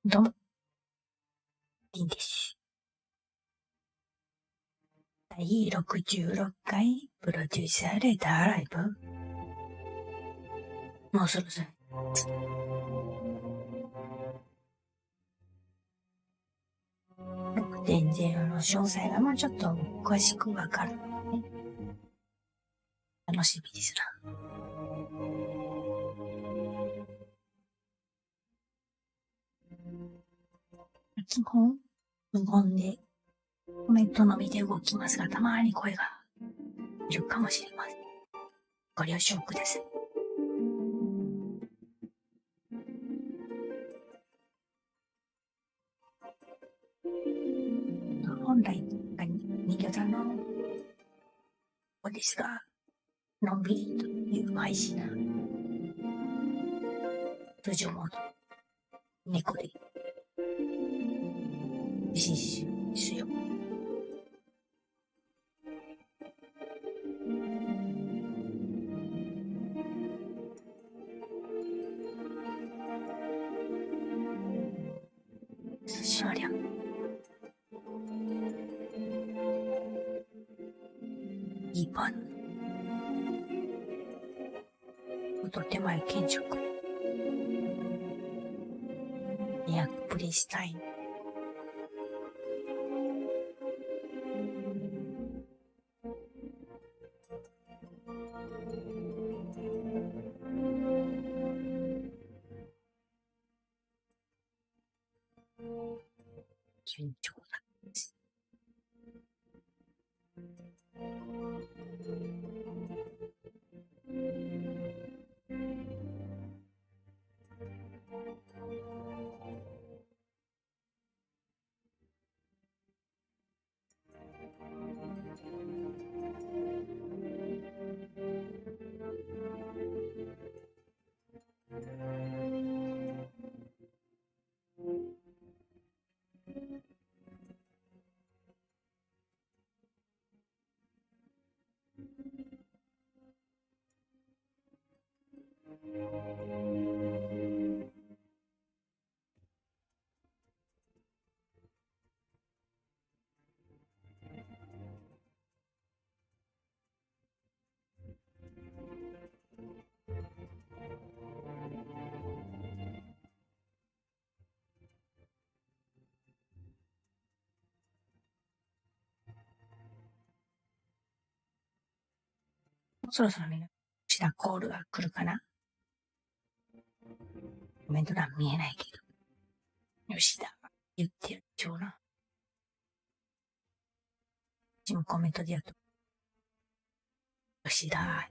どうも、りんです。第66回プロデューサーレターライブ。もうそろそろ。6.0 の詳細がもうちょっと詳しくわかるので、ね、楽しみですな。基本、無言でコメントのみで動きますが、たまに声がいるかもしれません。ご了承ください。本来、人形さんの子ですが、のんびりという配信な通常モード、猫で配信しよう。しわりゃ。いいパン。と手前建築。200プリスタイン。順調なんです。そろそろね、吉田コールが来るかな。コメント欄見えないけど、吉田が言ってるでしょうな。私もコメントでやると、吉田。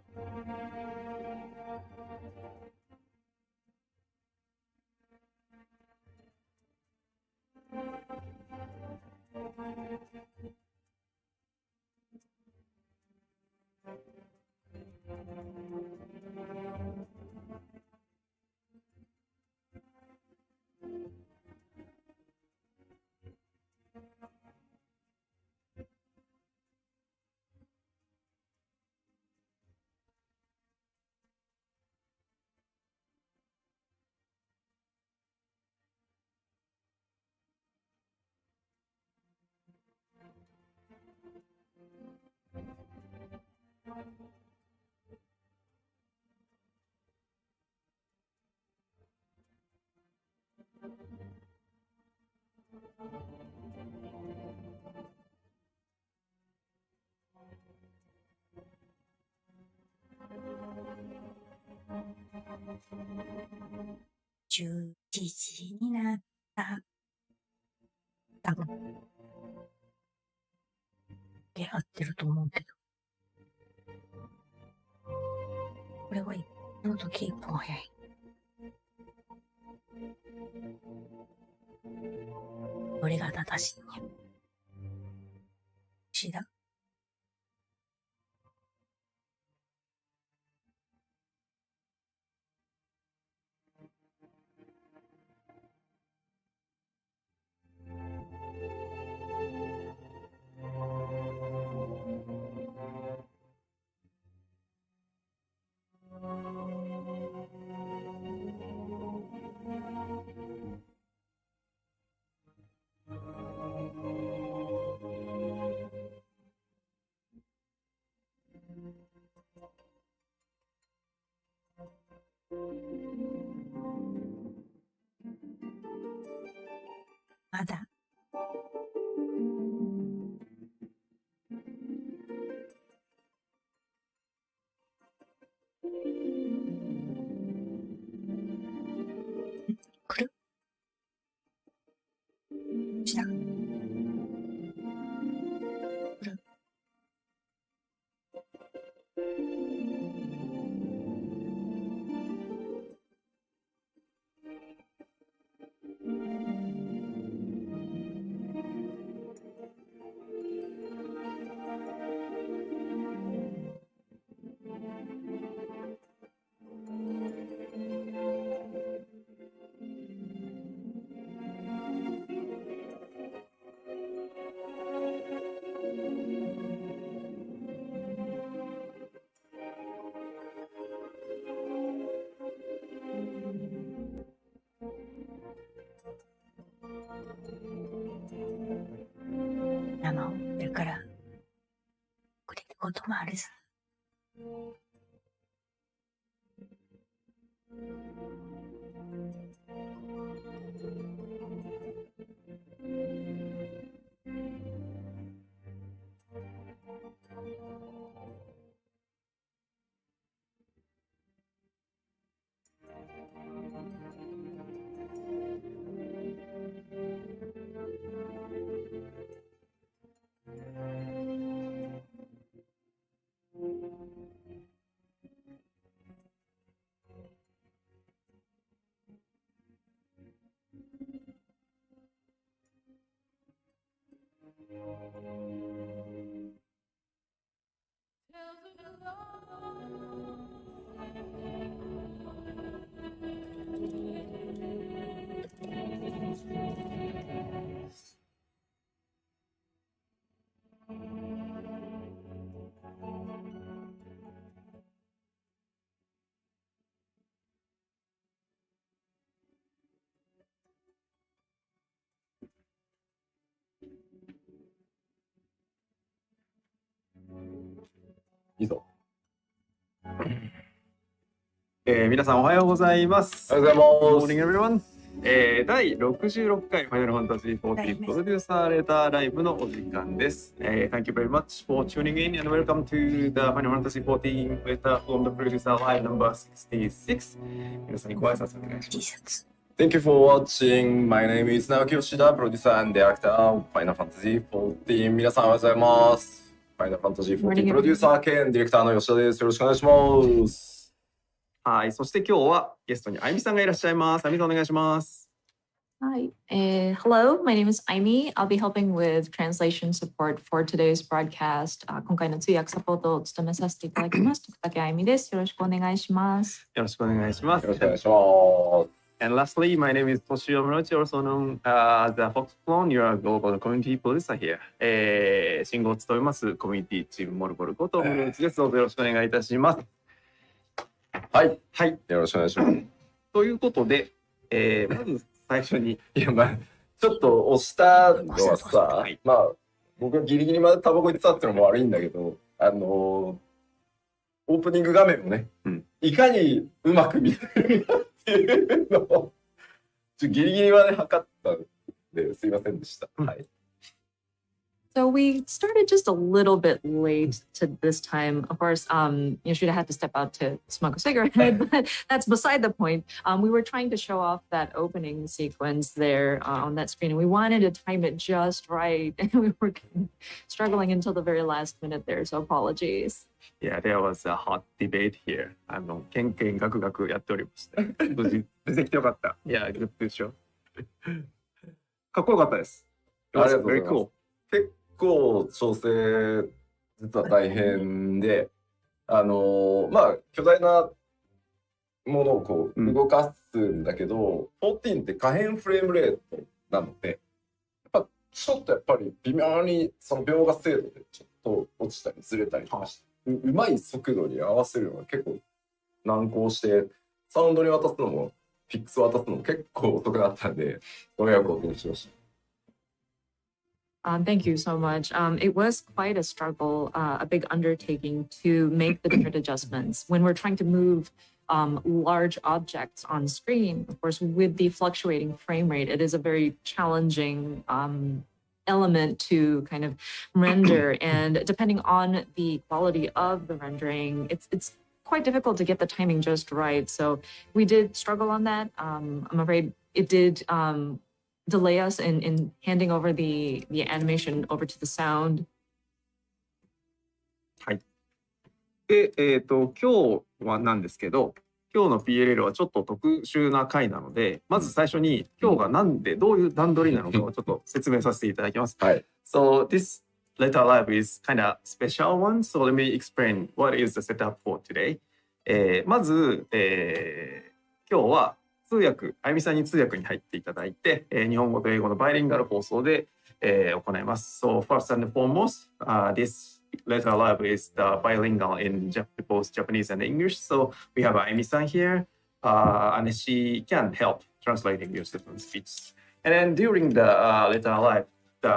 11時になった。多分。合ってると思うけど。これは1分時1分早い。どれが正しいんや。不思議だ。まだ。来る？来た。来る。生をやからくれることもあるさ。いいぞ。皆さんおはようございます。おはようございます。Good morning, everyone. 第66回ファイナルファンタジー14プロデューサーレターライブのお時間です。Thank you very much for tuning in and welcome to the Final Fantasy 14 letter from the producer live number 66. 皆さんにご挨拶お願いします。Thank you for watching. My name is Naoki Yoshida, producer and director of Final Fantasy 14. 皆さんおはようございます。Final Fantasy 14プロデューサー兼ディレクターの吉田です。よろしくお願いします。はい、そして今日はゲストにあゆみさんがいらっしゃいます。あゆみさんお願いします。Hi, hello, my name is Aimi. I'll be helping with translation support for today's broadcast. 今回の通訳サポートを務めさせていただきます。徳竹あゆみです。よろしくお願いします。よろしくお願いします。よろしくお願いします。And lastly, my name is Toshio Morochi, also known as the Fox Clone, your global community producer here. 信号を務めますコミュニティチームモルボルことムロウチです。どうぞよろしくお願いいたします。はい、はい、よろしくお願いします。ということで、まず最初にちょっと押したのはさ、はい、僕がギリギリまでタバコ行ってたってのも悪いんだけど、オープニング画面をね、いかにうまく見せるかっていうのをギリギリまで測ったんですいませんでした。はい。So we started just a little bit late to this time. Of course, Yoshida had to step out to smoke a cigarette, but that's beside the point. We were trying to show off that opening sequence there on that screen, and we wanted to time it just right, and we were struggling until the very last minute there, so apologies. Yeah, there was a hot debate here. ケンケンガクガクやっておりました。無事出てきてよかった。Yeah, good show. かっこよかったです。ありがとうござい Very ます。 cool. 結構調整実は大変で、まあ巨大なものをこう動かすんだけど、14って可変フレームレートなので、やっぱちょっとやっぱり微妙にその描画精度でちょっと落ちたりずれたりとかして、うまい速度に合わせるのが結構難航して、サウンドに渡すのもピックス渡すのも結構遅くなったんで、ご迷惑をおかけしました。Thank you so much. It was quite a struggle, a big undertaking to make the different adjustments. When we're trying to move large objects on screen, of course, with the fluctuating frame rate, it is a very challenging element to kind of render. And depending on the quality of the rendering, it's quite difficult to get the timing just right. So we did struggle on that. I'm afraid it did delay us in handing over the animation over to the sound. はい。で、今日はなんですけど、今日の PLL はちょっと特殊な回なので、まず最初に今日がなんでどういう段取りなのかをちょっと説明させていただきます。はい。So this letter live is kind of special one. So let me explain what is the setup for today. まず、今日は通訳、あゆみさんに通訳に入っていただいて、日本語と英語のバイリンガル放送で、行います。So first and foremost, this letter live is the bilingual in both Japanese and English. So we have Ayumi-san here, and she can help translating your speech. And then during the letter live,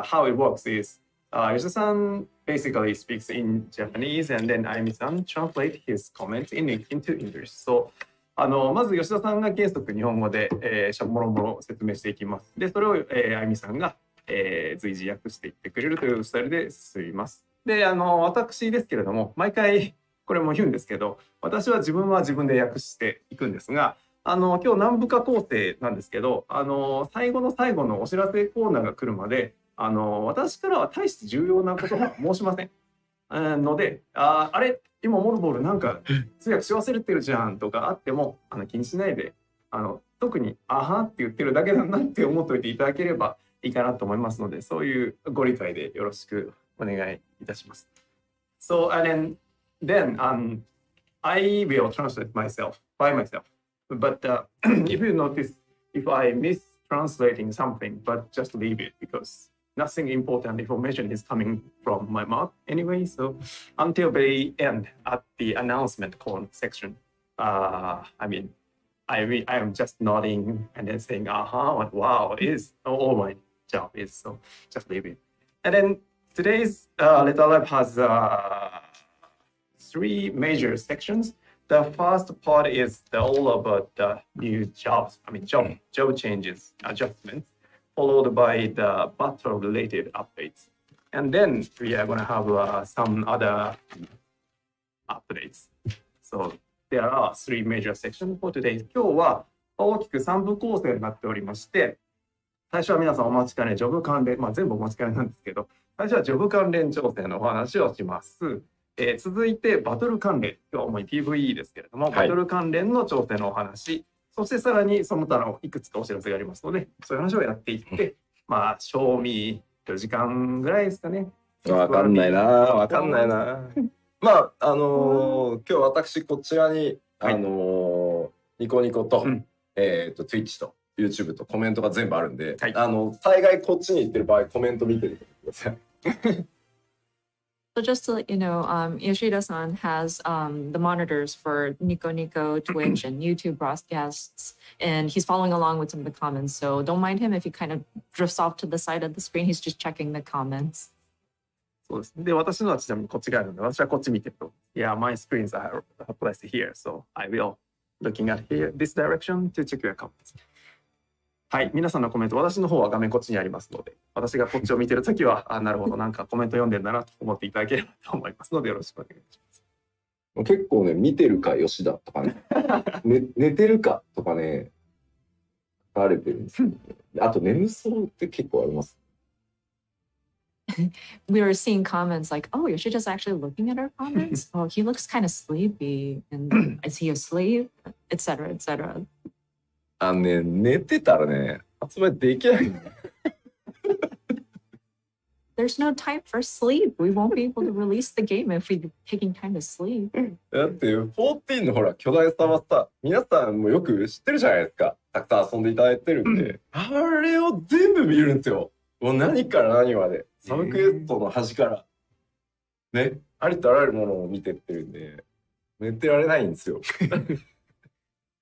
how it works is Yoshida-san basically speaks in Japanese, and then Ayumi-san translate his comments into English. So まず吉田さんが原則日本語で、もろもろ説明していきます。で、それを、あゆみさんが、随時訳していってくれるというスタイルで進みます。で、私ですけれども、毎回これも言うんですけど、私は自分で訳していくんですが、今日何部か構成なんですけど、最後の最後のお知らせコーナーが来るまで、私からは大して重要なことは申しません。ので、あれ今モルボールなんか通訳し忘れてるじゃんとかあっても気にしないで特に「あは」って言ってるだけだなって思っておいていただければいいかなと思いますので、そういうご理解でよろしくお願いいたします。So and then I will translate myself by myself. But if you notice, if I miss translating something, but just leave it because nothing important information is coming from my mouth anyway. So until the end at the announcement section, I am just nodding and then saying, what wow is all my job is. So just leave it. And then today's letter live has 3 major sections. The first part is all about the new jobs. Job changes, adjustments, followed by the battle-related updates. And then we are going to have some other updates. So there are 3 major sections for today. 今日は大きく3部構成になっておりまして、最初は皆さんお待ちかね、ジョブ関連、全部お待ちかねなんですけど、最初はジョブ関連調整のお話をします。続いてバトル関連、今日は主に PVE ですけれども、バトル関連の調整のお話、そしてさらにその他のいくつかお知らせがありますので、そういう話をやっていって、賞味4時間ぐらいですかね。わかんないな。今日私こちらに、ニコニコと、Twitch と YouTube とコメントが全部あるんで、大概こっちに行ってる場合コメント見てるとください。So just to let you know, Yoshida-san has the monitors for Nico Nico, Twitch, and YouTube broadcasts, and he's following along with some of the comments. So don't mind him if he kind of drifts off to the side of the screen. He's just checking the comments. そうです。で、私のはちなみにこっち側なので、私はこっち見てると。Yeah, my screens are placed here, so I will looking at here this direction to check your comments. はい、皆さんのコメント、私の方は画面こっちにありますので、私がこっちを見てるときは、なるほど、なんかコメント読んでんだなと思っていただければと思いますので、よろしくお願いします。結構ね、見てるか吉田とかね、寝てるかとかね、書かれてるんですよ、ね。あと眠そうって結構あります。We were seeing comments like, oh, Yoshida's actually looking at our comments. Oh, he looks kind of sleepy. And is he asleep? Etc. etc. 寝てたらね、発売できないんだよ。There's no time for sleep. We won't be able to release the game if we're taking time to sleep. だって14のほら巨大さはさ、皆さんもよく知ってるじゃないですか。たくさん遊んでいただいてるんで、あれを全部見るんですよ。もう何から何まで。サブクエストの端からね、ありとあらゆるものを見てってるんで、寝てられないんですよ。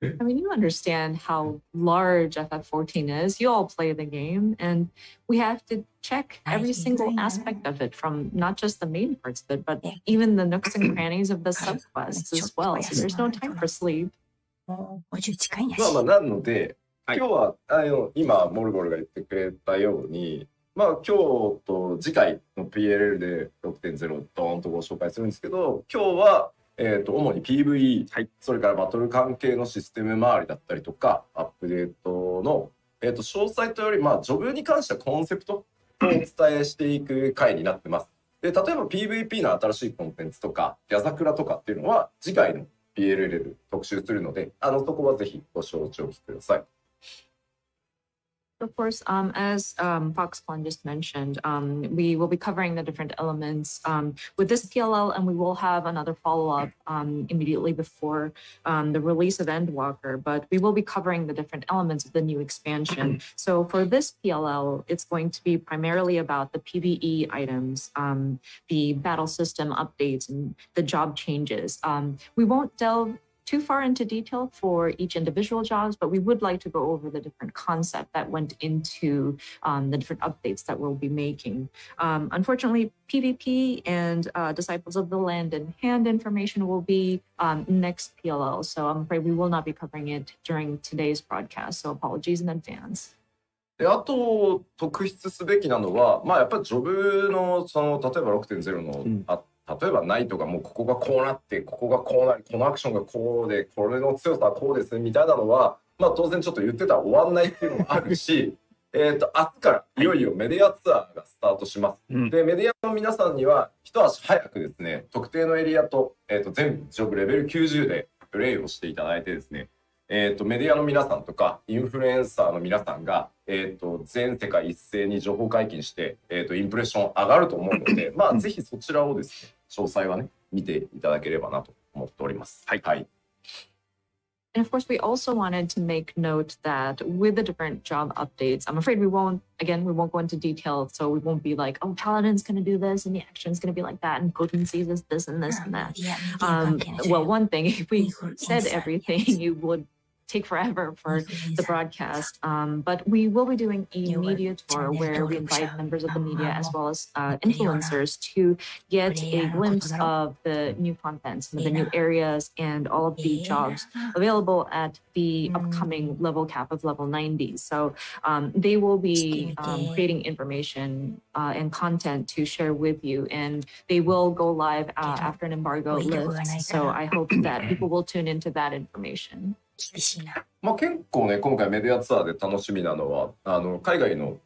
I mean, you understand how large FF14 is. You all play the game, and we have to check every single aspect of it, from not just the main parts of it, but even the nooks and crannies of the subquests as well. So there's no time for sleep. もう50近いんやし。なので、今日は今モルゴルが言ってくれたように、今日と次回の PLL で 6.0 ドーンとご紹介するんですけど、今日は主に PVE、はい、それからバトル関係のシステム周りだったりとか、アップデートの、詳細というより、ジョブに関してはコンセプトをお伝えしていく回になってます。で、例えば PVP の新しいコンテンツとか、ギャザクラとかっていうのは、次回の PLL で特集するので、そこはぜひご承知おきください。Of course, as Foxconn just mentioned, we will be covering the different elements with this PLL, and we will have another follow-up immediately before the release of Endwalker, but we will be covering the different elements of the new expansion. So for this PLL, it's going to be primarily about the PvE items, the battle system updates, and the job changes. We won't delve too far into detail for each individual jobs, but we would like to go over the different concept that went into the different updates that we'll be making. Unfortunately, PvP and Disciples of the Land and Hand information will be next PLL, so I'm afraid we will not be covering it during today's broadcast, so apologies in advance. で、あと特筆すべきなのは、やっぱりジョブの例えば 6.0 の、例えばナイトがもうここがこうなってここがこうなりこのアクションがこうでこれの強さはこうですみたいなのは当然ちょっと言ってたら終わんないっていうのもあるし明日からいよいよメディアツアーがスタートします。でメディアの皆さんには一足早くですね特定のエリアと、全部ジョブレベル90でプレイをしていただいてですねメディアの皆さんとかインフルエンサーの皆さんが、全世界一斉に情報解禁して、インプレッション上がると思うので、ぜひそちらをですね、詳細はね、見ていただければなと思っております。はい。はい。And of course, we also wanted to make note that with the different job updates, I'm afraid we won't go into detail. So we won't be like, oh, Paladin's going to do this and the action's going to be like that and potencies is this and this and that. Well, one thing, if we said everything, you would take forever for the broadcast, but we will be doing a media tour where we invite members of the media as well as influencers to get a glimpse of the new contents, the new areas, and all of the jobs available at the upcoming level cap of level 90. So they will be creating information and content to share with you, and they will go live after an embargo lifts. So I hope that people will tune into that information. 厳しいな。結構ね今回メディアツアーで楽しみなのは海外の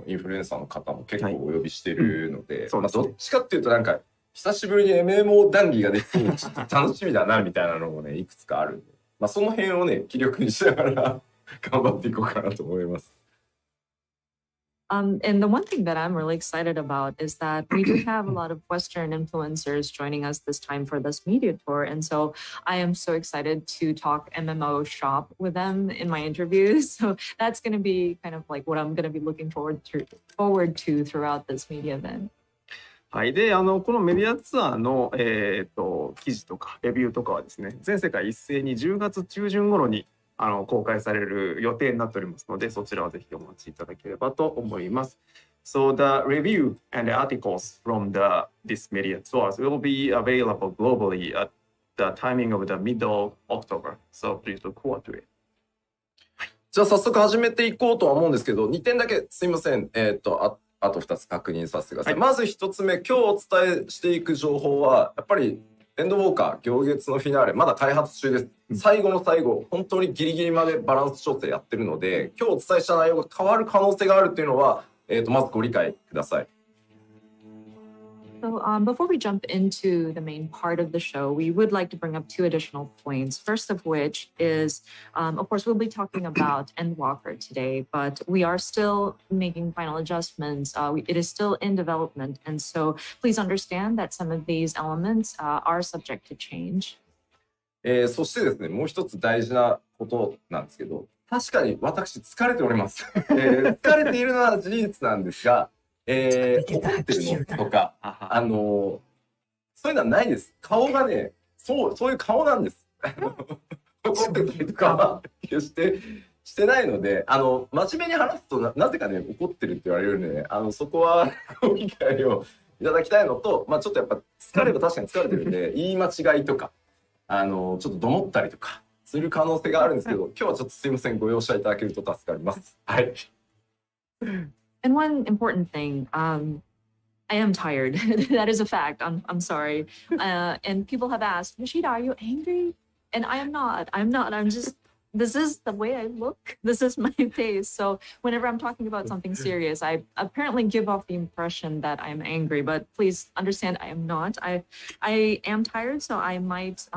インフルエンサーの方も結構お呼びしてるので、どっちかっていうとなんか久しぶりに MMO 談義ができてちょっと楽しみだなみたいなのもねいくつかあるんで、その辺をね気力にしながら頑張っていこうかなと思います。And the one thing that I'm really excited about is that we do have a lot of Western influencers joining us this time for this media tour. And so I am so excited to talk MMO shop with them in my interviews. So that's going to be kind of like what I'm going to be looking forward to throughout this media event. はい、でこのメディアツアーの、記事とかレビューとかはですね全世界一斉に10月中旬頃に公開される予定になっておりますので、そちらはぜひお待ちいただければと思います。So the review and the articles from this media tours will be available globally at the timing of the middle of October. So please look forward to it. じゃあ早速始めていこうとは思うんですけど、2点だけすいません。あと2つ確認させてください。はい、まず1つ目、今日お伝えしていく情報は、やっぱりエンドウォーカー、行月のフィナーレ、まだ開発中です。最後の最後、本当にギリギリまでバランス調整やってるので、今日お伝えした内容が変わる可能性があるっていうのは、まずご理解ください。So before we jump into the main part of the show, we would like to bring up two additional points. First of which is, of course, we'll be talking about Endwalker today, but we are still making final adjustments. It is still in development. And so please understand that some of these elements are subject to change. そしてですね、もう一つ大事なことなんですけど、確かに私疲れております。疲れているのは事実なんですが、怒ってるのとか、そういうのはないです。顔がね、そういう顔なんです。怒ってたりとか決してしてないので、真面目に話すとなぜかね怒ってるって言われるので、そこはご理解をいただきたいのと、ちょっとやっぱ疲れば確かに疲れてるんで、言い間違いとかちょっとどもったりとかする可能性があるんですけど、今日はちょっとすいません、ご容赦いただけると助かります。はい。And one important thing, I am tired. That is a fact. I'm sorry. And people have asked, Yoshida, are you angry? And I am not. I'm not. I'm just, this is the way I look. This is my face. So whenever I'm talking about something serious, I apparently give off the impression that I'm angry, but please understand I am not. I am tired, so I might,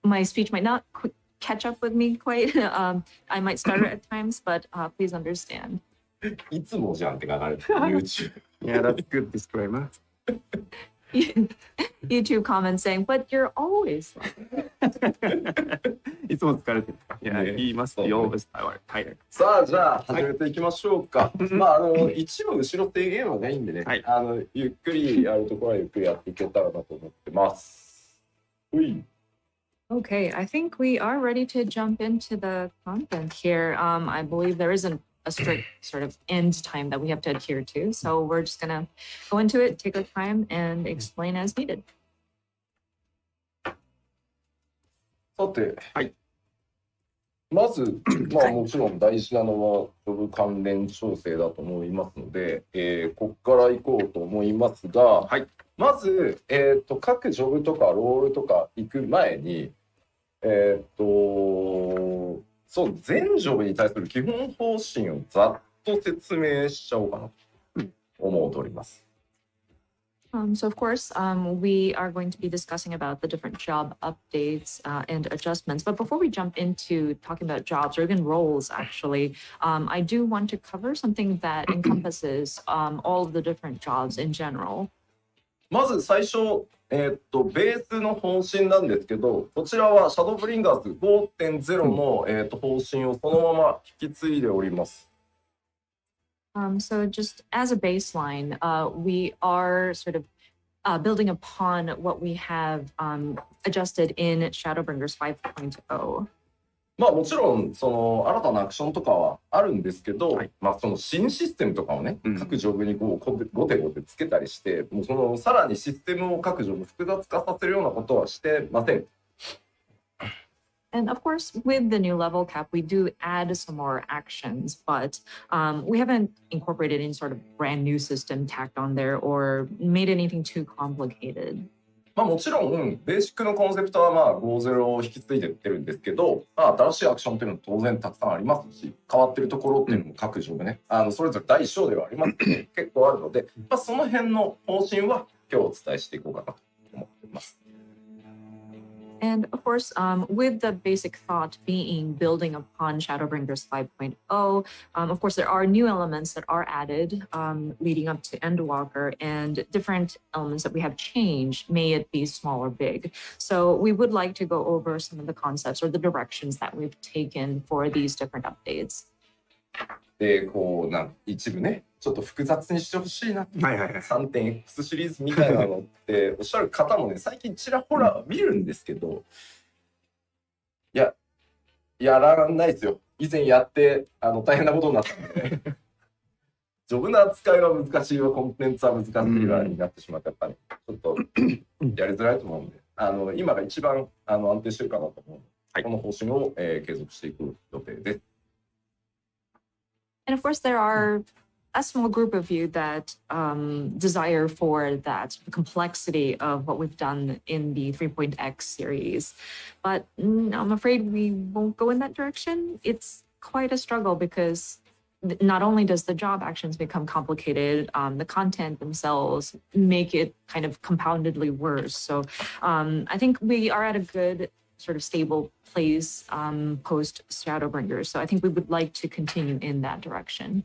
my speech might not catch up with me quite. I might stutter at times, but please understand. いつもじゃんって書かれてる YouTube. Yeah, that's good disclaimer. YouTube comments saying, but you're always like いつも疲れてる。いや、言います。You always tired. さあ、じゃあ始めていきましょうか。一部後ろ制限はないんでね、はい、ゆっくりやるところはゆっくりやっていけたらなと思ってます。Okay, I think we are ready to jump into the content here. I believe there isn't a strict sort of end time that we have to adhere to. So we're just going to go into it, take our time, and explain as needed. さて、はい、まず、もちろん大事なのはジョブ関連調整だと思いますので、ここから行こうと思いますが、はい、まず、各ジョブとかロールとか行く前に、そう全ジョブに対する基本方針をざっと説明しちゃおうかなと思っております。So of course, we are going to be discussing about the different job updates and adjustments. But before we jump into talking about jobs or even roles, actually, I do want to cover something that encompasses all of the different jobs in general. まず最初、ベースの方針なんですけど、こちらはシャドーブリンガーズ 5.0 の、方針をそのまま引き継いでおります。So just as a baseline, we are sort of building upon what we have adjusted in Shadowbringers 5.0. もちろんその新たなアクションとかはあるんですけど、その新システムとかをね、各ジョブにこうゴテゴテつけたりして、もうそのさらにシステムを各ジョブ複雑化させるようなことはしてません。And of course, with the new level cap, we do add some more actions, but we haven't incorporated any sort of brand new system tacked on there or made anything too complicated. もちろんベーシックのコンセプトは5.0を引き継いでいってるんですけど、新しいアクションっていうのは当然たくさんありますし、変わってるところっていうのも各ジョブね、それぞれ第一章ではありますけど、結構あるので、その辺の方針は今日お伝えしていこうかなと思っています。And of course, with the basic thought being building upon Shadowbringers 5.0, of course, there are new elements that are added leading up to Endwalker and different elements that we have changed, may it be small or big. So we would like to go over some of the concepts or the directions that we've taken for these different updates. で一部ねちょっと複雑にしてほしいな、3.X シリーズみたいなのっておっしゃる方もね最近ちらほら見るんですけど、やらないですよ。以前やって大変なことになったんで、ね、ジョブの扱いは難しいわ、コンテンツは難しいわになってしまってやっぱり、ちょっとやりづらいと思うんで、今が一番安定してるかなと思うので、この方針を、継続していくよう予定です。And of course, there are a small group of you that desire for that complexity of what we've done in the 3.x series. But I'm afraid we won't go in that direction. It's quite a struggle because not only does the job actions become complicated, the content themselves make it kind of compoundedly worse. So I think we are at a good sort of stable place post Shadowbringers. So I think we would like to continue in that direction.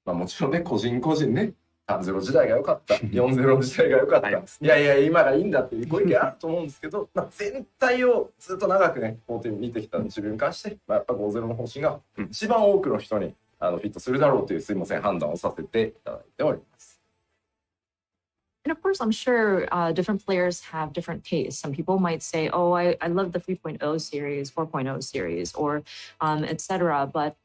まあもちろんね、個人個人ね、3-0時代が良かった、4-0時代が良かった、いやいや、今がいいんだっていうご意見あると思うんですけど、まあ、全体をずっと長くね、14見てきた自分に関して、まあ、やっぱ5-0の方針が一番多くの人にフィットするだろうという、すいません、判断をさせていただいております。And of course, I'm sure different players have different tastes. Some people might say, oh, I love the 3.0 series, 4.0 series, or etc. But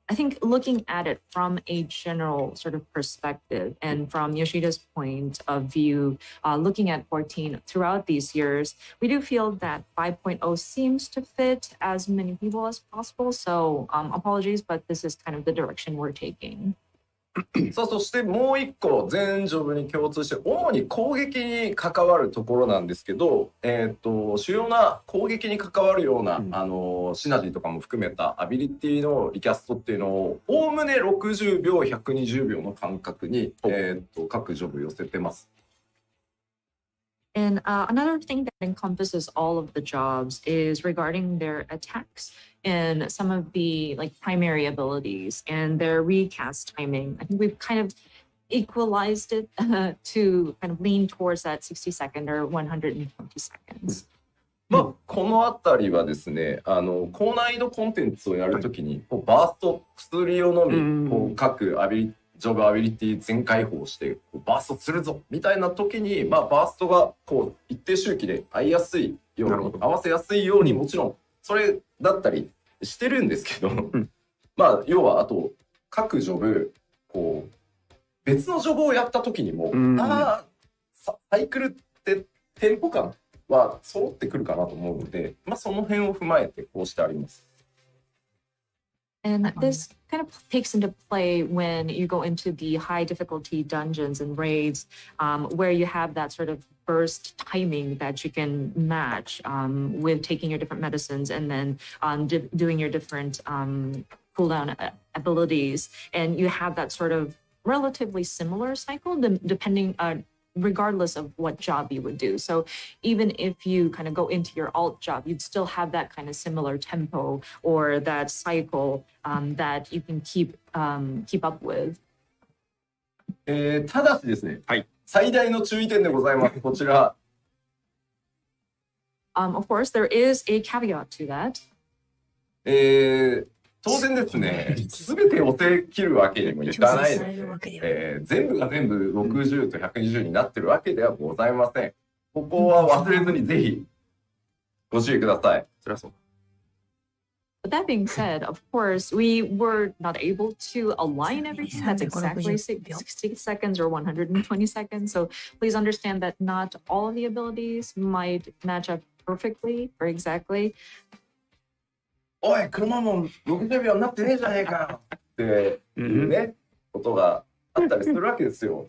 I think looking at it from a general sort of perspective and from Yoshida's point of view, looking at 14 throughout these years, we do feel that 5.0 seems to fit as many people as possible. So apologies, but this is kind of the direction we're taking. さあ、そしてもう一個全ジョブに共通して主に攻撃に関わるところなんですけど、主要な攻撃に関わるような、シナジーとかも含めたアビリティのリキャストっていうのをおおむね60秒120秒の間隔に、各ジョブ寄せてます。And another thing that encompasses all of the jobs is regarding their attacks and some of the like primary abilities and their recast timing. I think we've kind of equalized it to kind of lean towards that 60 second or 120 seconds. まあ、このあたりはですね、高難易度コンテンツをやるときにこうバースト薬を飲み、こう各ジョブアビリティ全開放してバーストするぞみたいな時に、まあ、バーストがこう一定周期で合いやすいように合わせやすいようにもちろんそれだったりしてるんですけど、まあ要はあと各ジョブこう別のジョブをやった時にも、サイクルってテンポ感は揃ってくるかなと思うので、まあ、その辺を踏まえてこうしてあります。And this kind of takes into play when you go into the high difficulty dungeons and raids, where you have that sort of burst timing that you can match with taking your different medicines and then doing your different cooldown abilities. And you have that sort of relatively similar cycle depending regardless of what job you would do. So even if you kind of go into your alt job, you'd still have that kind of similar tempo or that cycle that you can keep up with. ただしですね、はい、最大の注意点でございます。こちら。Of course, there is a caveat to that. 当然ですね、すべて寄せ切るわけにもいかないので、全部が全部60と120になってるわけではございません。ここは忘れずにぜひご注意ください。そりゃそう。But that being said, of course, we were not able to align everything. That's exactly 60 seconds or 120 seconds. So please understand that not all of the abilities might match up perfectly or exactly. おい、車も60秒になってねえじゃねえかっていうね、ことがあったりするわけですよ。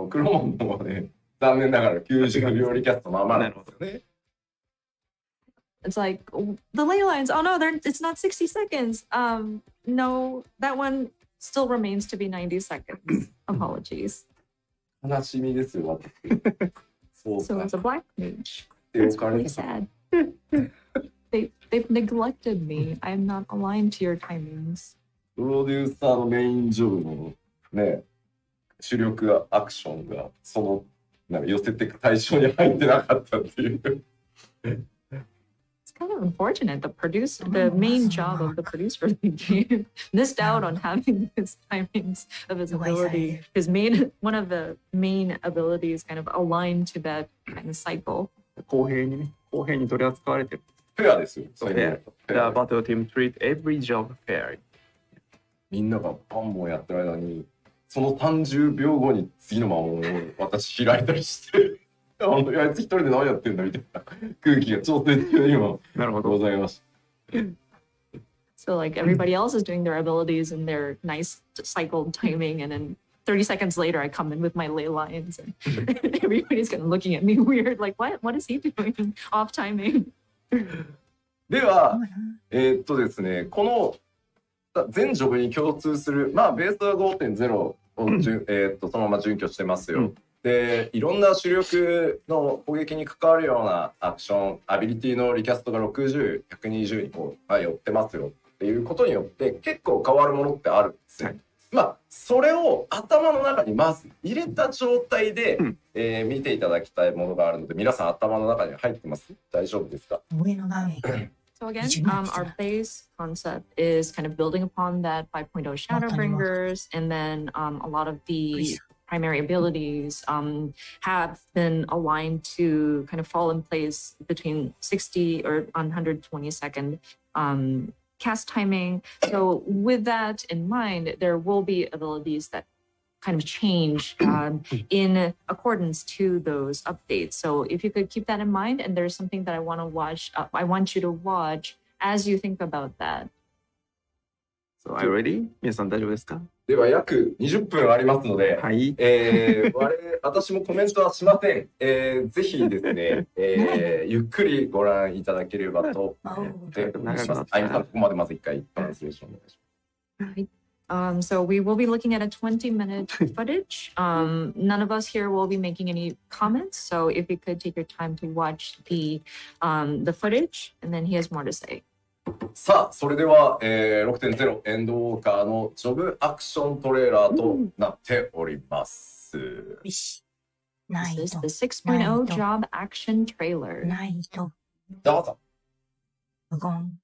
クロモンもね、残念ながら90秒リキャストままなんですよね。It's like the ley lines. Oh no, it's not 60 seconds. No, that one still remains to be 90 seconds. Apologies. 悲しみですよ、私。So it's a black mage. It's really sad. They've neglected me. I'm not aligned to your timings. プロデューサーのメインジョブのね、主力アクションがそのなんか寄せていく対象に入ってなかったっていう。It's kind of unfortunate. The main job of the producer of the game missed out on having his timings of his ability. One of the main abilities kind of aligned to that kind of cycle. 公平に取り扱われてる。フェアですよ。Fair. The battle team treat every job fair. みんながパンもやってる間に、その30秒後に次の魔王を私開いたりして、あいつ一人で何やってんだみたいな空気が調整中にもございました。So like everybody else is doing their abilities and their nice cycle timing, and then 30 seconds later I come in with my ley lines and everybody's kind of looking at me weird, like what is he doing? Off timing. では、ですね、この全ジョブに共通する、まあベースは 5.0 をそのまま準拠してますよ。で、いろんな主力の攻撃に関わるようなアクション、アビリティのリキャストが60、120にこう、寄ってますよっていうことによって結構変わるものってあるんですよ。まあそれを頭の中にまず入れた状態で、見ていただきたいものがあるので、皆さん頭の中に入ってます？大丈夫ですか？上の画面。So again, our base concept is kind of building upon that 5.0 Shadowbringers, and then a lot of the primary abilities have been aligned to kind of fall in place between 60 or 120-second cast timing. So with that in mind, there will be abilities that kind of change in accordance to those updates. So if you could keep that in mind, and there's something that I want to watch, I want you to watch as you think about that. So are you ready? 皆さん大丈夫ですか？では約20分ありますので、はい。私もコメントはしません。ぜひですね、ゆっくりご覧いただければと思っております。あゆみさん、ここまでまず一回トランスレーションお願いします。So we will be looking at a 20-minute footage. None of us here will be making any comments. So if you could take your time to watch the footage, and then he has more to say. さあ、それでは、6.0 エンドウォーカーのジョブアクショントレーラーとなっております。よし。 This is the 6.0 job action trailer. ないと。どうぞ。無言。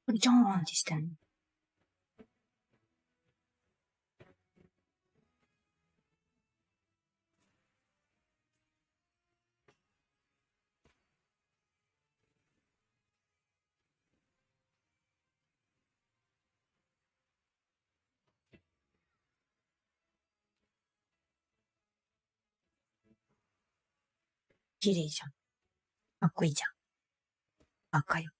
これジョーンってしてんの？綺麗じゃん。かっこいいじゃん。赤よ。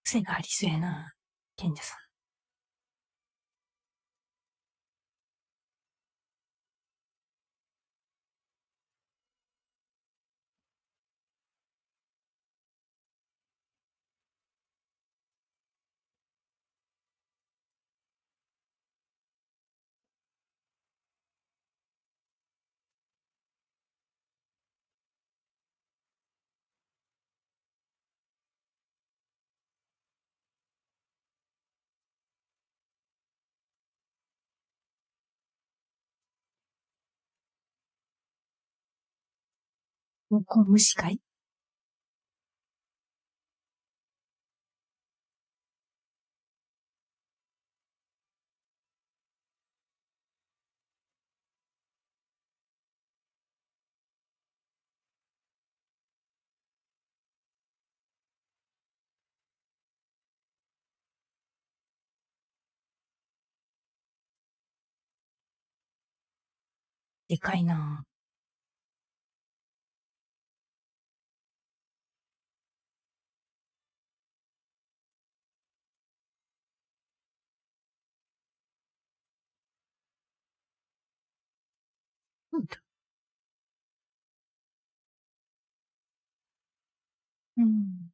癖がありそうやな、賢者さん。もうこう虫かい？でかいな。うん。うん。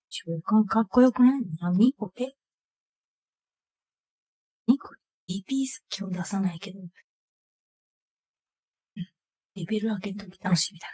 中間かっこよくない？何これ？何これ？リピース今日出さないけど。レベル上げるとき楽しみだな。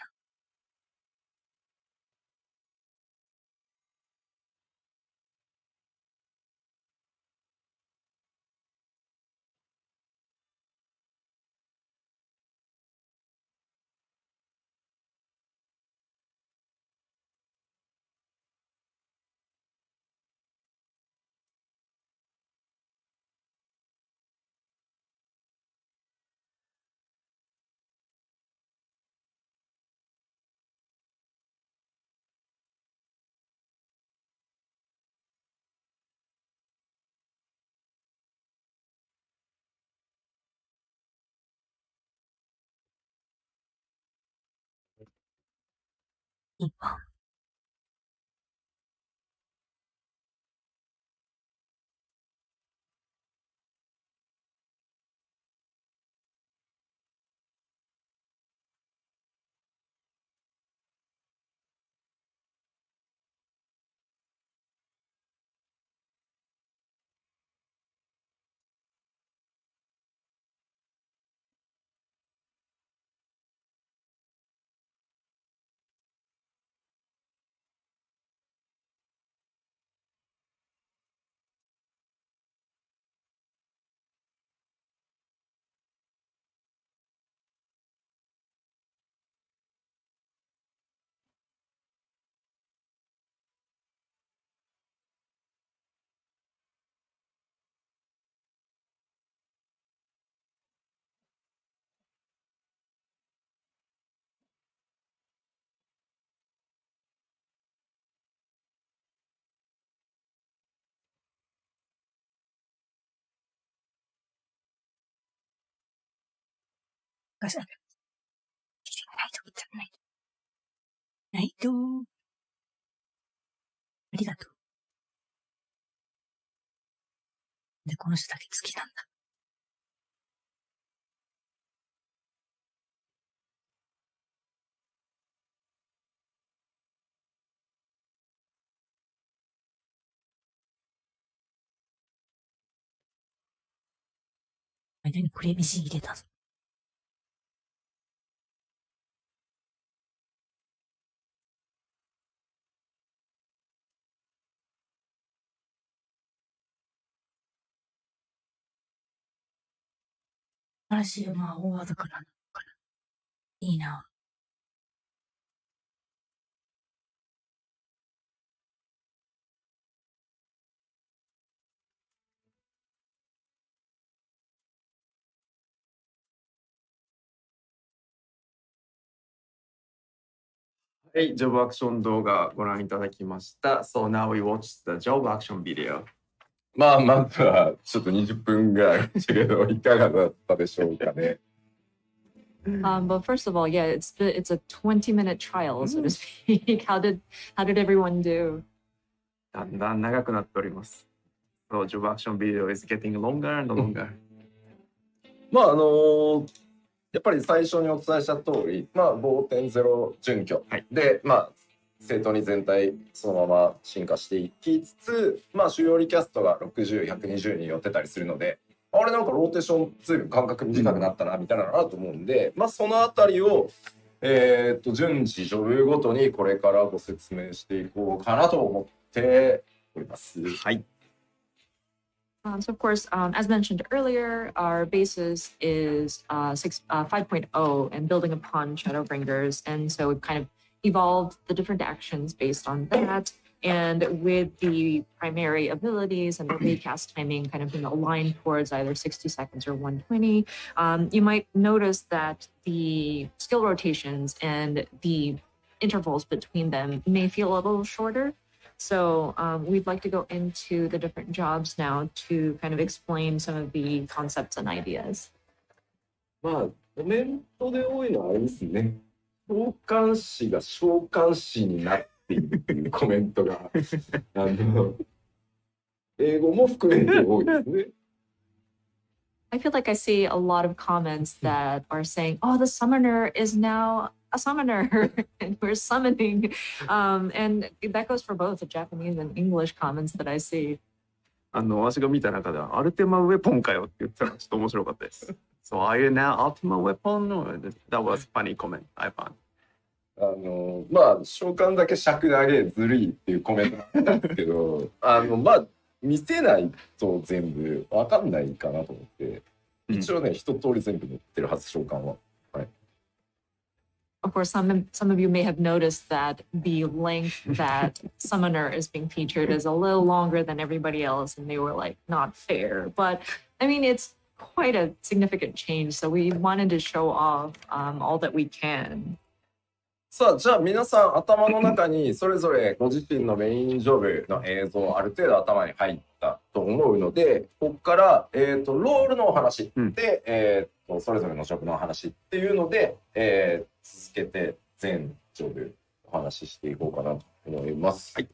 一本。ガサ。ないと、ないと。ありがとう。で、この人だけ好きなんだ。間にクレミシ入れたぞ。新しい大技から。いいな。はい、ジョブアクション動画ご覧いただきました。So now we watch the job action video. まずはちょっと20分ぐらいだけど、いかがだったでしょうかね。But first of all, yeah, it's a 20-minute trial, so to speak. How did everyone do? だんだん長くなっております。So job action video is getting longer and longer. やっぱり最初にお伝えした通り、5.0 準拠、はい、で、正当に全体そのまま進化していきつつ、主要リキャストが60、120人寄ってたりするので、あれなんかローテーションずいぶん間隔短くなったなみたいなのあると思うんで、そのあたりを、順次ジョブごとにこれからご説明していこうかなと思っております。はい。So of course, as mentioned earlier, our basis is 5.0 and building upon Shadowbringers. And so we've kind of evolved the different actions based on that. And with the primary abilities and the recast timing kind of being aligned towards either 60 seconds or 120, you might notice that the skill rotations and the intervals between them may feel a little shorter. So we'd like to go into the different jobs now to kind of explain some of the concepts and ideas. コメントで多いのはあれですね。召喚師が召喚師になっているっていうコメントが英語も含めて多いですね。I feel like I see a lot of comments that are saying, "Oh, the summoner is now a summoner and we're summoning." And that goes for both the Japanese and English comments that I see. 私が見た中では、アルテマウェポンかよって言ってたのがちょっと面白かったです。So are you now Ultima Weapon? That was funny comment, I found. 召喚だけ尺投げずるいっていうコメントなんですけど、見せないと全部わかんないかなと思って、一応ね、一通り全部載ってるはず、召喚は。Of course, some of you may have noticed that the length that Summoner is being featured is a little longer than everybody else, and they were like, not fair. But I mean, it's quite a significant change, so we wanted to show off all that we can. さあ、じゃあ皆さん頭の中にそれぞれご自身のメインジョブの映像ある程度頭に入ったと思うので、ここから、ロールのお話で、それぞれのジョブの話っていうので、続けて全ジョブお話ししていこうかなと思います。はい。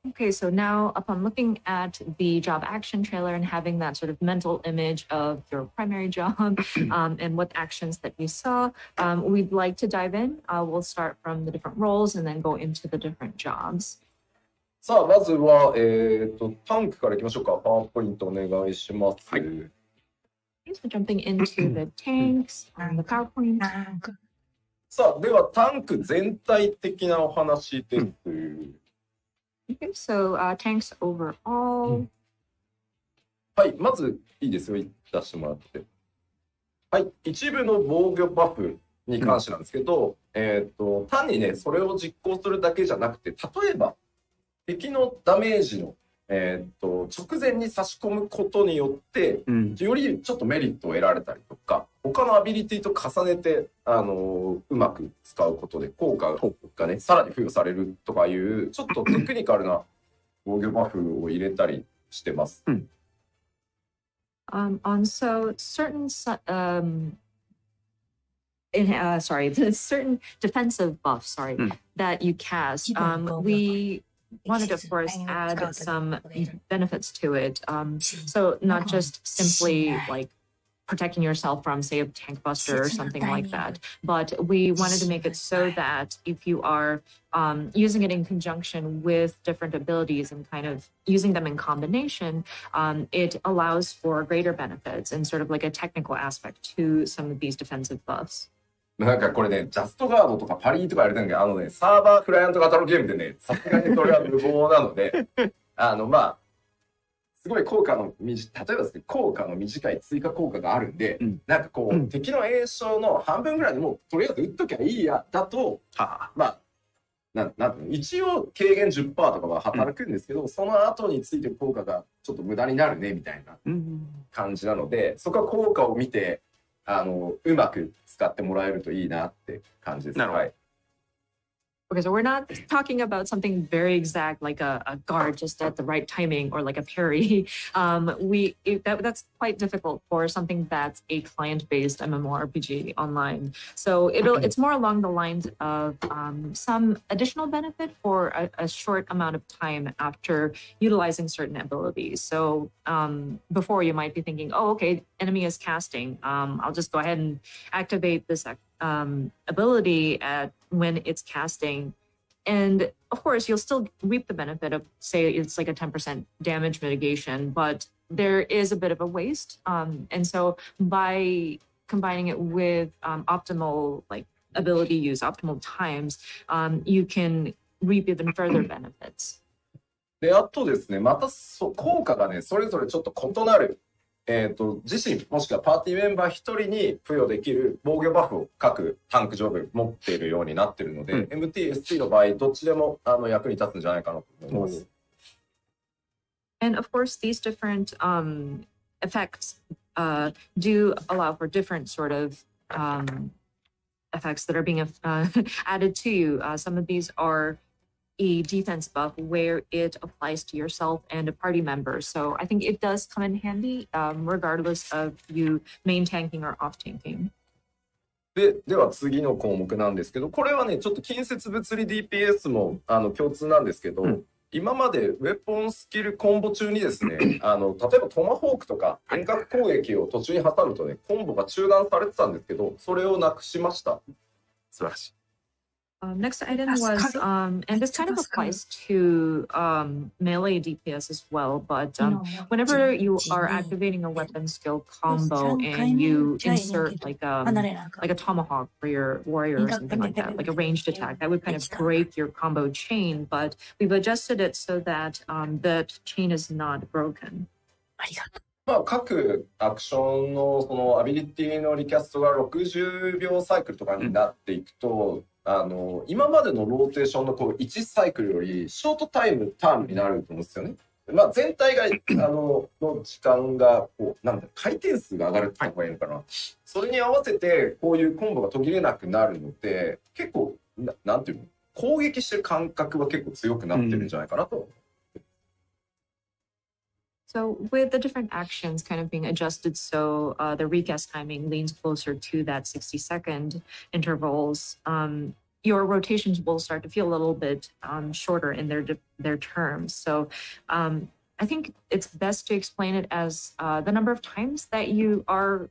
Okay, so now upon looking at the job action trailer and having that sort of mental image of your primary job and what actions that you saw, we'd like to dive in. We'll start from the different roles and then go into the different jobs. さあ、まずは、タンクからいきましょうか。パワーポイントお願いします。はい。So jumping into the tanks and the PowerPoint. さあ、ではタンク全体的なお話です。Okay, so tanks overall. はい、まずいいですよ、出してもらって。はい、一部の防御バフに関してなんですけど、単にね、それを実行するだけじゃなくて、例えば敵のダメージの、直前に差し込むことによって、よりちょっとメリットを得られたりとか、他のアビリティと重ねて、うまく使うことで効果がね、さらに付与されるとかいう、ちょっとテクニカルな防御バフを入れたりしてます。So certain certain defensive buffs, that you cast, we wanted to, of course, add some benefits to it. So not just simply like protecting yourself from, say, a tank buster or something like that, but we wanted to make it so that if you are using it in conjunction with different abilities and kind of using them in combination, it allows for greater benefits and sort of like a technical aspect to some of these defensive buffs. なんかこれね、ジャストガードとかパリーとかやれてるんだけど、サーバークライアント型のゲームでね、さすがにそれは無謀なので、すごい効果の例えばですね、効果の短い追加効果があるんで、なんかこう、敵の栄称の半分ぐらいでもうとりあえず打っときゃいいやだと、一応軽減 10% とかは働くんですけど、その後についてる効果がちょっと無駄になるねみたいな感じなので、そこは効果を見てうまく使ってもらえるといいなって感じです。なるほど。はい。Okay, so we're not talking about something very exact, like a guard just at the right timing or like a parry. That's quite difficult for something that's a client-based MMORPG online. So it's more along the lines of some additional benefit for a short amount of time after utilizing certain abilities. So before you might be thinking, oh, okay, enemy is casting. I'll just go ahead and activate this ability when it's casting. And of course, you'll still reap the benefit of, say, it's like a 10% damage mitigation, but there is a bit of a waste. And so by combining it with optimal like ability use, optimal times, you can reap even further benefits. で、あとですね、また効果がね、それぞれちょっと異なる。自身もしくはパーティーメンバー一人に付与できる防御バフを各タンク上部持っているようになっているので、MTST の場合どっちでも役に立つんじゃないかなと思います。And of course, these different effects do allow for different sort of effects that are being added to you. Some of these are a defense buff where it applies to yourself and a party member. So I think it does come in handy regardless of you main tanking or off tanking. では次の項目なんですけど、これはねちょっと近接物理 DPS も共通なんですけど、今までウェポンスキルコンボ中にですね例えばトマホークとか遠隔攻撃を途中に挟むとねコンボが中断されてたんですけど、それをなくしました。素晴らしい。Next item was, and this kind of applies to melee DPS as well, but whenever you are activating a weapon skill combo and you insert like a tomahawk for your warrior or something like that, like a ranged attack, that would kind of break your combo chain, but we've adjusted it so that that chain is not broken. まあ、各アクションのそのアビリティのリキャストが60秒サイクルとかになっていくと、今までのローテーションのこう1サイクルよりショートタームになると思うんですよね。まあ、全体がの時間がこうなんだ回転数が上がるって言った方がいいのかな。それに合わせてこういうコンボが途切れなくなるので結構なんていうの攻撃してる感覚は結構強くなってるんじゃないかなと。So with the different actions kind of being adjusted so the recast timing leans closer to that 60-second intervals, your rotations will start to feel a little bit shorter in their terms. So I think it's best to explain it as the number of times that you are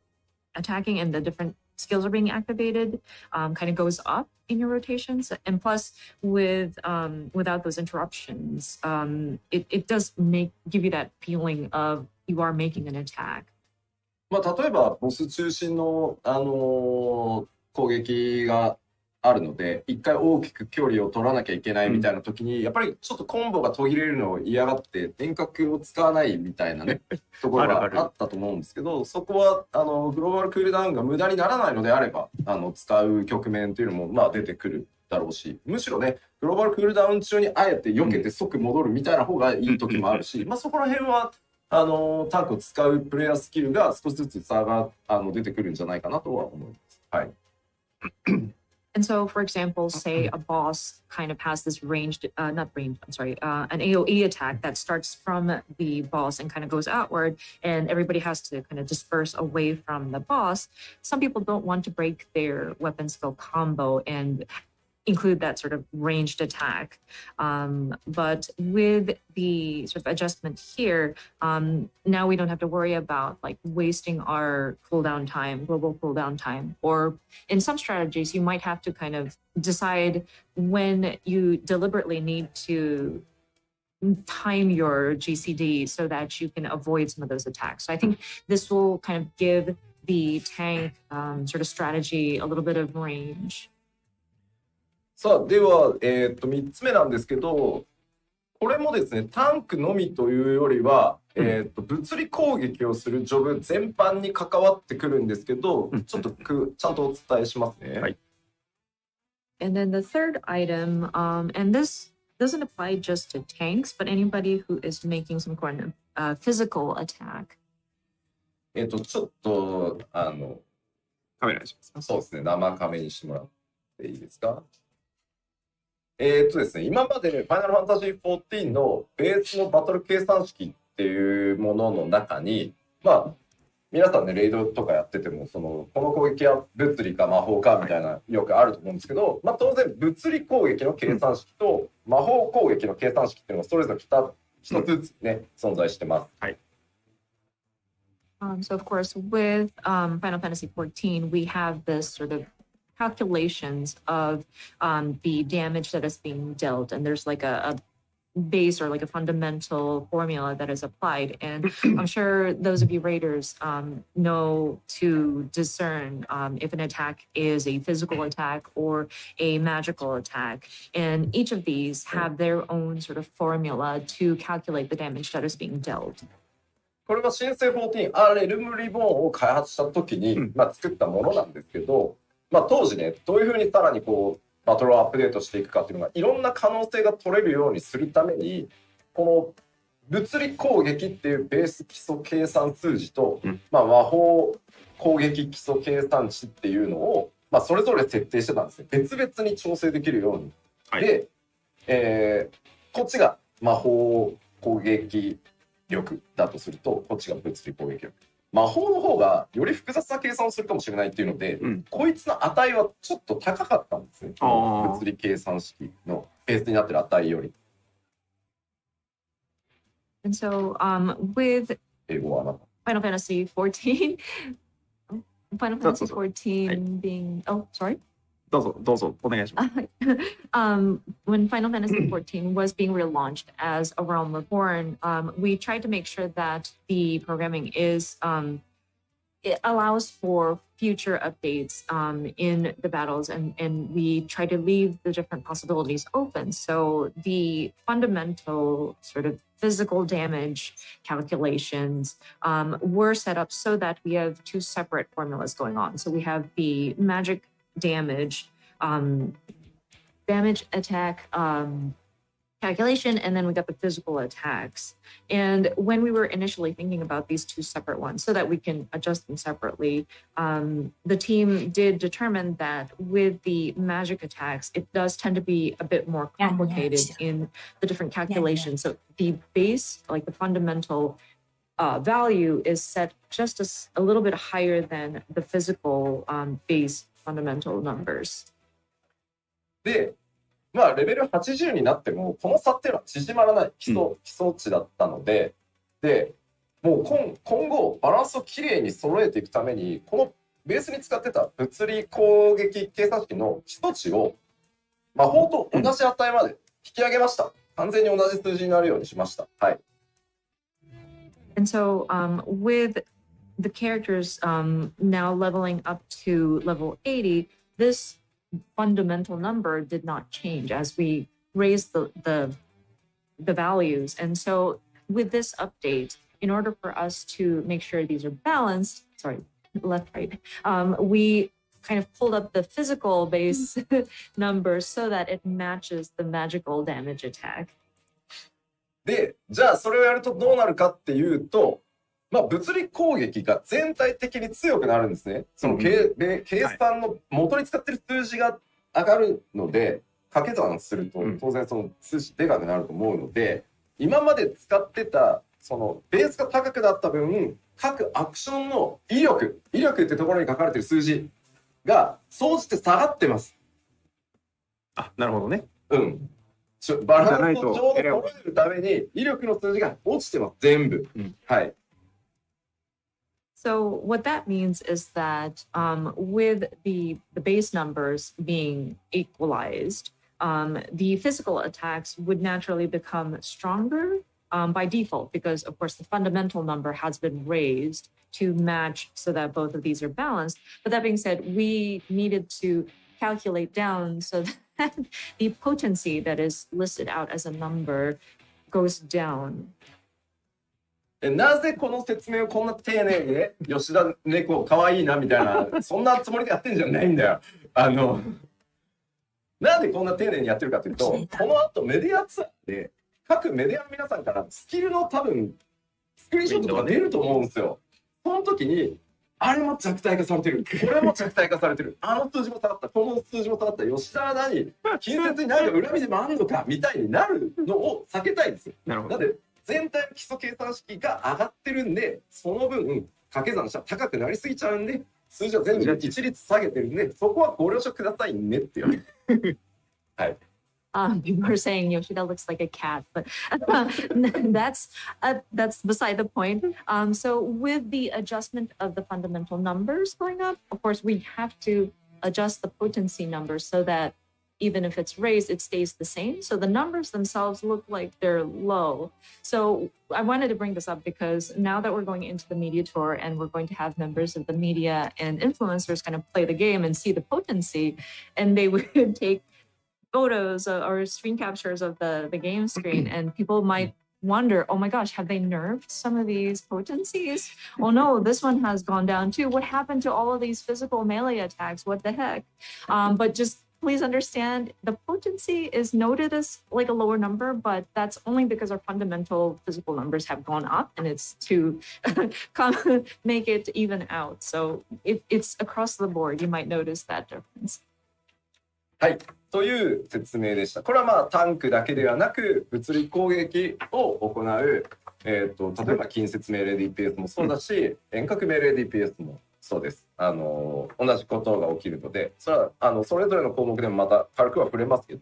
attacking and the different skills are being activated kind of goes up in your rotations, and plus without those interruptions, it does give you that feeling of you are making an attack. まあ例えばボス中心の攻撃があるので一回大きく距離を取らなきゃいけないみたいな時に、やっぱりちょっとコンボが途切れるのを嫌がって遠隔を使わないみたいなねところがあったと思うんですけど、そこはグローバルクールダウンが無駄にならないのであれば使う局面というのもまあ出てくるだろうし、むしろねグローバルクールダウン中にあえて避けて即戻るみたいな方がいい時もあるし、まあそこら辺はタンクを使うプレイヤースキルが少しずつ差が出てくるんじゃないかなとは思います。はい。And so, for example, say a boss kind of has this ranged, an AoE attack that starts from the boss and kind of goes outward, and everybody has to kind of disperse away from the boss. Some people don't want to break their weapon skill combo and include that sort of ranged attack. But with the sort of adjustment here, now we don't have to worry about like wasting our cooldown time, global cooldown time. Or in some strategies, you might have to kind of decide when you deliberately need to time your GCD so that you can avoid some of those attacks. So I think this will kind of give the tank sort of strategy a little bit of range. さあでは、3つ目なんですけど、これもですねタンクのみというよりは、物理攻撃をするジョブ全般に関わってくるんですけど、ちょっとちゃんとお伝えしますね。はい。And then the third item, and this doesn't apply just to tanks, but anybody who is making some kind of physical attack. ちょっとカメラにします。そうですね、生カメにしてもらっていいですか。ですね、今までファイナルファンタジー14のベースのバトル計算式っていうものの中に、まあ、皆さんね、レイドとかやってても、この攻撃は物理か魔法かみたいなよくあると思うんですけど、まあ、当然物理攻撃の計算式と魔法攻撃の計算式っていうのがそれぞれ一つずつね、存在してます。はい。So of course, with Final Fantasy 14, we have this sort of calculations of the damage that is being dealt, and there's like a base or like a fundamental formula that is applied. And I'm sure those of you raiders know to discern if an attack is a physical attack or a magical attack. And each of these have their own sort of formula to calculate the damage that is being dealt. これは新生14レルムリボーンを開発した時に、まあ、作ったものなんですけど、まあ、当時ね、どういうふうにさらにこうバトルをアップデートしていくかっていうのがいろんな可能性が取れるようにするために、この物理攻撃っていうベース基礎計算数字と、まあ、魔法攻撃基礎計算値っていうのを、まあ、それぞれ設定してたんですね。別々に調整できるように。はい、で、こっちが魔法攻撃力だとすると、こっちが物理攻撃力。魔法の方がより複雑な計算をするかもしれないっていうので、こいつの値はちょっと高かったんですね。物理計算式のベースになってる値より。And so with 英語はFinal Fantasy 14, Final Fantasy 14 being, oh, sorry. どうぞお願いします。When Final Fantasy 14 was being relaunched as A Realm Reborn, we tried to make sure that the programming is it allows for future updates in the battles, and we try to leave the different possibilities open. So the fundamental sort of physical damage calculations were set up so that we have two separate formulas going on. So we have the magic damage attack calculation, and then we got the physical attacks. And when we were initially thinking about these two separate ones so that we can adjust them separately, the team did determine that with the magic attacks, it does tend to be a bit more complicated in the different calculations. So the base, like the fundamental value, is set just a little bit higher than the physical base fundamental numbers. で、まあレベル80になってもこの差っていうのは縮まらない基礎値だったので、でもう今後バランスをきれいに揃えていくためにこのベースに使ってた物理攻撃計算式の基礎値を魔法と同じ値まで引き上げました。完全に同じ数字になるようにしました。はい。And so with the characters now leveling up to level 80, this fundamental number did not change as we raised the values. And so with this update, in order for us to make sure these are balanced, left, right, we kind of pulled up the physical base numbers so that it matches the magical damage attack. で、じゃあそれをやるとどうなるかっていうと、まあ、物理攻撃が全体的に強くなるんですね。その計算の元に使ってる数字が上がるので、掛け算すると当然その数字でかくなると思うので、今まで使ってたそのベースが高くなった分、各アクションの威力ってところに書かれてる数字が総じて下がってます。あ、なるほどね。うん。バランスをちょうど取れるために威力の数字が落ちてます、全部。はい。So what that means is that with the base numbers being equalized, the physical attacks would naturally become stronger by default, because of course the fundamental number has been raised to match so that both of these are balanced. But that being said, we needed to calculate down so that the potency that is listed out as a number goes down. なぜこの説明をこんな丁寧にね、吉田猫かわいいなみたいな、そんなつもりでやってんじゃないんだよ。なんでこんな丁寧にやってるかというと、この後メディアツアーで各メディアの皆さんからスキルの多分スクリーンショットとか出ると思うんですよ。その時にあれも弱体化されてる。これも弱体化されてる。あの数字も下がった。この数字も下がった。吉田は何近接に何か恨みでもあんのかみたいになるのを避けたいんですよ。なるほど。なんで全体の基礎計算式が上がってるんで、その分掛け算したら高くなりすぎちゃうんで、数字は全部一律下げてるんで、そこはご了承くださいねっていう。はい。People are saying Yoshida looks like a cat, but that's beside the point. So with the adjustment of the fundamental numbers going up, of course, we have to adjust the potency numbers so that even if it's raised, it stays the same. So the numbers themselves look like they're low. So I wanted to bring this up because now that we're going into the media tour and we're going to have members of the media and influencers kind of play the game and see the potency, and they would take photos or screen captures of the game screen, and people might wonder, oh my gosh, have they nerfed some of these potencies? Oh no, this one has gone down too. What happened to all of these physical melee attacks? What the heck? But just please understand, the potency is noted as like a lower number, but that's only because our fundamental physical numbers have gone up, and it's to make it even out. So it's across the board. You might notice that difference. はい。という説明でした。これはまあタンクだけではなく物理攻撃を行う、例えば近接命令 DPS もそうだし、遠隔命令 DPS もそうです。同じことが起きるので、それはそれぞれの項目でもまた軽くは触れますけど、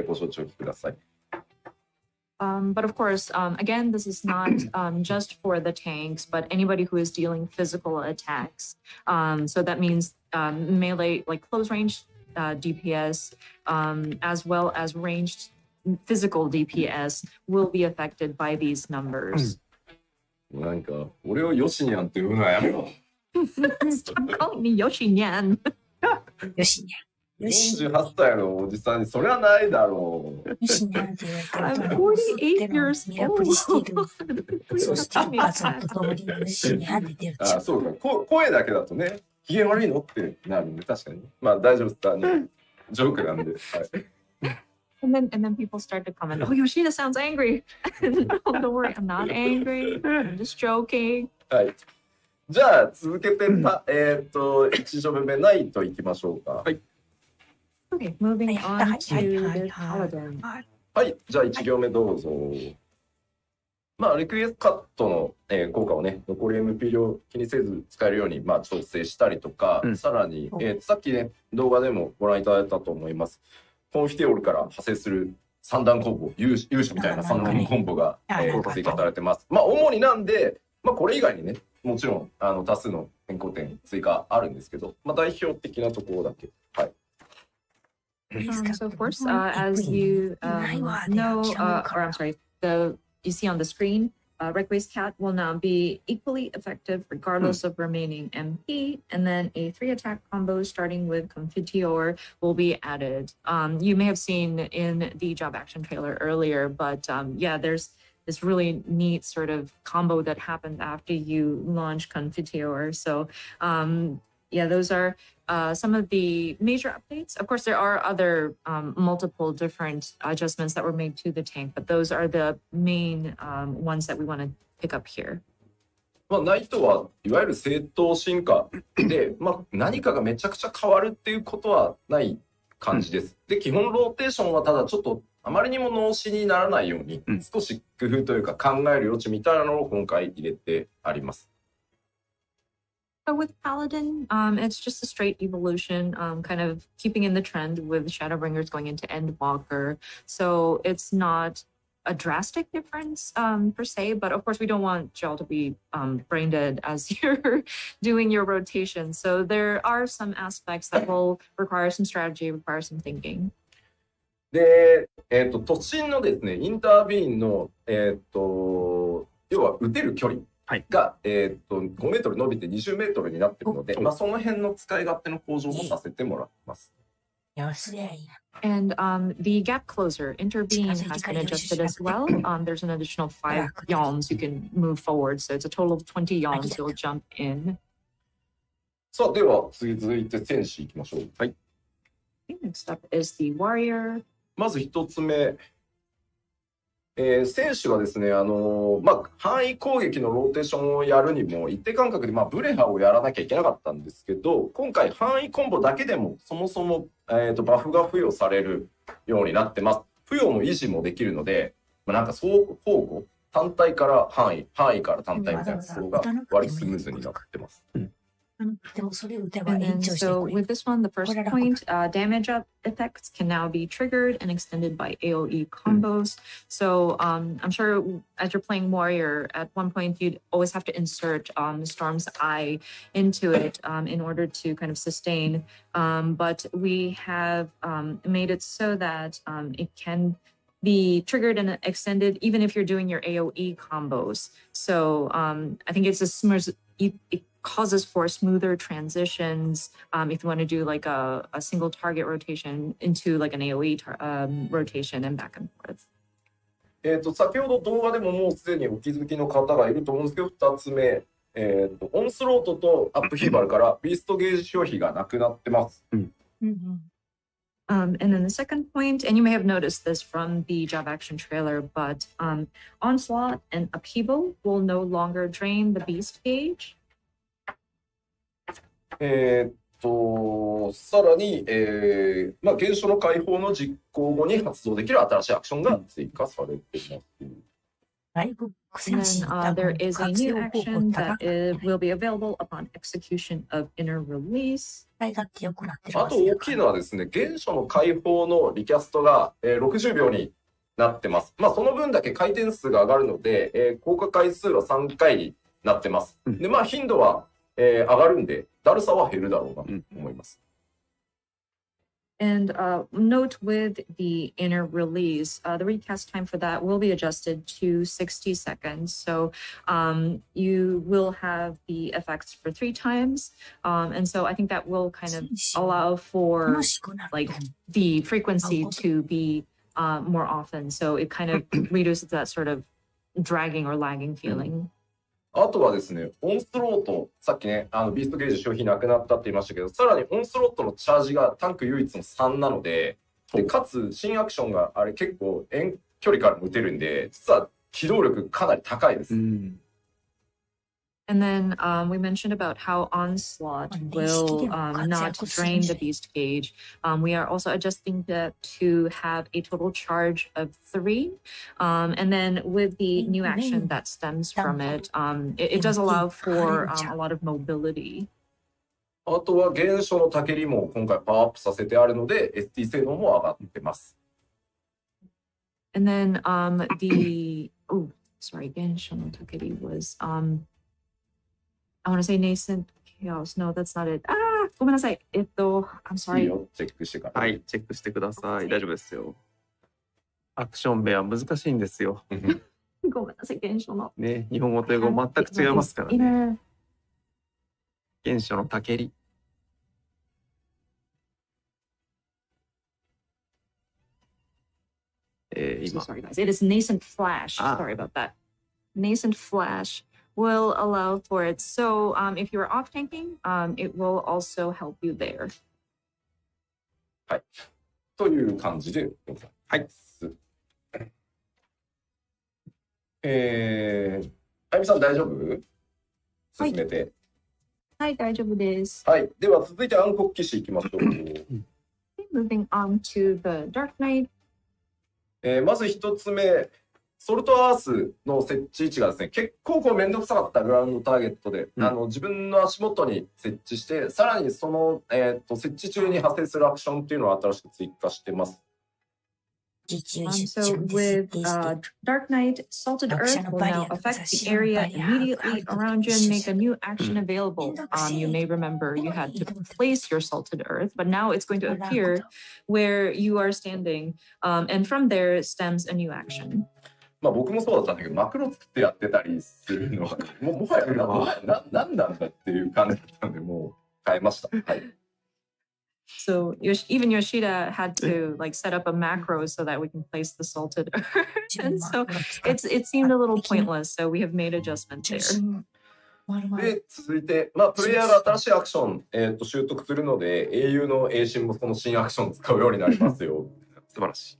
ご承知おきください。But of course, again, this is not just for the tanks, but anybody who is dealing physical attacks. So that means melee, like close range DPS, as well as ranged physical DPS, will be affected by these numbers. なんか俺をヨシニャンって呼ぶのはやめろ。Stop calling me Yoshinyan. よしにゃん。よし。 48歳のおじさんにそれはないだろう。よしにゃんって言われたら、 I'm 48 years ミラプリしてる。 old. そして一発とともによしにゃんって出るでしょ。そうか。声だけだとね、機嫌悪いのってなるんで、確かに。まあ大丈夫です。ジョークなんで。はい。And then people start to comment, oh, Yoshida sounds angry. No, don't worry, I'm not angry. I'm just joking. はい。じゃあ続けて1ジョブ目ナイトいきましょうか。はい。Okay, moving on to the paladin. はい。じゃあ1行目どうぞ。まあリクエストカットの、効果をね、残り MP 量気にせず使えるようにまあ調整したりとか、さらに、さっきね動画でもご覧いただいたと思います。コンフィテオールから派生する三段コンボ、勇者みたいな三段コンボが、追加されてます。まあ主になんで、まあこれ以外にね、もちろん多数の変更点追加あるんですけど、まあ代表的なところだけ。はい。So of course, as you know, or I'm sorry, you see on the screen, Requiescat Cat will now be equally effective regardless of remaining MP, and then a 3-attack combo starting with Confiteor will be added. You may have seen in the job action trailer earlier, but yeah, there's this really neat sort of combo that happened after you launch Confiteor. So yeah, those are some of the major updates. Of course, there are other multiple different adjustments that were made to the tank, but those are the main ones that we want to pick up here. まあ、ナイトはいわゆる正当進化で、まあ、何かがめちゃくちゃ変わるっていうことはない感じです。で、基本ローテーションはただちょっとあまりにも脳死にならないように、少し工夫というか考える余地みたいなのを今回入れてあります。So with Paladin, it's just a straight evolution, kind of keeping in the trend with Shadowbringers going into Endwalker. So it's not a drastic difference per se, but of course we don't want y'all to be brain dead as you're doing your rotation. So there are some aspects that will require some strategy, require some thinking. で、突進のですね、インタービーンの、要は撃てる距離が、5メートル伸びて20メートルになってるので、まあ、その辺の使い勝手の向上もさせてもらってます。And the gap closer, intervene, has been adjusted as well. There's an additional 5 yawns you can move forward, so it's a total of 20 yawns you'll jump in. さあ、では続いて戦士いきましょう。はい。Next up is the warrior. まず一つ目。選手がですね、範囲攻撃のローテーションをやるにも一定間隔で、ブレハをやらなきゃいけなかったんですけど、今回範囲コンボだけでもそもそも、バフが付与されるようになってます。付与の維持もできるので、なんか相互単体から範囲から単体みたいなところが割りスムーズになってます。でもそれを打てば And 延 then, 長して so くれる。 with this one, the first point, damage up effects can now be triggered and extended by AoE combos. So I'm sure as you're playing Warrior, at one point you'd always have to insert Storm's Eye into it in order to kind of sustain. But we have made it so that it can be triggered and extended even if you're doing your AoE combos. So I think it's a smooth, it causes for smoother transitions if you want to do like a single target rotation into like an AoE rotation and back and forth. 先ほど動画でももうすでにお気づきの方がいると思うんですけど、2つ目、オンスロートとアップヒーバルからビーストゲージ消費がなくなってます。And then the second point, and you may have noticed this from the job action trailer, but Onslaught and Upheaval will no longer drain the beast gauge. さらに、原初の解放の実行後に発動できる新しいアクションが追加されています。だいぶ苦 And 戦し then た there is a 活 new 用方法 action 高 that くなって will be available upon execution of inner release. 使い勝手良くなってるあと大きいのはですね、原初の解放のリキャストが、60秒になってます。その分だけ回転数が上がるので、効果回数は3回になってます。で、頻度は、上がるんで、だるさは減るだろうなと思います。And note with the inner release, the recast time for that will be adjusted to 60 seconds. So you will have the effects for 3 times. And so I think that will kind of allow for 楽しくなる like the frequency to be more often. So it kind of reduces that sort of dragging or lagging feeling. あとはですね、オンスロート、さっきね、ビーストゲージ消費なくなったって言いましたけど、さらにオンスロートのチャージがタンク唯一の3なので、かつ新アクションがあれ結構遠距離からも打てるんで、実は機動力かなり高いです。And then we mentioned about how Onslaught will not drain the beast gauge. We are also adjusting that to have a total charge of 3. And then with the new action that stems from it, it does allow for a lot of mobility. あとは原初のタケリも今回パワーアップさせてあるので、ST 性能も上がってます。And then the, oh, sorry, 原初のタケリ was, I want to say nascent chaos. No, that's not it. ごめんなさい。I'm いい sorry. よ、チェックしてから。はい、チェックしてください。大丈夫ですよ。アクションベア難しいんですよ。ごめんなさい、原初の。ね、日本語と英語全く違いますからね。原初のタケリ。今。Sorry, guys. It is nascent flash. Sorry about that. Nascent flash will allow for it. So if you are off tanking, it will also help you there. はい。という感じでございます。あゆみさん大丈夫？進めて。はい、大丈夫です。はい。では続いて暗黒騎士いきましょう。Moving on to the Dark Knight. まず一つ目。ソルトアースの設置位置がですね、結構めんどくさかったグラウンドターゲットで、自分の足元に設置して、さらにその、設置中に発生するアクションっていうのを新しく追加してます。So with Dark Knight, Salted Earth will now affect the area immediately around you and make a new action available. You may remember you had to place your Salted Earth, but now it's going to appear where you are standing, and from there stems a new action. 僕もそうだったんだけど、マクロ作ってやってたりするのは、もはや何なんだっていう感じだったんで、もう変えました。はい。So even Yoshida had to like set up a macro so that we can place the salted earth. And so it seemed a little pointless. So we have made adjustments there. で、続いて、プレイヤーが新しいアクション、習得するので、英雄の英神もその新アクションを使うようになりますよ。素晴らしい。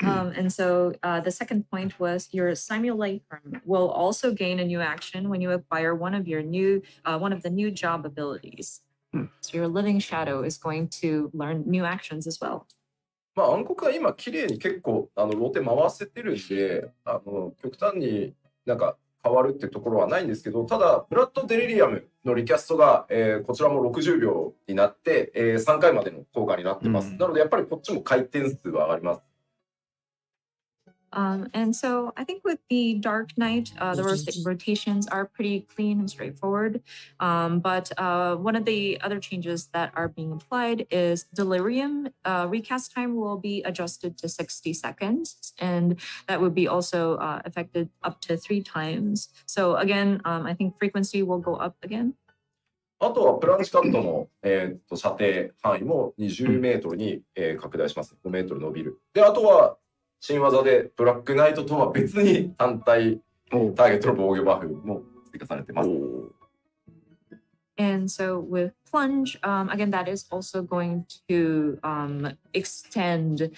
And so the second point was your simulacrum will also gain a new action when you acquire one of the new job abilities. So your living shadow is going to learn new actions as well. まあ暗黒は今綺麗に結構ローテ回せてるんで、極端になんか変わるってところはないんですけど、ただブラッドデリリアムのリキャストが、こちらも60秒になって、3回までの効果になってます。なのでやっぱりこっちも回転数は上がります。And so I think with the Dark Knight, the rotations are pretty clean and straightforward. But one of the other changes that are being applied is Delirium. Recast time will be adjusted to 60 seconds, and that would be also affected up to 3 times. So again, I think frequency will go up again. あとはプランチカットの、射程範囲も20メートルに、拡大します。5メートル伸びる。で、あとは新技でブラックナイトとは別に単体ターゲットの防御バフも追加されてます。And so with plunge, again, that is also going to extend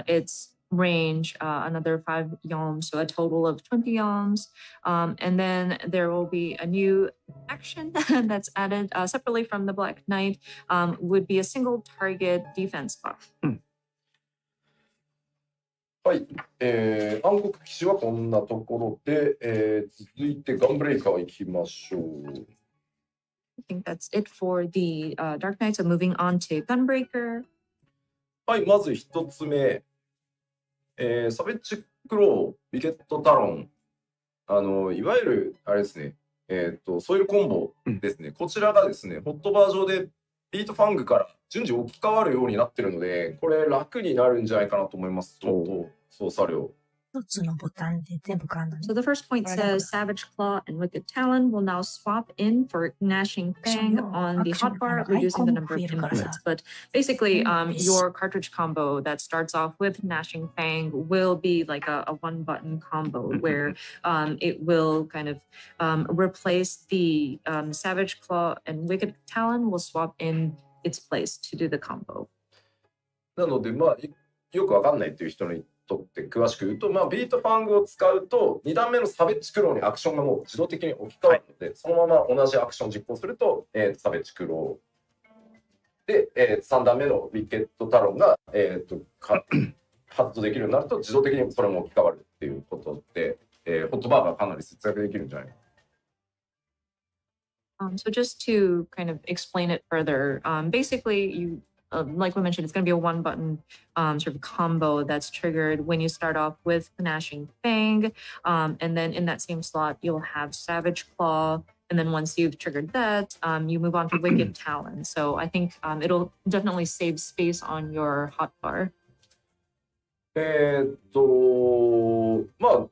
its range another 5 yalms, so a total of 20 yalms. And then there will be a new action that's added separately from the Black Knight, would be a single target defense buff. はい、暗黒騎士はこんなところで、続いてガンブレイカー行きましょう。I think that's it for the Dark Knight. So moving on to Gunbreaker. はい、まず一つ目、サベッジクロー、ビケットタロン、いわゆるあれですね、ソイルコンボですね、こちらがですね、ホットバージョンでビートファングから順次置き換わるようになってるので、これ楽になるんじゃないかなと思います。操作量。一つのボタンで全部変わるのね。 So the first point says Savage Claw and Wicked Talon will now swap in for Gnashing Fang on the hotbar, reducing the number of inputs. But basically, your cartridge combo that starts off with Gnashing Fang will be like a one-button combo where it will kind of replace the Savage Claw, and Wicked Talon will swap in its place to do the combo. なので、まあ、よくわかんないっていう人にとって詳しく言うと、まあ、ビートファングを使うと2段目のサベッジクローにアクションがもう自動的に置き換わるので、そのまま同じアクションを実行すると、サベッジクローで、3段目のウィケットタロンが、発動できるようになると自動的にそれも置き換わるっていうことで、ホットバーがかなり節約できるんじゃないか。So just to kind of explain it further, basically you like we mentioned, it's going to be a one-button sort of combo that's triggered when you start off with Gnashing Fang, and then in that same slot you'll have Savage Claw, and then once you've triggered that, you move on to Wicked Talon. So I think it'll definitely save space on your hotbar. まあ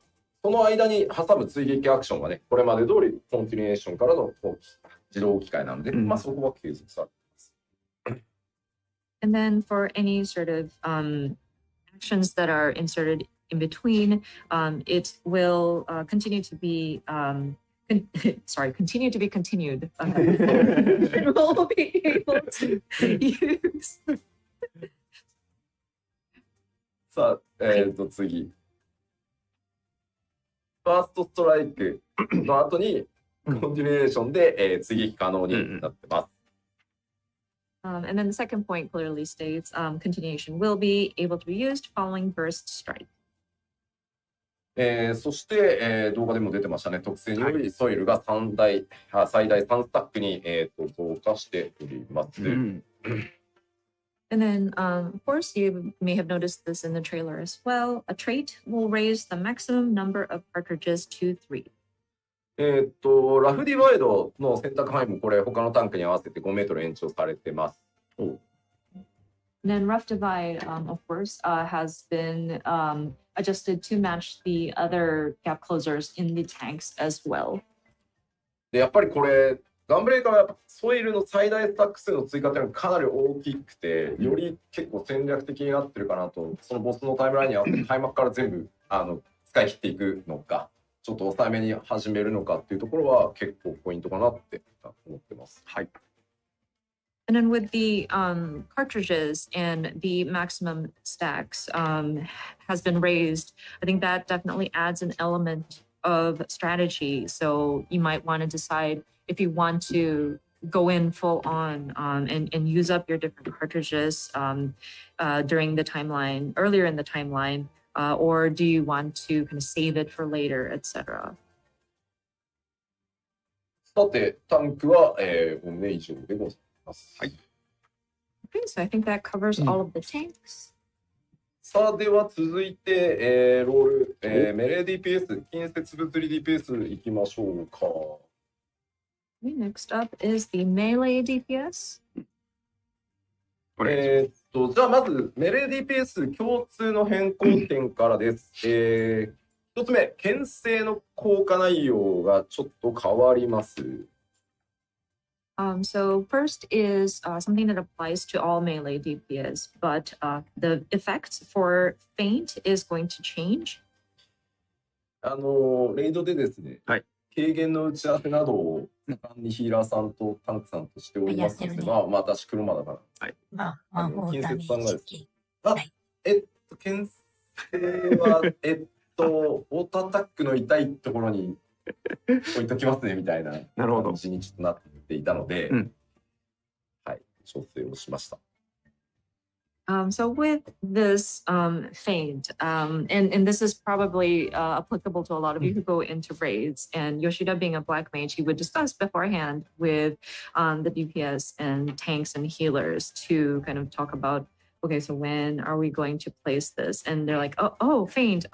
その間に挟む追撃アクションはね、これまで通りコンティニエーションからの自動置き換えなので、まあそこは継続されています。And then for any sort of actions that are inserted in between, it will continue to be continue to be continued. And we'll be able to use. さあ、次。ファーストストライクの後にコンティニエーションで、追撃可能になってます。And then the second point clearly states continuation will be able to be used following burst strike. そして、動画でも出てましたね、特性によりソイルが最大3スタックに、増加しております。And then, of course, you may have noticed this in the trailer as well. A trait will raise the maximum number of cartridges to 3. ラフディワイドの選択範囲もこれ他のタンクに合わせて5メートル延長されてます。And then Rough Divide, of course, has been adjusted to match the other gap closers in the tanks as well. でやっぱりこれガンブレーカーはやっぱソイルの最大スタック数の追加っていうのがかなり大きくて、より結構戦略的になってるかなと、そのボスのタイムラインに合わせて開幕から全部使い切っていくのか、ちょっと抑えめに始めるのかっていうところは結構ポイントかなって思ってます。はい。And then with the cartridges and the maximum stacks has been raised, I think that definitely adds an element of strategy. So you might want to decide if you want to go in full on and use up your different cartridges during the timeline, earlier in the timeline, or do you want to kind of save it for later, etc. さて、タンクは、おおむね以上でございます。はい。Okay, so I think that covers all of the tanks. さあ、では続いて、ロール、メレー DPS、近接物理 DPS いきましょうか。Okay, next up is the melee DPS. じゃあまずメレー DPS 共通の変更点からです。一つ目、牽制の効果内容がちょっと変わります。So first is something that applies to all melee DPS, but the effect for feint is going to change. レイドでですね、はい、軽減の打ち合わせなどを盛んにヒーラーさんとタンクさんとしておりますので、まあ私黒魔だから、はい、近接さんがですね、牽制はオートアタックの痛いところに置いときますねみたいな感じにちょっとなっていたので、はい、調整をしました。So with this feint, and this is probably applicable to a lot of you who go into raids, and Yoshida being a black mage, he would discuss beforehand with the DPS and tanks and healers to kind of talk about, okay, so when are we going to place this? And they're like, oh, feint.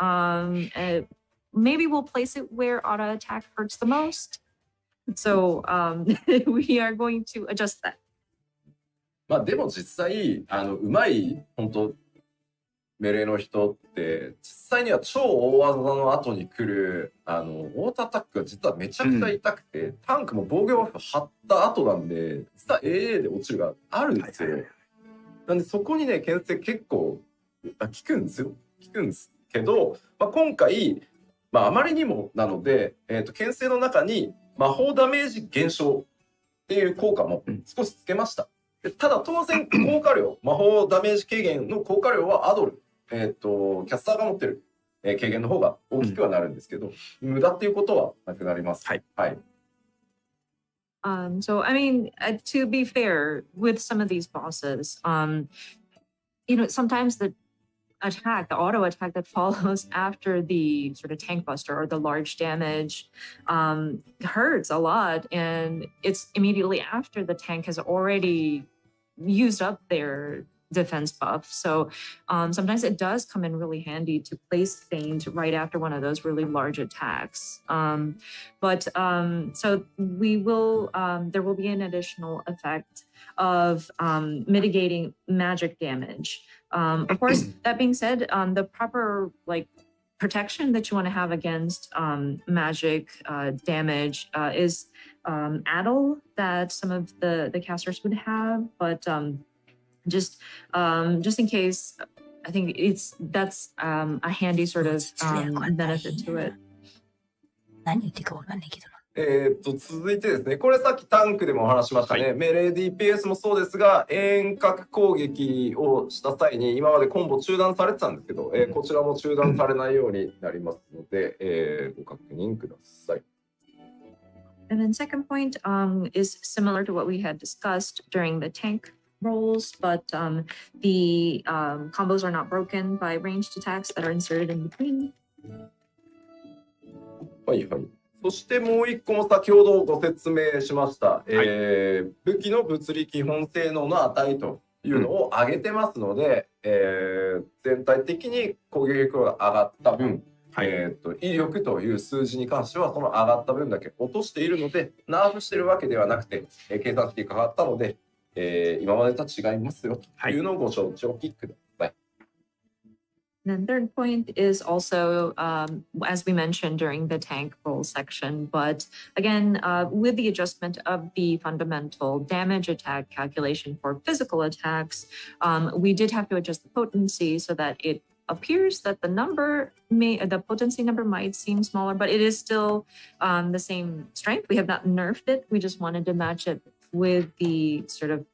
Maybe we'll place it where auto attack hurts the most. So we are going to adjust that. まあでも実際うまい本当メレーの人って実際には超大技の後に来るオートアタックが実はめちゃくちゃ痛くて、タンクも防御バフ張った後なんで実は AA で落ちるがあるんですよ。なんでそこにね牽制結構効くんですよ。効くんですけど、まあ、今回、まあ、あまりにもなので、牽制の中に魔法ダメージ減少っていう効果も少しつけました。ただ当然効果量、魔法ダメージ軽減の効果量はアドル、キャスターが持ってる、軽減の方が大きくはなるんですけど、無駄っていうことはなくなります。はい。はい。So I mean, to be fair, with some of these bosses, you know, sometimes the auto attack that follows after the sort of tank buster or the large damage hurts a lot, and it's immediately after the tank has already used up their defense buff. So sometimes it does come in really handy to place feint right after one of those really large attacks. So we will, there will be an additional effect of mitigating magic damage. Of course, that being said, the proper protection that you want to have against magic damage is addle that some of the casters would have, but just in case, I think that's a handy sort of benefit to it. 何言ってるかわかんないけどな。続いてですね、これさっきタンクでもお話しましたね、メレー DPS もそうですが、遠隔攻撃をした際に今までコンボ中断されてたんですけど、こちらも中断されないようになりますので、ご確認ください。And then second point is similar to what we had discussed during the tank rolls, but the combos are not broken by ranged attacks that are inserted in between. はいはい。そしてもう一個も先ほどご説明しました、武器の物理基本性能の値というのを上げてますので、全体的に攻撃力が上がった分、威力という数字に関してはその上がった分だけ落としているので、ナーフしてるわけではなくて、計算式が変わったので、今までとは違いますよというのをご承知おきください。And then third point is also, as we mentioned during the tank roll section, but again, with the adjustment of the fundamental damage attack calculation for physical attacks, we did have to adjust the potency so that it appears that the potency number might seem smaller, but it is still the same strength. We have not nerfed it. We just wanted to match it with the sort of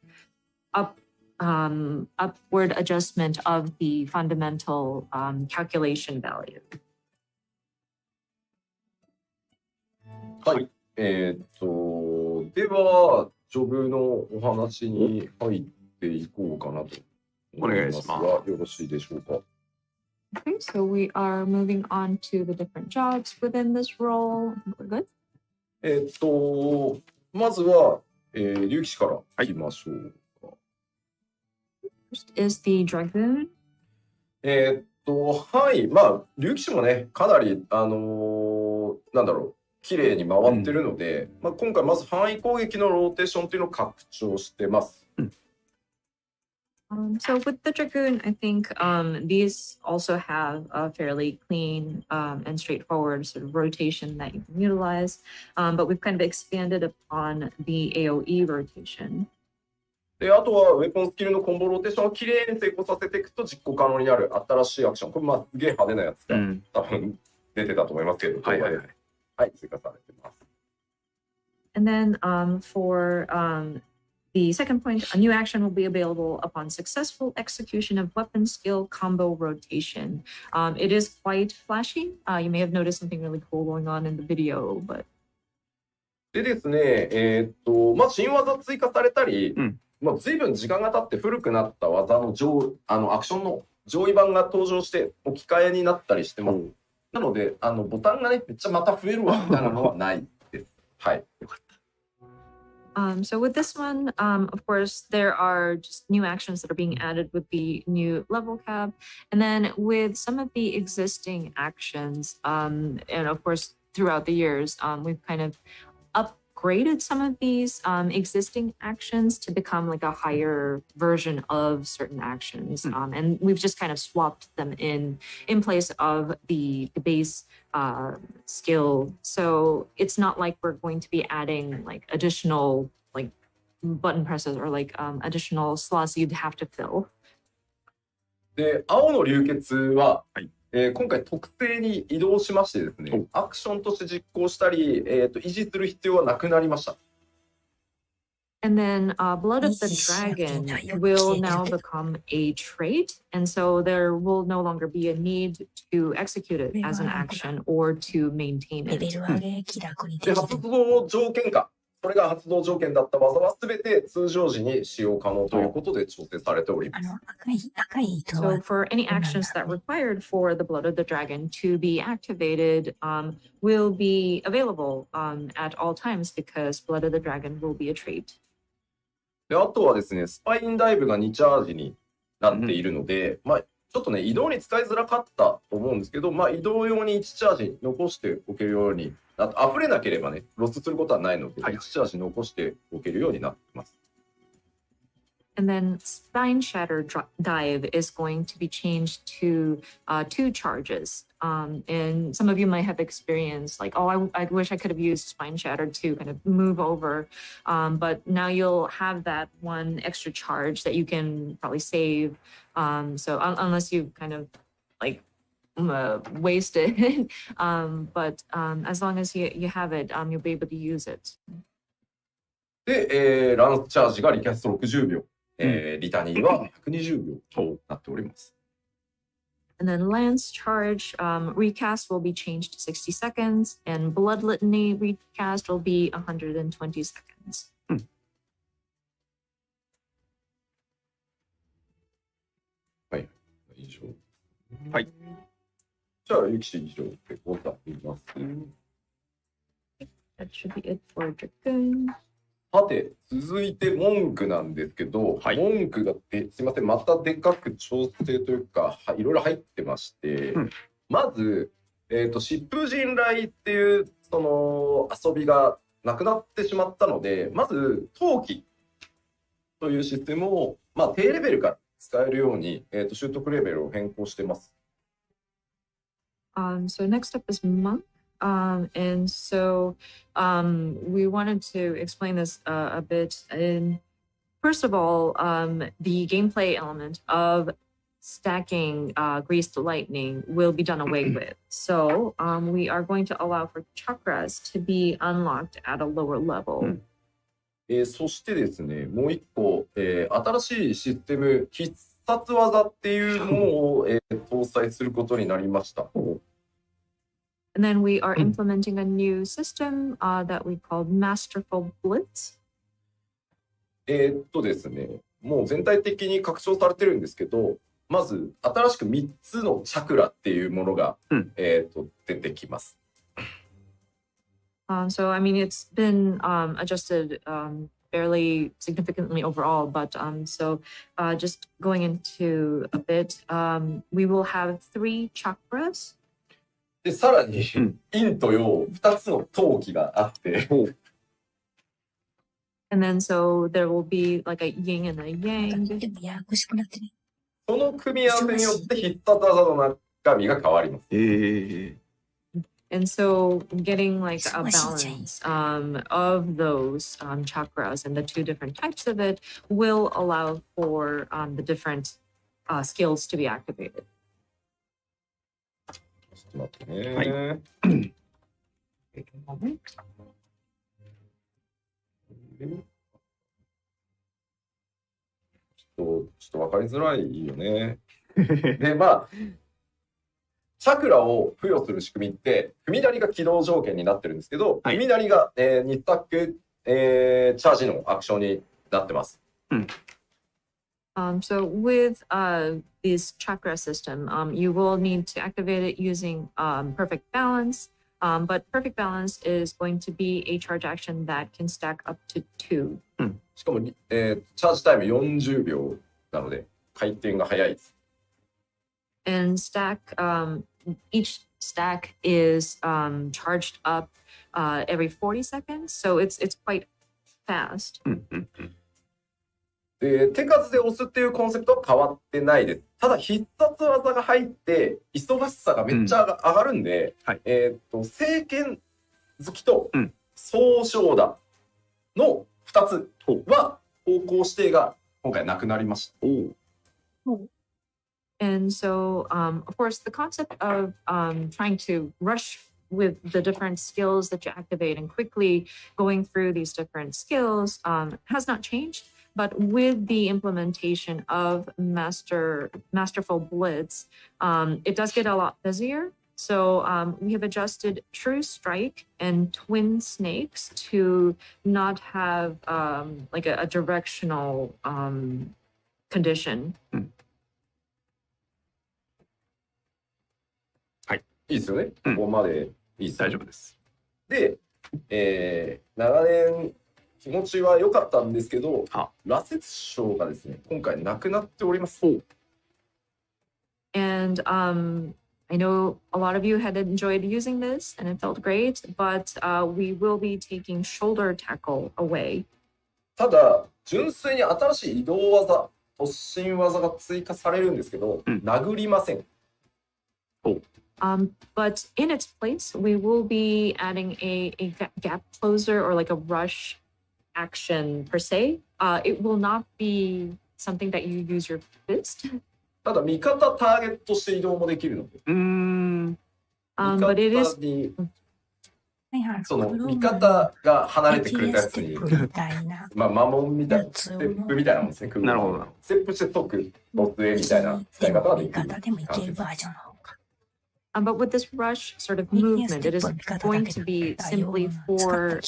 upward adjustment of the fundamental calculation value. はい。では、ジョブのお話に入っていこうかなと思いますが、よろしいでしょうか。Okay, so we are moving on to the different jobs within this role. We're good. まずは、竜騎士からいきましょうか。First is the Dragoon. はい。まあ、竜騎士もね、かなり、なんだろう、綺麗に回ってるので、まあ、今回まず範囲攻撃のローテーションっていうのを拡張してます。So with the Dragoon, I think these also have a fairly clean and straightforward sort of rotation that you can utilize, but we've kind of expanded upon the AoE rotation. で、あとはウェポンスキルのコンボローテーションをきれいに成功させていくと実行可能になる新しいアクション。これ、まあ、すげえ派手なやつが、多分出てたと思いますけど、はい、追加されてます。And then for the second point, a new action will be available upon successful execution of weapon skill combo rotation. It is quite flashy. You may have noticed something really cool going on in the video, but... でですね、まあ、新技追加されたり、まあ、随分時間が経って古くなった技のアクションの上位版が登場して置き換えになったりしてます。なので、ボタンがね、めっちゃまた増えるわみたいなのはないです。はい。よかった。So with this one, of course, there are just new actions that are being added with the new level cap. And then with some of the existing actions, and of course, throughout the years, we've kind of upgraded some of these existing actions to become like a higher version of certain actions. And we've just kind of swapped them in place of the base skill. So it's not like we're going to be adding like additional like button presses or like additional slots you'd have to fill. で、青の流血は、今回特性に移動しましてですね、アクションとして実行したり、維持する必要はなくなりました。And then Blood of the Dragon will now become a trait, and so there will no longer be a need to execute it as an action or to maintain it. で、発動条件下、これが発動条件だった技はすべて通常時に使用可能ということで調整されております。So for any actions that required for the Blood of the Dragon to be activated will be available at all times because Blood of the Dragon will be a trait. で、あとはですね、スパインダイブが2チャージになっているので、まあ、ちょっとね、移動に使いづらかったと思うんですけど、まあ、移動用に1チャージ残しておけるように、溢れなければね、ロスすることはないので、1チャージ残しておけるようになっています。And then Spine Shatter Dive is going to be changed to 2 charges. And some of you might have experienced like, oh, I wish I could have used Spine Shatter to kind of move over. But now you'll have that one extra charge that you can probably save. So unless you kind of like waste it. But as long as you have it, you'll be able to use it. で、ランスチャージがリキャスト60秒。リタニーは120秒となっております。And then Lance Charge recast will be changed to 60 seconds, and Blood Litany recast will be 120 seconds. はい、以上。はい。じゃあ、ゆきし以上でございます。That should be it for Dragoon. さて、続いて文句なんですけど、文句がすいません、またでかく調整というか、いろいろ入ってまして、まず、疾風陣雷っていうその遊びがなくなってしまったので、まず、陶器というシステムを、まあ、低レベルから使えるように、習得レベルを変更してます。So next up is Monk. And so we wanted to explain this a bit. And first of all, the gameplay element of stacking greased lightning will be done away with. So we are going to allow for chakras to be unlocked at a lower level. そしてですね、もう一個、新しいシステム、必殺技っていうものを、搭載することになりました。And then we are implementing a new system that we call Masterful Blitz. ですね、もう全体的に拡張されてるんですけど、まず新しく3つのチャクラっていうものが、出てきます。So, I mean, it's been adjusted fairly significantly overall, but so just going into a bit, we will have 3 chakras. で、さらに、陰と陽、2つの陶器があって、And then so there will be like a yin and a なんか yang. でもややこしくなってね。その組み合わせによって必殺技の中身が変わります。And so getting like a 忙しいじゃん。 balance of those chakras and the 2 different types of it will allow for the different skills to be activated. ちょっと待ってね。ちょっと分かりづらいよね。で、まあ、チャクラを付与する仕組みって、踏みなりが起動条件になってるんですけど、踏みなりが、2スタック、チャージのアクションになってます。So with this chakra system, you will need to activate it using perfect balance. But perfect balance is going to be a charge action that can stack up to 2. しかも、チャージタイム40秒なので、回転が早いです。And stack, each stack is charged up every 40 seconds. So it's quite fast. で、手数で押すっていうコンセプトは変わってないです。ただ必殺技が入って忙しさがめっちゃ上がるんで、聖剣好きと総称打の2つは方向指定が今回なくなりました。And so, of course, the concept of trying to rush with the different skills that you activate and quickly going through these different skills has not changed. But with the implementation of Masterful Blitz, it does get a lot busier. So we have adjusted True Strike and Twin Snakes to not have like a directional condition. いいですよね。ここまでいいです。大丈夫です。で、長年気持ちは良かったんですけど、羅刹章がですね、今回なくなっております。And I know a lot of you had enjoyed using this and it felt great, but we will be taking shoulder tackle away. ただ、純粋に新しい移動技、突進技が追加されるんですけど、殴りません。But in its place, we will be adding a gap closer or like a rush action per se. It will not be something that you use your fist. ただ、味方ターゲットして移動もできるので。But it is その味方が離れてくれたやつに、まあ、魔文みたいな、ステップみたいなもんですね。なるほど。ステップして即、ボスへみたいな使い方ができる。But with this rush sort of movement, it is going to be simply for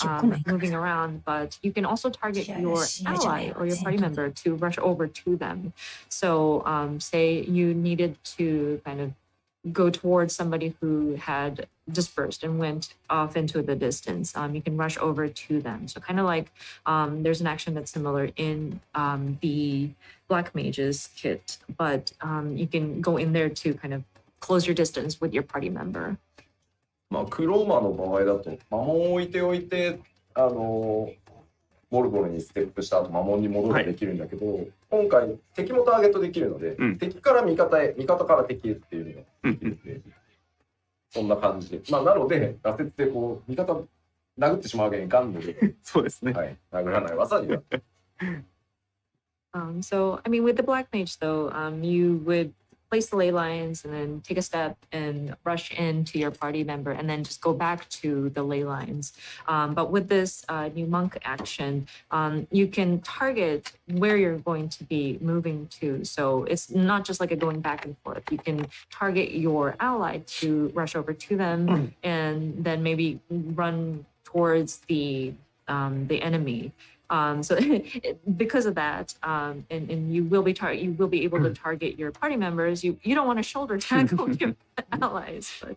moving around, but you can also target your ally or your party member to rush over to them. So say you needed to kind of go towards somebody who had dispersed and went off into the distance, you can rush over to them. So kind of like there's an action that's similar in the Black Mage's kit, but you can go in there to kind of close your distance with your party member. まあ、クローマの場合だと、魔文を置いておいて、モルゴルにステップした後、魔文に戻るできるんだけど、今回、敵もターゲットできるので、敵から味方へ、味方から敵へっていうのができるので、そんな感じで。まあ、なので、羅刹でこう、味方殴ってしまうわけにいかんので、そうですね。はい、殴らない技になって。So, I mean, with the Black Mage, though, you would place the ley lines and then take a step and rush into your party member and then just go back to the ley lines. But with this new monk action, you can target where you're going to be moving to. So it's not just like a going back and forth. You can target your ally to rush over to them and then maybe run towards the enemy. So because of that, and you will be able to target your party members. You don't want to shoulder tackle your allies, but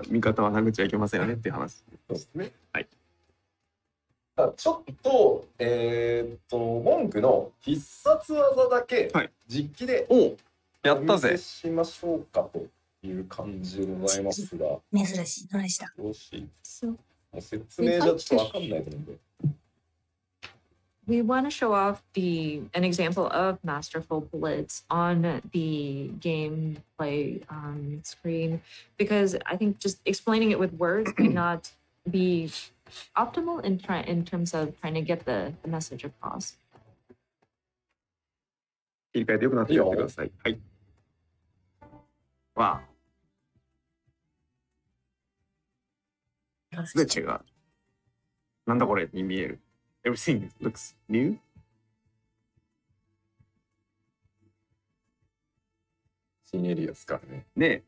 味方は殴っちゃいけませんよねっていう話。そうですね。はい。ちょっと文句の必殺技だけはい実機でやったぜお見せ。しましょうかという感じでございますが、よ珍しい。どれしたろしい。 so もう説明じゃちょっとわかんないと思うんで。we want to show off an example of masterful blitz on the gameplay screen because I think just explaining it with words may not be optimal in terms of trying to get the message across. 切り替えてよくなってやってください。はい。わあ。全てが、なんだこれに見える。Everything looks new? 新エリアですからね。ねえ。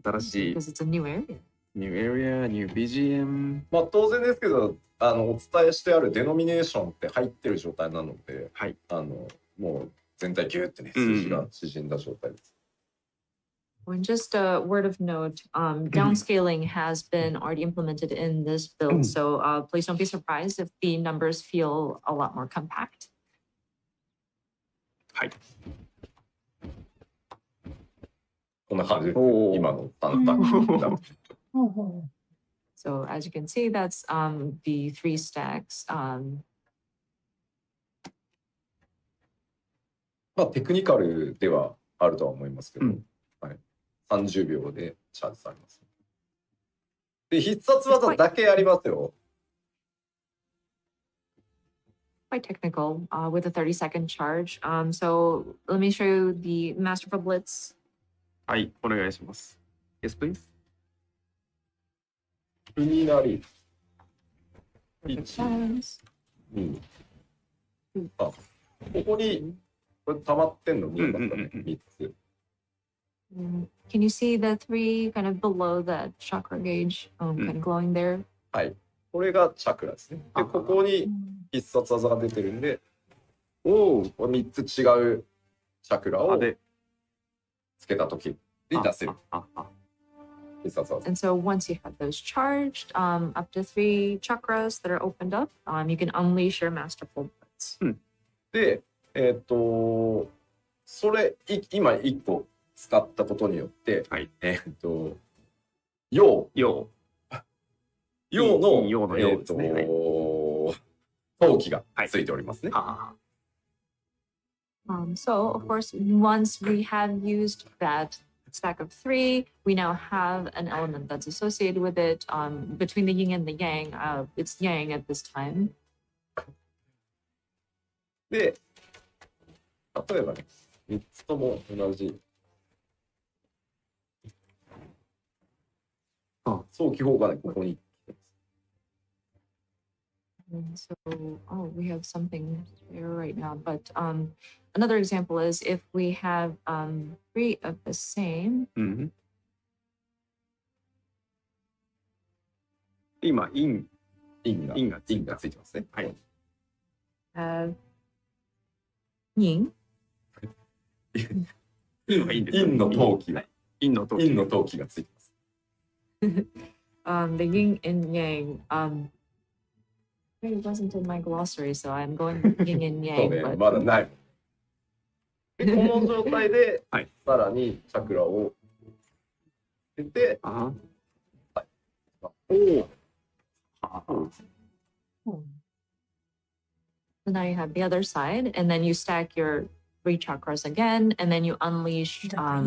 新しい Because it's a new area. New Area、New BGM。まあ当然ですけど、お伝えしてあるデノミネーションって入ってる状態なので、はい。もう全体ギューってね、数字が縮んだ状態です。And just a word of note, downscaling has been already implemented in this build. So please don't be surprised if the numbers feel a lot more compact. はい。こんな感じで、おー今の単体。ほうほ So as you can see, that's the 3 stacks. まあテクニカルではあるとは思いますけど、うんはい、30秒でチャージされます。で、必殺技だけありますよ。Quite technical with a 30-second charge. So let me show you the Masterful Blitz. はい、お願いします。Yes, please. になり、 Times. 2、あ、ここに、これ溜まってんの見えますかね、3つ。Can you see the 3 kind of below that chakra gauge kind of glowing there? はい。これがチャクラですね。で、ここに必殺技が出てるんで、これ3つ違うチャクラをつけたときに出せる必殺技。And so once you have those charged, up to 3 chakras that are opened up, you can unleash your Masterful Blitz. で、それ、今1個使ったことによって、はい、陽陽の、陽の陽ですね。陶器がついておりますね。So, of course, once we have used that stack of 3, we now have an element that's associated with it. Between the yin and the yang, it's yang at this time. で、例えばね、3つとも同じ。早期砲がね、ここに。And so, we have something there right now. But another example is if we have 3 of the same. 今、インがついてますね。はい。yin. インはいいんですよ。陰の陶器が。陰の陶器がついてます。The yin and yang. It wasn't in my glossary, so I'm going with yin and そう yang. ね、 But まだない。でこの状態で、さらにチャクラを入れて、So now you have the other side, and then you stack your 3 chakras again, and then you unleash a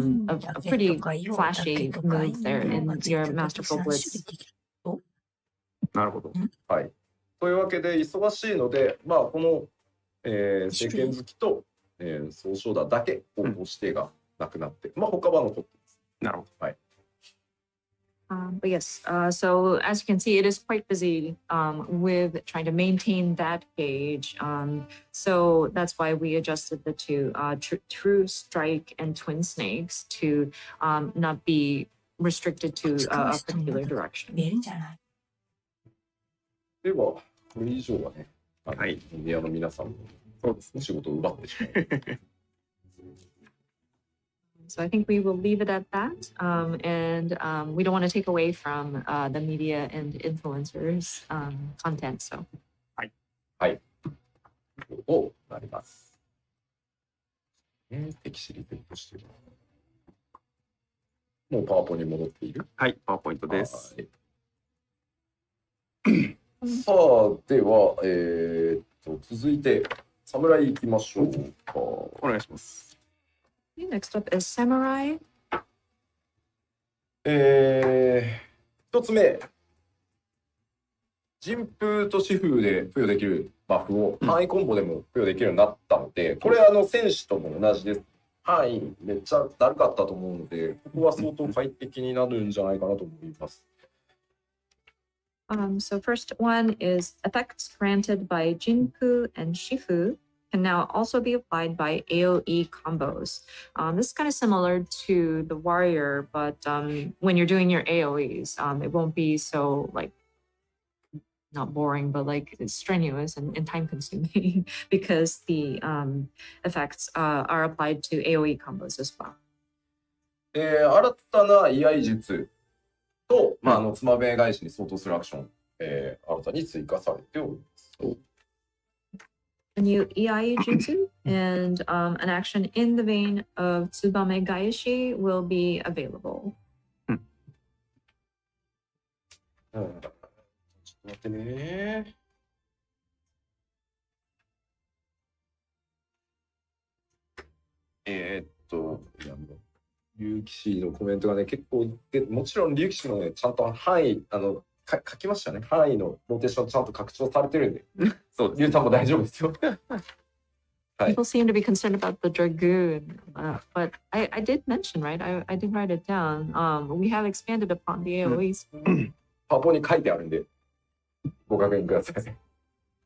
pretty flashy move there in your Masterful Blitz. なるほど。はい。というわけで、忙しいので、この、聖剣好きと、総称だだけ応募指定がなくなって、まあ他は残ってます。なるほど。はい。But yes, so as you can see, it is quite busy with trying to maintain that page. So that's why we adjusted the two, True Strike and Twin Snakes, to not be restricted to a particular direction. 見えるんじゃない？では、これ以上はね、はい。メディアの皆さんのそうですね。仕事を奪ってしまう。So I think we will leave it at that. And we don't want to take away from the media and influencers content. So. はい。となります。敵シリーズとしては。もうパワポに戻っている？はい、パワーポイントです。さあ、では、続いて、侍いきましょうか。お願いします。Next up is Samurai. 一つ目、陣風と疾風で付与できるバフを範囲コンボでも付与できるようになったので、これ戦士とも同じです。範囲めっちゃだるかったと思うので、ここは相当快適になるんじゃないかなと思います。So first one is effects granted by Jinpu and Shifu can now also be applied by AoE combos. This is kind of similar to the warrior, but when you're doing your AoEs, it won't be so like not boring, but like it's strenuous and time consuming because the effects are applied to AoE combos as well. 新たな居合術と、つまべ返しに相当するアクション、新たに追加されております。A new EI jutsu and an action in the vein of Tsubame Gaeshi will be available. ちょっと待ってね。いやもう竜騎士のコメントがね、結構で、もちろん竜騎士もね、ちゃんと範囲、書きましたね。範囲のローテーションちゃんと拡張されてるんで。そう、竜さんも大丈夫ですよ。People seem to be concerned about the Dragoon, but I did mention, right? I did write it down. We have expanded upon the AoEs. パポに書いてあるんで、ご確認ください。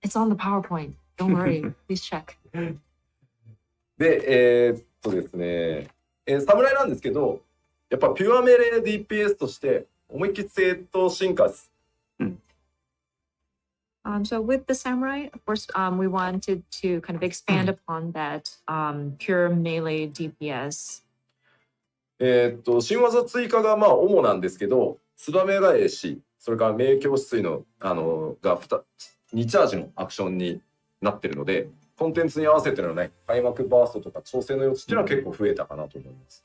It's on the PowerPoint. Don't worry. Please check. で、ですね、侍なんですけど、やっぱピュアメレー DPS として思いっきり正当進化です。So with the samurai, of course, we wanted to kind of expand upon that pure melee DPS. 新技追加が主なんですけど、ツバメ返し、それから明鏡止水のが2チャージのアクションになってるので、コンテンツに合わせてのね、開幕バーストとか調整の余地っていうのは結構増えたかなと思います。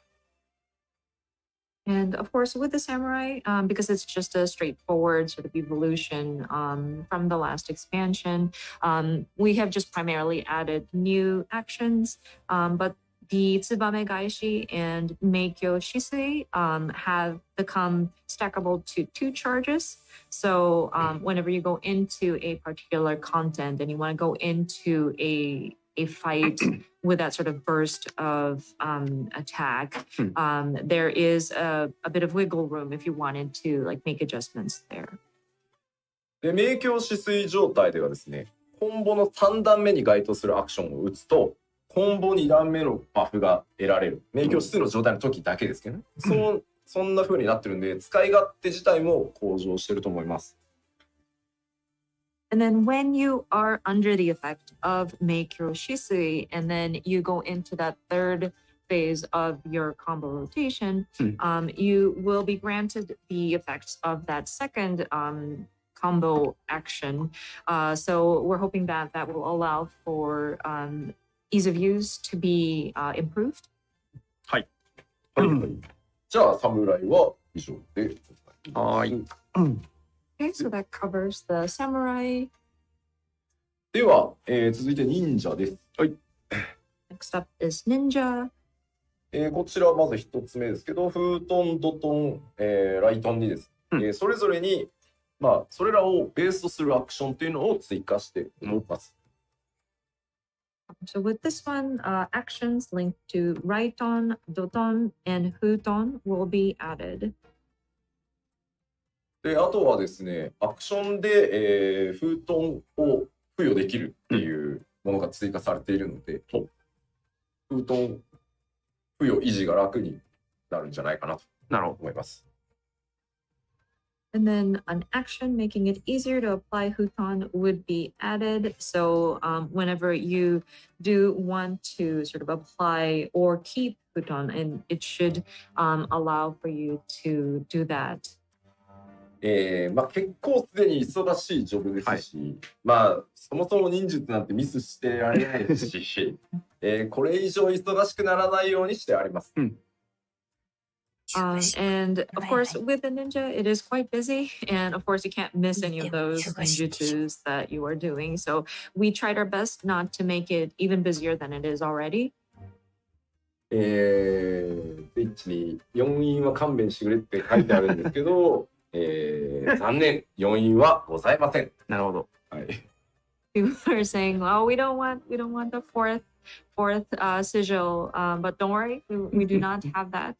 And of course, with the samurai, because it's just a straightforward sort of evolution from the last expansion, we have just primarily added new actions. But the Tsubame Gaeshi and Meikyo Shisui have become stackable to 2 charges. So whenever you go into a particular content and you want to go into a fight with that sort of burst of attack, there is a bit of wiggle room if you wanted to like make adjustments there. で、明鏡止水状態ではですね、コンボの3段目に該当するアクションを打つと、コンボ2段目のバフが得られる。明鏡止水の状態の時だけですけどね。そんな風になってるんで、使い勝手自体も向上してると思います。And then when you are under the effect of Meikyo Shisui, and then you go into that third phase of your combo rotation, you will be granted the effects of that second combo action. So we're hoping that that will allow for ease of use to be improved. はい。じゃあ、侍は以上で。はい。Okay, so that covers the samurai. では、続いて忍者です。はい。Next up is ninja. こちらはまず一つ目ですけど、フートン、ドトン、ライトンにです。それぞれに、それらをベースとするアクションっていうのを追加しております。So with this one, actions linked to write-on, doton, and huton will be added. で、あとはですね、アクションで、封筒を付与できるっていうものが追加されているので、封筒付与維持が楽になるんじゃないかなとなるほど。思います。And then an action making it easier to apply Huton would be added. So whenever you do want to sort of apply or keep Huton, and it should allow for you to do that. まあ、結構すでに忙しいジョブですし、まあ、そもそも忍術なんてミスしてられないですし、これ以上忙しくならないようにしてあります。And of course, with the ninja, it is quite busy. And of course, you can't miss any of those ninjutsus that you are doing. So we tried our best not to make it even busier than it is already. スイッチに4因は勘弁してくれって書いてあるんですけど、残念、4因はございません。なるほど。はい。People are saying, "Oh, we don't want the fourth sigil," but don't worry, we do not have that.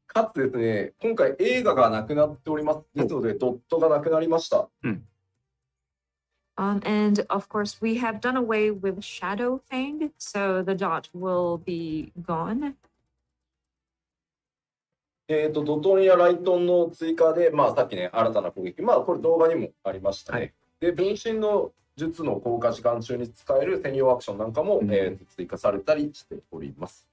かつですね、今回映画がなくなっております。ですので、ドットがなくなりました。And of course, we have done away with Shadow Fang, so the dot will be gone. ドトンやライトンの追加で、まあ、さっきね、新たな攻撃、まあ、これ動画にもありましたね。で、分身の術の効果時間中に使える専用アクションなんかも、追加されたりしております。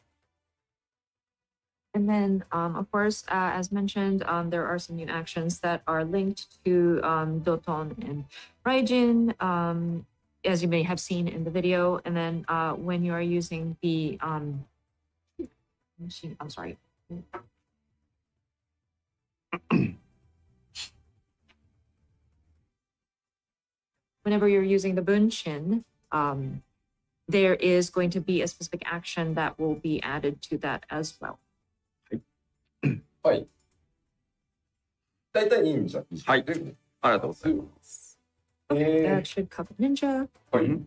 And then, of course, as mentioned, there are some new actions that are linked to Doton and Raijin, as you may have seen in the video. And then when you are using the machine, I'm sorry. Whenever you're using the Bunshin, there is going to be a specific action that will be added to that as well. はい。大体忍者。はい。ありがとうございます。That should cover ninja. はい。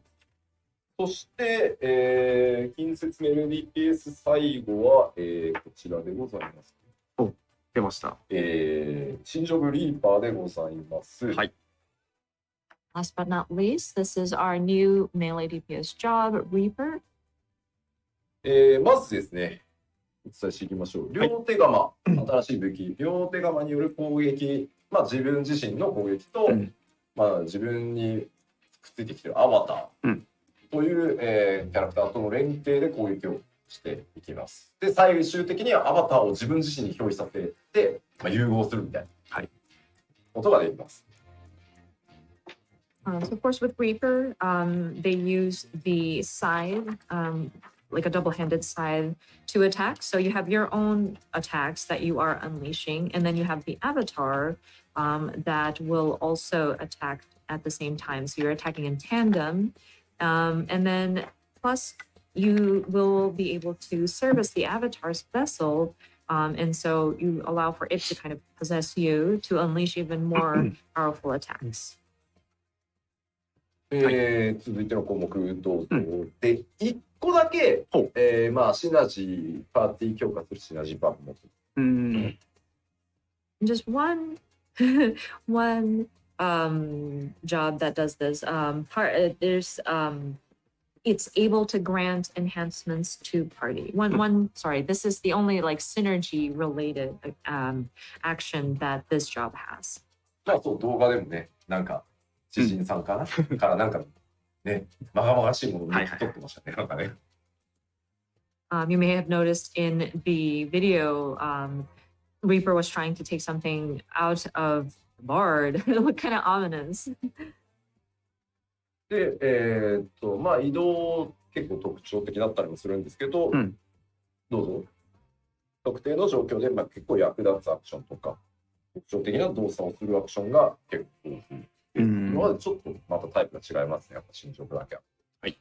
そして、近接メロディペース最後は、こちらでございます。お、出ました。新ジョブリーパーでございます。はい。Last but not least, this is our new melee DPS job, Reaper. まずですね、お伝えしていきましょう。両手釜、新しい武器、両手釜による攻撃、まあ、自分自身の攻撃と、まあ、自分にくっついてきているアバターという、キャラクターとの連携で攻撃をしていきます。で、最終的にはアバターを自分自身に表示させて、まあ、融合するみたいなことができます。So of course, with Reaper, they use the scythe, like a double-handed scythe, to attack. So you have your own attacks that you are unleashing, and then you have the avatar that will also attack at the same time. So you're attacking in tandem, and then plus you will be able to service the avatar's vessel. And so you allow for it to kind of possess you to unleash even more powerful attacks. 続いての項目どうぞ。で、1個だけ、まあ、シナジー、パーティー強化するシナジーバフも。Just one job that does this. There's it's able to grant enhancements to party. Sorry, this is the only like synergy related action that this job has. まあ、そう、動画でもね、なんか。知人さんかなからなんかね、まがまがしいものを撮ってましたね、なんかね。You may have noticed in the video, Reaper was trying to take something out of the Bard. It looked kind of ominous. で、まあ移動結構特徴的だったりもするんですけど、どうぞ。特定の状況で、まあ、結構役立つアクションとか、特徴的な動作をするアクションが結構今までちょっとまたタイプが違いますね、やっぱ新色だけは。はい。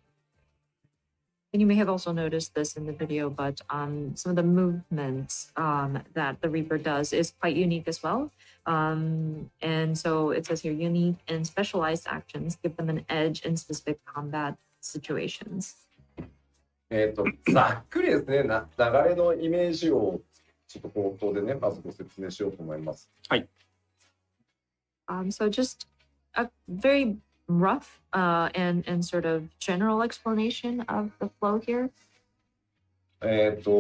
And you may have also noticed this in the video, but some of the movements that the Reaper does is quite unique as well. And so it says here, unique and specialized actions give them an edge in specific combat situations. ざっくりですね、流れのイメージをちょっと冒頭でね、まずご説明しようと思います。はい。So just a very rough and sort of general explanation of the flow here.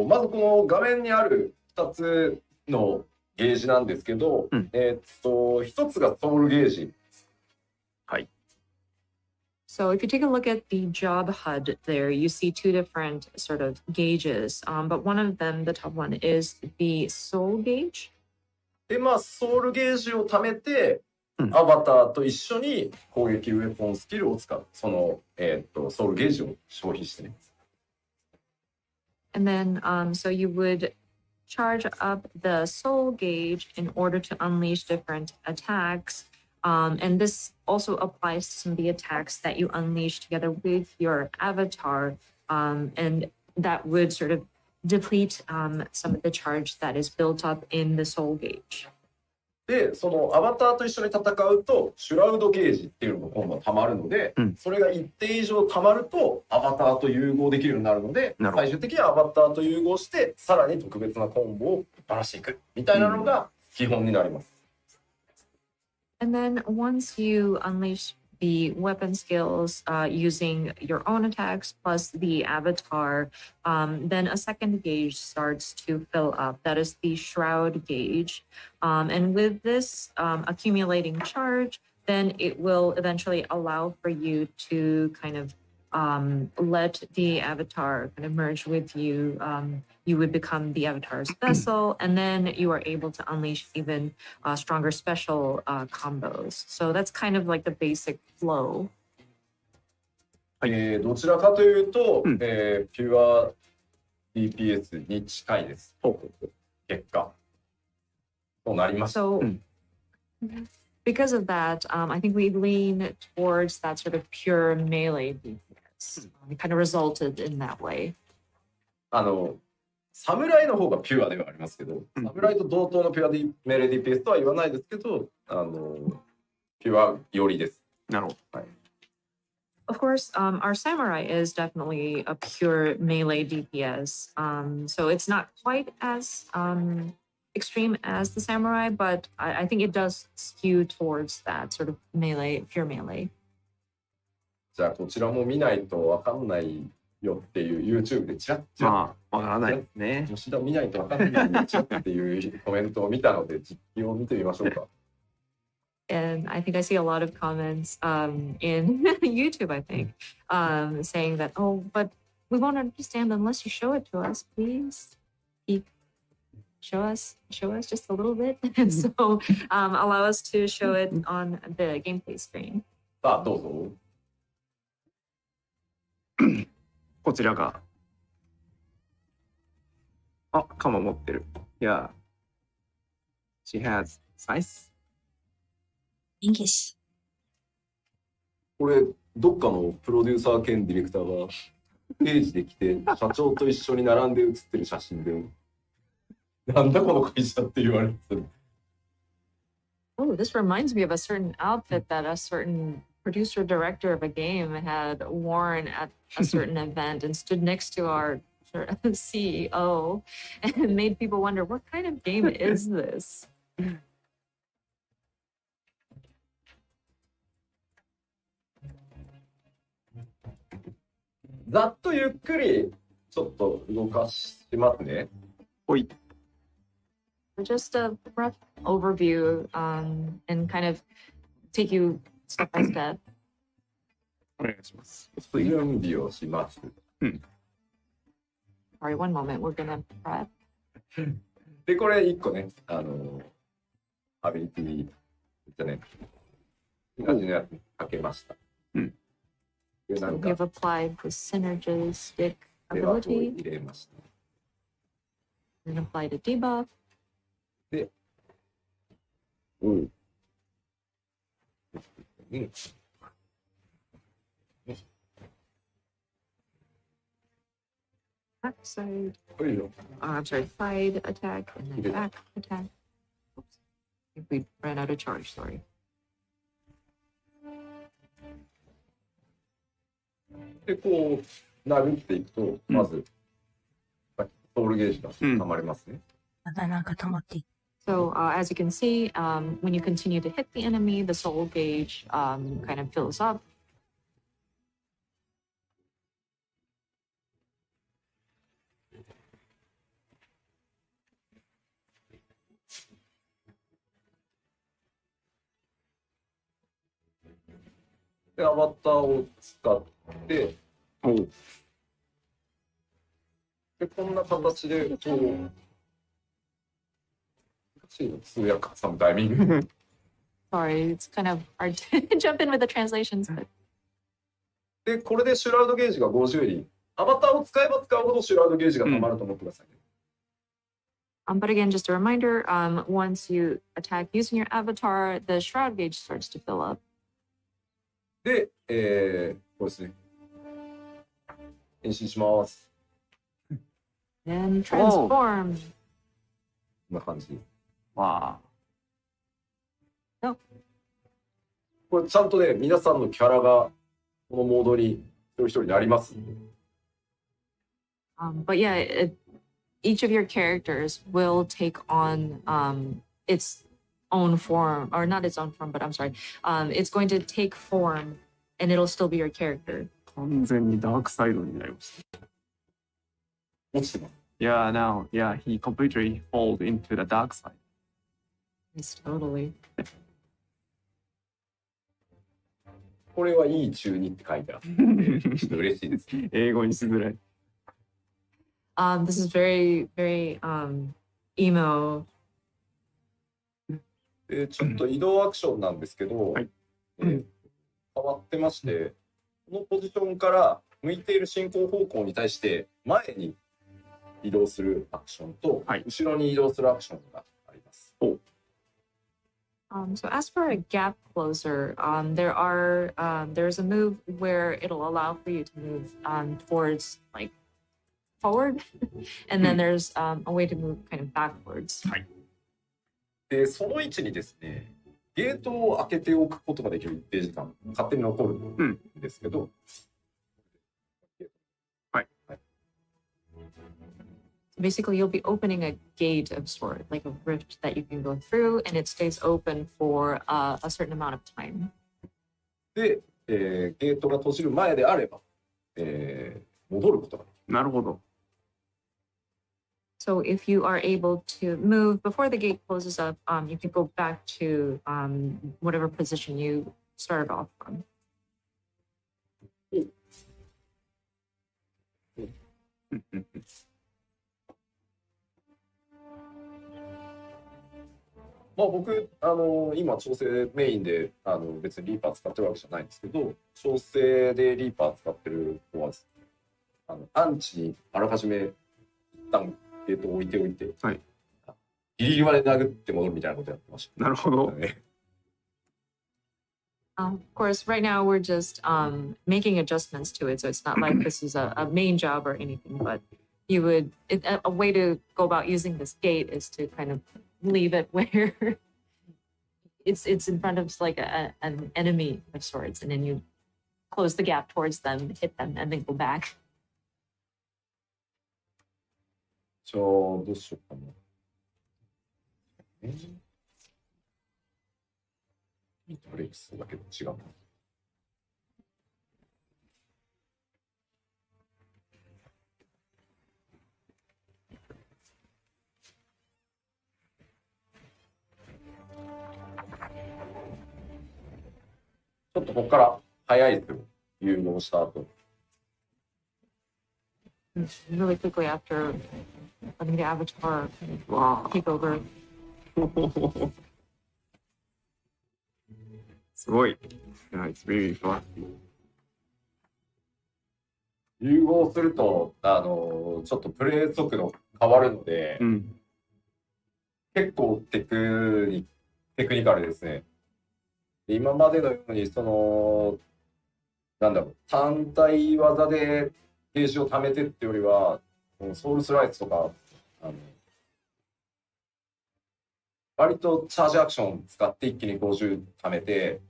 まずこの画面にある2つのゲージなんですけど、1つがソウルゲージ。はい。So if you take a look at the job HUD there, you see two different sort of gauges, but one of them, the top one, is the soul gauge. で、まあ、ソウルゲージを貯めて、アバターと一緒に攻撃ウェポンスキルを使う。その、ソウルゲージを消費してね。And then, so you would charge up the soul gauge in order to unleash different attacks. And this also applies to some of the attacks that you unleash together with your avatar. And that would sort of deplete some of the charge that is built up in the soul gauge. で、そのアバターと一緒に戦うと、シュラウドゲージっていうのが今度は溜まるので、それが一定以上溜まると、アバターと融合できるようになるので、最終的にはアバターと融合して、さらに特別なコンボをばらしていくみたいなのが基本になります。And then once you unleash the weapon skills using your own attacks plus the avatar, then a second gauge starts to fill up. That is the shroud gauge. And with this accumulating charge, then it will eventually allow for you to kind of let the avatar kind of merge with you. You would become the avatar's vessel, and then you are able to unleash even stronger special combos. So that's kind of like the basic flow. どちらかというと、ピュア DPS に近いです。結果となりました。So, because of that, I think we lean towards that sort of pure melee DPS. It kind of resulted in that way. 侍の方がピュアではありますけど、侍と同等のピュアメレ DPS とは言わないですけど、ピュア寄りです。なるほど。はい。Of course, our samurai is definitely a pure melee DPS. So it's not quite as extreme as the samurai, but I think it does skew towards that sort of melee, pure melee. じゃあこちらも見ないとわかんないよっていう YouTube でチラッチラッ、まあ、わからないですね。吉田見ないとわかんないよチラッっていうコメントを見たので実機を見てみましょうか。And I think I see a lot of comments in YouTube, I think, saying that, oh, but we won't understand unless you show it to us, please. Show us just a little bit. And so allow us to show it on the gameplay screen. さあ、どうぞ。こちらが。あ、鎌持ってる。Yeah. She has size. English. これ、どっかのプロデューサー兼ディレクターがページで来て、社長と一緒に並んで写ってる写真で、なんだこの会社って言われてる。Oh, this reminds me of a certain outfit that a certain producer director of a game had worn at a certain event and stood next to our CEO and made people wonder, what kind of game is this? ざっとゆっくりちょっと動かしますね。ほい。Just a rough overview and kind of take you step by step. お願いします。準備をします。Sorry, one moment. We're gonna prep. で、これ1個ね、アビリティじゃね、同じのやつかけました。で、なん We've か、 applied the synergistic デバフを ability 入れました。 and applied a debuff. で、backside. これいいよ。 I'm sorry, side attack and then Yeah. back attack. Oops. I think we ran out of charge, sorry. で、こう、殴っていくと、まず、ソウルゲージが溜まりますね。またなんか溜まっていく。So as you can see, when you continue to hit the enemy, the soul gauge kind of fills up. で、アバターを使って、で、こんな形で、こう、難しいの、通訳挟むタイミング。Sorry, it's kind of hard to jump in with the translations, but で、これでシュラウドゲージが50に、アバターを使えば使うほどシュラウドゲージが溜まると思ってくださいね。but again, just a reminder, once you attack using your avatar, the shroud gauge starts to fill up. で、これですね。変身します。And transform. こんな感じ。わこれちゃんとね、皆さんのキャラがこのモードに一人一人なります。But yeah, each of your characters will take on its own form, or not its own form, but I'm sorry, it's going to take form and it'll still be your character. 完全にダークサイドになりました。落ちてます。Yeah, now, yeah, he completely fall into the dark side. Yes, totally. これはいい中二って書いてあって、ちょっと嬉しいです。英語にしづらい。This is very, very emo. で、ちょっと移動アクションなんですけど、はい変わってまして、このポジションから向いている進行方向に対して前に移動するアクションと、はい後ろに移動するアクションがあります。So as for a gap closer, there's a move where it'll allow for you to move towards like forward, and then there's a way to move kind of backwards. で、その位置にですね、ゲートを開けておくことができる一定時間、勝手に残るんですけど、Basically, you'll be opening a gate of sort, like a rift that you can go through, and it stays open for a certain amount of time. で、ゲートが閉じる前であれば、戻ることができる。なるほど。So if you are able to move before the gate closes up, you can go back to whatever position you started off from. まあ僕、今調整メインで別にリーパー使ってるわけじゃないんですけど、調整でリーパー使ってる子はですね、アンチにあらかじめ一旦ゲートを置いておいて、はい、ギリギリまで殴って戻るみたいなことやってました。なるほど。Of course, right now we're just making adjustments to it, so it's not like this is a main job or anything. But a way to go about using this gate is to kind of leave it where it's in front of like an enemy of sorts, and then you close the gap towards them, hit them, and then go back. じゃあどうしようかな。アレックスだけど違うな。ちょっとここから早いですよ。融合した後。Really quickly after letting the avatar take over. すごい。Yeah, it's really fun. 融合するとちょっとプレイ速度変わるので、結構テクニカルですね。今までのように単体技でゲージを貯めてってよりはソウルスライスとか割とチャージアクション使って一気に50貯めて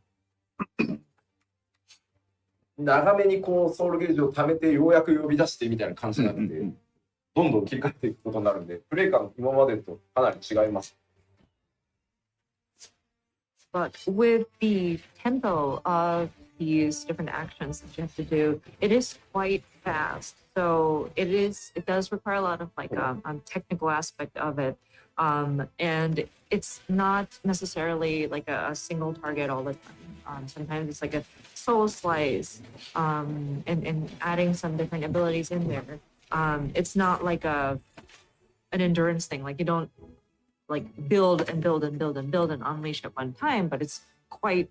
長めにこうソウルゲージを貯めてようやく呼び出してみたいな感じになって、どんどん切り替えていくことになるんでプレイ感今までとかなり違います。But with the tempo of these different actions that you have to do, it is quite fast. So it does require a lot of like technical aspect of it. And it's not necessarily like a single target all the time. Sometimes it's like a soul slice, and adding some different abilities in there. It's not like an endurance thing. Like you don't like build and build and build and build and unleash at one time, but it's quite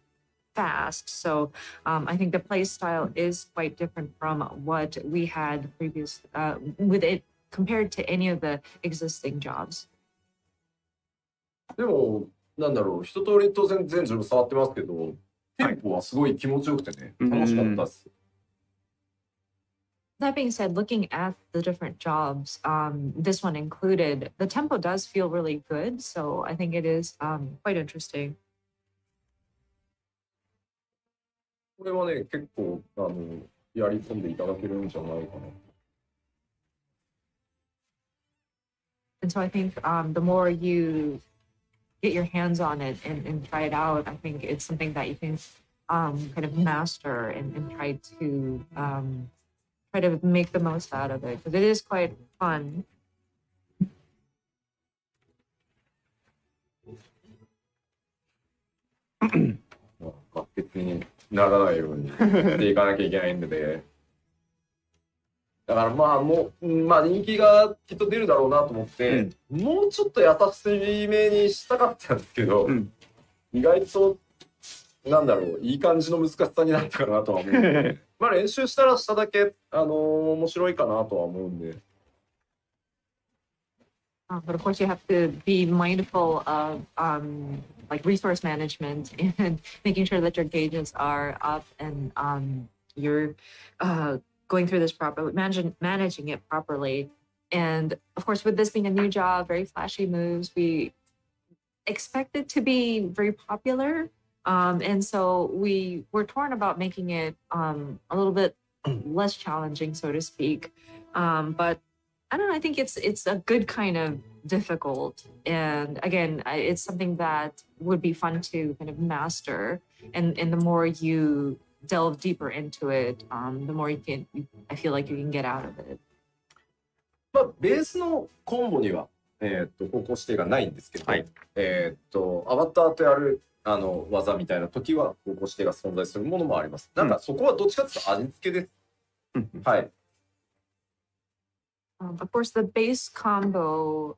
fast. So I think the play style is quite different from what we had previous with it compared to any of the existing jobs. でもなんだろう、一通り当然全ジョブ触ってますけど、テンポはすごい気持ちよくてね、楽しかったです。That being said, looking at the different jobs, this one included, the tempo does feel really good. So I think it is quite interesting. これはね、結構やり込んでいただけるんじゃないかな。And so I think the more you get your hands on it and try it out, I think it's something that you can kind of master and try to make the most out of it because it is quite fun. 完璧にならないようにしていかなきゃいけないんでね。だからまあもう、人気がきっと出るだろうなと思って、もうちょっと優しめにしたかったんですけど、意外となんだろう、いい感じの難しさになったかなとは思う。まあ練習したらしただけ面白いかなとは思うんで。But of course, you have to be mindful of like resource management and making sure that your gauges are up and you're going through this properly, managing it properly. And of course, with this being a new job, very flashy moves, we expect it to be very popular. And so we were torn about making it a little bit less challenging, so to speak. But I don't know, I think it's a good kind of difficult. And again, it's something that would be fun to kind of master. And the more you delve deeper into it, the more I feel like you can get out of it. まあ、ベースのコンボには、方向指定がないんですけど、アバターとやる技みたいな時は方向指定が存在するものもあります。なんかそこはどっちかというと味付けです。はい。Of course, the base combo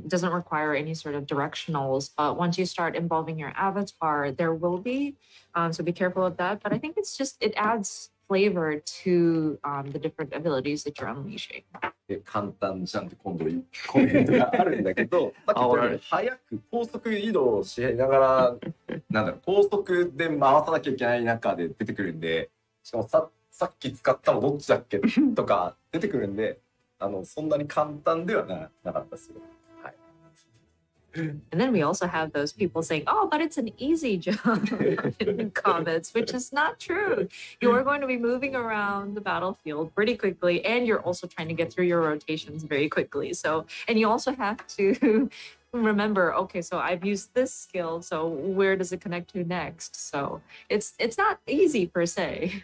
doesn't require any sort of directionals, but once you start involving your avatar, there will be. So be careful of that. But I think it adds flavor to the different abilities that you're unleashing. 簡単じゃんって今度コメントがあるんだけど、さっき言ったように早く高速移動しながら、なんだろう、高速で回さなきゃいけない中で出てくるんで、しかもさっき使ったのどっちだっけとか出てくるんで。そんなに簡単ではなかったですよ。はい。And then we also have those people saying, "Oh, but it's an easy job" in the comments, which is not true. You are going to be moving around the battlefield pretty quickly, and you're also trying to get through your rotations very quickly. So, and you also have to remember, okay, so I've used this skill, so where does it connect to next? So it's not easy per se.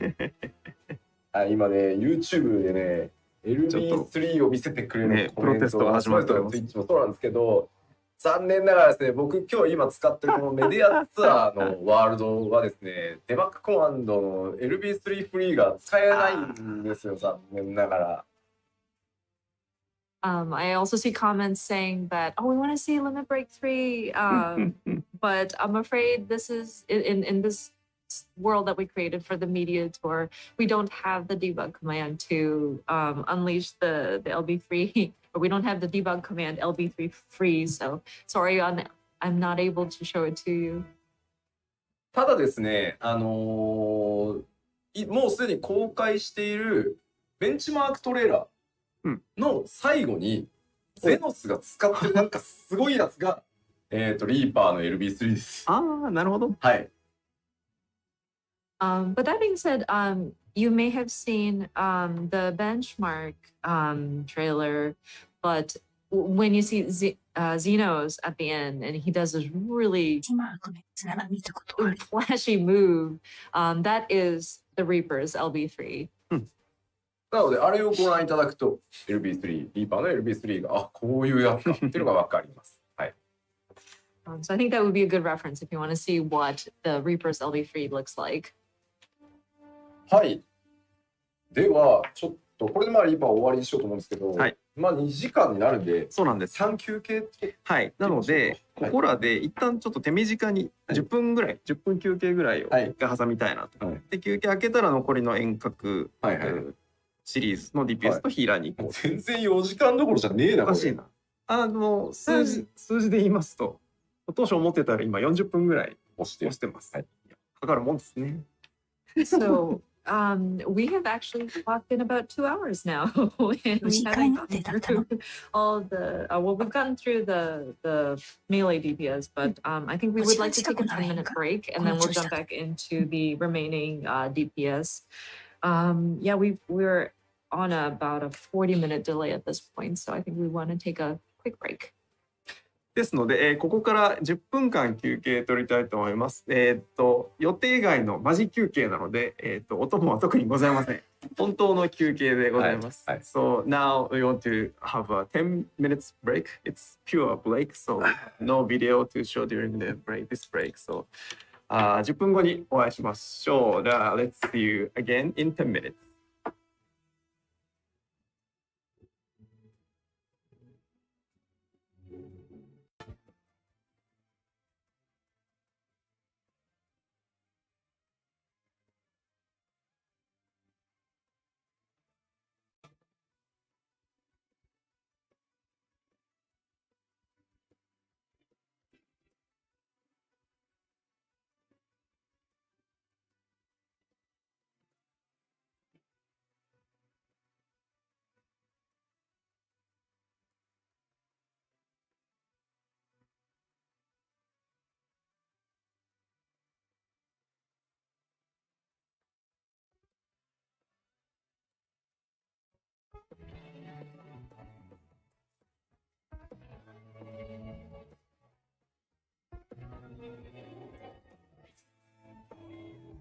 今ね、YouTube でね。LB3 を見せてくれるプロテストが始まってます。Twitch もそうなんですけど、残念ながらですね、僕今日今使ってるこのメディアツアーのワールドはですね、デバッグコマンドの LB3 フリーが使えないんですよ、残念ながら。I also see comments saying that, oh, we want to see Limit Break 3, but I'm afraid this is in this world that we created for the media tour, we don't have the debug command to unleash the LB3, or we don't have the debug command LB3 freeze. So sorry, I'm not able to show it to you. ただですね、もうすでに公開しているベンチマークトレーラの最後に、ゼノスが使ってるなんかすごいやつが、リーパーの LB3 です。ああ、なるほど。はい。But that being said, you may have seen the benchmark trailer, but when you see Xenos at the end, and he does this really マークのやつなら見たことある。 flashy move, that is the Reaper's LB3. なので、あれをご覧いただくと、LB3、リーパーの LB3 が、あ、こういうやつかっていうのがわかります。はい。So I think that would be a good reference if you want to see what the Reaper's LB3 looks like. はい。では、ちょっと、これでまあリーパー終わりにしようと思うんですけど、はい。まあ2時間になるんで、そうなんです。3休憩ってはい。なので、ここらで一旦ちょっと手短に10分ぐらい、10分休憩ぐらいを挟みたいなと。はい、で、休憩開けたら残りの遠隔、シリーズの DPS とヒーラーに行こう。全然4時間どころじゃねえな、おかしいな。数字で言いますと、当初思ってたら今40分ぐらい押してます。はい。かかるもんですね。So, we have actually clocked in about 2 hours now. And we haven't gotten through all the, well, we've gotten through the melee DPS, but I think we would like to take a 10-minute break and then we'll jump back into the remaining DPS. Yeah, we're on about a 40-minute delay at this point, so I think we want to take a quick break. ですので、ここから10分間休憩取りたいと思います。予定外のマジ休憩なので、お供は特にございません。本当の休憩でございます。So now we want to have a 10 minutes break. It's pure break, so no video to show during the break, this break. So 10分後にお会いしましょう。では、let's see you again in 10 minutes.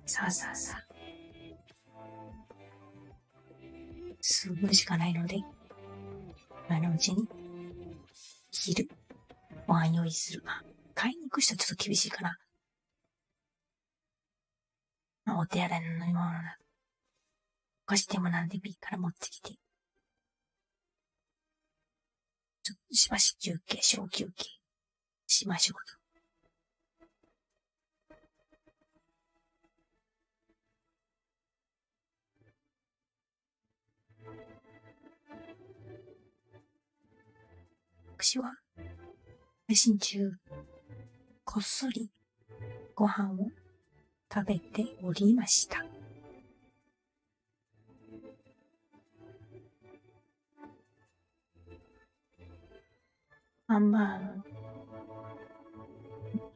さあさあさあ。数分しかないので、今のうちに、昼、ご飯用意する。買いに行く人はちょっと厳しいかな。お手洗いの飲み物な。お菓子でも何でもいいから持ってきて。ちょっとしばし休憩、小休憩しましょうと。私は配信中、こっそりご飯を食べておりました。ハンバーグ、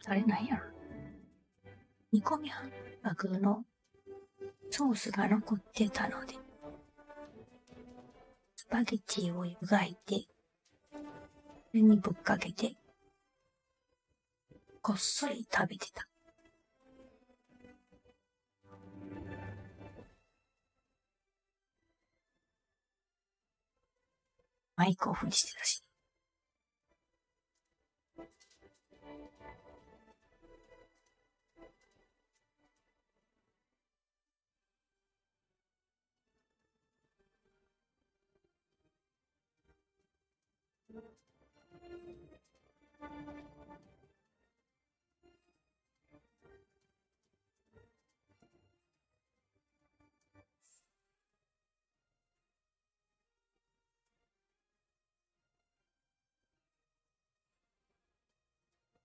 あれなんやろ。煮込みハンバーグのソースが残ってたので、スパゲティを湯がいて、それにぶっかけて、こっそり食べてた。マイクオフにしてたし。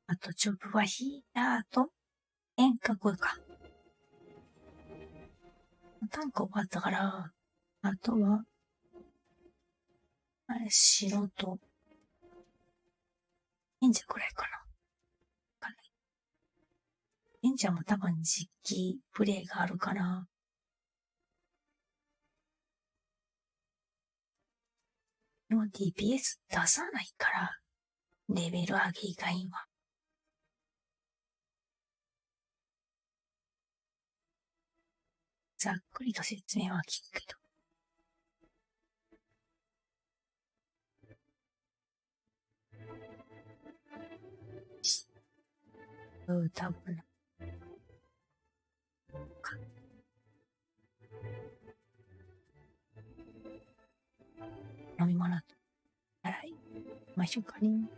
あとジョブはヒーターと遠隔か。タンク終わったから、あとは白と、忍者くらいかな。わかんない。忍者も多分実機プレイがあるから、でも DPS 出さないから、レベル上げ以外は。ざっくりと説明は聞くけど。多分な。飲み物と、洗いましょうかね。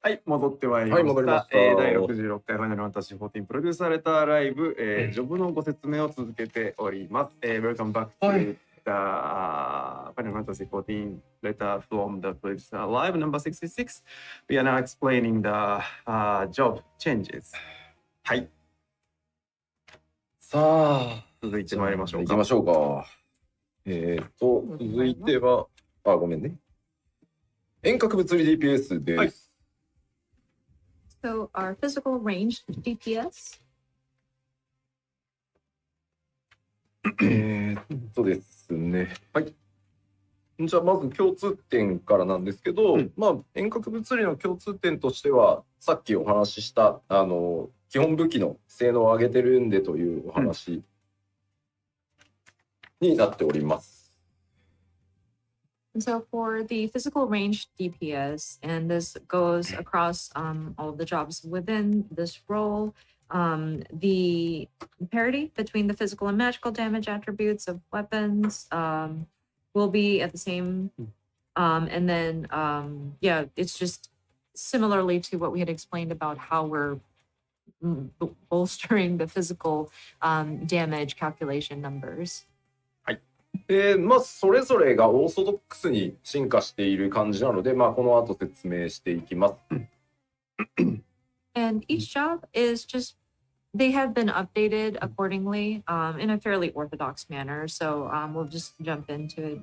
はい、戻ってまいりました。はい戻りました第66回ファイナルファンタジー14プロデューサーレターライブ、ジョブのご説明を続けております。Welcome back to the Final Fantasy 14 letter from the producer live number 66. We are now explaining the job changes. はい。さあ、続いてまいりましょうか。行きましょうか。続いては、ごめんね。遠隔物理 DPS です。はい。So our physical range DPS. ですね。はい。じゃあまず共通点からなんですけど、遠隔物理の共通点としては、さっきお話しした基本武器の性能を上げてるんでというお話になっております。And so for the physical range DPS, and this goes across all of the jobs within this role, the parity between the physical and magical damage attributes of weapons will be at the same. And then, yeah, it's just similarly to what we had explained about how we're bolstering the physical damage calculation numbers. それぞれがオーソドックスに進化している感じなので、この後説明していきます。And each job is just, they have been updated accordingly in a fairly orthodox manner. So we'll just jump into it,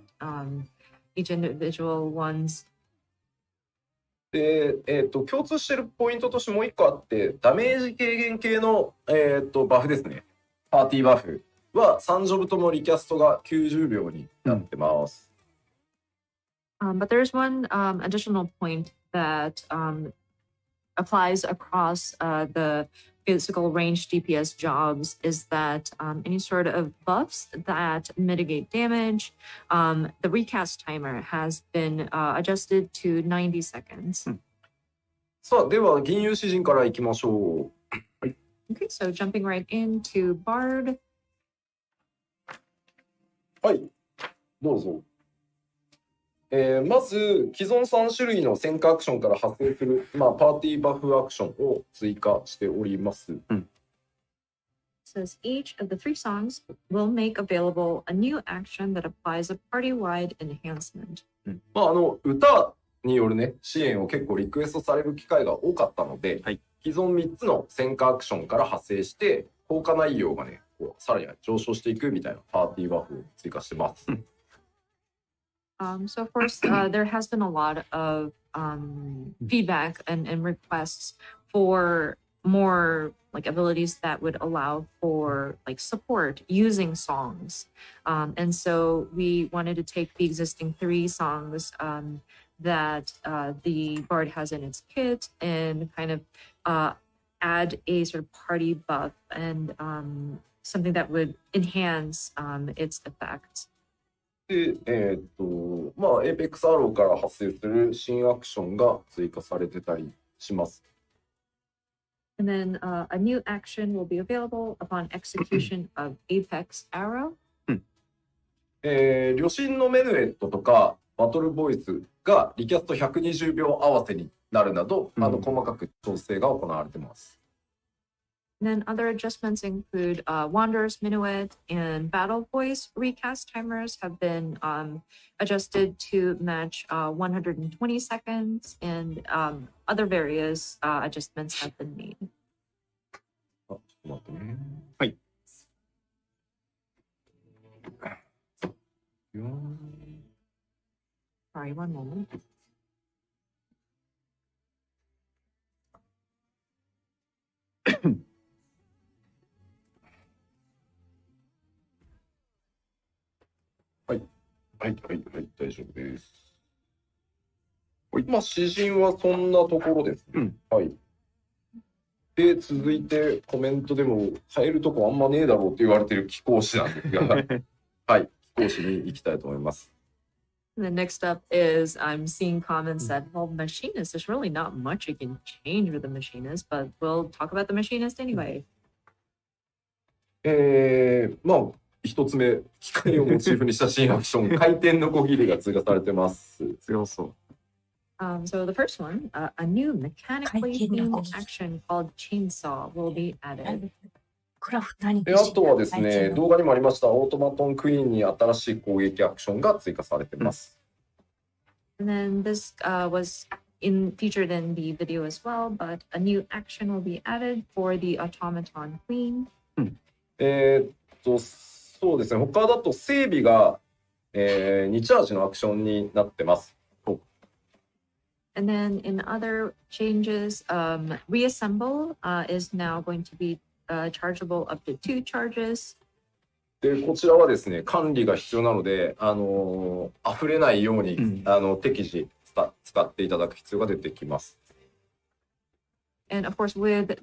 each individual ones. 共通しているポイントとしてもう一個あって、ダメージ軽減系の、バフですね。パーティーバフは3ジョブともリキャストが90秒になってます。But there's one additional point that applies across the physical range DPS jobs is that any sort of buffs that mitigate damage, the recast timer has been adjusted to 90 seconds. さあ、では銀融詩人からいきましょう。はい。Okay, so jumping right into Bard. はい、どうぞ。まず既存3種類の戦火アクションから派生する、パーティーバフアクションを追加しております。Says each of the 3 songs will make available a new action that applies a party-wide enhancement. 歌によるね支援を結構リクエストされる機会が多かったので、既存3つの戦火アクションから派生して効果内容がねさらに上昇していくみたいなパーティーバフを追加してます。So of course, there has been a lot of feedback and requests for more like abilities that would allow for like support using songs. And so we wanted to take the existing 3 songs that the Bard has in its kit and kind of add a sort of party buff and something that would enhance its effect. で、Apex アローから発生する新アクションが追加されてたりします。And then a new action will be available upon execution of Apex Arrow. 旅心のメヌエットとかバトルボイスがリキャスト120秒合わせになるなど、細かく調整が行われています。Then other adjustments include Wanderer's Minuet and Battle Voice recast timers have been adjusted to match 120 seconds, and other various adjustments have been made. あ、ちょっと待ってね。はい。Sorry, one moment. はい、大丈夫です。まあ、詩人はそんなところですね。はい。で、続いてコメントでも変えるとこあんまねえだろうって言われてる貴公子なんですが、はい、貴公子に行きたいと思います。And then next up is I'm seeing comments that, well, machinist, there's really not much you can change with the machinist, but we'll talk about the machinist anyway. まあ、一つ目、機械をモチーフにした新アクション、回転のこぎりが追加されてます。強そう。So the first one, a new mechanically themed action called Chainsaw will be added. あとはですね、動画にもありましたオートマトンクイーンに新しい攻撃アクションが追加されています。And then this was featured in the video as well, but a new action will be added for the automaton queen. そうですね、他だと整備が、2チャージのアクションになってます。And then in other changes, reassemble is now going to be chargeable up to 2 charges. で、こちらはですね、管理が必要なので、溢れないように、適時使っていただく必要が出てきます。And of course, with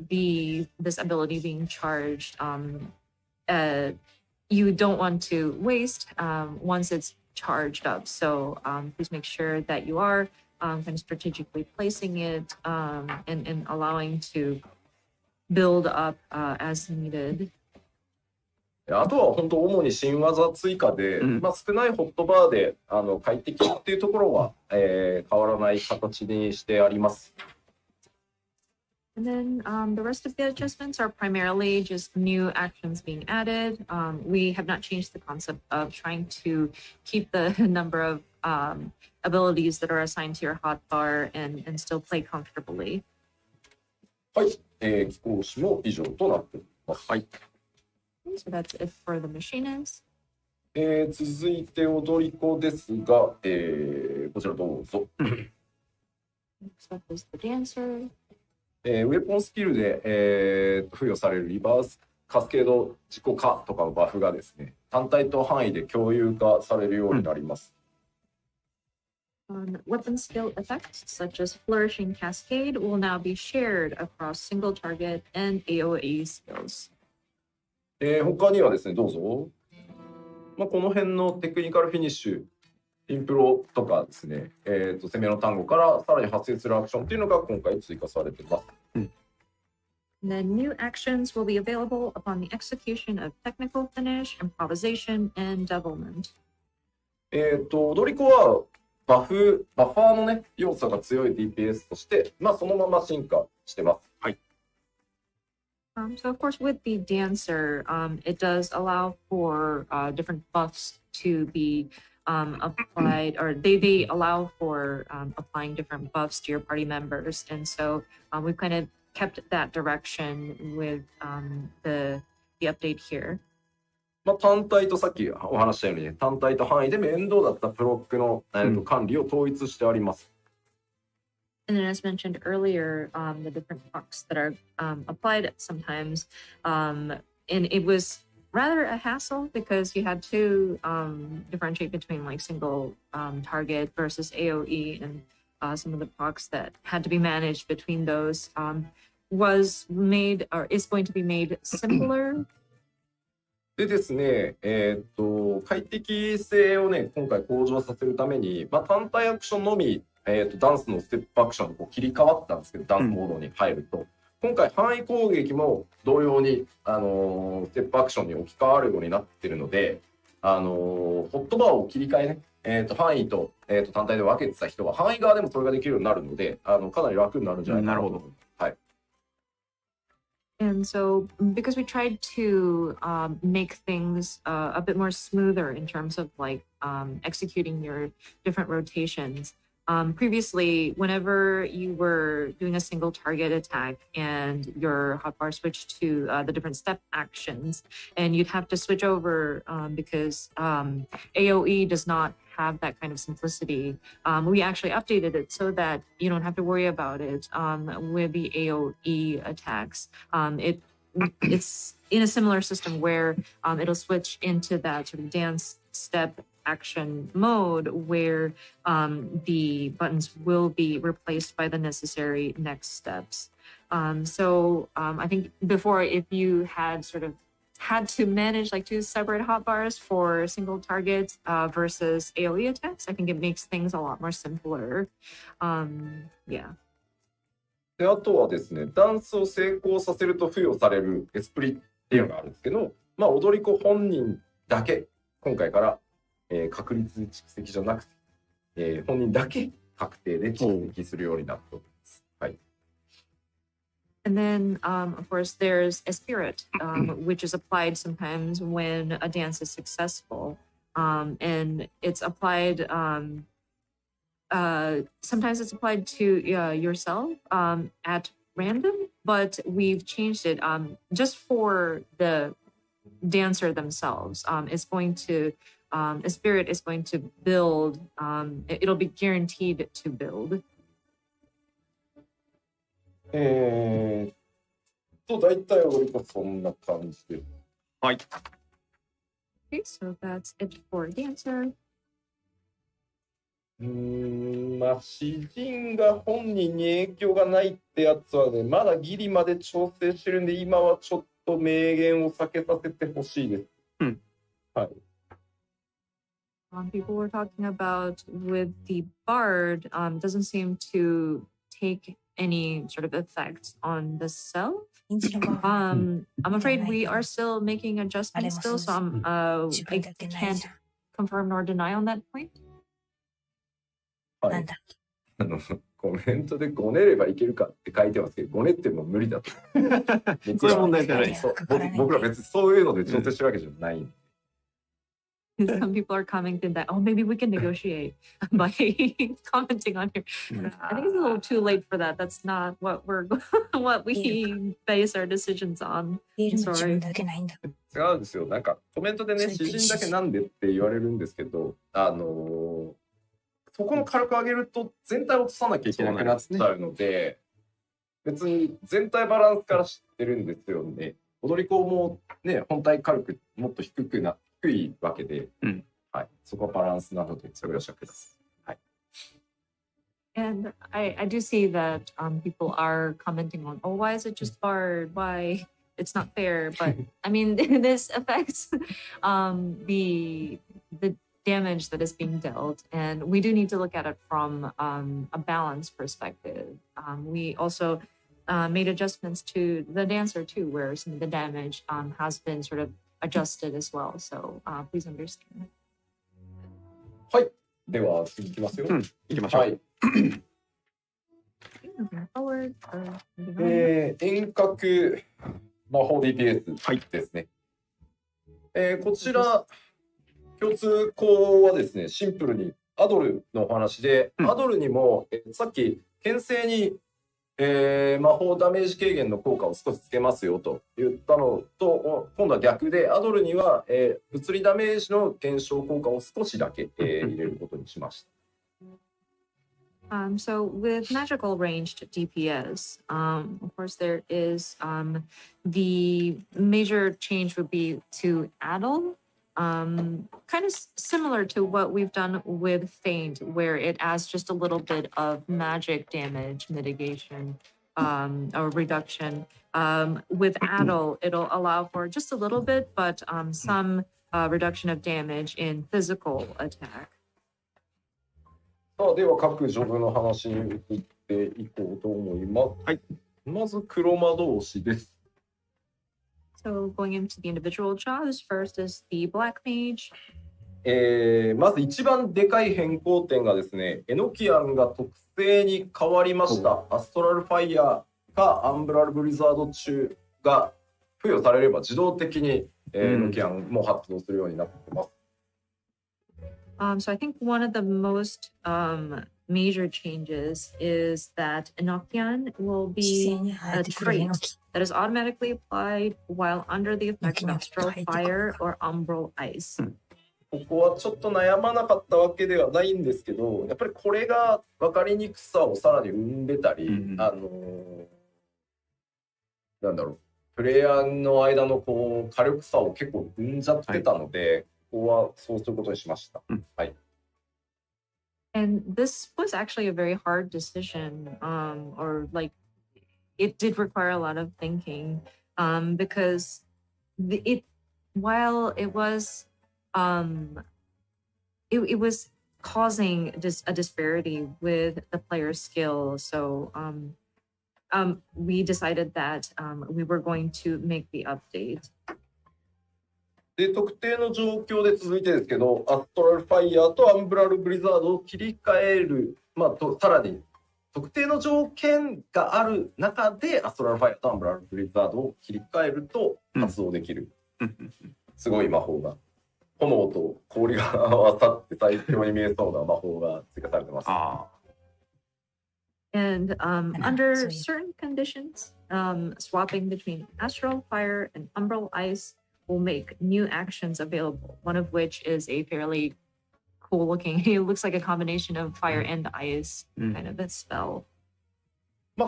this ability being charged, you don't want to waste once it's charged up. So please make sure that you are kind of strategically placing it and allowing to build up as needed. あとは本当主に新技追加で、まあ、少ないホットバーで快適っていうところは、変わらない形にしてあります。And then the rest of the adjustments are primarily just new actions being added. We have not changed the concept of trying to keep the number of abilities that are assigned to your hotbar and still play comfortably. はい、貴公子も以上となっています。はい。So that's it for the machinist. 続いて踊り子ですが、こちらどうぞ。Next up is the dancer. ウェポンスキルで、付与されるリバースカスケード自己化とかのバフがですね、単体と範囲で共有化されるようになります。Weapon skill effects such as Flourishing Cascade will now be shared across single target and AoE skills. 他にはですね、どうぞ。まあ、この辺のテクニカルフィニッシュ、インプロとかですね、攻めの単語からさらに発生するアクションっていうのが今回追加されています。The new actions will be available upon the execution of technical finish, improvisation, and devilment. 踊り子はバファーのね、要素が強い DPS として、まあ、そのまま進化してます。はい。So of course, with the dancer, it does allow for different buffs to be applied, or they allow for applying different buffs to your party members, and so we've kind of kept that direction with the update here. まあ、単体とさっきお話したように、ね、単体と範囲で面倒だったプロックの、管理を統一してあります。And then, as mentioned earlier, the different buffs that are applied sometimes, and it was rather a hassle because you had to differentiate between like single target versus AoE, and some of the procs that had to be managed between those was made or is going to be made simpler. でですね、快適性をね、今回向上させるために、まあ、単体アクションのみ、ダンスのステップアクションにこう切り替わったんですけど、ダンスモードに入ると。今回範囲攻撃も同様に、ステップアクションに置き換わるようになっているので、ホットバーを切り替えね、範囲と、単体で分けてた人は範囲側でもそれができるようになるので、かなり楽になるんじゃないかなと思います。はい。And so, because we tried to make things a bit more smoother in terms of like executing your different rotations. Previously, whenever you were doing a single target attack and your hotbar switched to the different step actions, and you'd have to switch over because AoE does not have that kind of simplicity. We actually updated it so that you don't have to worry about it with the AoE attacks. It's in a similar system where it'll switch into that sort of dance step action mode where the buttons will be replaced by the necessary next steps. So I think before, if you had sort of had to manage like two separate hotbars for single targets versus AoE attacks, I think it makes things a lot more simpler. Yeah. で、あとはですね、ダンスを成功させると付与されるエスプリっていうのがあるんですけど、まあ、踊り子本人だけ、今回から、確率蓄積じゃなくて、本人だけ確定で蓄積するようになっております。はい。And then, of course, there's a spirit, which is applied sometimes when a dance is successful. And it's applied, sometimes it's applied to yourself at random, but we've changed it just for the dancer themselves. It's going to, a spirit is going to build, it'll be guaranteed to build. 大体踊り子そんな感じで。はい。Okay, so that's it for dancer. まあ、詩人が本人に影響がないってやつはね、まだギリまで調整してるんで、今はちょっと明言を避けさせてほしいです。うん。はい。People were talking about with the bard, doesn't seem to take any sort of effect on the self. I'm afraid we are still making adjustments still, so I can't confirm nor deny on that point. はい、コメントでごねればいけるかって書いてますけど、ごねっても無理だと。それは問題じゃない。僕ら別にそういうので調整してるわけじゃない。Some people are commenting that, oh, maybe we can negotiate by commenting on here. I think it's a little too late for that. That's not what we base our decisions on. Sorry. 違うんですよ。なんかコメントでね、詩人だけなんでって言われるんですけど、そこの軽く上げると全体を落とさなきゃいけなくなっちゃうので、別に全体バランスから知ってるんですよね。踊り子もね、本体軽くもっと低いわけで、はい、そこはバランスなのでそれを尺です。はい。And I do see that people are commenting on, oh, why is it just barred? Why? It's not fair. But I mean, this affects the damage that is being dealt, and we do need to look at it from a balance perspective. We also made adjustments to the dancer too, where some of the damage has been sort of adjusted as well. So please understand. はい。では次いきますよ。行きましょう。はい。遠隔魔法 DPS ですね。こちら共通項はですね、シンプルにアドルのお話で、アドルにも、さっき牽制に、魔法ダメージ軽減の効果を少しつけますよと言ったのと、今度は逆で、アドルには、物理ダメージの減少効果を少しだけ、入れることにしました。So with magical ranged DPS, of course there is the major change would be to addle. Kind of similar to what we've done with Feint, where it adds just a little bit of magic damage mitigation or reduction. With Addle, it'll allow for just a little bit, but some reduction of damage in physical attack. では各ジョブの話に移っていこうと思います。はい。まず黒魔導士です。So going into the individual jobs, first is the Black Mage. まず一番でかい変更点がですね、エノキアンが特性に変わりました。アストラルファイヤーかアンブラルブリザード中が付与されれば自動的に、ノキアンも発動するようになってます。So I think one of the most major changes is that Enochian will 自 be 然に生え a てくる trait 猪木。 that is automatically applied while under the effect of astral Noki-noki-to fire or umbral ice. ここはちょっと悩まなかったわけではないんですけど、やっぱりこれが分かりにくさをさらに生んでたり、なんだろう、プレイヤーの間のこう火力差を結構生んじゃってたので、ここはそうすることにしました。はい。And this was actually a very hard decision, or like it did require a lot of thinking, because while it was it was causing a disparity with the player's skill. So we decided that we were going to make the update. で、特定の状況で続いてですけど、アストラルファイヤーとアンブラルブリザードを切り替える、さらに特定の条件がある中でアストラルファイヤーとアンブラルブリザードを切り替えると発動できる、すごい魔法が、炎と氷が合わさって最強に見えそうな魔法が追加されてます。And under certain conditions, swapping between astral fire and umbral ice will make new actions available, one of which is a fairly cool looking, it looks like a combination of fire and ice kind of a spell.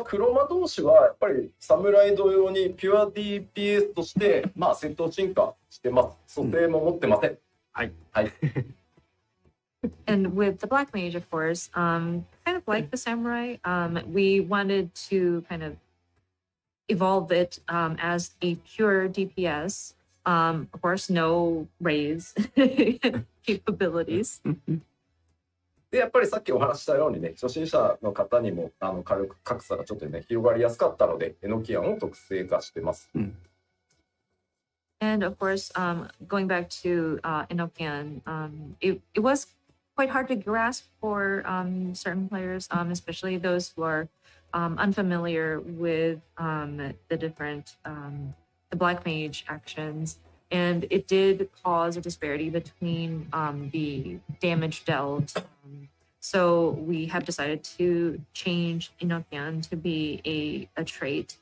黒魔同士はやっぱり侍同様にピュア DPS として戦闘進化してます。蘇生も持ってません。はいはい。And with the black mage, of course, kind of like the samurai, we wanted to kind of evolve it as a pure DPS. Of course, no raise capabilities. でやっぱりさっきお話したようにね、初心者の方にも火力格差がちょっとね広がりやすかったので、エノキアンを特性化してます。And of course, going back to Enochian, it was quite hard to grasp for certain players, especially those who are unfamiliar with the different the black mage actions, and it did cause a disparity between the damage dealt. So we have decided to change Enochian to be a trait.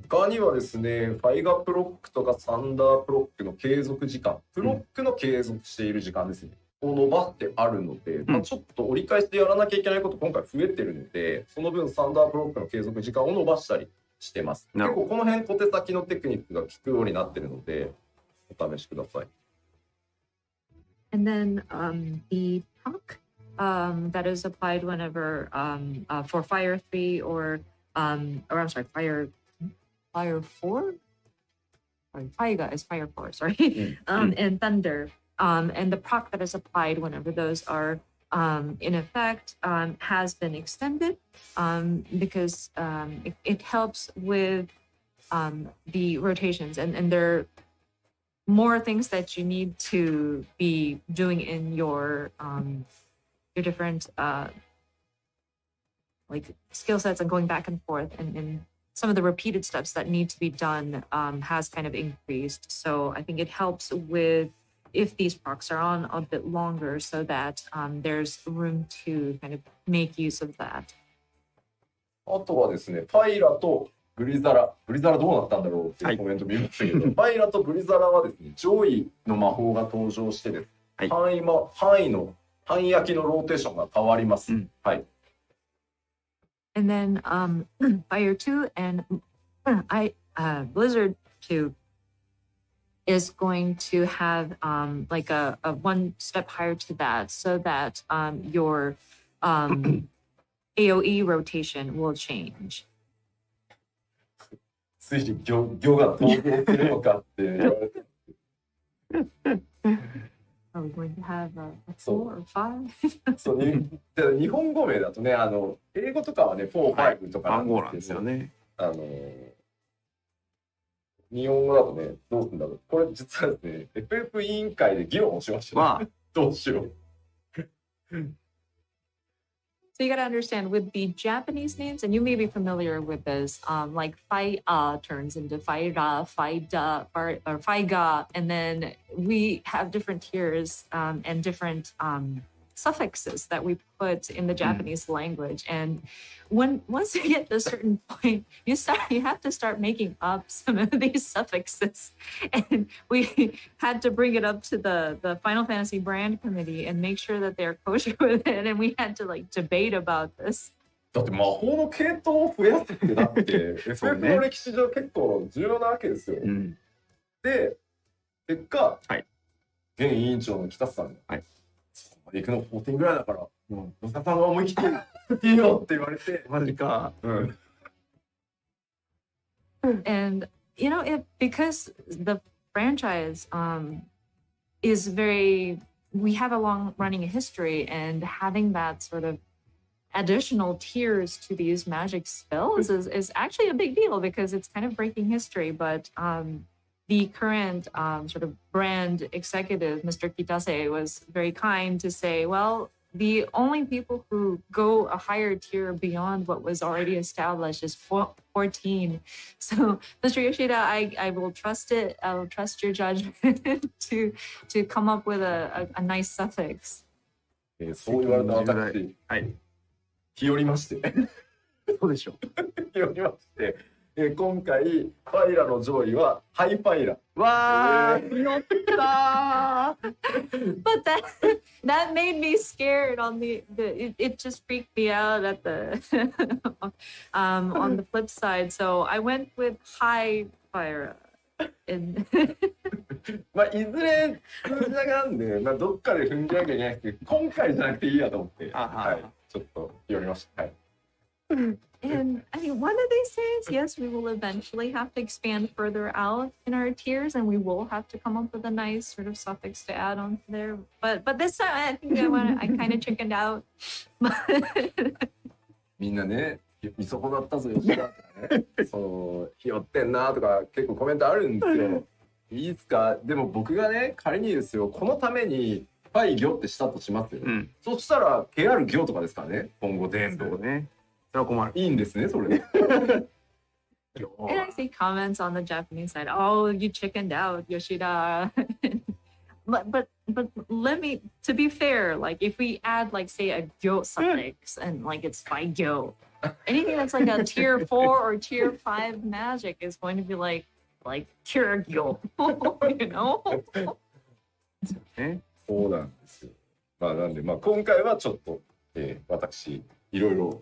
他にはですね、ファイガプロックとかサンダープロックの継続時間、プロックの継続している時間ですね、を伸ばしてあるので、ちょっと折り返しでやらなきゃいけないこと今回増えてるので、その分サンダープロックの継続時間を伸ばしたりしてます。結構この辺小手先のテクニックが効くようになってるので、お試しください。And then the proc that is applied whenever for Fire 3 or I'm sorry, Fire 4? Sorry, Faiga is Fire 4, sorry. And Thunder. And the proc that is applied whenever those are in effect has been extended because it helps with the rotations, and there are more things that you need to be doing in your different like skill sets and going back and forth, and some of the repeated steps that need to be done has kind of increased. So I think it helps with if these procs are on a bit longer so that there's room to kind of make use of that. あとはですね、ファイラとブリザラどうなったんだろうっていうコメント見ましたけど、ファイラとブリザラはですね、上位の魔法が登場してです、範囲焼きのローテーションが変わります。はい。And then Fire 2 and Blizzard 2 is going to have like a one step higher to that, so that your AoE rotation will change. ついに魚が登場するのかって言われて。Are we going to have a 4 or 5? そう日本語名だとね、英語とかはね、4、5とかなんですけど、ね、日本語だとね、どうするんだろう。これ実はですね、FF 委員会で議論をしました、ね。どうしよう。So you got to understand with the Japanese names, and you may be familiar with this, like Fai turns into Fai Ra, Fai Da, or Fai Ga, and then we have different tiers and different suffixes that we put in the Japanese language. And once you get to a certain point, you have to start making up some of these suffixes. And we had to bring it up to the Final Fantasy brand committee and make sure that they're kosher with it. And we had to like debate about this. だって魔法の系統を増やすってだって FF の歴史上結構重要なわけですよ。で、結果、現委員長の北さんが、そこまで行くの14ぐらいだから、もう、野田さんは思い切っていいよって言われて、マジか。And you know, because the franchise is very, we have a long running history, and having that sort of additional tiers to these magic spells is actually a big deal because it's kind of breaking history. But the current sort of brand executive, Mr. Kitase, was very kind to say, well, the only people who go a higher tier beyond what was already established is 14. So, Mr. Yoshida, I will trust it. I will trust your judgment to come up with a nice suffix. そう言われた私、日和りまして。そうでしょ。日和りまして。今回、ファイラの上位はハイファイラ。わー、乗ったー。But that made me scared on it just freaked me out at the on the flip side. So I went with high fire. まあいずれ数字があるんで、まあどっかで踏んじゃなきゃいけないですけど、今回じゃなくていいやと思って、ちょっと寄りました。And I mean, one of these days, yes, we will eventually have to expand further out in our tiers, and we will have to come up with a nice sort of suffix to add on there. But this time, I think I kind of chickened out. みんなね、見損なったぞよ、吉田とかね、そう、ひよってんなとか結構コメントあるんですよ。いいですか？でも僕がね、仮にですよ、このためにファイギョってしたとしますよ。そしたら、KR ギョとかですからね、今後全部。ね。それは困る。いいんですね、それ。And I see comments on the Japanese side. Oh, you chickened out, Yoshida. but let me, to be fair, like if we add like say a gyo suffix and like it's by gyo, anything that's like a tier 4 or tier 5 magic is going to be like tier gyo, you know? そうなんですよ。まあなんでまあ今回はちょっと、私いろいろ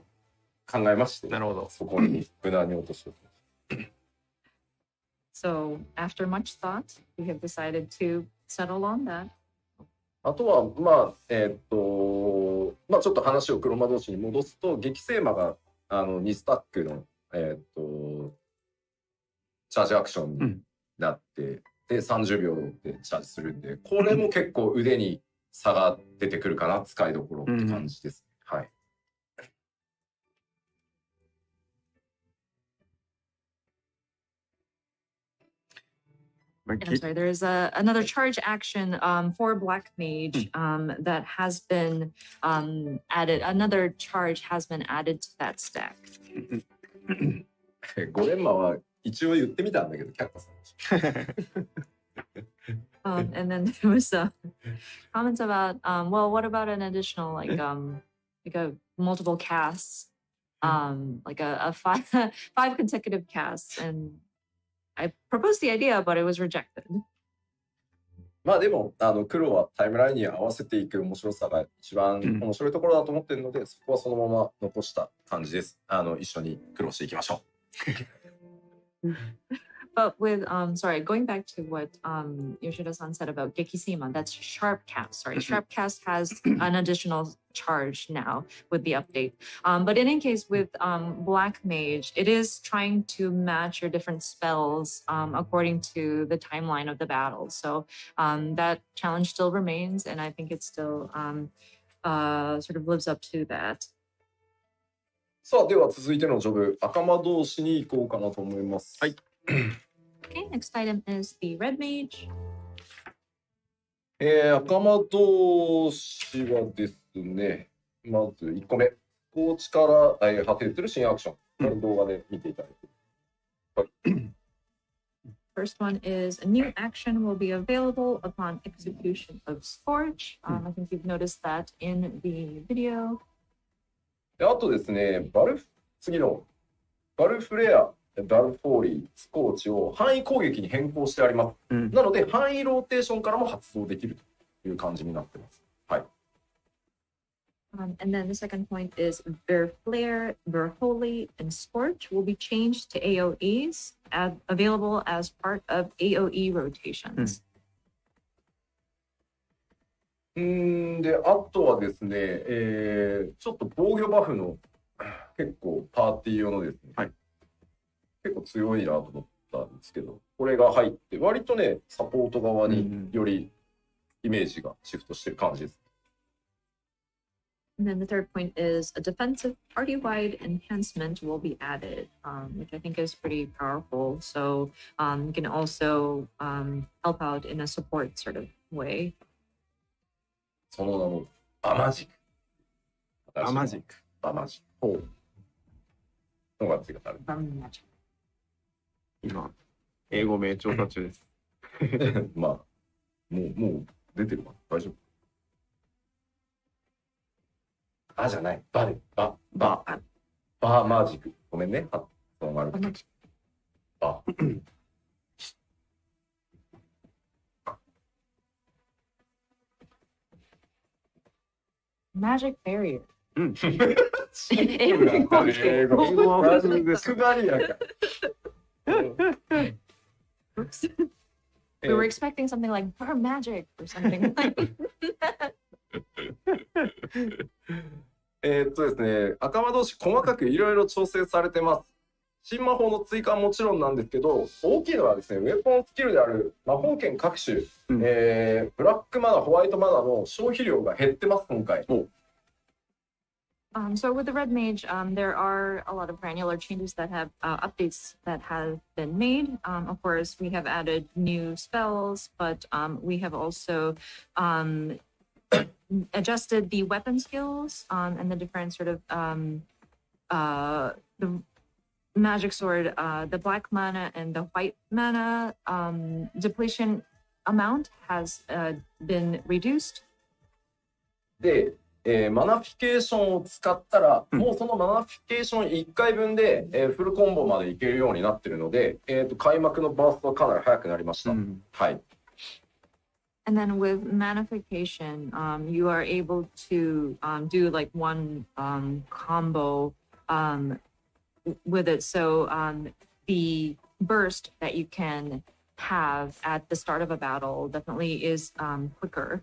考えまして、なるほど。そこに無難に落としておきました。So after much thought, we have decided to settle on that. あとはまあまあちょっと話を黒魔同士に戻すと、激星魔が2スタックのチャージアクションになって、で30秒でチャージするんで、これも結構腕に差が出てくるかな、使いどころって感じです。はい。And I'm sorry, there's another charge action for Black Mage that has been added. Another charge has been added to that stack. 5連魔は一応言ってみたんだけど、却下されました。And then there was comments about, well, what about an additional like a multiple casts, like a five consecutive casts, and I proposed the idea, but it was rejected. まあでも黒はタイムラインに合わせていく面白さが一番面白いところだと思っているので、そこはそのまま残した感じです。一緒に苦労していきましょう。But with sorry, going back to what Yoshida-san said about Gekisima, that's Sharp Cast. Sorry, Sharp Cast has an additional charge now with the update. But in any case, with Black Mage, it is trying to match your different spells according to the timeline of the battle. So that challenge still remains, and I think it still sort of lives up to that. さあ、では続いてのジョブ、赤魔同士に行こうかなと思います。はい。Okay, next item is the Red Mage. 赤魔同士はですね、まず1個目。高地から、派生する新アクション。これ動画で見ていただいて。First one is a new action will be available upon execution of Scorch. I think you've noticed that in the video. であとですね、次のバルフレア、バルフォーリー、スコーチを範囲攻撃に変更してあります。なので、範囲ローテーションからも発動できるという感じになっています。はい。And then the second point is Flare, Holy, and Scorch will be changed to AoEs, available as part of AoE rotations. で、あとはですね、ちょっと防御バフの結構パーティー用のですね、結構強いなと思ったんですけど、これが入って、割とね、サポート側によりイメージがシフトしてる感じです。And then the third point is a defensive party-wide enhancement will be added, which I think is pretty powerful. So you can also help out in a support sort of way. その名もバマジック。バマジック。バマジック。のがついてある。今、英語名調査中です。まあ、もう出てるわ。大丈夫。バじゃない。バで。バマジック。ごめんね。その丸。バ。Magic barrier. 英語はマジックバリアか。We were expecting something like bar magic or something like that. ですね、赤魔同士細かくいろいろ調整されてます。新魔法の追加はもちろんなんですけど、大きいのはですね、ウェポンスキルである魔法剣各種、ブラックマナ、ホワイトマナの消費量が減ってます、今回。So with the Red Mage, there are a lot of granular changes that have updates that have been made. Of course, we have added new spells, but we have also adjusted the weapon skills and the different sort of the magic sword, the black mana and the white mana depletion amount has been reduced. で、マナフィケーションを使ったら、もうそのマナフィケーション1回分で、フルコンボまでいけるようになってるので、開幕のバーストはかなり早くなりました。はい。And then with manification, you are able to do like one combo with it. So the burst that you can have at the start of a battle definitely is quicker.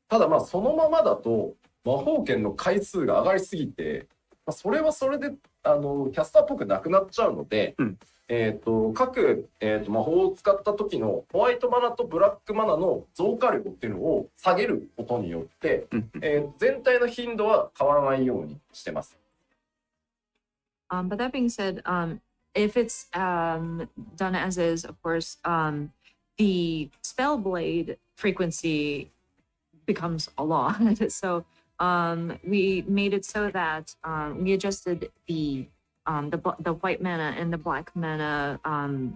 ただまあそのままだと魔法剣の回数が上がりすぎて、それはそれでキャスターっぽくなくなっちゃうので、各、魔法を使った時のホワイトマナとブラックマナの増加量っていうのを下げることによって、全体の頻度は変わらないようにしてます。But that being said, if it's done as is, of course, the spell blade frequency becomes a lot. So we made it so that we adjusted the white mana and the black mana,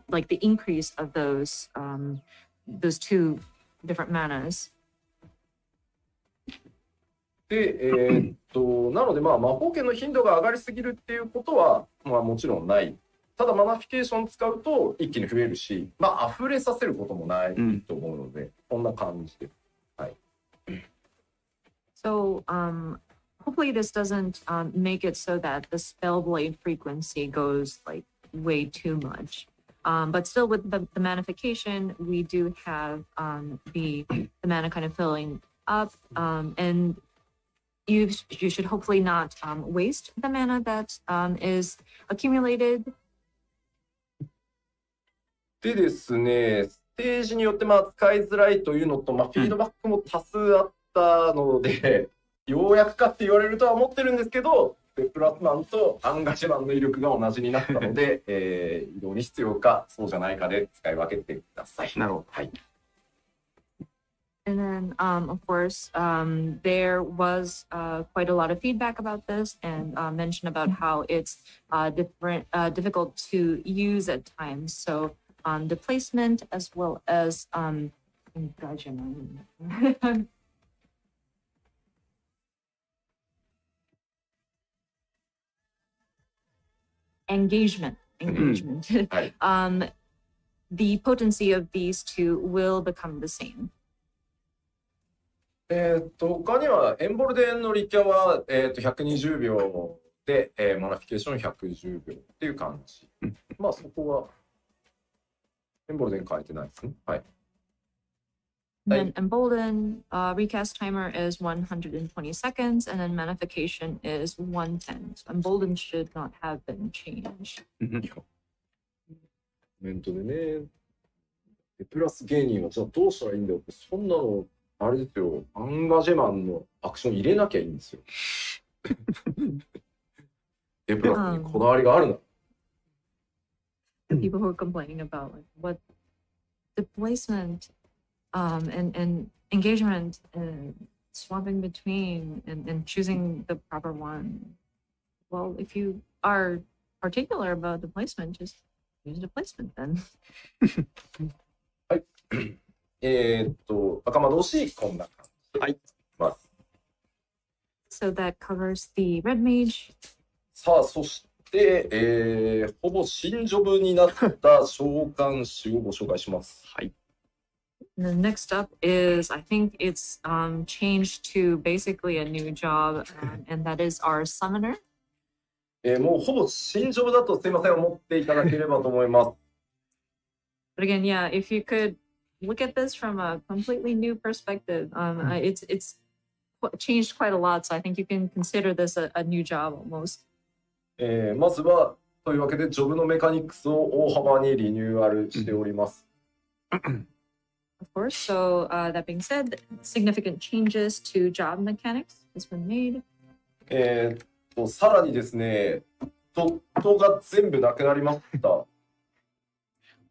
like the increase of those two different manas. で、なのでまあ魔法剣の頻度が上がりすぎるっていうことはまあもちろんない。ただマナフィケーション使うと一気に増えるし、まあ溢れさせることもないと思うので、こんな感じで。はい。So hopefully this doesn't make it so that the spell blade frequency goes like way too much. But still with the manification, we do have the mana kind of filling up, and you should hopefully not waste the mana that is accumulated. でですね、ステージによってまあ使いづらいというのと、まあ、フィードバックも多数あったので、ようやくかって言われるとは思ってるんですけど、プラスマンとアンガジマンの威力が同じになったので、移動に必要かそうじゃないかで使い分けてください。なるほど。はい。And then, of course, there was quite a lot of feedback about this and mention about how it's difficult to use at times. So the placement as well as engagement. The potency of these two will become the same. 他にはエンボルデンのリキャは、120秒で、モナフィケーション110秒っていう感じ。まあそこはエンボルデン変えてないですね。はい。Then embolden recast timer is 120 seconds, and then manification is 110. So embolden should not have been changed. コメントでね、プラス芸人はじゃあどうしたらいいんだよって、そんなのあれですよ、アンガジェマンのアクション入れなきゃいいんですよ。プラスにこだわりがあるな。People who are complaining about like what the placement and engagement and swapping between and choosing the proper one. Well, if you are particular about the placement, just use the placement then. はい。赤魔導士こんな感じ。はい。So that covers the red mage. さあ、そして、ほぼ新ジョブになった召喚師をご紹介します。はい。The next up is, I think it's changed to basically a new job, and that is our summoner. もうほぼ新ジョブだとすいません、思っていただければと思います。But again, yeah, if you could look at this from a completely new perspective, it's changed quite a lot. So I think you can consider this a new job almost. まずは、というわけで、ジョブのメカニクスを大幅にリニューアルしております。Of course. So that being said, significant changes to job mechanics has been made. さらにですね、ドットが全部なくなりました。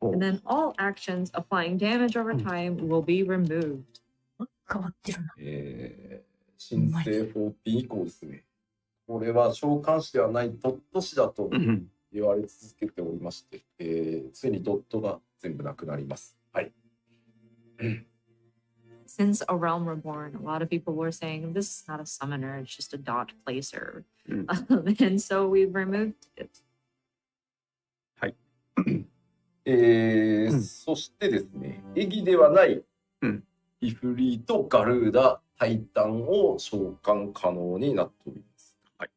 And then all actions applying damage over time will be removed. 変わってるな。新生14以降ですね。これは召喚師ではないドット師だと言われ続けておりまして、ついにドットが全部なくなります。はい。Since A Realm Reborn, a lot of people were saying this is not a summoner, it's just a dot placer. And so we've removed it. はい。そしてですね、エギではないイフリート、ガルーダ、タイタンを召喚可能になっております。はい。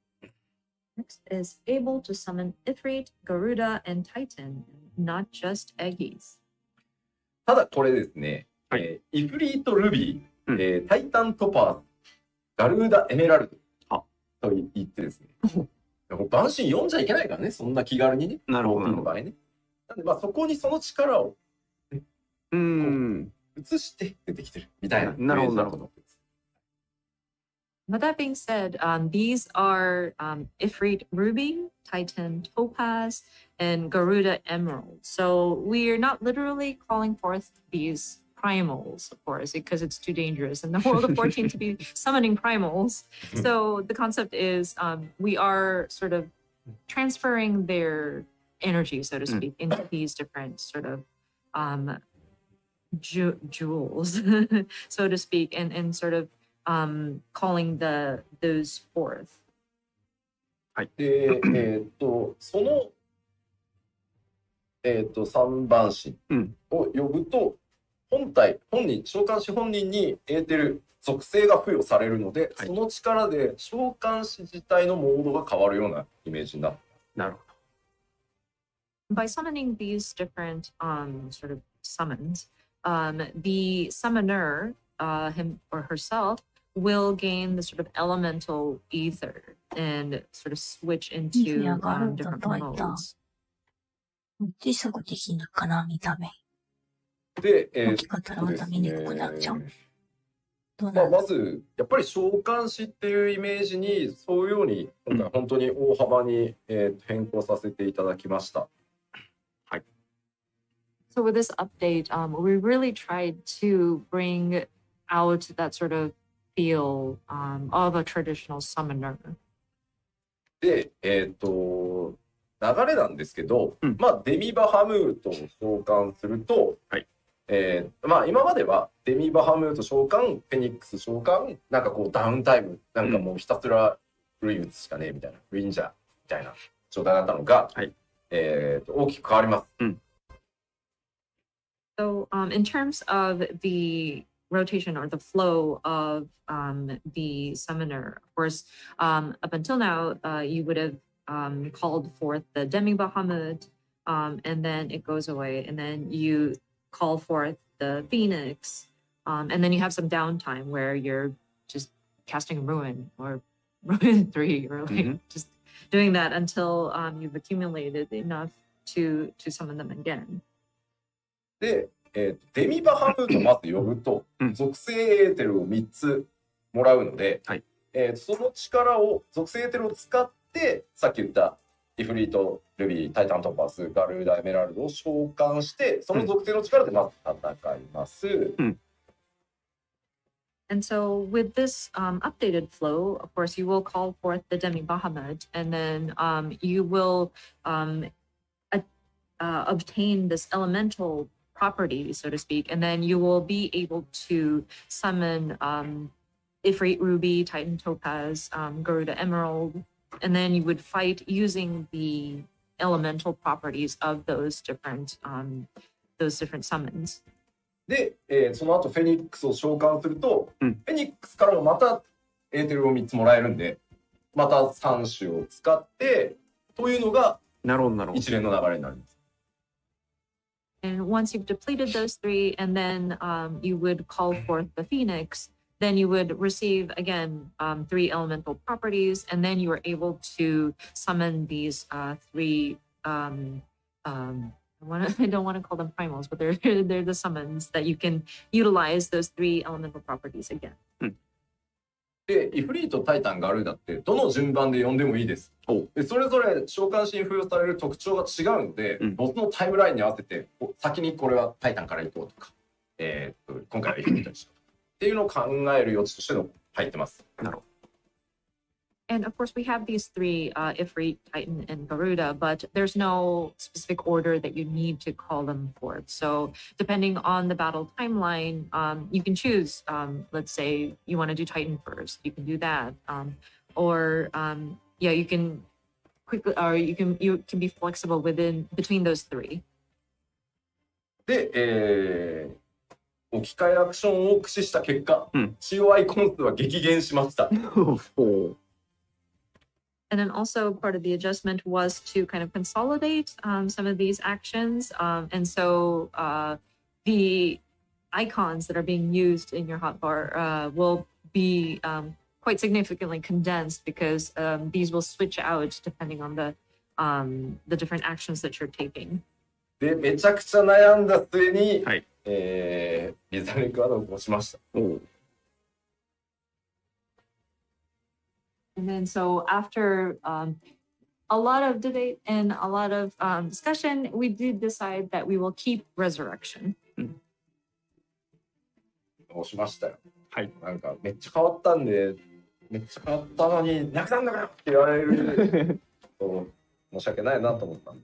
Next is able to summon Ifrit, Garuda, and Titan, not just Eggies. ただこれですね、イフリートルビー、タイタントパーズ、ガルーダエメラルドと言ってですね、万神読んじゃいけないからね、そんな気軽にね。なるほど。の場合ね。なんでまあそこにその力を移して出てきてるみたいな。なるほど、なるほど。But that being said, these are Ifrit Ruby, Titan Topaz, and Garuda Emerald. So we are not literally calling forth these primals, of course, because it's too dangerous in the world of 14 to be summoning primals. So the concept is we are sort of transferring their energy, so to speak, into these different sort of jewels, so to speak, and sort of calling those forth. はい。で、その、三番神を呼ぶと、本人、召喚師本人にエーテル属性が付与されるので、その力で召喚師自体のモードが変わるようなイメージになる。なるほど。By summoning these different sort of summons, the summoner, him or herself, will gain the sort of elemental ether and sort of switch into different modes. 小さくできるかな、見た目。で、大きかったらまた見にくくなっちゃう。まず、やっぱり召喚師っていうイメージに沿うように、今回本当に大幅に、変更させていただきました。はい。So with this update, we really tried to bring out that sort of feel of a traditional summoner. で、流れなんですけど、まあ、デミバハムートを召喚すると、はい、まあ、今まではデミバハムート召喚、フェニックス召喚、なんかこうダウンタイム、なんかもうひたすらフルイ打つしかねえみたいな、フリンジャーみたいな状態だったのが、はい、大きく変わります。So, in terms of the rotation or the flow of the summoner, of course, up until now, you would have called forth the Demi Bahamut, and then it goes away, and then you call forth the Phoenix, and then you have some downtime where you're just casting Ruin or Ruin 3, or like just doing that until you've accumulated enough to summon them again. で、デミバハムートをまず呼ぶと、属性エーテルを3つもらうので、はい、その力を、属性エーテルを使って、さっき言ったイフリート、ルビー、タイタントパス、ガルーダ、エメラルドを召喚して、その属性の力でまず戦います。And so with this updated flow, of course, you will call forth the Demi Bahamut, and then you will obtain this elemental property, so to speak, and then you will be able to summon Ifrit Ruby, Titan Topaz, Garuda Emerald, and then you would fight using the elemental properties of those different summons. で、その後フェニックスを召喚すると、フェニックスからもまたエーテルを3つもらえるんで、また3種を使ってというのが一連の流れになります。And once you've depleted those 3, and then you would call forth the Phoenix, then you would receive again 3 elemental properties, and then you are able to summon these 3. I don't want to call them primals, but they're the summons that you can utilize those 3 elemental properties again. で、イフリート、タイタン、ガルーダってどの順番で呼んでもいいです。で、それぞれ召喚しに付与される特徴が違うので、ボスのタイムラインに合わせて、先にこれはタイタンから行こうとか、今回はイフリートにしようとかっていうのを考える余地としての入ってます。なるほど。And of course, we have these 3, Ifrit, Titan, and Garuda, but there's no specific order that you need to call them forth. So depending on the battle timeline, you can choose, let's say you want to do Titan first, you can do that. Or you can quickly, or you can be flexible between those 3. で、置き換えアクションを駆使した結果、COI コン数は激減しました。And then also part of the adjustment was to kind of consolidate some of these actions. And so the icons that are being used in your hotbar will be quite significantly condensed, because these will switch out depending on the different actions that you're taking. で、めちゃくちゃ悩んだ末に、リザレクアドを押しました。And then so after a lot of debate and a lot of discussion, we did decide that we will keep Resurrection. 押しましたよ。はい。なんかめっちゃ変わったんで、めっちゃ変わったのになくなんだかよって言われる申し訳ないなと思ったんで、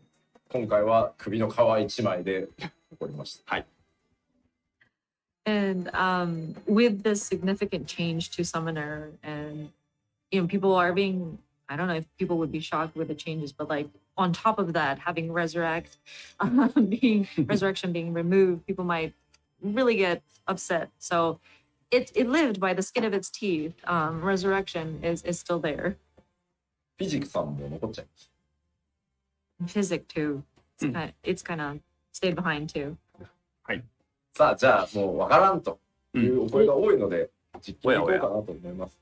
今回は首の皮一枚で残りました。はい。And with this significant change to Summoner, and people are being, I don't know if people would be shocked with the changes, but like on top of that, having Resurrection being removed, people might really get upset. So it lived by the skin of its teeth. Resurrection is still there. フィジクさんも残っちゃいました。Physic too. It's kind of stayed behind too. はい。さあ、じゃあもうわからんというお声が多いので、実験いこうかなと思います。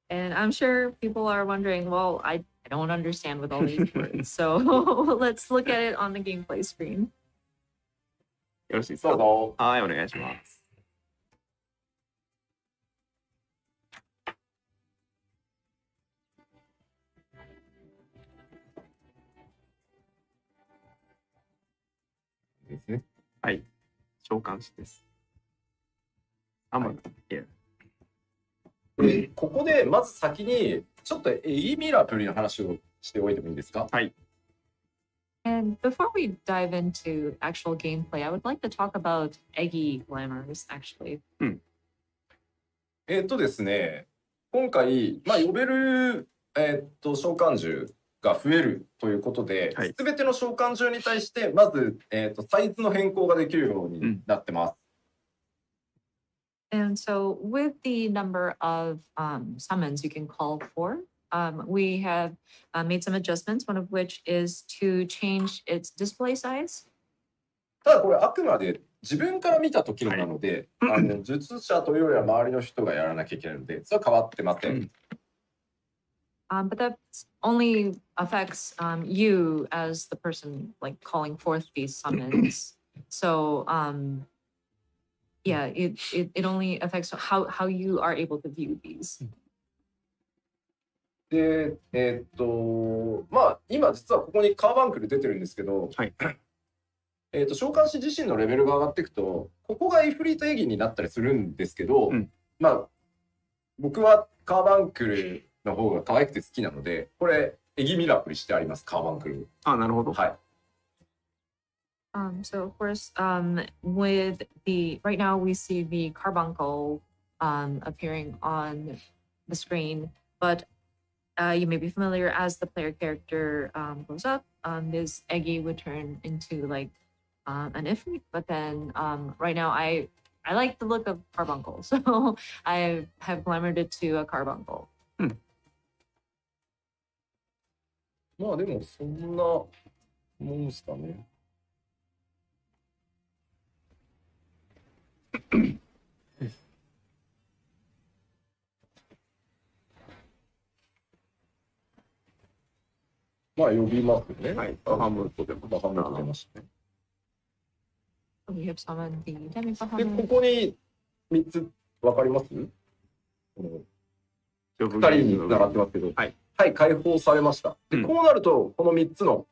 And I'm sure people are wondering, well, I don't understand with all these words. So let's look at it on the gameplay screen. よろしいですか？はい、お願いします。ですね。はい、召喚士です。ここでまず先にちょっとエイミラプリの話をしておいてもいいですか？はい。And before we dive into actual gameplay, I would like to talk about Eggy glamours, actually. ですね、今回、呼べる、召喚獣が増えるということで、はい、すべての召喚獣に対して、まず、サイズの変更ができるようになってます。And so, with the number of summons you can call for, we have made some adjustments, one of which is to change its display size. ただこれあくまで自分から見た時のなので、術者というよりは周りの人がやらなきゃいけないので、それは変わってません。But that only affects you as the person like calling forth these summons. So yeah, it only affects how you are able to view these. で、今実はここにカーバンクル出てるんですけど、はい、召喚師自身のレベルが上がっていくと、ここがイフリートエギになったりするんですけど、僕はカーバンクルの方が可愛くて好きなので、これエギミラプリしてあります、カーバンクル。なるほど。はい。So of course, with the right now we see the carbuncle appearing on the screen, but you may be familiar as the player character goes up, this Eggy would turn into like an Ifrit, but then right now I like the look of carbuncle, so I have glamored it to a carbuncle. でもそんなもんすかね。呼びますね。はい。バハムートでも。バハムート出ましたね。We have summoned the demi で、ここに3つ分かります？2人に繋がってますけど、はい、解放されました。で、こうなると、この3つの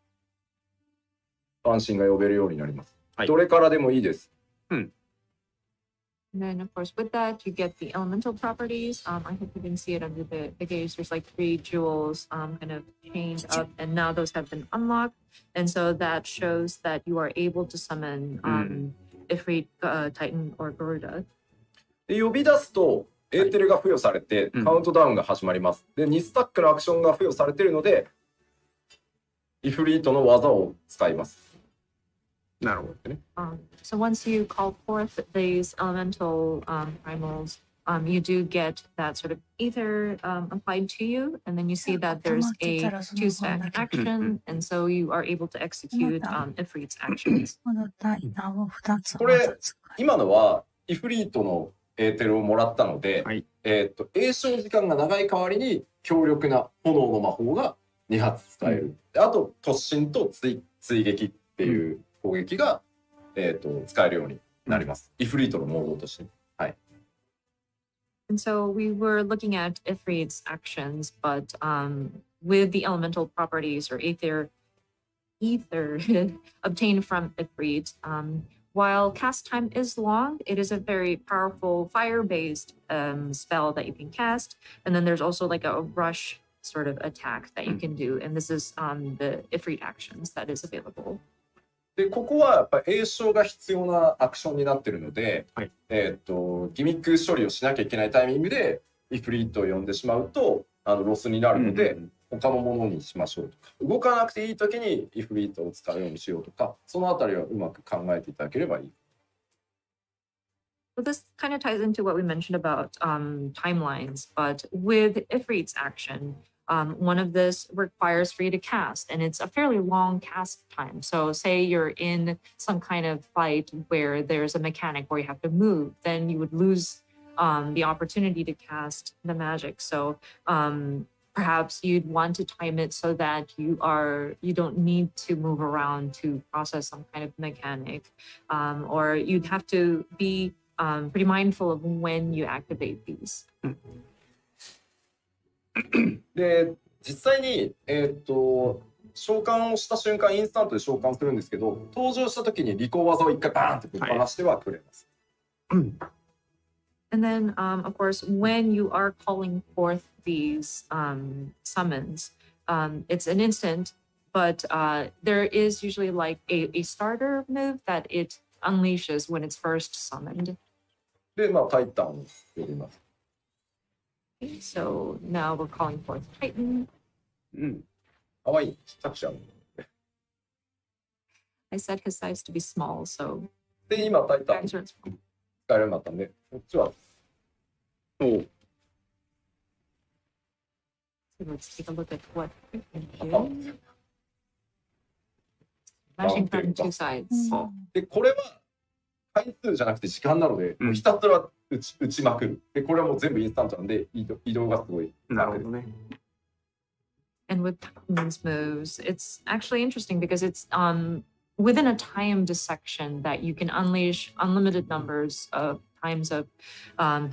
安心が呼べるようになります。どれからでもいいです。And then, of course, with that, you get the elemental properties. I hope you can see it under the gaze. There's like 3 jewels kind of chained up, and now those have been unlocked. And so that shows that you are able to summon Ifrit, Titan, or Garuda. で、呼び出すと、エーテルが付与されて、カウントダウンが始まります。で、2スタックのアクションが付与されているので、イフリートの技を使います。なるほどね。So once you call forth these elemental primals, you do get that sort of ether applied to you, and then you see that there's a 2-stack action, and so you are able to execute Ifrit's actions. これ、今のはイフリートのエーテルをもらったので、詠唱時間が長い代わりに強力な炎の魔法が2発使える。あと突進と追撃っていう攻撃が、使えるようになります。イフリートのモードとして。はい。And so we were looking at Ifrit's actions, but with the elemental properties or ether obtained from Ifrit, while cast time is long, it is a very powerful fire-based spell that you can cast. And then there's also like a rush sort of attack that you can do. And this is the Ifrit actions that is available. で、ここはやっぱり詠唱が必要なアクションになっているので、ギミック処理をしなきゃいけないタイミングでイフリートを呼んでしまうとロスになるので、他のものにしましょうとか、動かなくていい時にイフリートを使うようにしようとか、そのあたりはうまく考えていただければいい。So this kind of ties into what we mentioned about timelines, but with Ifrit's action, one of this requires for you to cast, and it's a fairly long cast time. So say you're in some kind of fight where there's a mechanic where you have to move, then you would lose the opportunity to cast the magic. So perhaps you'd want to time it so that you don't need to move around to process some kind of mechanic, or you'd have to be pretty mindful of when you activate these. で、実際に、召喚をした瞬間インスタントで召喚するんですけど、登場した時にリコー技を一回バーンってぶっ放してはくれます。And then, of course, when you are calling forth these summons, it's an instant, but there is usually like a starter move that it unleashes when it's first summoned. で、まあ、タイタンを呼びます。Okay, so now we're calling forth Titan. うん。かわいい。ちっちゃくしちゃう。I set his size to be small, so で、今、タイタン guys 使 are small. えるようになったんで、こっちは、おう。 So let's take a look at what we can あ do. Mashing from two sides. あで、これは回数じゃなくて時間なので、もうひたすら打ちまくる。で、これはもう全部インスタントなんで、移動がすごい楽です。なるほどね。And with Titan's moves, it's actually interesting because it's within a timed section that you can unleash unlimited numbers of times of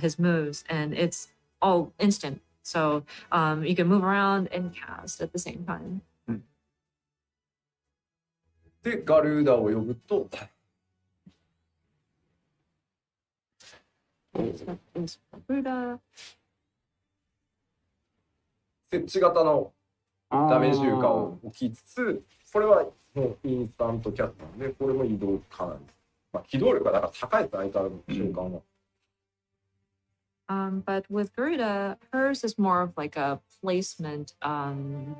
his moves, and it's all instant. So you can move around and cast at the same time. で、ガルーダを呼ぶと、 So that is Buddha. 設置型のダメージ有価を置きつつ、これはもうインスタントキャットなんで、これも移動かなり。まあ、機動力がだから高いです、相変わらず瞬間は。But with Garuda, hers is more of like a placement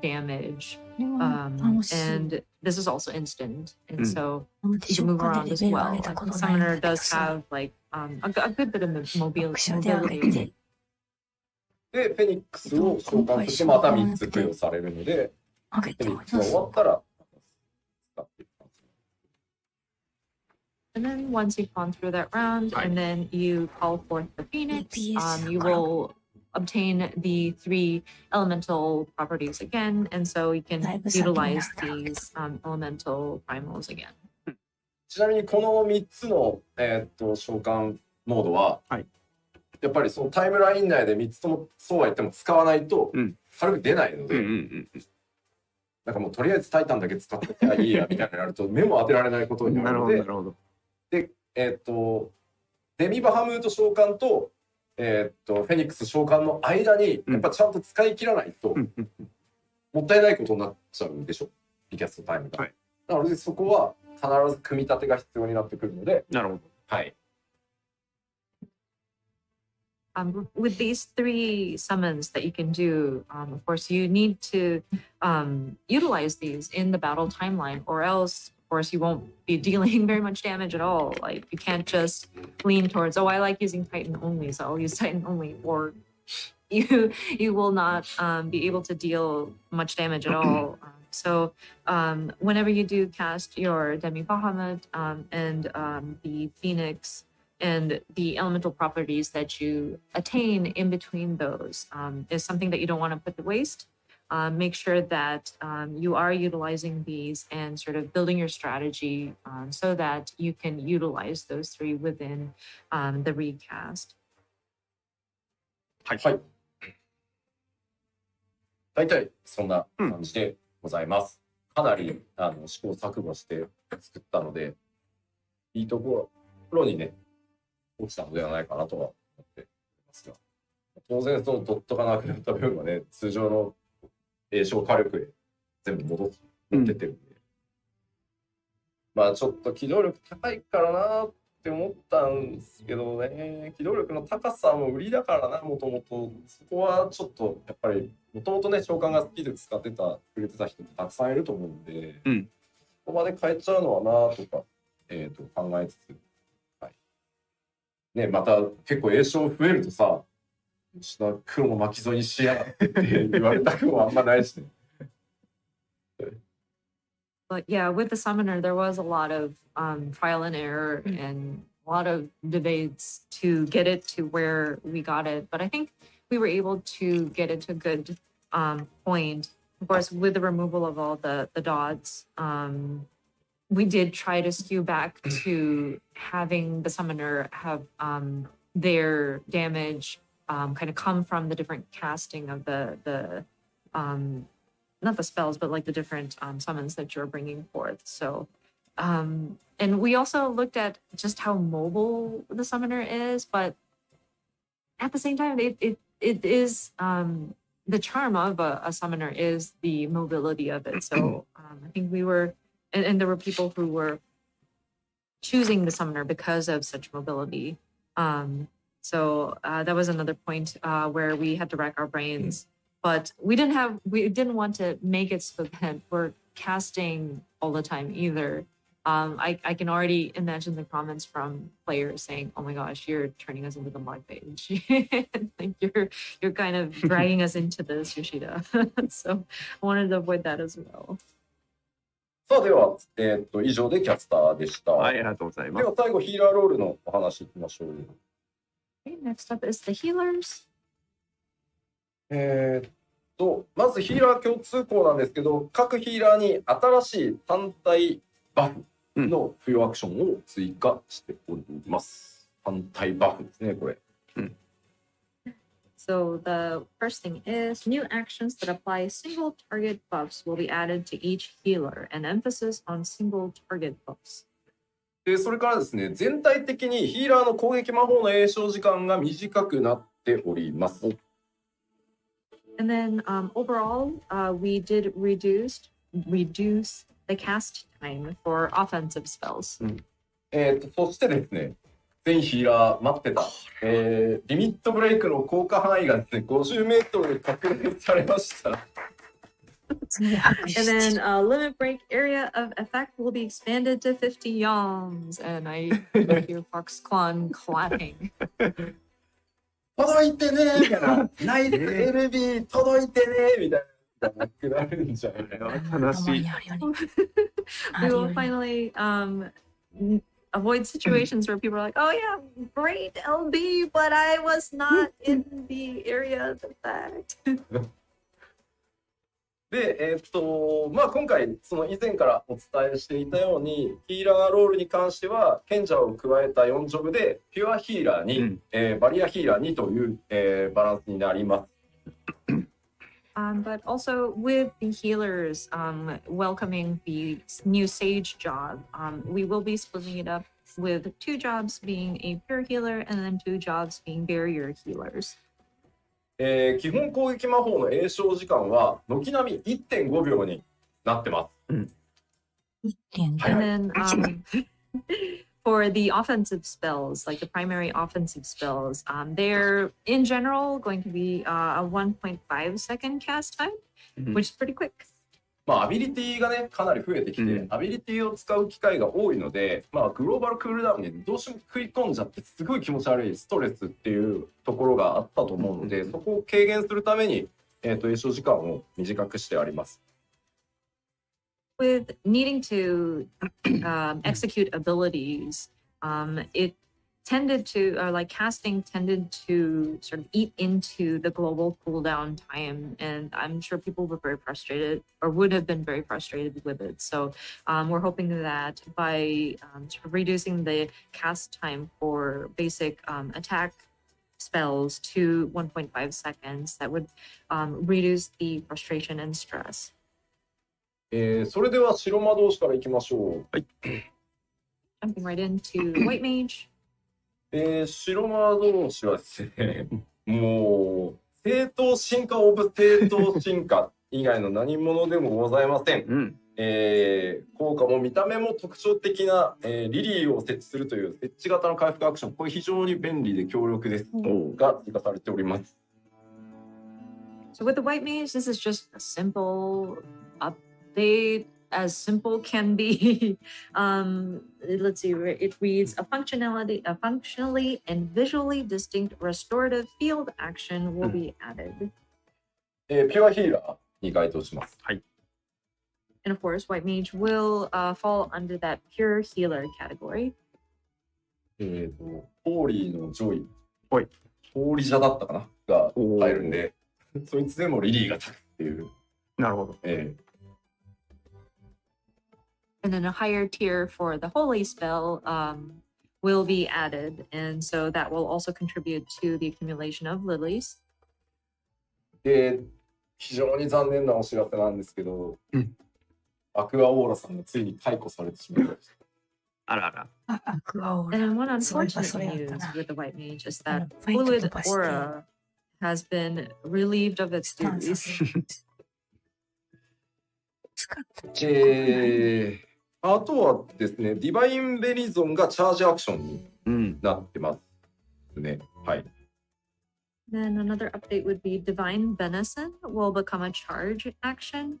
damage. これは楽しい。 And this is also instant. And so 手 you can 触 move 感で around レ as ベル上 well. げた Like こ the とないの summoner で、た does くさん have like a good bit of 特殊で上げ mobility. て、で、フェニックスを召喚するとまた3つ付与されるので、上げてもフェニックスが終わったら使っていく感じ。 And then once you've gone through that round, and then you call forth the Phoenix, you will obtain the 3 elemental properties again, and so you can utilize these elemental primals again. ちなみにこの3つの、召喚モードは、はい、やっぱりそのタイムライン内で3つともそうは言っても使わないと軽く出ないので、なんかもうとりあえずタイタンだけ使ってきゃいいやみたいになると目も当てられないことになるので、なるほど。で、デミバハムート召喚と、フェニックス召喚の間にやっぱちゃんと使い切らないともったいないことになっちゃうでしょ、リキャストタイムが。はい、なのでそこは必ず組み立てが必要になってくるので、なるほど。はい。With these 3 summons that you can do, of course, you need to utilize these in the battle timeline, or else, of course, you won't be dealing very much damage at all. Like, you can't just lean towards, oh, I like using Titan only, so I'll use Titan only, or you will not be able to deal much damage at all. So whenever you do cast your Demi Bahamut and the Phoenix, and the elemental properties that you attain in between those is something that you don't want to put to waste. Make sure that you are utilizing these and sort of building your strategy so that you can utilize those 3 within the recast. はい。はい。大体そんな感じでございます。かなり試行錯誤して作ったので、いいところにね、落ちたのではないかなとは思っていますが、当然そのドットがなくなった分はね、通常の栄唱火力へ全部持ってってるんで、まあちょっと機動力高いからなって思ったんですけどね、機動力の高さも売りだからな、もともとそこはちょっとやっぱりもともとね、召喚が好きで使ってくれてた人ってたくさんいると思うんで、そこまで変えちゃうのはなとか、考えつつ、ね、また結構栄唱増えるとさ、吉田黒の巻き添えにしやがってって言われたくもあんまないしね。But yeah, with the summoner, there was a lot of trial and error and a lot of debates to get it to where we got it. But I think we were able to get it to a good point. Of course, with the removal of all the dots, we did try to skew back to having the summoner have their damage kind of come from the different casting of the not the spells, but like the different summons that you're bringing forth. So, and we also looked at just how mobile the summoner is, but at the same time, it is the charm of a summoner is the mobility of it. So I think we were, and there were people who were choosing the summoner because of such mobility. So that was another point where we had to rack our brains. But we didn't want to make it so that we're casting all the time either. I can already imagine the comments from players saying, "Oh my gosh, you're turning us into the mug page. Like you're kind of dragging us into this, Yoshida." So I wanted to avoid that as well. さあでは、以上でキャスターでした。はい、ありがとうございます。では最後ヒーラーロールのお話いきましょう。Okay, next up is the healers. まずヒーラー共通項なんですけど、各ヒーラーに新しい単体バフの付与アクションを追加しております。単体バフですね、これ。So the first thing is new actions that apply single target buffs will be added to each healer, an emphasis on single target buffs. で、それからですね、全体的にヒーラーの攻撃魔法の詠唱時間が短くなっております。And then overall, we did reduce the cast time for offensive spells. そしてですね、全ヒーラー待ってた、リミットブレイクの効果範囲がですね、50メートル拡大されました。And then limit break area of effect will be expanded to 50 yawns. And I hear Foxconn clapping. 届いてねーみたいな、ナイス LB 届いてねーみたいな、なくなるんじゃないかな。悲しい。We will finally avoid situations where people are like, "Oh yeah, great LB, but I was not in the area of effect." で、まあ今回その以前からお伝えしていたようにヒーラーロールに関しては賢者を加えた4ジョブでピュアヒーラーに、バリアヒーラーにという、バランスになります。But also with the healers welcoming the new Sage job, we will be splitting it up with 2 jobs being a pure healer and then 2 jobs being barrier healers. 基本攻撃魔法の詠唱時間は軒並み 1.5 秒になってます。And then for the offensive spells, like the primary offensive spells, they're in general going to be a 1.5 second cast time, which is pretty quick. まあアビリティがねかなり増えてきて、アビリティを使う機会が多いので、まあグローバルクールダウンにどうしても食い込んじゃってすごい気持ち悪いストレスっていうところがあったと思うので、そこを軽減するために詠唱時間を短くしてあります。With needing to execute abilities, it tended to, like casting tended to sort of eat into the global cooldown time. And I'm sure people were very frustrated or would have been very frustrated with it. So we're hoping that by sort of reducing the cast time for basic attack spells to 1.5 seconds, that would reduce the frustration and stress. それでは白魔導士からいきましょう。Jumping right into White Mage. 白魔導士はですね、もう正当進化オブ正当進化以外の何者でもございません。効果も見た目も特徴的な、リリーを設置するという設置型の回復アクション、これ非常に便利で強力です、が追加されております。So with the White Mage, this is just a simple update, as simple can be. Let's see, it reads a functionally and visually distinct restorative field action will be added. ピュアヒーラーに該当します。はい。And of course, White Mage will fall under that pure healer category. ホーリーのジョイ、ホーリジャだったかなが入るんで、そいつでもリリーがつくっていう。なるほど。And then a higher tier for the holy spell will be added. And so that will also contribute to the accumulation of lilies. 非常に残念なお知らせなんですけど、アクアオーラさんがついに解雇されてしまいました。あらあら。アクアオー And ラ。 one そういえば unfortunate それやった news な。 with the white mage is あの that ファイト fluid 飛ばして aura has been relieved of its スタンさ duties. せる。使った直後あとはですね、ディバインベリゾンがチャージアクションにうん。なってますね。はい。 Then another update would be Divine Benison will become a charge action.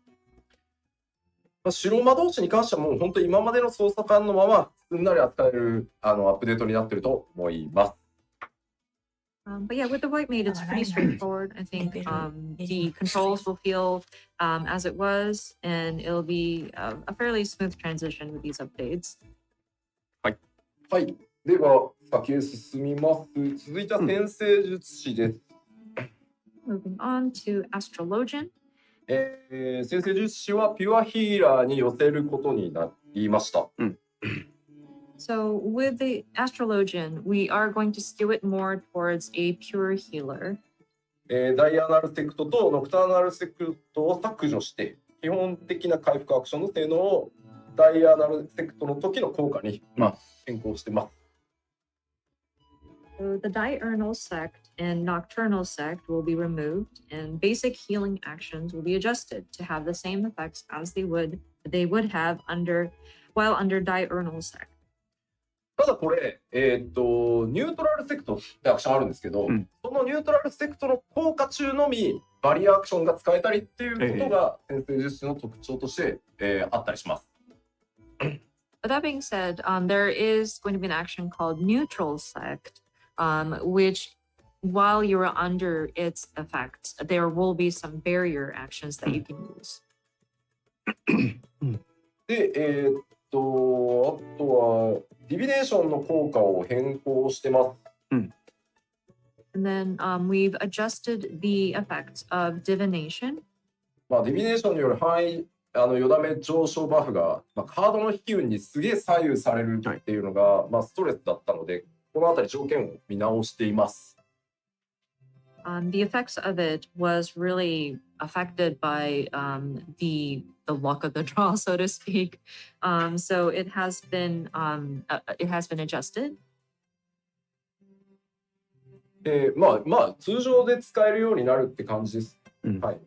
白魔導士に関してはもう本当に今までの操作感のまますんなり扱えるアップデートになってると思います。But yeah, with the white mage, it's pretty straightforward. I think the controls will feel as it was, and it'll be a fairly smooth transition with these updates. はい。では、先へ進みます。続いては先生術師です。Moving on to Astrologian. 先生術師はピュアヒーラーに寄せることになりました。So with the Astrologian, we are going to skew it more towards a pure healer. ダイアナルセクトとノクターナルセクトを削除して、基本的な回復アクションの性能をダイアナルセクトの時の効果に、変更してます。So the diurnal sect and nocturnal sect will be removed, and basic healing actions will be adjusted to have the same effects as they would have while under diurnal sect. ただこれ、ニュートラルセクトってアクションあるんですけど、そのニュートラルセクトの効果中のみバリアアクションが使えたりっていうことが先生術師の特徴として、あったりします。But that being said, there is going to be an action called neutral sect, which while you're under its effects, there will be some barrier actions that you can use. で、あとはディビネーションの効果を変更してます。And then we've adjusted the effects of divination. ディビネーションによる範囲、よだめ上昇バフが、カードの引き運にすげえ左右されるっていうのが、ストレスだったので、このあたり条件を見直しています。The effects of it was really affected by the luck of the draw, so to speak. So it has been adjusted. 通常で使えるようになるって感じです。はい。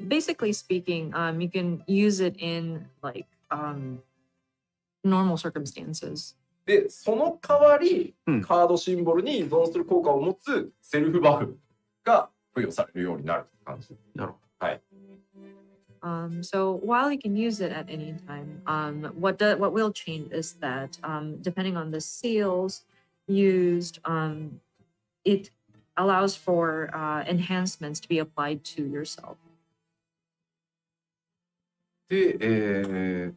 Basically speaking, you can use it in like normal circumstances. で、その代わり、カードシンボルに依存する効果を持つセルフバフが付与されるようになるって感じ。なるほど。はい。So while you can use it at any time, what will change is that depending on the seals used, it allows for enhancements to be applied to yourself. で、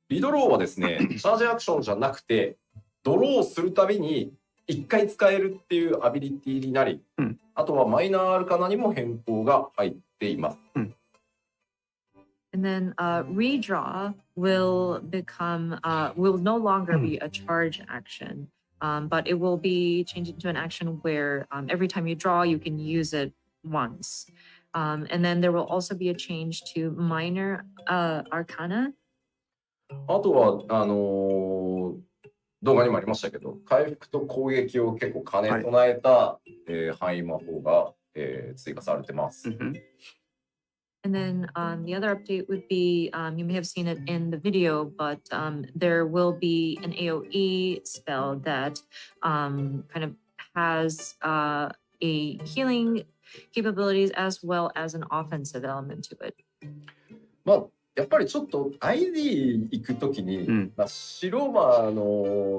リドローはですね、チャージアクションじゃなくて、ドローするたびに1回使えるっていうアビリティになり、あとはマイナーアルカナにも変更が入っています。And then redraw will no longer be a charge action, but it will be changed into an action where every time you draw, you can use it once. And then there will also be a change to minor arcana. あとは動画にもありましたけど、回復と攻撃を結構兼ね備えた、範囲魔法が、追加されてます。And then the other update would be, you may have seen it in the video, but there will be an AoE spell that kind of has a healing capabilities as well as an offensive element to it. やっぱりちょっと ID 行くときに、白魔の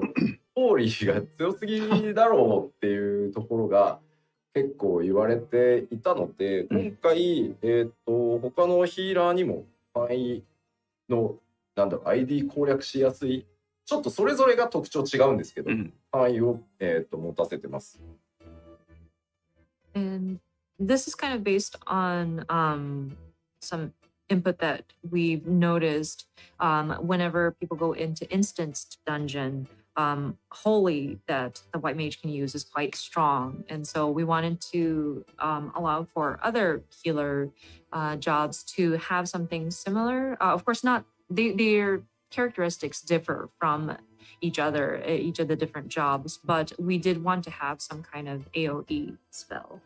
ポーリーが強すぎだろうっていうところが結構言われていたので、今回、他のヒーラーにも範囲のID 攻略しやすい、ちょっとそれぞれが特徴違うんですけど、範囲を、持たせてます。And this is kind of based on some input that we've noticed whenever people go into instanced dungeon, holy that the white mage can use is quite strong. And so we wanted to allow for other healer jobs to have something similar. Of course, not their characteristics differ from each other, each of the different jobs, but we did want to have some kind of AoE spell.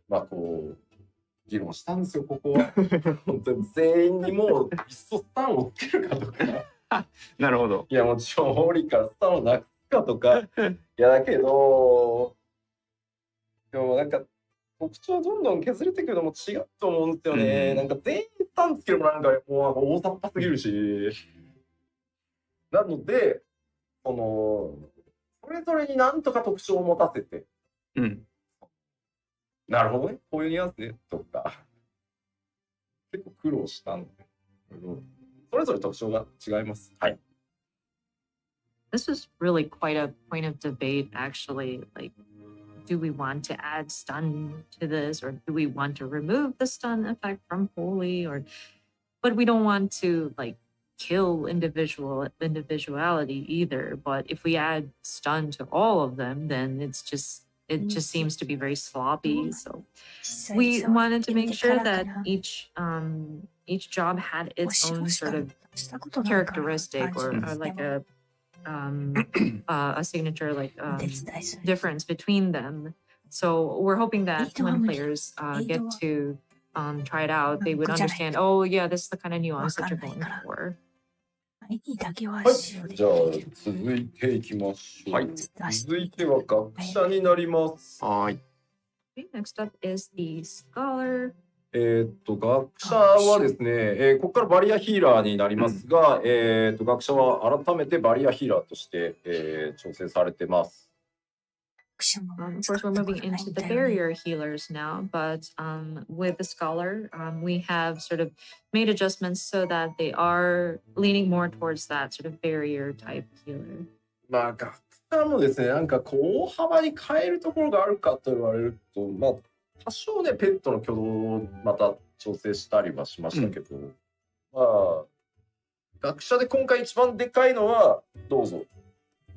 まあこう議論したんですよここは。本当に全員にもういっそスタンをつけるかとか。なるほど。いやもちろんホーリーからスタンをなくすかとか。いやだけどでもなんか特徴どんどん削れてくるのも違うと思うんですよね。なんか全員スタンつけるのもなんかもう大雑把すぎるし。なのでそれぞれになんとか特徴を持たせて。うん。なるほどね。こういうニュアンスねとか。結構苦労したんで。それぞれ特徴が違います。はい。This was really quite a point of debate, actually. Like, do we want to add stun to this, or do we want to remove the stun effect from Holy? But we don't want to like kill individuality either. But if we add stun to all of them, then it just seems to be very sloppy. So we wanted to make sure that each job had its own sort of characteristic or like a signature like difference between them. So we're hoping that when players get to try it out, they would understand, oh yeah, this is the kind of nuance that you're going for. はい、じゃあ続いていきましょう。はい、続いては学者になります。はい。Okay, next up is the scholar. 学者はですね、ここからバリアヒーラーになりますが、学者は改めてバリアヒーラーとして、調整されてます。Of course, we're moving into the barrier healers now, but with the scholar, we have sort of made adjustments so that they are leaning more towards that sort of barrier type healer. まあ学者もですね、なんかこう大幅に変えるところがあるかと言われると、まあ多少ねペットの挙動をまた調整したりはしましたけど、まあ学者で今回一番でかいのはどうぞ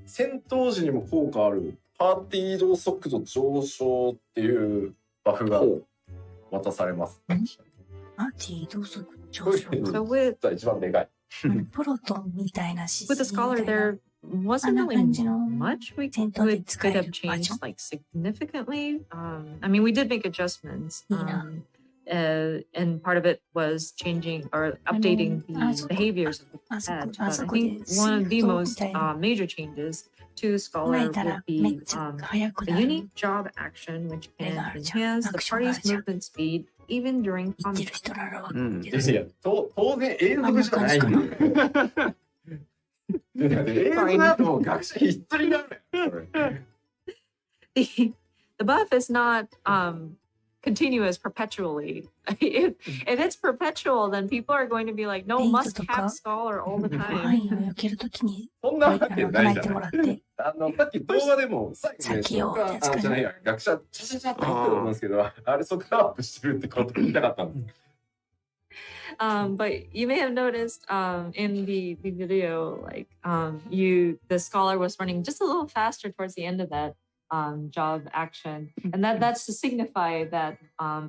戦闘時にも効果ある。パーティー移動速度上昇っていうバフが渡されます。パーティー移動速度上昇。一番でかい。プロトンみたいなシステ With the ム scholar, there wasn't really much we could have changed like significantly. I mean, we did make adjustments. And part of it was changing or updating the behaviors of the pet. But I think one of the most major changes to Scholar would be a unique job action which can enhance the party's movement speed even during combat. いや、当然永続じゃないの。永続だともう学者ひっそりなんだよ。The buff is not continuous perpetually. If it's perpetual, then people are going to be like, no, must have scholar all the time. そんなわけないじゃない。さっき動画でも最後ね、じゃないや、学者チャチャチャって言ってたと思うんですけど、あれ速度アップしてるってこと言いたかったんです。But you may have noticed in the video, like the scholar was running just a little faster towards the end of that job action, and that's to signify that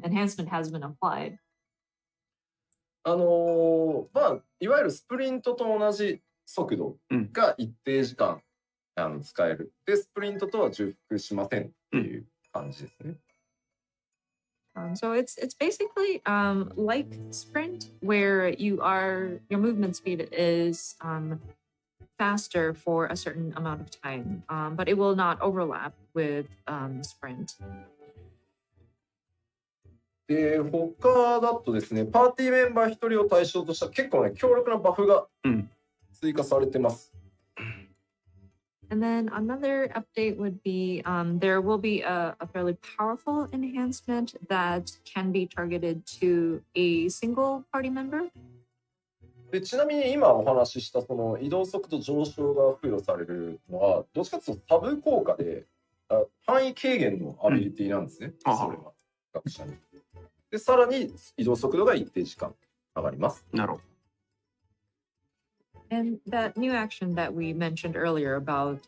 enhancement has been applied. まあいわゆるスプリントと同じ速度が一定時間使える。でスプリントとは重複しませんっていう感じですね。So it's basically like sprint, where your movement speed is faster for a certain amount of time, but it will not overlap with sprint. で他だとですね、パーティーメンバー1人を対象とした結構ね強力なバフが追加されてます。And then another update would be there will be a fairly powerful enhancement that can be targeted to a single party member. でちなみに今お話ししたその移動速度上昇が付与されるのはどっちかというとサブ効果で範囲軽減のアビリティなんですね。それは学者に。でさらに移動速度が一定時間上がります。なるほど。And that new action that we mentioned earlier about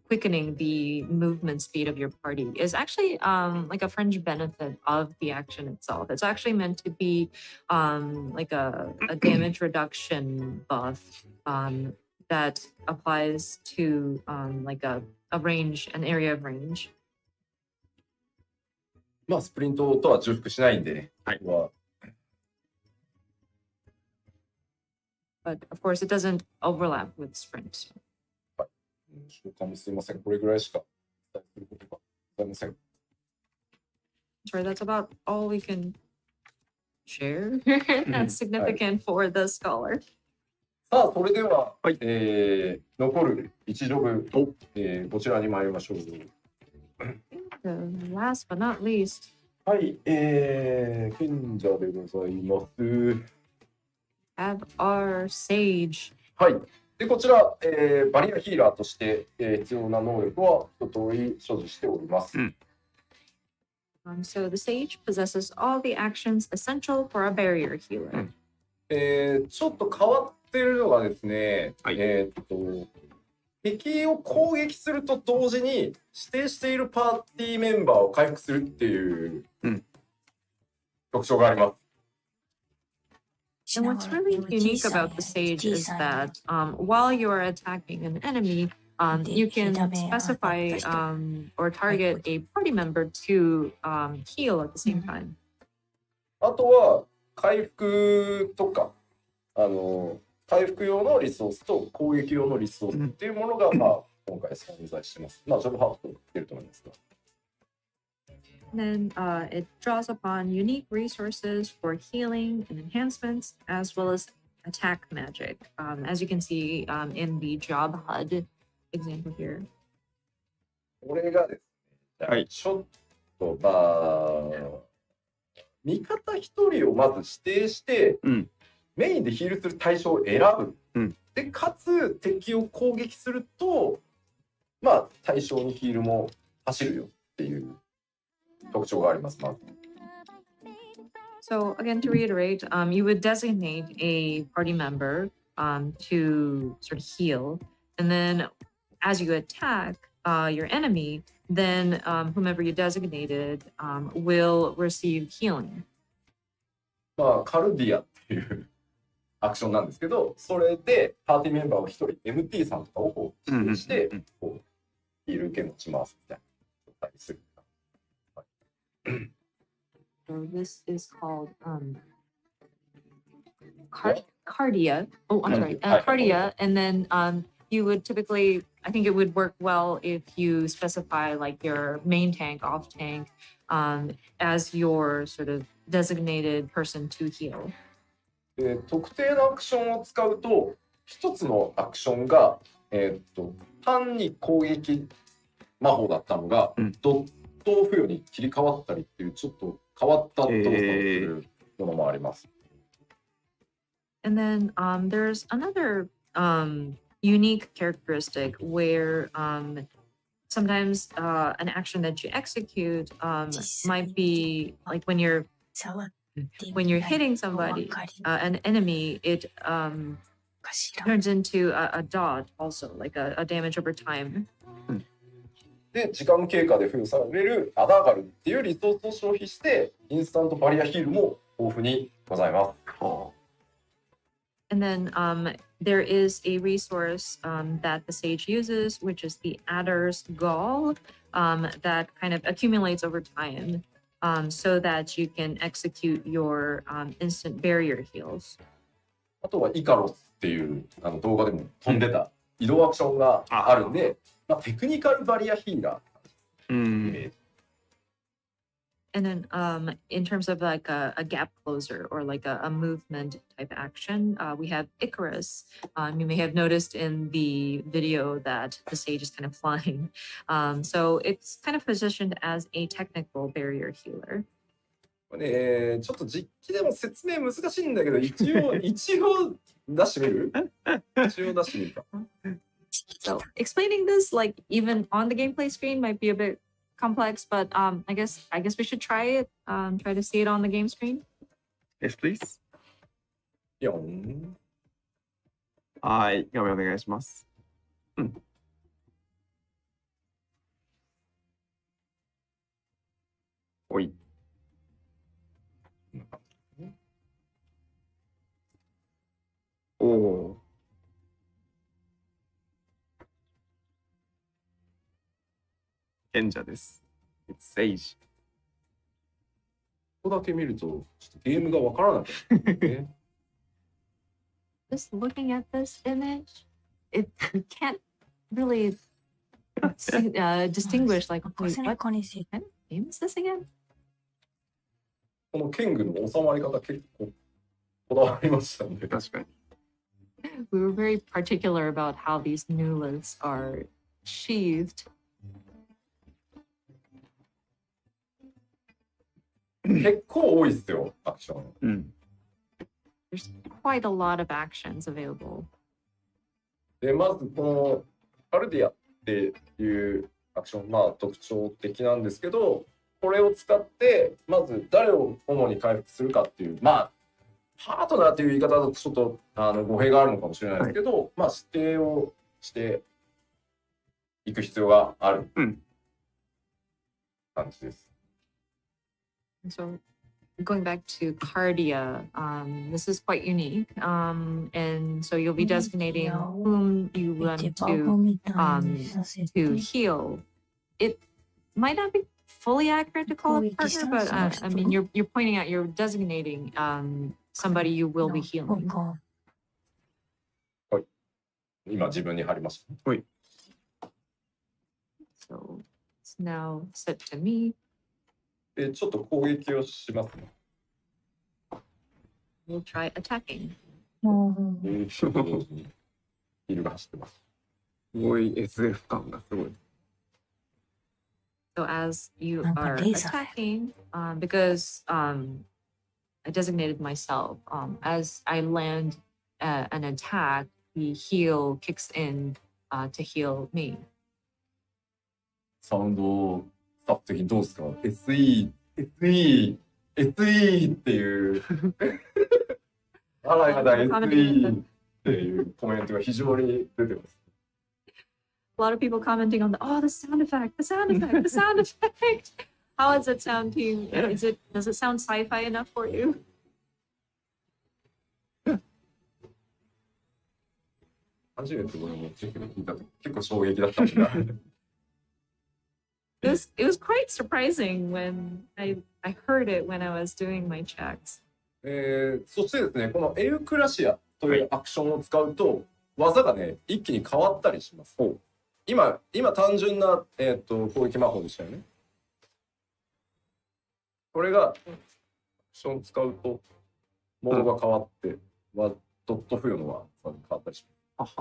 quickening the movement speed of your party is actually like a fringe benefit of the action itself. It's actually meant to be like a damage reduction buff that applies to like a range, an area of range. まあスプリントとは重複しないんでね。はい。But of course, it doesn't overlap with sprint. 紹介もすいません。これぐらいしか伝えることがございません。Sorry, that's about all we can share. That's significant for the scholar. さあ、それでは、残る1ジョブ、こちらに参りましょう。Last but not least. はい、賢者でございます。Have our sage. はい。で、こちら、バリアヒーラーとして、必要な能力は一通り所持しております。So the sage possesses all the actions essential for a barrier healer. ちょっと変わってるのがですね、はい、敵を攻撃すると同時に指定しているパーティーメンバーを回復するっていう特徴があります。And what's really unique about the sage is that while you are attacking an enemy, you can specify or target a party member to heal at the same time. あとは回復とか回復用のリソースと攻撃用のリソースっていうものが、まあ、今回存在してます。まあ、ジョブハーフと言ってると思いますが。Then it draws upon unique resources for healing and enhancements, as well as attack magic, as you can see in the job HUD example here. これがですね、はい、ちょっとまあ、味方一人をまず指定して、メインでヒールする対象を選ぶ。で、かつ敵を攻撃すると、まあ、対象にヒールも走るよっていう。So again, to reiterate, you would designate a party member to sort of heal, and then as you attack your enemy, then whomever you designated will receive healing. まあカルディアっていうアクションなんですけど、それでパーティーメンバーを一人 MT さんとかをこう指定してこうヒール受け持ちますみたいな状態にする。So this is called cardia. Oh, I'm sorry, cardia. And then you would typically, I think it would work well if you specify like your main tank, off tank, as your sort of designated person to heal. 特定のアクションを使うと、一つのアクションが、単に攻撃魔法だったのが、ドット付与に切り替わったりっていうちょっと変わった動作をするものもあります。And then there's another unique characteristic where sometimes an action that you execute might be like when you're hitting somebody, an enemy, it turns into a dot also, like a damage over time. で、時間経過で付与されるアダーガルっていうリソースを消費して、インスタントバリアヒールも豊富にございます。And then there is a resource that the sage uses, which is the Adder's Gall, that kind of accumulates over time so that you can execute your instant barrier heals. あとはイカロスっていう動画でも飛んでた移動アクションがあるんで、まあ、テクニカルバリアヒーラー。And then in terms of like a gap closer or like a movement type action, we have Icarus. You may have noticed in the video that the sage is kind of flying. So it's kind of positioned as a technical barrier healer. ちょっと実機でも説明難しいんだけど、一応出してみる？一応出してみるか。So explaining this like even on the gameplay screen might be a bit complex, but I guess we should try it. Try to see it on the game screen. Yes, please. はい、画面お願いします。お。賢者です。It's sage。ここだけ見ると、ちょっとゲームがわからなかったね。Just looking at this image, it can't really distinguish like, wait, what kind of game is this again? この剣具の収まり方結構こだわりましたね。確かに。We were very particular about how these newlets are sheathed. 結構多いっすよ、アクション。うん。There's quite a lot of actions available. で、まずこのカルディアっていうアクション、まあ特徴的なんですけど、これを使ってまず誰を主に回復するかっていう、まあパートナーっていう言い方だとちょっと語弊があるのかもしれないですけど、はい、まあ指定をしていく必要がある感じです。So going back to Cardia, this is quite unique. And so you'll be designating whom you want to heal. It might not be fully accurate to call it partner, but I mean, you're pointing out, you're designating somebody you will be healing. はい。今自分に貼りました。はい。So it's now set to me. ちょっと攻撃をしますね。We'll try attacking. ヒールが走ってます。すごい SF 感がすごい。So as you are attacking, because I designated myself, as I land an attack, the heal kicks in to heal me. サウンドスタッフ的にどうですか？ SE っていうあらやだ SE っていうコメントが非常に出てます。A lot of people commenting on the sound effect, the sound effect, the sound effect. How does it sound to you? Does it sound sci-fi enough for you? 初めてこれも聞いたと結構衝撃だったんだ。It was quite surprising when I heard it when I was doing my checks. そしてですね、このエウクラシアというアクションを使うと、技がね、一気に変わったりします。今単純な、攻撃魔法でしたよね。これがアクションを使うと、モードが変わって、ドット付与の技が変わったりします。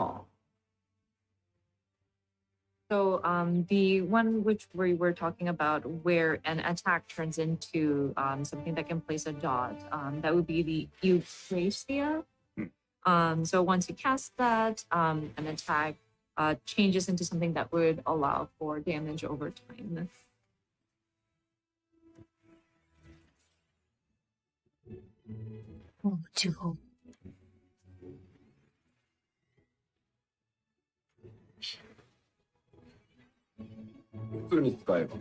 So the one which we were talking about where an attack turns into something that can place a dot, that would be the Euphrasia. So once you cast that, an attack changes into something that would allow for damage over time. 違う。普通に使えば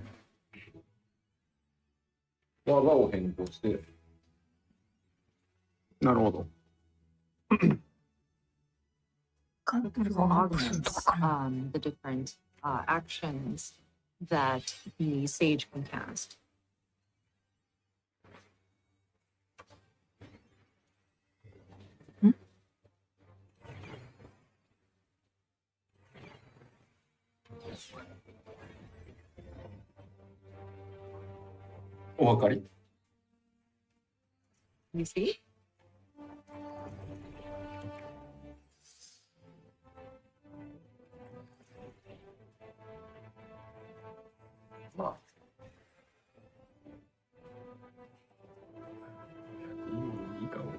技を変更して。なるほど。The different actions that the sage can cast. お分かり？ You see? まあ、いいかも。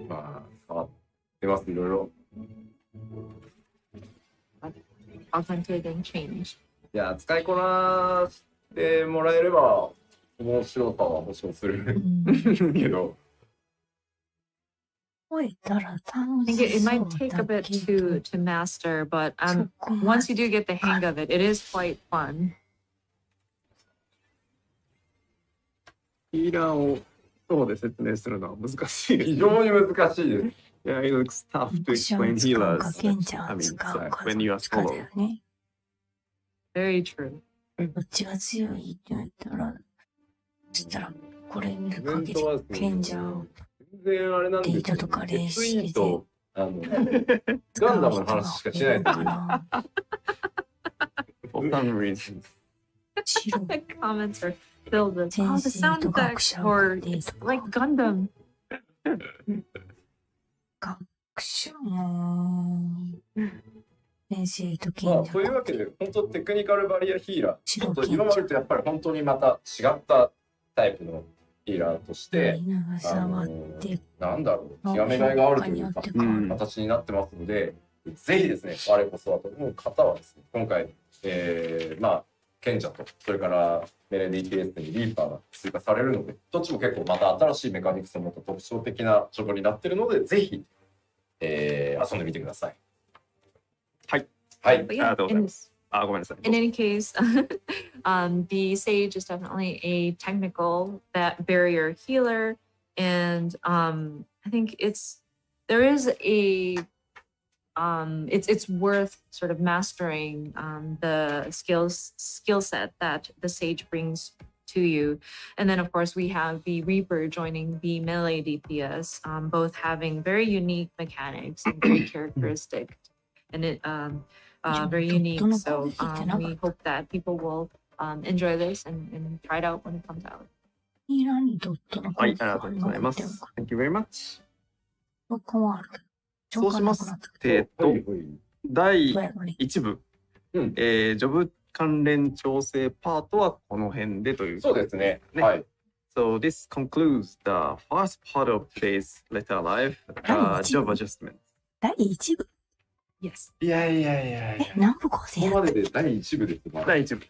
まあ、変わってます、いろいろ。Augmented and changed. いや、使いこなしてもらえれば面白さは保証するけど。I think it might take a bit to master, but once you do get the hang of it, it is quite fun. ヒーラーをそうで説明するのは難しいです。非常に難しいです。Yeah, it looks tough to クショ explain ン使う healers. か、賢者 I を mean, 使うか、 when you are どっちかだ solo. よね。Very true. どっちが強いって言ったら、そしたら、これにイベかけてントは賢者を全然あれなんですよ、データとか練習 SE でとガン使う人がダムの話しかしない多いのかな。 For some reason. 白 The comments are filled with, oh, the 先生と sound 学 effects 者 for データ it's like Gundam. 学者先生と賢者というわけで、本当テクニカルバリアヒーラー、ちょっと白今までとやっぱり本当にまた違ったタイプのヒーラーとして、長触ってなんだろう、極めがいがあるというか、うん形になってますので、ぜひですね、我こそはと思う方はですね、今回、賢者と、それからメレ DPS にリーパーが追加されるので、どっちも結構また新しいメカニクスを持った特徴的なチョコになっているので、ぜひ、遊んでみてください。はい。はい。 But yeah, ありがとうございます。あ、ごめんなさい。 in any case, the Sage is definitely a technical that barrier healer, and I think there is a it's worth sort of mastering the skill set that the Sage brings to you. And then of course we have the Reaper joining the melee DPS, both having very unique mechanics and very characteristic, and very unique. So we hope that people will enjoy this and try it out when it comes out. ヒーラーにドットのはい、ありがとうございます。Thank you very much. 変わる。そうしますと、第1部、ジョブ関連調整パートはこの辺でというそうですね。はい。So this concludes the first part of today's letter live, job adjustment. 第1部 Yes. いやいやいやいや。何部構成ここやっまでで第1部です。第1部。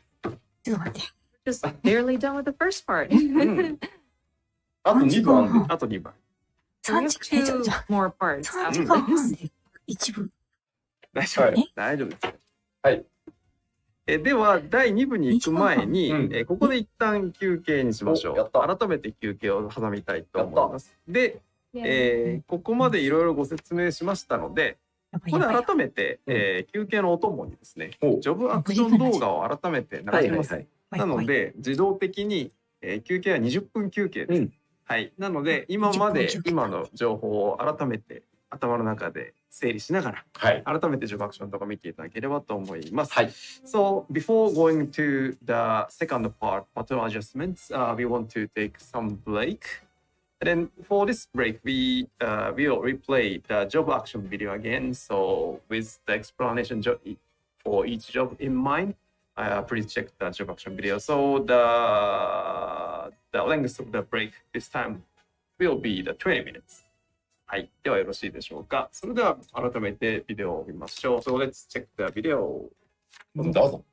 ちょっと待って。Just barely done with the first part. あと2部あんで。あと2番。 So we 3 have 時間、two more parts 3 after 時間半 this. で1部。大丈夫、はい大丈夫です。はい。では、第2部に行く前に、うんここで一旦休憩にしましょおやったう。改めて休憩を挟みたいと思います。で、ここまでいろいろご説明しましたので、ここで改めて、休憩のお供にですね、おジョブアクション動画を改めて流します。なので、自動的に、休憩は20分休憩です。はい。なので、今まで今の情報を改めて頭の中で整理しながら、はい。改めてジョブアクションとか見ていただければと思います。はい。 So before going to the second part, pattern adjustments, we want to take some break. And then for this break, we will replay the job action video again. So with the explanation for each job in mind, please check the job action video. So the length of the break this time will be the 20 minutes. はい。ではよろしいでしょうか。それでは改めてビデオを見ましょう。So let's check the video. どうぞ。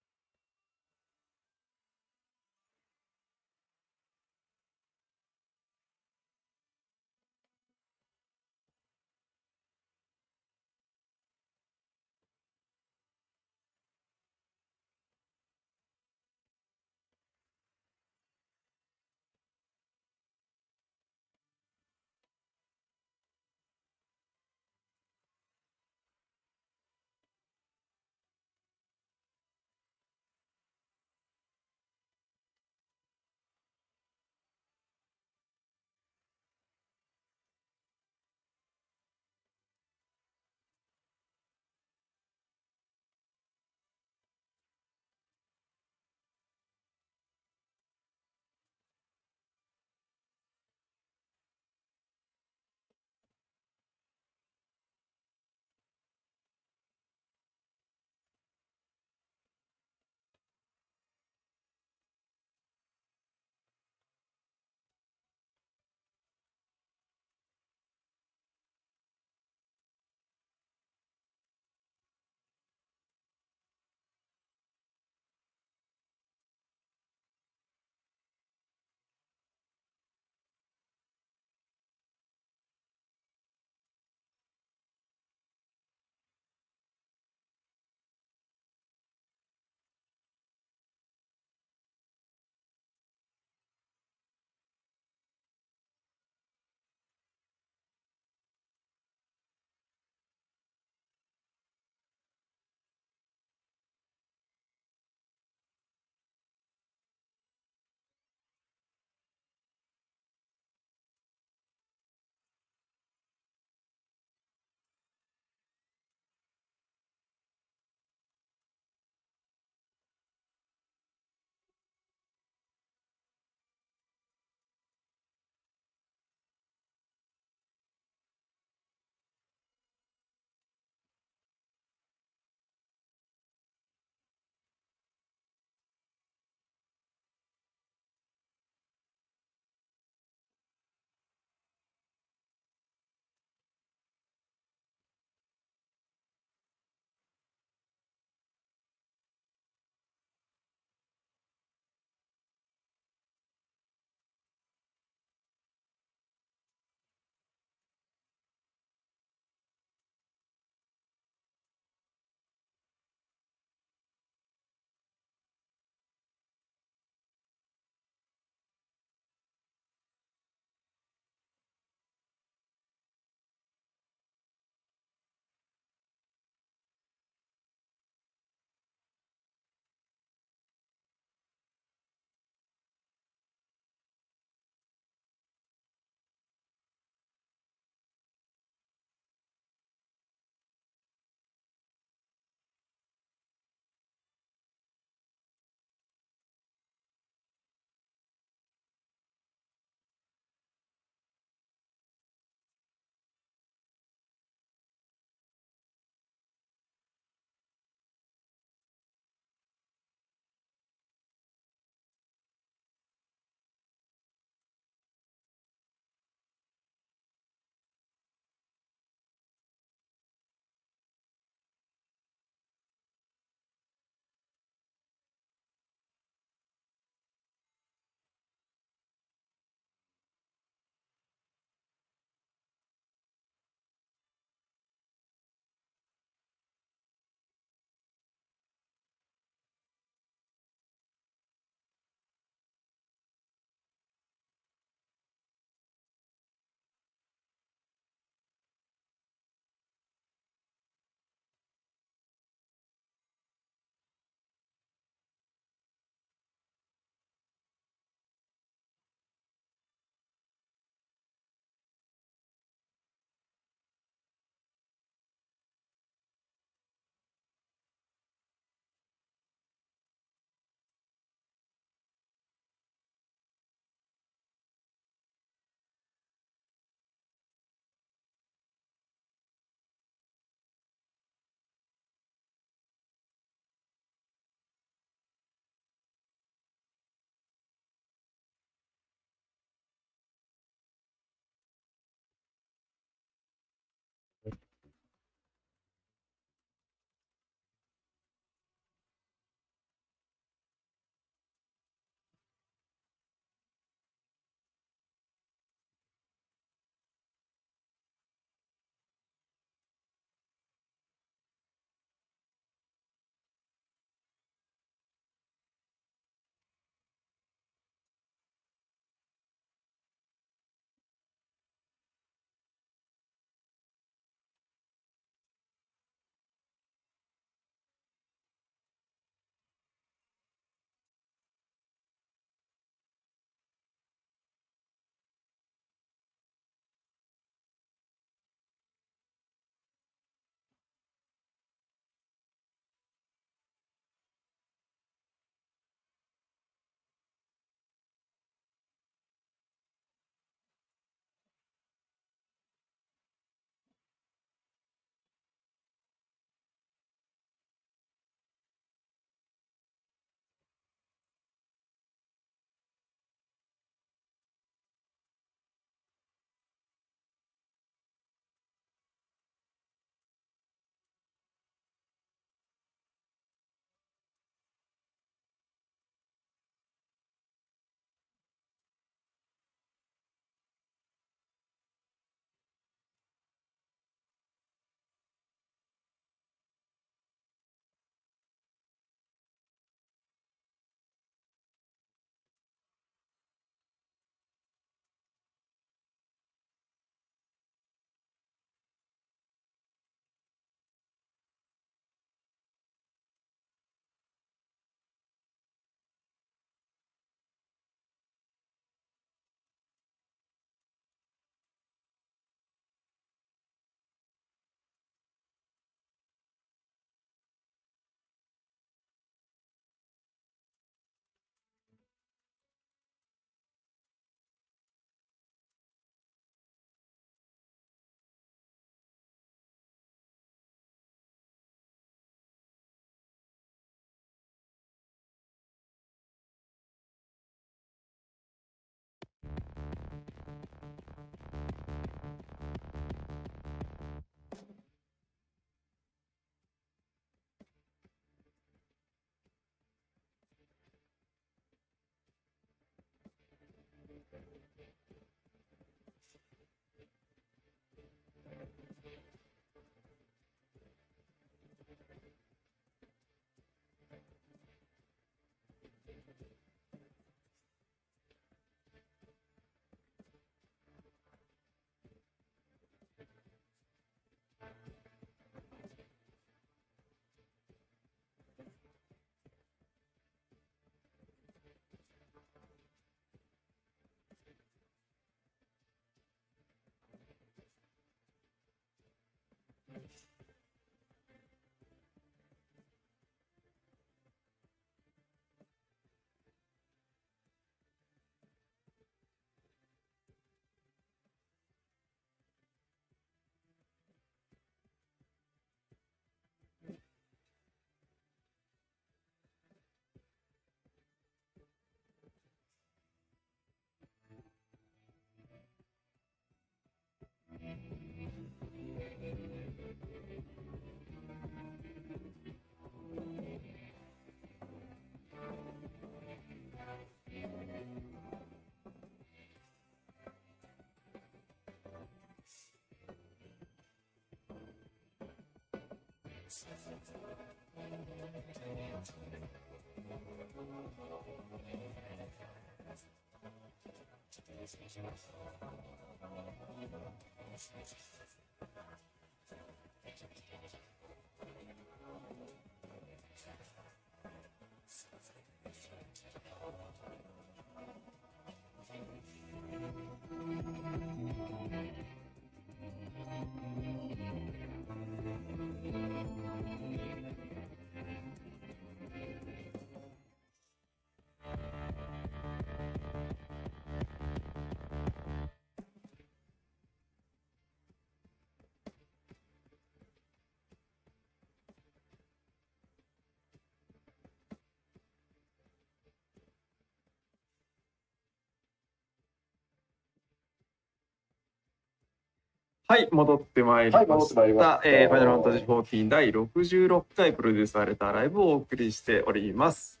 はい、戻ってまいりました。はい戻ってまいりましたファイナルファンタジー14第66回プロデューサーレターライブをお送りしております。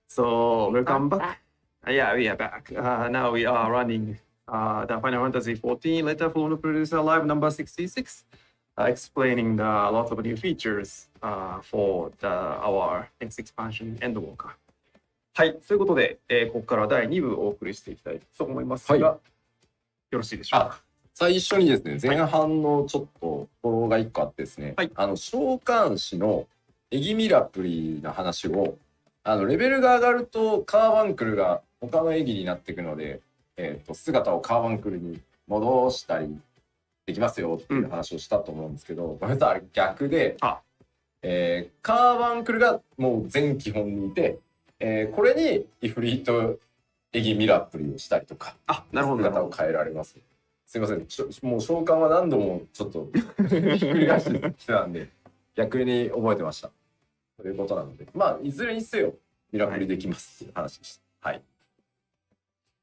So, welcome back. Yeah, we are back. Now we are running the Final Fantasy 14 letter from the producer live number 66, explaining a lot of new features for our next expansion and Walker. はい、ということで、ここから第2部をお送りしていきたいと思いますが、よろしいでしょうか。最初にですね、前半のちょっとフォローが1個あってですね、はい、召喚師のエギミラプリの話を、レベルが上がるとカーバンクルが他のエギになっていくので、姿をカーバンクルに戻したりできますよっていう話をしたと思うんですけど、ごめんなさい、あれ逆で、カーバンクルがもう全基本にいて、これにイフリートエギミラプリをしたりとか、姿を変えられます。すいません、もう召喚は何度もちょっとひっくり返してきてたんで逆に覚えてましたということなので、まあいずれにせよミラクルできますっていう話でした。はい。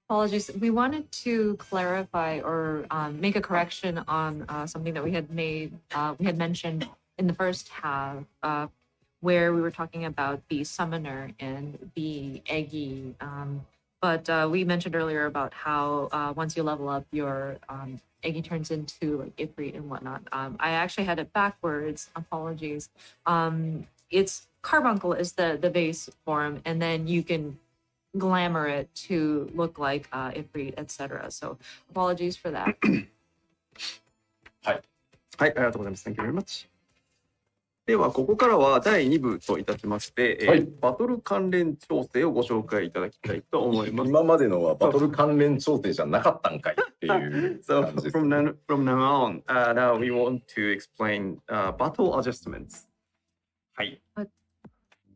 Apologies. We wanted to clarify or make a correction on something that we had mentioned in the first half, where we were talking about the summoner and the Eggy. But we mentioned earlier about how once you level up, your Eggy turns into like Ifrit and whatnot. I actually had it backwards. Apologies. It's Carbuncle is the base form, and then you can glamour it to look like Ifrit, etc. So apologies for that. はい、はい、ありがとうございます。Thank you very much. ではここからは第2部といたしまして、バトル関連調整をご紹介いただきたいと思います。今までのはバトル関連調整じゃなかったんかいっていう感じです。from now on, now we want to explain battle adjustments. はい。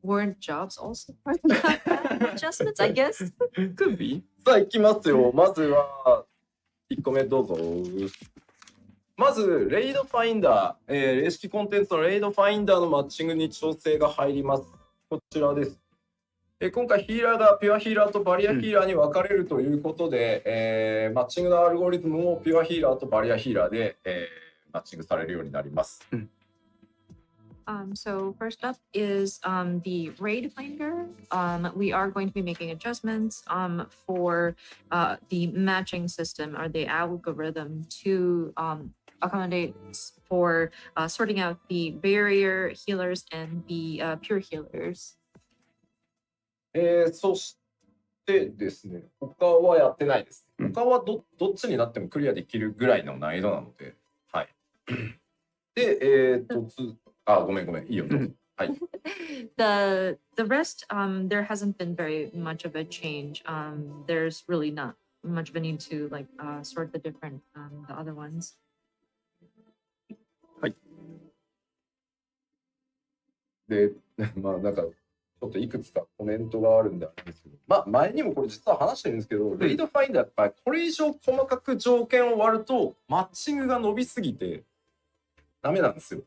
Weren't jobs also part of that adjustments? I guess. Could be. さあ行きますよ。まずは1個目どうぞ。まず、レイドファインダー、霊式コンテンツのレイドファインダーのマッチングに調整が入ります。こちらです。今回ヒーラーがピュアヒーラーとバリアヒーラーに分かれるということで、マッチングのアルゴリズムもピュアヒーラーとバリアヒーラーで、マッチングされるようになります。So first up is the raid finder. We are going to be making adjustments for the matching system or the algorithm to accommodate for sorting out the barrier healers and the pure healers. そしてですね、他はやってないです。他はどっちになってもクリアできるぐらいの難易度なので、はい。で、ごめん、いいよ。はい。The rest, there hasn't been very much of a change. There's really not much of a need to like sort the different the other ones. はい。で、まあなんかちょっといくつかコメントがあるんであれですけど、まあ前にもこれ実は話してるんですけど、レイドファインダーやっぱりこれ以上細かく条件を割るとマッチングが伸びすぎてダメなんですよ。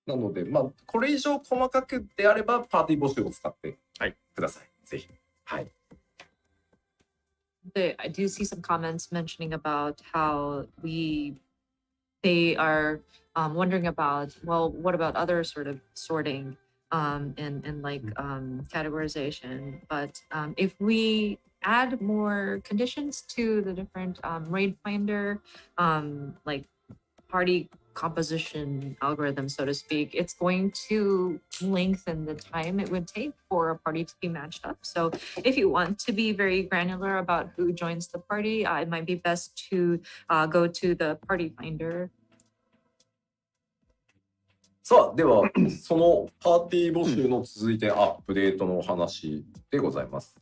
なので、まあ、これ以上細かくであれば、パーティー募集を使ってください。ぜひ。はい。I do see some comments mentioning about how they are wondering about, well, what about other sort of sorting and like categorization? But if we add more conditions to the different raid finder, like party composition algorithm, so to speak, it's going to lengthen the time it would take for a party to be matched up. So if you want to be very granular about who joins the party, it might be best to go to the party finder. さあ、では、そのパーティー募集の続いてアップデートのお話でございます。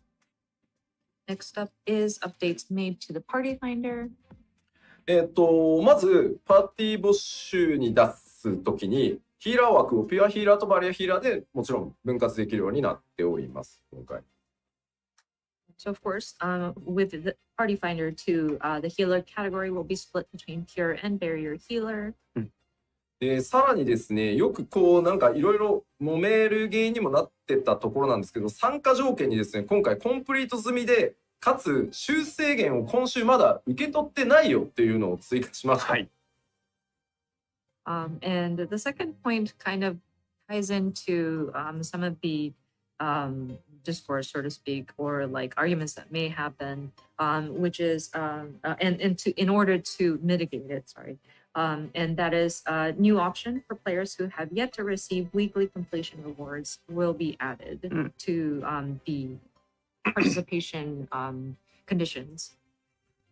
Next up is updates made to the party finder. まず、パーティー募集に出すときに、ヒーラー枠をピュアヒーラーとバリアヒーラーでもちろん分割できるようになっております、今回。So of course, with the party finder too, the healer category will be split between pure and barrier healer. さらにですね、よくこうなんかいろいろ揉める原因にもなってたところなんですけど、参加条件にですね、今回コンプリート済みで、かつ修正源を今週まだ受け取ってないよっていうのを追加しました。はい。And the second point kind of ties into some of the discourse, so to speak, or like arguments that may happen, which is in order to mitigate it, and that is a new option for players who have yet to receive weekly completion rewards will be added to the participation conditions.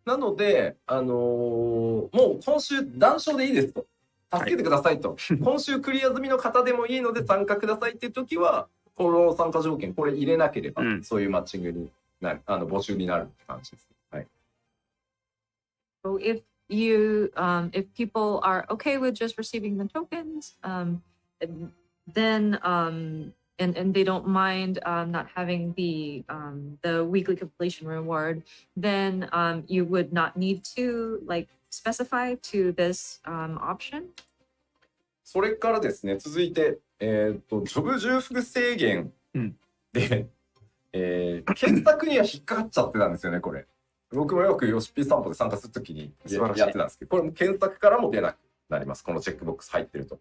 なので、もう今週断賞でいいですと。助けてくださいと。今週クリア済みの方でもいいので参加くださいっていう時は、この参加条件、これ入れなければ、そういうマッチングになる、募集になるって感じです。はい。So if people are okay with just receiving the tokens, then and they don't mind not having the weekly completion reward, then you would not need to like specify to this option. それからですね、続いて、ジョブ重複制限で、検索には引っかかっちゃってたんですよね、これ。僕もよくヨシピー散歩で参加するときにやってたんですけど、これも検索からも出なくなります。このチェックボックス入ってると。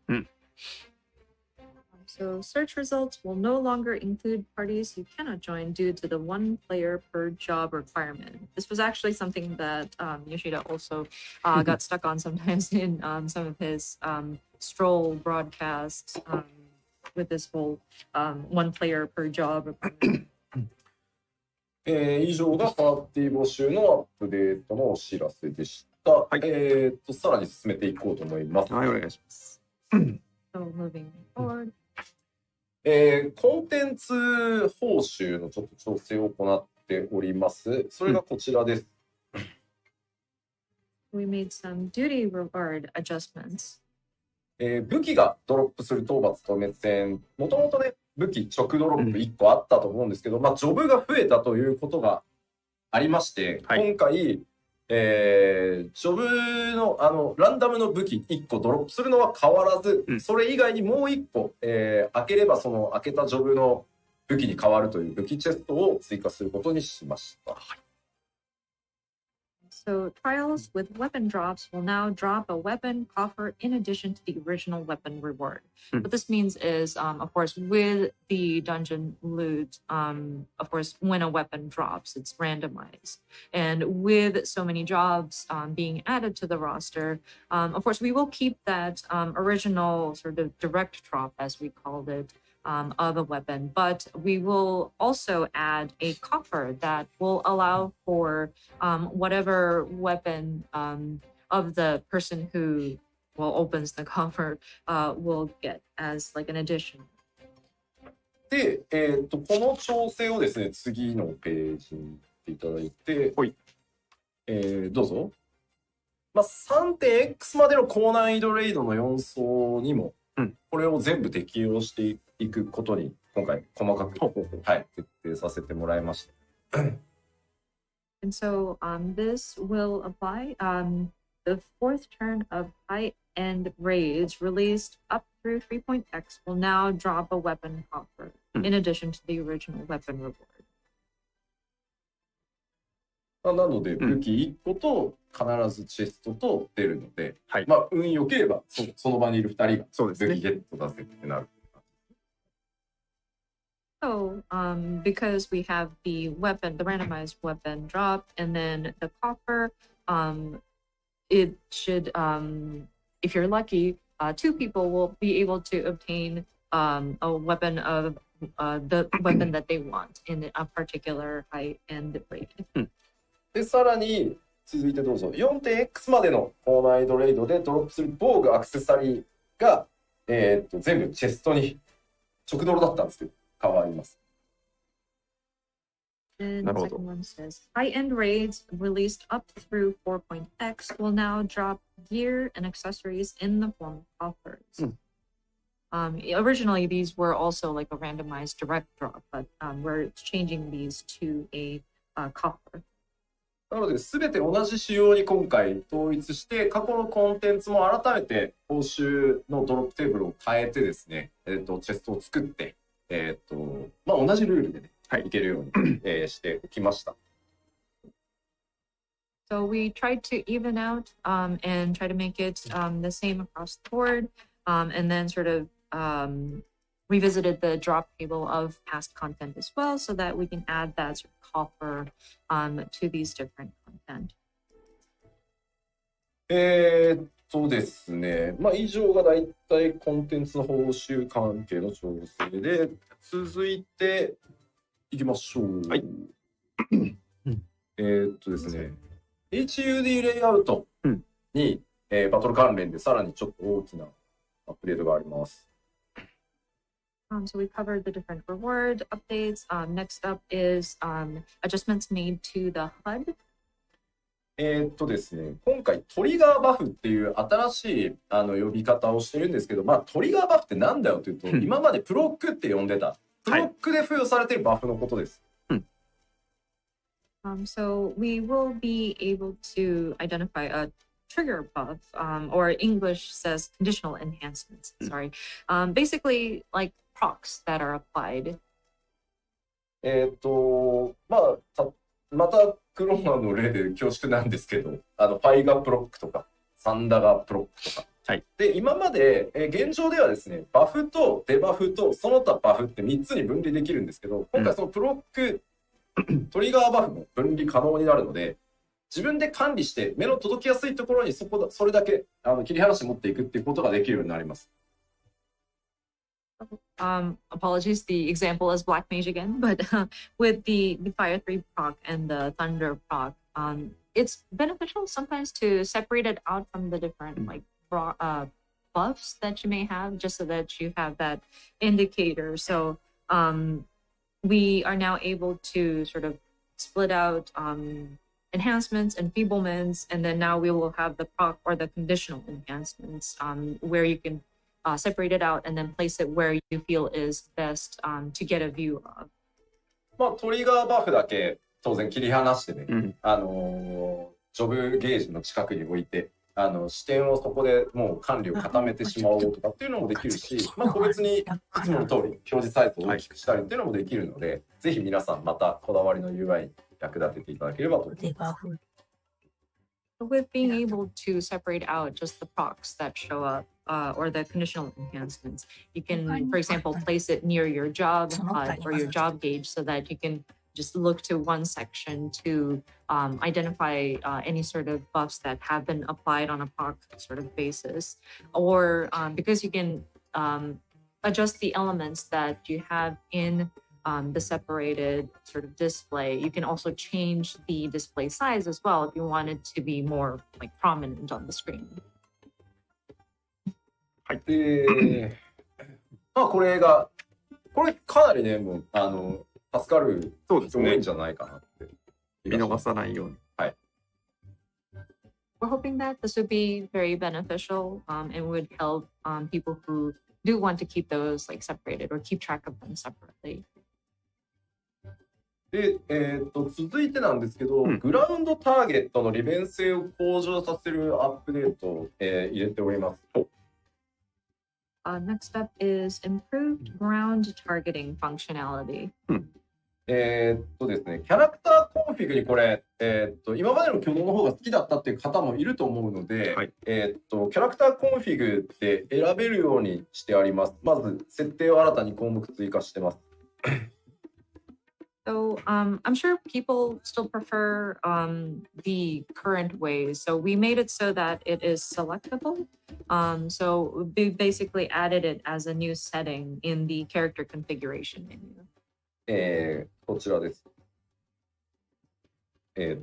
So search results will no longer include parties you cannot join due to the one player per job requirement. This was actually something that Yoshida also got stuck on sometimes in some of his stroll broadcasts with this whole one player per job requirement. 以上がパーティー募集のアップデートのお知らせでした。はい、さらに進めていこうと思います。はい、お願いします。So moving forward. コンテンツ報酬のちょっと調整を行っております。それがこちらです。We made some duty reward adjustments. 武器がドロップする討伐と滅戦、もともとね、武器直ドロップ1個あったと思うんですけど、ジョブが増えたということがありまして、今回、ジョブのランダムの武器1個ドロップするのは変わらず、それ以外にもう1個、開ければその開けたジョブの武器に変わるという武器チェストを追加することにしました。So trials with weapon drops will now drop a weapon coffer in addition to the original weapon reward. What this means is, of course, with the dungeon loot, of course, when a weapon drops, it's randomized. And with so many jobs being added to the roster, of course, we will keep that original sort of direct drop, as we called it, of a weapon, but we will also add a coffer that will allow for whatever weapon of the person who opens the coffer will get as like an addition. で、この調整をですね、次のページに行っていただいて、どうぞ。3.x までの高難易度レイドの4層にも、これを全部適用していくことに今回細かく、徹底させてもらいました。And so this will apply. The fourth turn of high-end raids released up through 3.x will now drop a weapon coffer in addition to the original weapon reward. なので武器1個と必ずチェストと出るので、運良ければその場にいる2人が武器ゲット出せってなる。So, because we have the weapon, the randomized weapon drop, and then the coffer, it if you're lucky, two people will be able to obtain a weapon of the weapon that they want in a particular height and rate. で、さらに続いてどうぞ。4.x までの高難易度レイドでドロップする防具アクセサリーが、全部チェストに直ドロだったんですけど、変わります。And the second one says, high-end raids released up through 4.x will now drop gear and accessories in the form of coffers. Originally, these were also like a randomized direct drop, but we're changing these to a coffer. なので、すべて同じ仕様に今回統一して、過去のコンテンツも改めて報酬のドロップテーブルを変えてですね、チェストを作って、同じルールでね、いけるように、しておきました。So we tried to even out and try to make it the same across the board, and then sort of revisited the drop table of past content as well, so that we can add that sort of coffer to these different content. ですね、以上がだいたいコンテンツの報酬関係の調整で、続いていきましょう。はい。ですね、HUD レイアウトに、バトル関連でさらにちょっと大きなアップデートがあります。So we covered the different reward updates. Next up is adjustments made to the HUD. ですね、今回トリガーバフっていう新しい呼び方をしてるんですけど、トリガーバフってなんだよというと、今までプロックって呼んでた、プロックで付与されているバフのことです。So we will be able to identify a trigger buff, or English says conditional enhancements. Sorry, basically like procs that are applied. またクローマの例で恐縮なんですけど、ファイガプロックとかサンダガプロックとか。で、今まで、現状ではですね、バフとデバフとその他バフって3つに分離できるんですけど、今回そのプロック、トリガーバフも分離可能になるので、自分で管理して目の届きやすいところにそれだけ切り離して持っていくっていうことができるようになります。Apologies, the example is Black Mage again, but with the Fire 3 proc and the Thunder proc, it's beneficial sometimes to separate it out from the different like buffs that you may have, just so that you have that indicator. So we are now able to sort of split out enhancements and feeblements, and then now we will have the proc or the conditional enhancements, where you can separate it out and then place it where you feel is best to get a view of. トリガーバフだけ当然切り離してね、ジョブゲージの近くに置いて、視点をそこでもう管理を固めてしまおうとかっていうのもできるし、個別にいつもの通り表示サイズを大きくしたりっていうのもできるので、ぜひ皆さんまたこだわりの UI に役立てていただければと思います。With being able to separate out just the procs that show up, or the conditional enhancements, you can, for example, place it near your job HUD or your job gauge, so that you can just look to one section to identify any sort of buffs that have been applied on a proc sort of basis, or because you can adjust the elements that you have in the separated sort of display. You can also change the display size as well if you want it to be more like prominent on the screen. はい。これかなりね、もう助かる人多いんじゃないかなって。見逃さないように。はい。We're hoping that this would be very beneficial, and would help people who do want to keep those like separated or keep track of them separately. で、続いてなんですけど、グラウンドターゲットの利便性を向上させるアップデートを、入れております。Next up is improved ground targeting functionality. ですね、キャラクターコンフィグにこれ、今までの挙動の方が好きだったっていう方もいると思うので、キャラクターコンフィグって選べるようにしてあります。まず、設定を新たに項目追加してます。So I'm sure people still prefer the current ways. So we made it so that it is selectable. So we basically added it as a new setting in the character configuration menu. こちらです。言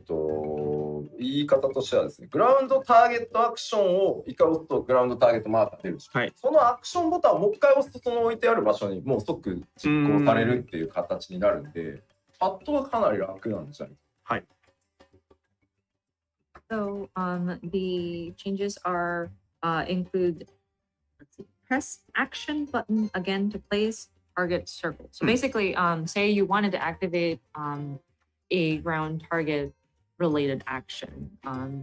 い方としてはですね、グラウンドターゲットアクションを一回押すとグラウンドターゲットマークが出るし、はい、そのアクションボタンをもう一回押すとその置いてある場所にもう即実行されるっていう形になるんで、パッドはかなり楽なんじゃないですか。はい。So the changes are include press action button again to place target circle. So basically, say you wanted to activate a ground target related action.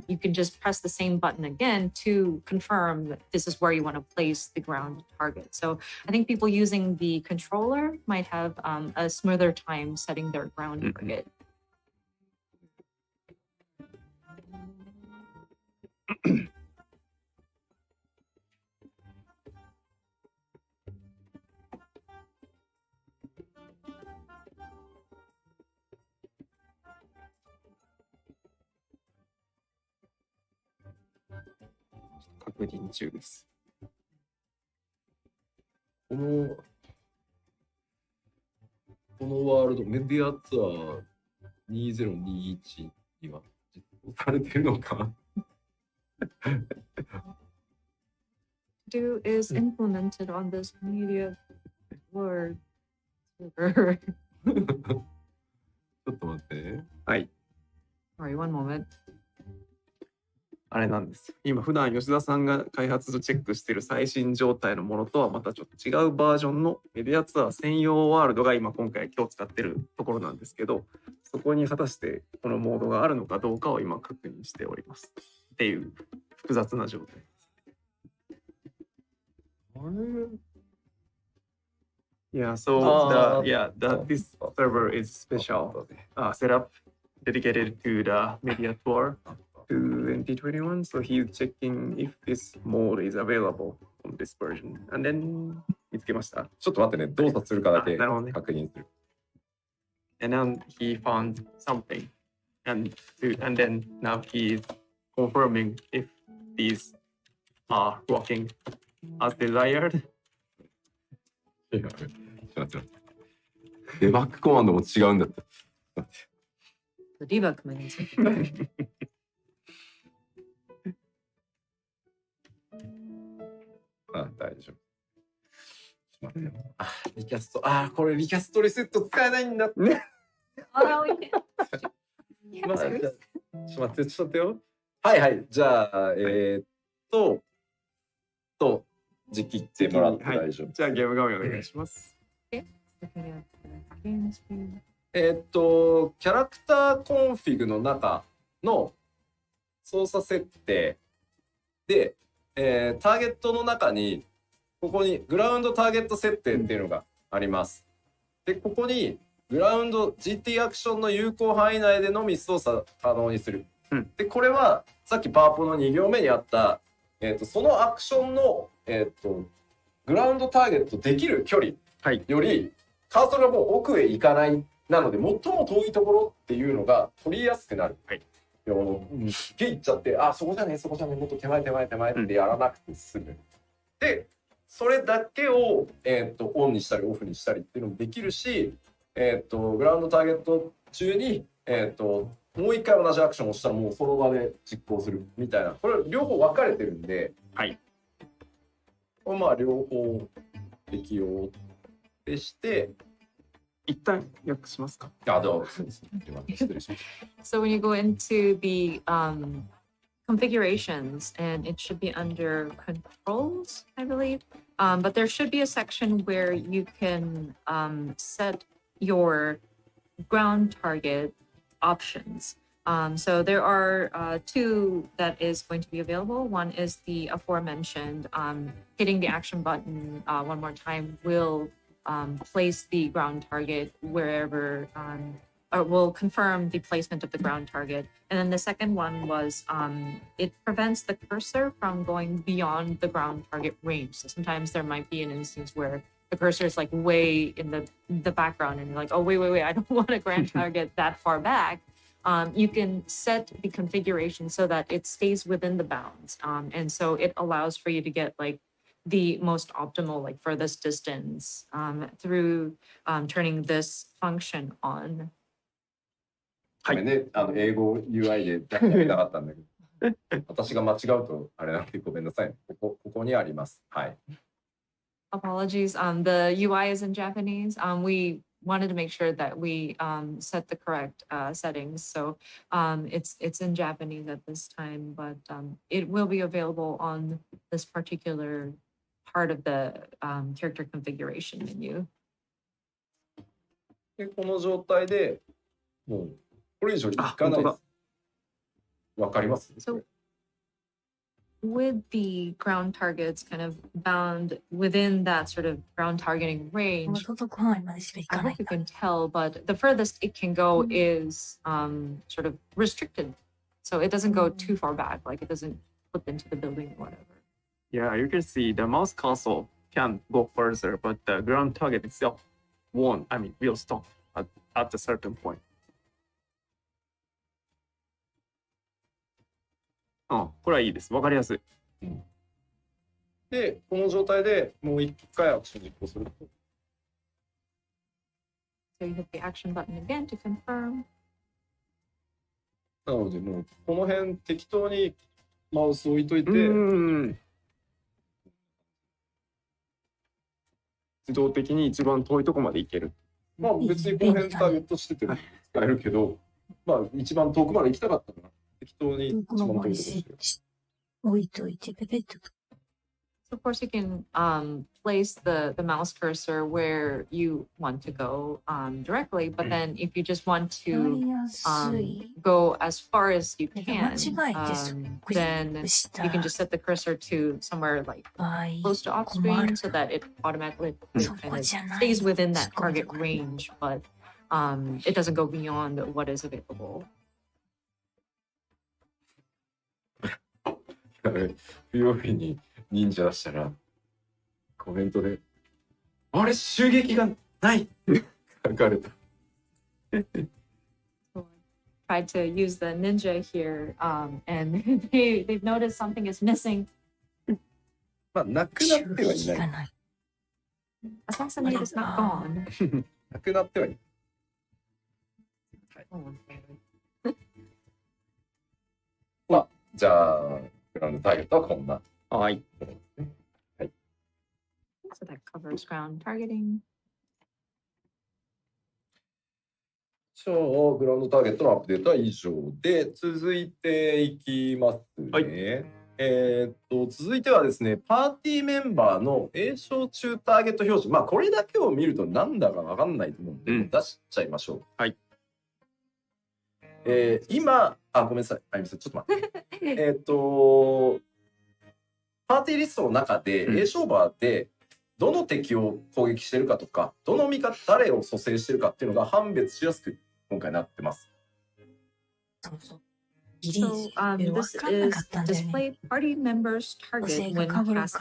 You can just press the same button again to confirm that this is where you want to place the ground target. So I think people using the controller might have a smoother time setting their ground target. 確認中です。このワールドメディアツアー2021には実行されているのかDo is implemented on this media word. ちょっと待って。はい。Sorry, one moment. あれなんです。今普段吉田さんが開発とチェックしている最新状態のものとはまたちょっと違うバージョンのメディアツアー専用ワールドが今回使ってるところなんですけど、そこに果たしてこのモードがあるのかどうかを今確認しておりますっていう複雑な状態です。Yeah, so this server is special setup dedicated to the media tour 2021. So he's checking if this mode is available on this version. And then 見つけました。ちょっと待ってね、動作するかだけ確認する。And then he found something, and then now he is confirming if these are working as desired. いや、ちょっと待って。デバッグコマンドも違うんだった。デバッグもね。あ、大丈夫。待ってよ。リキャスト。これリキャストリセット使えないんだって。置いて。ちょっと待ってよ。はいはい。じゃあ、実機ってもらって大丈夫。じゃあゲーム画面お願いします。キャラクターコンフィグの中の操作設定で、ターゲットの中にここにグラウンドターゲット設定っていうのがあります。で、ここにグラウンド GT アクションの有効範囲内でのみ操作可能にする。で、これはさっきパワポの2行目にあった、そのアクションの、グラウンドターゲットできる距離より、カーソルがもう奥へ行かないなので最も遠いところっていうのが取りやすくなる。すっげえ行っちゃってそこじゃねもっと手前ってやらなくて済む。でそれだけを、オンにしたりオフにしたりっていうのもできるし、グラウンドターゲット中に、もう一回同じアクションをしたらもうその場で実行するみたいな、これ両方分かれてるんで、これ両方適用でして一旦訳しますか。どうそうですね。失礼しました。So when you go into the configurations, and it should be under controls, I believe, but there should be a section where you can set your ground target options. So there are two that is going to be available. One is the aforementioned hitting the action button one more time will place the ground target wherever, or will confirm the placement of the ground target. And then the second one was it prevents the cursor from going beyond the ground target range. So sometimes there might be an instance where the cursor is like way in the background and you're like, oh, wait, I don't want a ground target that far back. you can set the configuration so that it stays within the bounds. And so it allows for you to get like the most optimal, like furthest distance through turning this function on. ごめんね、英語 UI でやってみたかったんだけど、私が間違うとあれなんでごめんなさい。ここにあります。はい。Apologies. The UI is in Japanese. We wanted to make sure that we set the correct settings. So it's in Japanese at this time, but it will be available on this particular part of the character configuration menu. でこの状態でもうこれ以上いかないです。わかります？ So with the ground targets kind of bound within that sort of ground targeting range, 届く範囲までしか行 I かない hope you can tell, but the furthest it can go is sort of restricted. So it doesn't go too far back, like it doesn't flip into the building or whatever. Yeah, you can see the mouse cursor can go further, but the ground target itself won't. I mean, will stop at a certain point. これはいいです。わかりやすい。で、この状態でもう一回アクション実行すると。So you hit the action button again to confirm. なので、もうこの辺適当にマウス置いといて、自動的に一番遠いところまで行ける。まあ別にこの辺ターゲットしてても使えるけど、まあ一番遠くまで行きたかったから、適当に一番遠いところに置いといて、ペペッと。So of course you can place the mouse cursor where you want to go directly, but then if you just want to go as far as you can, then you can just set the cursor to somewhere like close to off screen so that it automatically kind of stays within that target range, but it doesn't go beyond what is available. 不用意に忍者出したらコメントで「あれ襲撃がない!」って書かれた。So I tried to use the ninja here, and they've noticed something is missing. まあなくなってはいない。Assassinate is not gone. なくなってはいない。まあじゃあグラウンドターゲットはこんな。はい。はい。So that covers ground targeting. じゃあグラウンドターゲットのアップデートは以上で、続いていきますね。はい、続いてはですね、パーティーメンバーの詠唱中ターゲット表示。まあこれだけを見るとなんだかわかんないと思うんで、出しちゃいましょう。はい。今、ごめんなさい。あゆみさん、ちょっと待って。パーティーリストの中で、詠唱バーでどの敵を攻撃してるかとか、どの味方、誰を蘇生してるかっていうのが判別しやすく今回なってます。そうそう。So this is display party members target when casting, and it's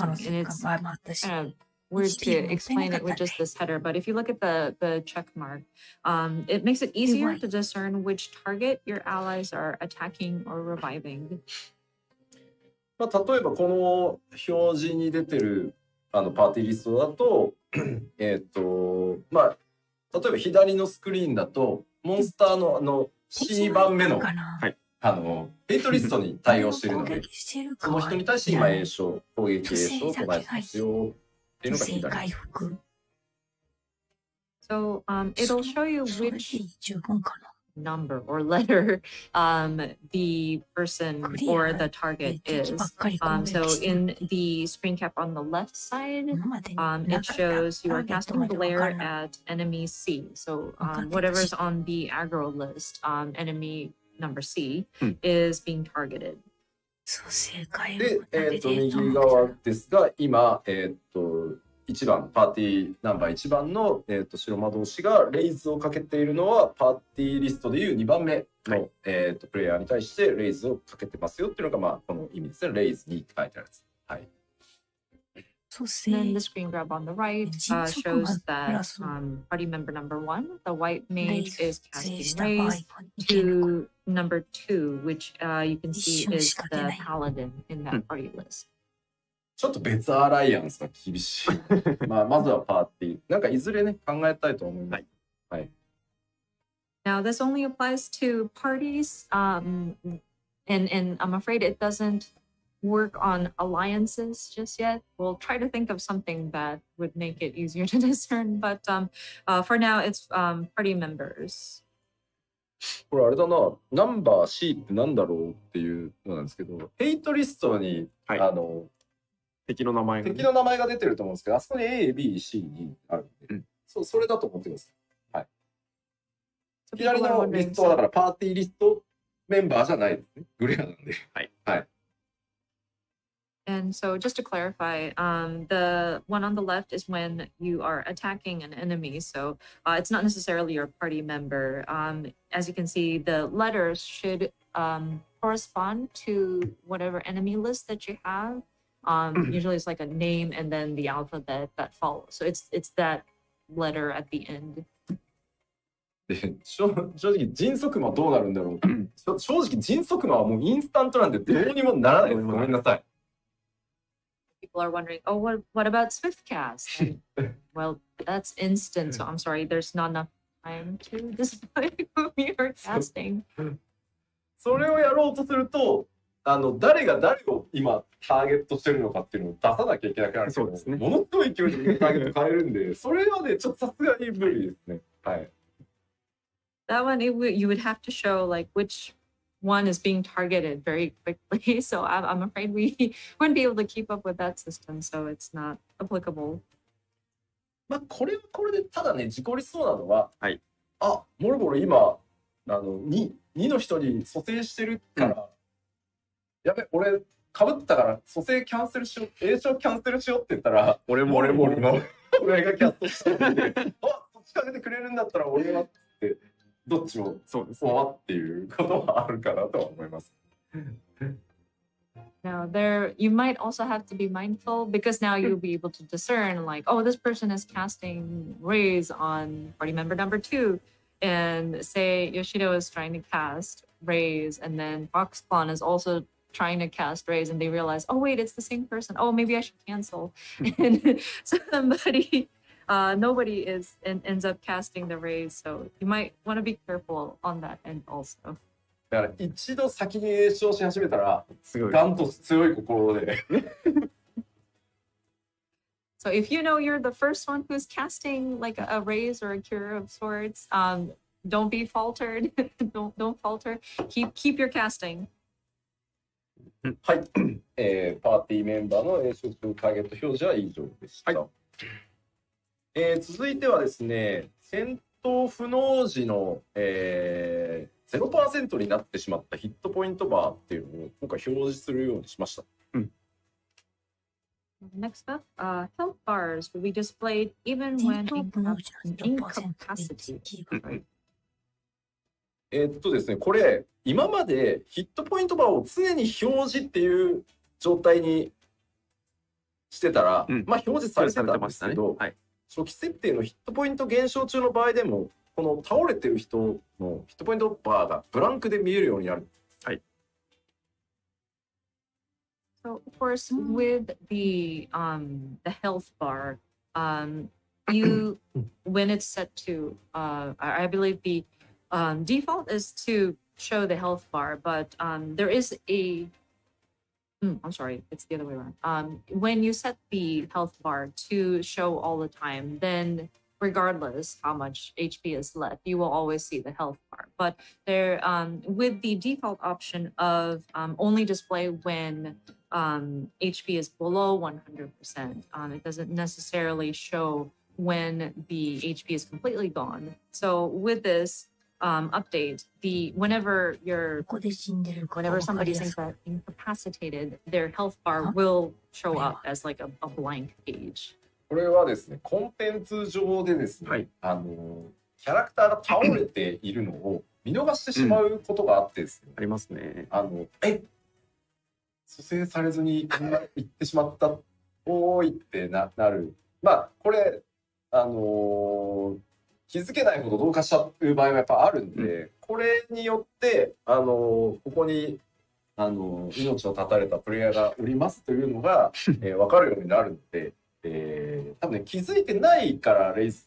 kind of weird to explain it with just this header, but if you look at the check mark, it makes it easier to discern which target your allies are attacking or reviving. まあ、例えばこの表示に出てるパーティーリストだとまあ例えば左のスクリーンだとモンスターのC 番目のペイトリストに対応しているので、その人に対して今詠唱攻撃詠唱を唱えてますよっていうのが左。So it'll show you which number or letter the person or the target is. So in the screen cap on the left side, it shows you are casting glare at enemy C. So whatever's on the aggro list, enemy number C is being targeted. で、右側ですが、今、1番、パーティーナンバー1番の、白魔導士がレイズをかけているのは、パーティーリストでいう2番目の、プレイヤーに対してレイズをかけてますよっていうのが、まあ、この意味ですね。レイズに書いてあるやつ。はい。蘇 And then 生 the screen grab on the right 迅速 shows プラ that ス party member number 1, the white レイ mage, ズ is 制 casting した場合 raise もいけるか to number 2, which you can 一 see 瞬 is しか出 the ない paladin in that party list. ちょっと別アライアンスが厳しい。まあ、まずはパーティー。なんかいずれね、考えたいと思います。はい。Now, this only applies to parties, and I'm afraid it doesn't work on alliances just yet. We'll try to think of something that would make it easier to discern, but for now, it's party members. これあれだな、ナンバー C ってなんだろうっていうのなんですけど、ヘイトリストに、はい、敵の名前が、ね、敵の名前が出てると思うんですけど、あそこに A、B、C にあるんで、それだと思ってください。はい。左のリストはだからパーティーリストメンバーじゃないですね。グレアなんで。はい。はい。And so just to clarify, the one on the left is when you are attacking an enemy. So it's not necessarily your party member. As you can see, the letters should correspond to whatever enemy list that you have. Usually it's like a name and then the alphabet that follows. So it's that letter at the end. で正直迅速魔どうなるんだろう。正直迅速魔はもうインスタントなんでどうにもならないです。ごめんなさい。People are wondering, oh, what about Swiftcast? And, well, that's instant. So I'm sorry, there's not enough time to display who you're casting. それをやろうとすると、誰が誰を今ターゲットしてるのかっていうのを出さなきゃいけなくなるんですけど、ものすごい勢いでターゲット変えるんで、それはね、ちょっとさすがに無理ですね。はい。That one, you would have to show like which one is being targeted very quickly. So I'm afraid we wouldn't be able to keep up with that system. So it's not applicable. まあこれはこれでただね、事故りそうなのは、はい、あ、もろもろ今2の人に蘇生してるから、やべ、俺かぶったから蘇生キャンセルしよう、栄唱キャンセルしようって言ったら、俺がキャストしてるんで、あ、そっちかけてくれるんだったら俺はってどっちもそうですねっていうことはあるかなとは思います。Now you might also have to be mindful because now you'll be able to discern like, oh, this person is casting raise on party member number 2, and say Yoshida is trying to cast raise, and then Foxpawn is also trying to cast raise, and they realize, oh wait, it's the same person. Oh, maybe I should cancel. And nobody ends up casting the raise, so you might want to be careful on that end also. だから一度先に栄唱し始めたら、ガンと強い心で。So if you know you're the first one who's casting like a raise or a cure of sorts, don't be faltered. don't falter. Keep your casting. はい、パーティーメンバーの栄唱中ターゲット表示は以上でした。はい、続いてはですね、戦闘不能時の、0% になってしまったヒットポイントバーっていうのを今回表示するようにしました。Next up, health bars will be displayed even when incapacitated. ですね、これ今までヒットポイントバーを常に表示っていう状態にしてたら、まあ表示されてたんですけど、はい、初期設定のヒットポイント減少中の場合でもこの倒れてる人のヒットポイントバーがブランクで見えるようになる。はい。So of course, with the health bar, you when it's set to, I believe the default is to show the health bar, but there is a I'm sorry, it's the other way around. When you set the health bar to show all the time, then regardless how much HP is left, you will always see the health bar. But there, with the default option of only display when HP is below 100%, it doesn't necessarily show when the HP is completely gone. So with this update, whenever somebody's incapacitated, their health bar will show up as like a blank page. これはですね、コンテンツ上でですね、はい、キャラクターが倒れているのを見逃してしまうことがあってですね、ありますね。蘇生されずに行ってしまった、おーいってなる。まあこれ気づけないほど同化しちゃう場合はやっぱあるんで、これによってここに命を絶たれたプレイヤーがおりますというのが、分かるようになるので、多分ね気づいてないからレイズ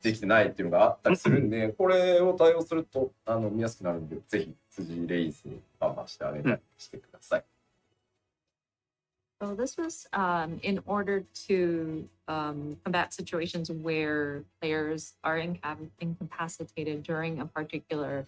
できてないっていうのがあったりするんで、これを対応すると見やすくなるんで、ぜひ辻レイズにバンバンしてあげたりしてください。So this was in order to combat situations where players are incapacitated during a particular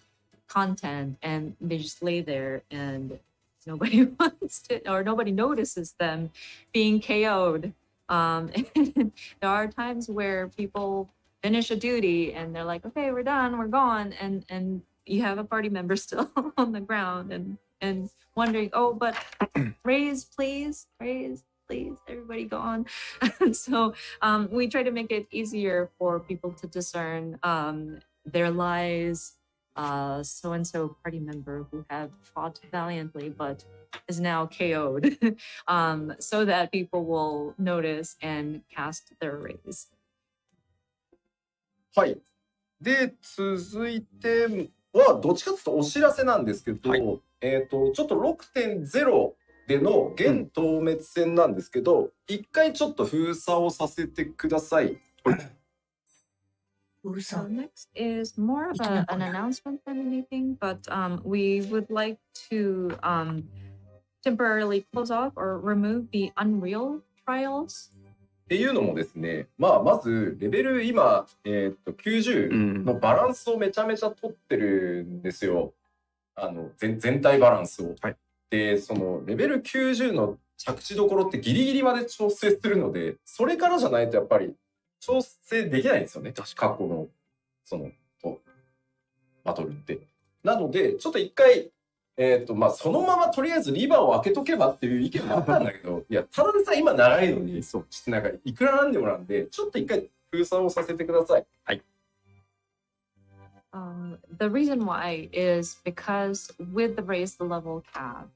content and they just lay there and nobody wants to, or nobody notices them being KO'd. And there are times where people finish a duty and they're like, okay, we're done, we're gone, and you have a party member still on the ground and wondering, oh, but raise, please, everybody go on. So we try to make it easier for people to discern their lies. So-and-so party member who had fought valiantly but is now KO'd, so that people will notice and cast their raise. はい。で、続いてはどっちかというとお知らせなんですけど、ちょっと 6.0 での現透滅戦なんですけど、一回ちょっと封鎖をさせてください。So next is more of an announcement than anything, but we would like to temporarily close off or remove the Unreal trials. っていうのもですね、まずレベル今、90のバランスをめちゃめちゃ取ってるんですよ。全体バランスを。はい、で、そのレベル90の着地どころってギリギリまで調整するので、それからじゃないとやっぱり調整できないんですよね。過去のバトルって。なので、ちょっと一回、そのままとりあえずリバーを開けとけばっていう意見もあったんだけど、いや、ただでさえ今長いのに、ちょっとなんかいくらなんでもなんで、ちょっと一回封鎖をさせてください。はい。The reason why is because with the raise the level cap,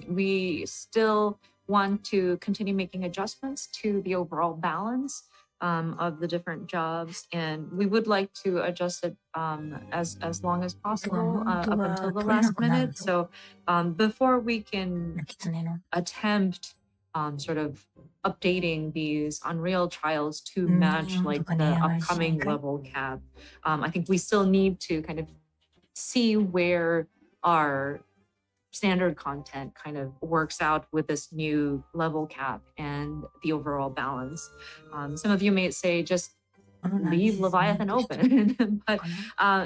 we still want to continue making adjustments to the overall balance of the different jobs, and we would like to adjust it as long as possible up until the last minute. So before we can attempt sort of updating these Unreal trials to match like the upcoming level cap, I think we still need to kind of see where our standard content kind of works out with this new level cap and the overall balance. Some of you may say just leave Leviathan open, but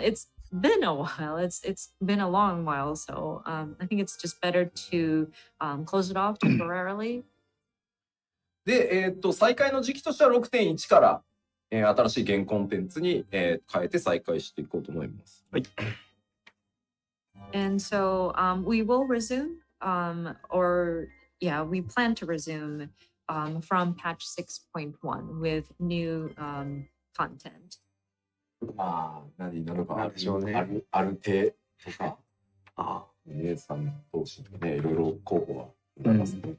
it's been a while. It's been a long while, so I think it's just better to close it off temporarily. で、再開の時期としては 6.1 から、新しいゲームコンテンツに、変えて再開していこうと思います。はい。And so we will resume, we plan to resume from patch 6.1 with new content. 何なのかでしょうね。ある手とか、姉さん同士とかね、いろいろ候補はございますね。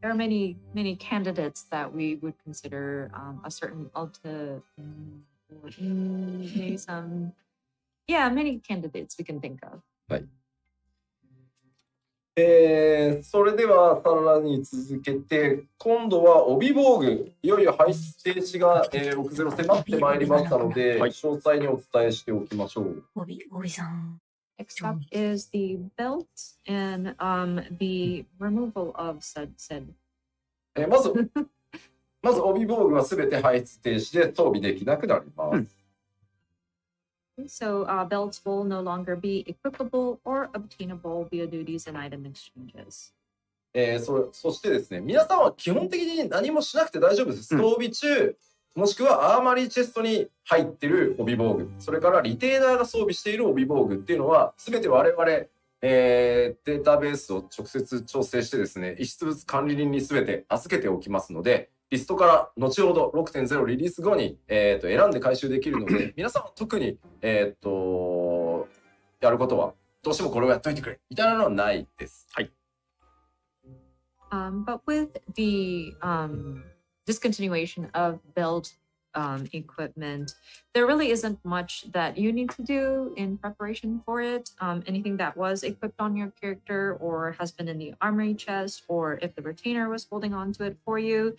There are many candidates that we would consider a certain maybe some. Yeah, many candidates we can think of. はい。それではさらに続けて、今度は帯防具、いよいよ排出停止が、60迫ってまいりましたので、詳細にお伝えしておきましょう。帯さん。Next up is the belt and the removal of said. まず帯防具はすべて排出停止で装備できなくなります。So belts will no longer be equipable or obtainable via duties and item exchanges. そしてですね、皆さんは基本的に何もしなくて大丈夫です。装備中、もしくはアーマリーチェストに入っている帯防具、それからリテーナーが装備している帯防具っていうのは、すべて我々、データベースを直接調整してですね、遺失物管理人にすべて預けておきますので、リストから後ほど 6.0 リリース後に、選んで回収できるので、皆さんは特に、やることはどうしてもこれをやっといてくれみたいなのはないです。はい。But with the discontinuation of belt equipment, there really isn't much that you need to do in preparation for it. Anything that was equipped on your character or has been in the armory chest, or if the retainer was holding on to it for you,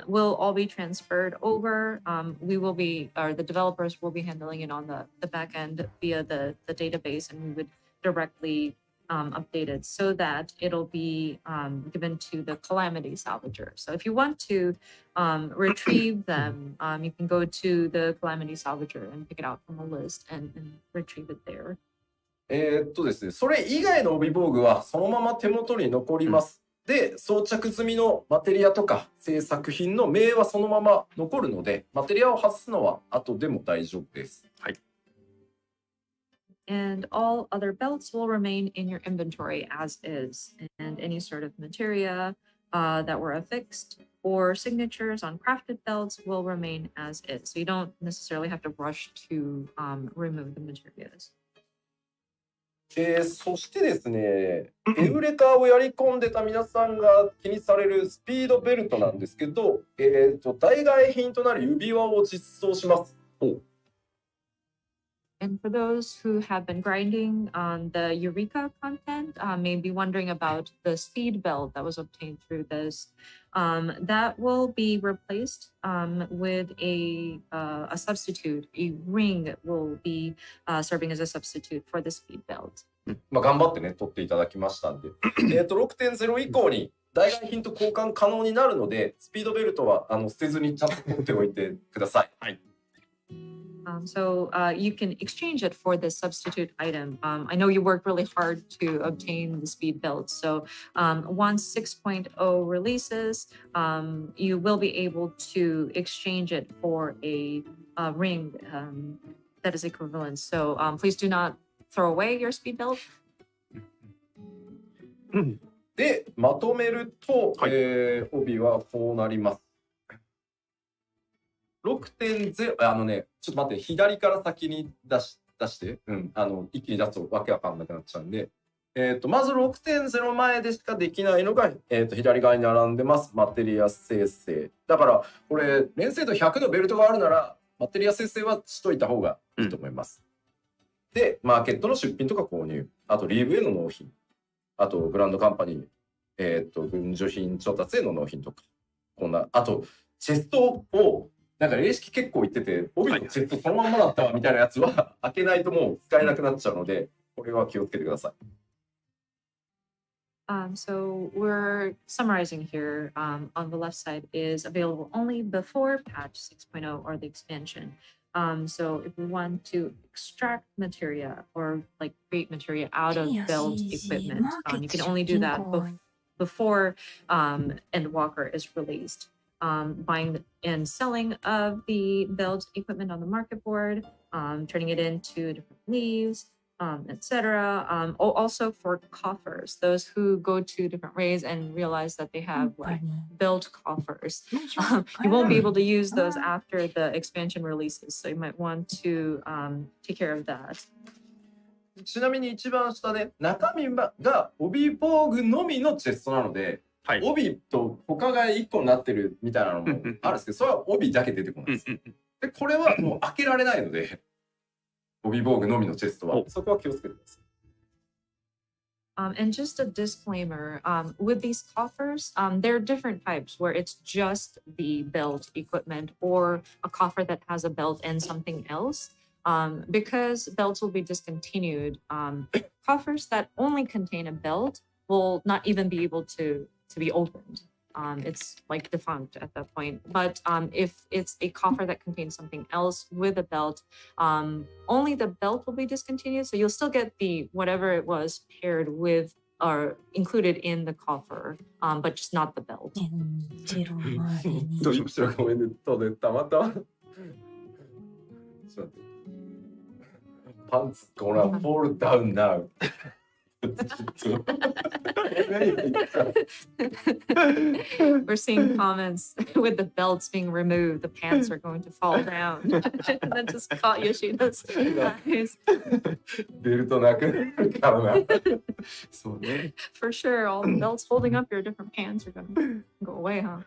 will all be transferred over. We will be, or the developers will be handling it on the back end via the database, and we would directly update it so that it'll be given to the Calamity Salvager. So if you want to retrieve them, you can go to the Calamity Salvager and pick it out from a list and retrieve it there. ですね、それ以外の帯防具はそのまま手元に残ります。で、装着済みのマテリアとか製作品の名はそのまま残るので、マテリアを外すのは後でも大丈夫です。はい。And all other belts will remain in your inventory as is, and any sort of materia that were affixed or signatures on crafted belts will remain as is. So you don't necessarily have to rush to remove the materials. そしてですね、エウレカをやり込んでた皆さんが気にされるスピードベルトなんですけど、代替品となる指輪を実装します。And for those who have been grinding on the Eureka content, may be wondering about the speed belt that was obtained through this. That will be replaced with a substitute. A ring will be serving as a substitute for the speed belt. まあ頑張ってね、取っていただきましたんで。6.0 以降に代替品と交換可能になるので、スピードベルトは捨てずにちゃんと取っておいてください。はい。So you can exchange it for this substitute item. I know you worked really hard to obtain the speed belt. So once 6.0 releases, you will be able to exchange it for a ring that is equivalent. So please do not throw away your speed belt. で、まとめると、帯はこうなります。6.0 ね、ちょっと待って、左から先に出して、一気に出すとわけわかんなくなっちゃうんで、まず 6.0 前でしかできないのが、左側に並んでます。マテリア生成。だから、これ、連成度100のベルトがあるなら、マテリア生成はしといた方がいいと思います。で、マーケットの出品とか購入、あとリーブへの納品、あとグランドカンパニー、軍需品調達への納品とか、こんな、あと、チェストを、なんか霊式結構言ってて、帯のチェストそのまんまだったわみたいなやつは開けないともう使えなくなっちゃうので、これは気をつけてください。So we're summarizing here. On the left side is available only before patch 6.0 or the expansion. So if we want to extract materia or like create materia out of build equipment, you can only do that before Endwalker is released. Buying and selling of the build equipment on the market board, turning it into different leaves, etc. Also for coffers, those who go to different raids and realize that they have like built coffers, you won't be able to use those after the expansion releases. So you might want to take care of that. ちなみに一番下で中身が帯防具のみのチェストなので、帯と他が1個になってるみたいなのもあるんですけど、それは帯だけ出てこないです。で、これはもう開けられないので、帯防具のみのチェストは、そこは気をつけてください。And just a disclaimer, with these coffers, there are different types where it's just the belt equipment or a coffer that has a belt and something else. Because belts will be discontinued, coffers that only contain a belt will not even be able to be opened. It's like defunct at that point. But if it's a coffer that contains something else with a belt, only the belt will be discontinued. So you'll still get the whatever it was paired with or included in the coffer, but just not the belt. どうしましたか？ごめんね。たまたま。ちょっと待って。Pants gonna fall down now. We're seeing comments with the belts being removed, the pants are going to fall down. That just caught Yoshida's eyes. ベルトなくなるからな。そうね。For sure, all the belts holding up your different pants are going to go away, huh?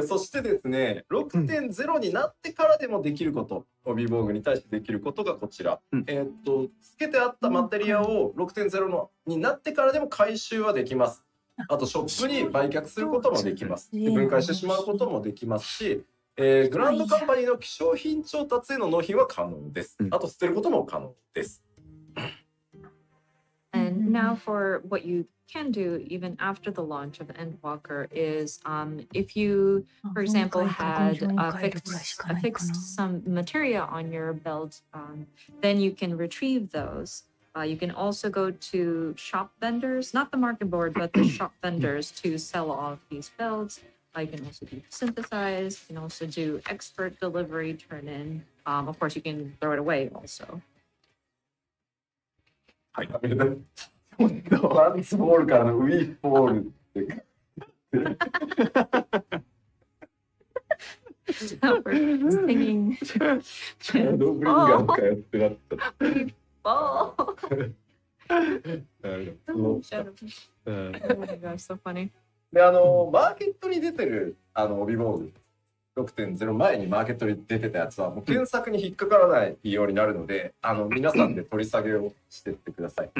そしてですね、6.0 になってからでもできること、帯防具に対してできることがこちら。つけてあったマテリアを 6.0 のになってからでも回収はできます。あとショップに売却することもできます。分解してしまうこともできますし、グランドカンパニーの希少品調達への納品は可能です。あと捨てることも可能です。And now for what you can do even after the launch of Endwalker is if you, for example, had affixed some materia on your belt, then you can retrieve those. You can also go to shop vendors, not the market board, but the shop vendors to sell off these belts. You can also do synthesize, you can also do expert delivery, turn in. Of course, you can throw it away also. はい。ワンツボールからのウィーボールって。Singing. シャドーブリンガーかやってなった。Ohうん。 my gosh, so funny. で、マーケットに出てる帯防具 6.0 前にマーケットに出てたやつはもう検索に引っかからないようになるので、皆さんで取り下げをしてってください。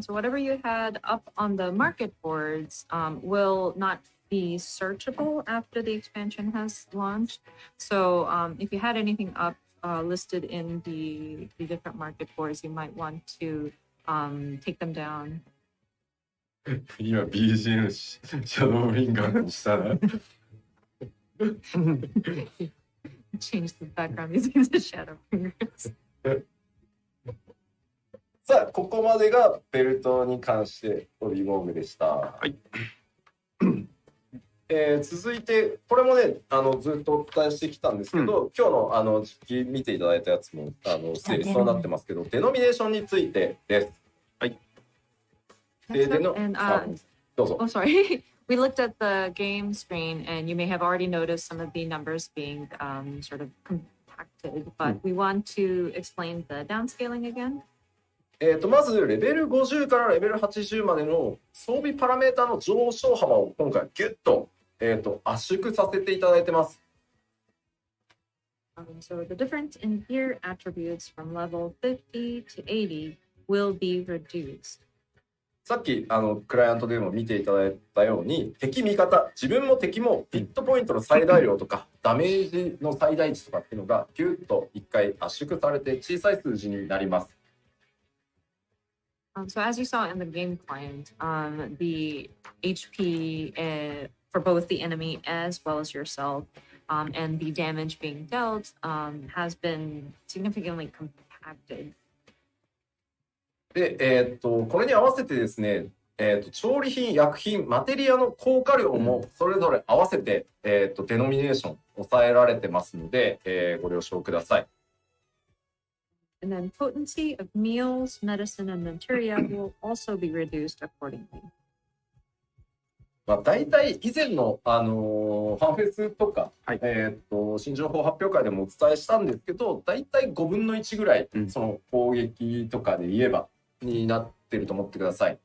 So whatever you had up on the market boards will not be searchable after the expansion has launched. So if you had anything up listed in the different market boards, you might want to take them down. 今 BGM シャドーブリンガーにしたら Change the background music to Shadow Fingers. さあ、ここまでがベルトに関して帯防具でした。はい。続いてこれもねずっとお伝えしてきたんですけど、今日の実機見ていただいたやつも整理そうなってますけど、デノミネーションについてです。はい。どうぞ。Oh, sorry. We looked at the game screen, and you may have already noticed some of the numbers being sort of compacted, but we want to explain the downscaling again. まずレベル50からレベル80までの装備パラメータの上昇幅を今回ギュッと、圧縮させていただいてます。So the difference in gear attributes from level 50 to 80 will be reduced. さっきクライアントでも見ていただいたように、敵味方自分も敵もヒットポイントの最大量とかダメージの最大値とかっていうのがギュッと1回圧縮されて小さい数字になります。So as you saw in the game client, the HP for both the enemy as well as yourself and the damage being dealt has been significantly compacted. で、これに合わせてですね、調理品、薬品、マテリアの効果量もそれぞれ合わせて、デノミネーション抑えられてますので、ご了承ください。And then potency of meals, medicine, and materia will also be reduced accordingly. まあ、大体以前の、ファンフェスとか、はい、新情報発表会でもお伝えしたんですけど、大体5分の1ぐらい、その攻撃とかで言えばになってると思ってください。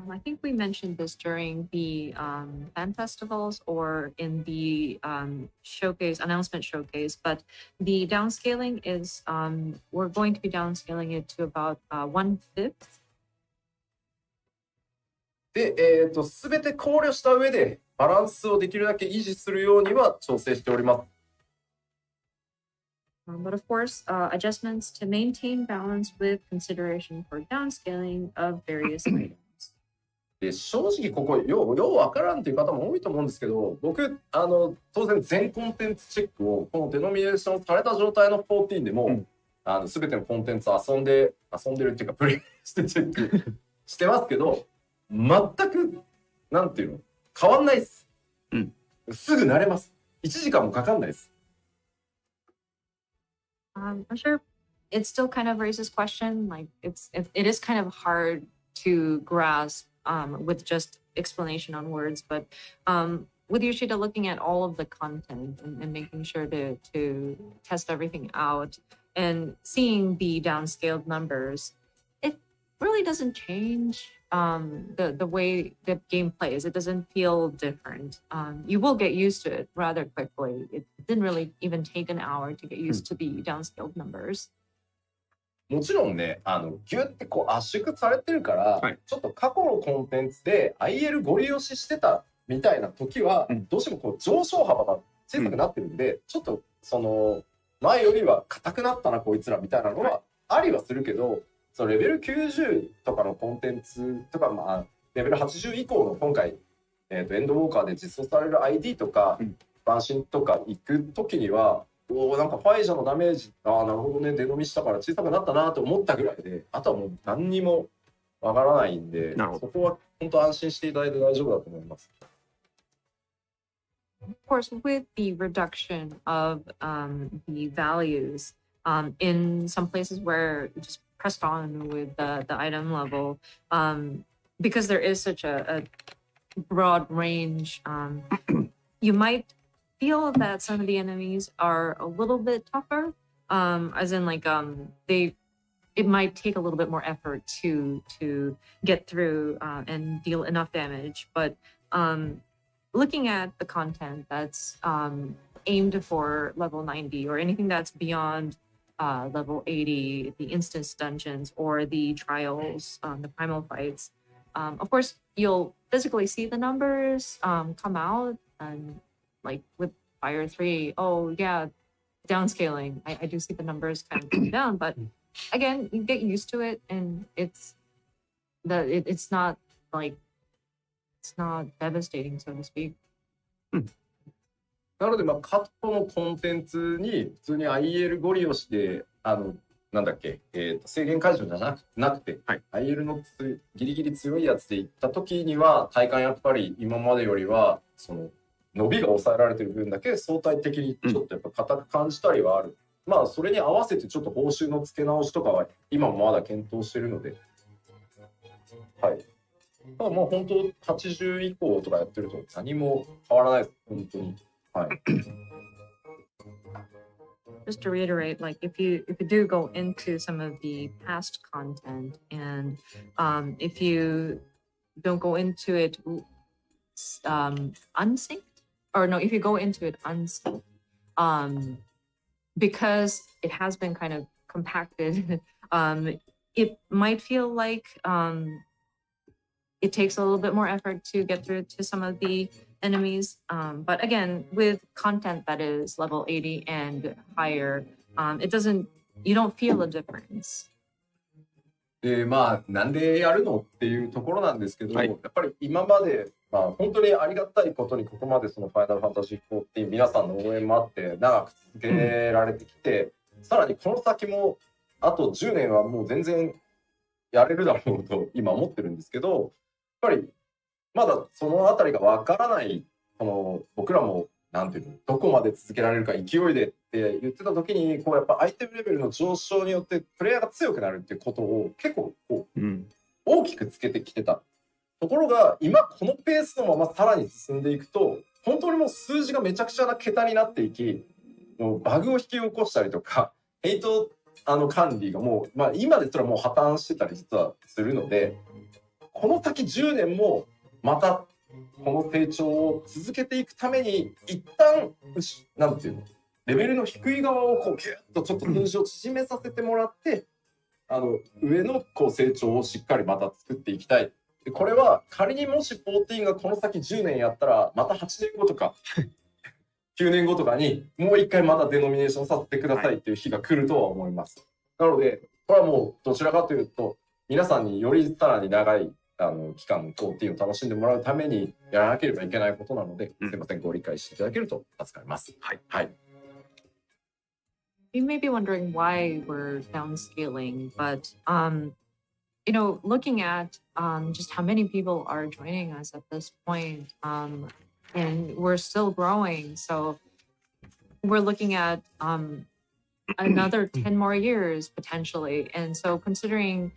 I think we mentioned this during the fan festivals or in the showcase, announcement showcase, but the downscaling is, we're going to be downscaling it to about 1/5. で、全て考慮した上でバランスをできるだけ維持するようには調整しております。But of course, adjustments to maintain balance with consideration for downscaling of various items. で正直ここようわからんという方も多いと思うんですけど、僕当然全コンテンツチェックをこのデノミネーションされた状態の14でも、全てのコンテンツ遊んでるっていうかプレイしてチェックしてますけど、全くなんていうの変わんないです。すぐ慣れます。1時間もかかんないです。I'm sure it still kind of raises question. Like it is kind of hard to grasp with just explanation on words, but with Yoshida looking at all of the content and making sure to test everything out and seeing the downscaled numbers, it really doesn't change the way the game plays. It doesn't feel different. You will get used to it rather quickly. It didn't really even take an hour to get used to the downscaled numbers. もちろんね、ギュッてこう圧縮されてるから、はいちょっと過去のコンテンツで IL ご利用ししてたみたいな時は、どうしてもこう上昇幅が小さくなってるんで、ちょっとその前よりは硬くなったなこいつらみたいなのはありはするけど、そのレベル90とかのコンテンツとか、まあ、レベル80以降の今回、エンドウォーカーで実装される ID とか、バンシンとか行く時には、なんかファイジャのダメージ、なるほどね、デノミしたから小さくなったなと思ったぐらいで、あとはもう何にもわからないんで、なるほどそこは本当安心していただいて大丈夫だと思います。Of course, with the reduction of the values in some places where you just pressed on with the item level, because there is such a broad range, you might feel that some of the enemies are a little bit tougher, as in like it might take a little bit more effort to get through and deal enough damage, but looking at the content that's aimed for level 90 or anything that's beyond level 80, the instance dungeons or the trials, the primal fights, of course you'll physically see the numbers come out, and like with Fire 3, oh yeah, downscaling, I do see the numbers kind of come down, but again, you get used to it, and it's not like it's not devastating, so to speak. なので、まあ、過去のコンテンツに普通に IL ご利用してなんだっけ、制限解除じゃなくて、はい、IL のギリギリ強いやつでいった時には体感やっぱり今までよりはその伸びが抑えられてる分だけ相対的にちょっとやっぱ硬く感じたりはある、まあそれに合わせてちょっと報酬の付け直しとかは今もまだ検討してるので、はい、ただもう本当80以降とかやってると何も変わらないです、本当に。はい。Just to reiterate, like if you do go into some of the past content, and if you don't go into it unsynced, or no, if you go into it unsynced, because it has been kind of compacted, it might feel like it takes a little bit more effort to get through to some of the enemies, but again, with content that is level 80 and higher, you don't feel a difference. でまあなんでやるのっていうところなんですけど、はい、やっぱり今まで、まあ、本当にありがたいことにここまでそのファイナルファンタジー14皆さんの応援もあって長く続けられてきて、さらにこの先もあと10年はもう全然やれるだろうと今思ってるんですけど、やっぱりまだそのあたりがわからないこの僕らもなんていうのどこまで続けられるか勢いでって言ってた時にこうやっぱアイテムレベルの上昇によってプレイヤーが強くなるっていうことを結構こう、大きくつけてきてたところが今このペースのままさらに進んでいくと本当にもう数字がめちゃくちゃな桁になっていきもうバグを引き起こしたりとかヘイト管理がもう、まあ、今ですらもう破綻してたり実はするのでこの先10年もまたこの成長を続けていくために一旦なんていうのレベルの低い側をこうギュッとちょっと数字を縮めさせてもらって上のこう成長をしっかりまた作っていきたい。でこれは仮にもし14がこの先10年やったらまた8年後とか9年後とかにもう一回またデノミネーションさせてくださいっていう日が来るとは思います。なのでこれはもうどちらかというと皆さんによりさらに長い期間14を楽しんでもらうためにやらなければいけないことなので、すいませんご理解していただけると助かります。はい。はい。You may be wondering why we're downscaling, but looking at just how many people are joining us at this point, and we're still growing, so we're looking at another 10 more years potentially. And so considering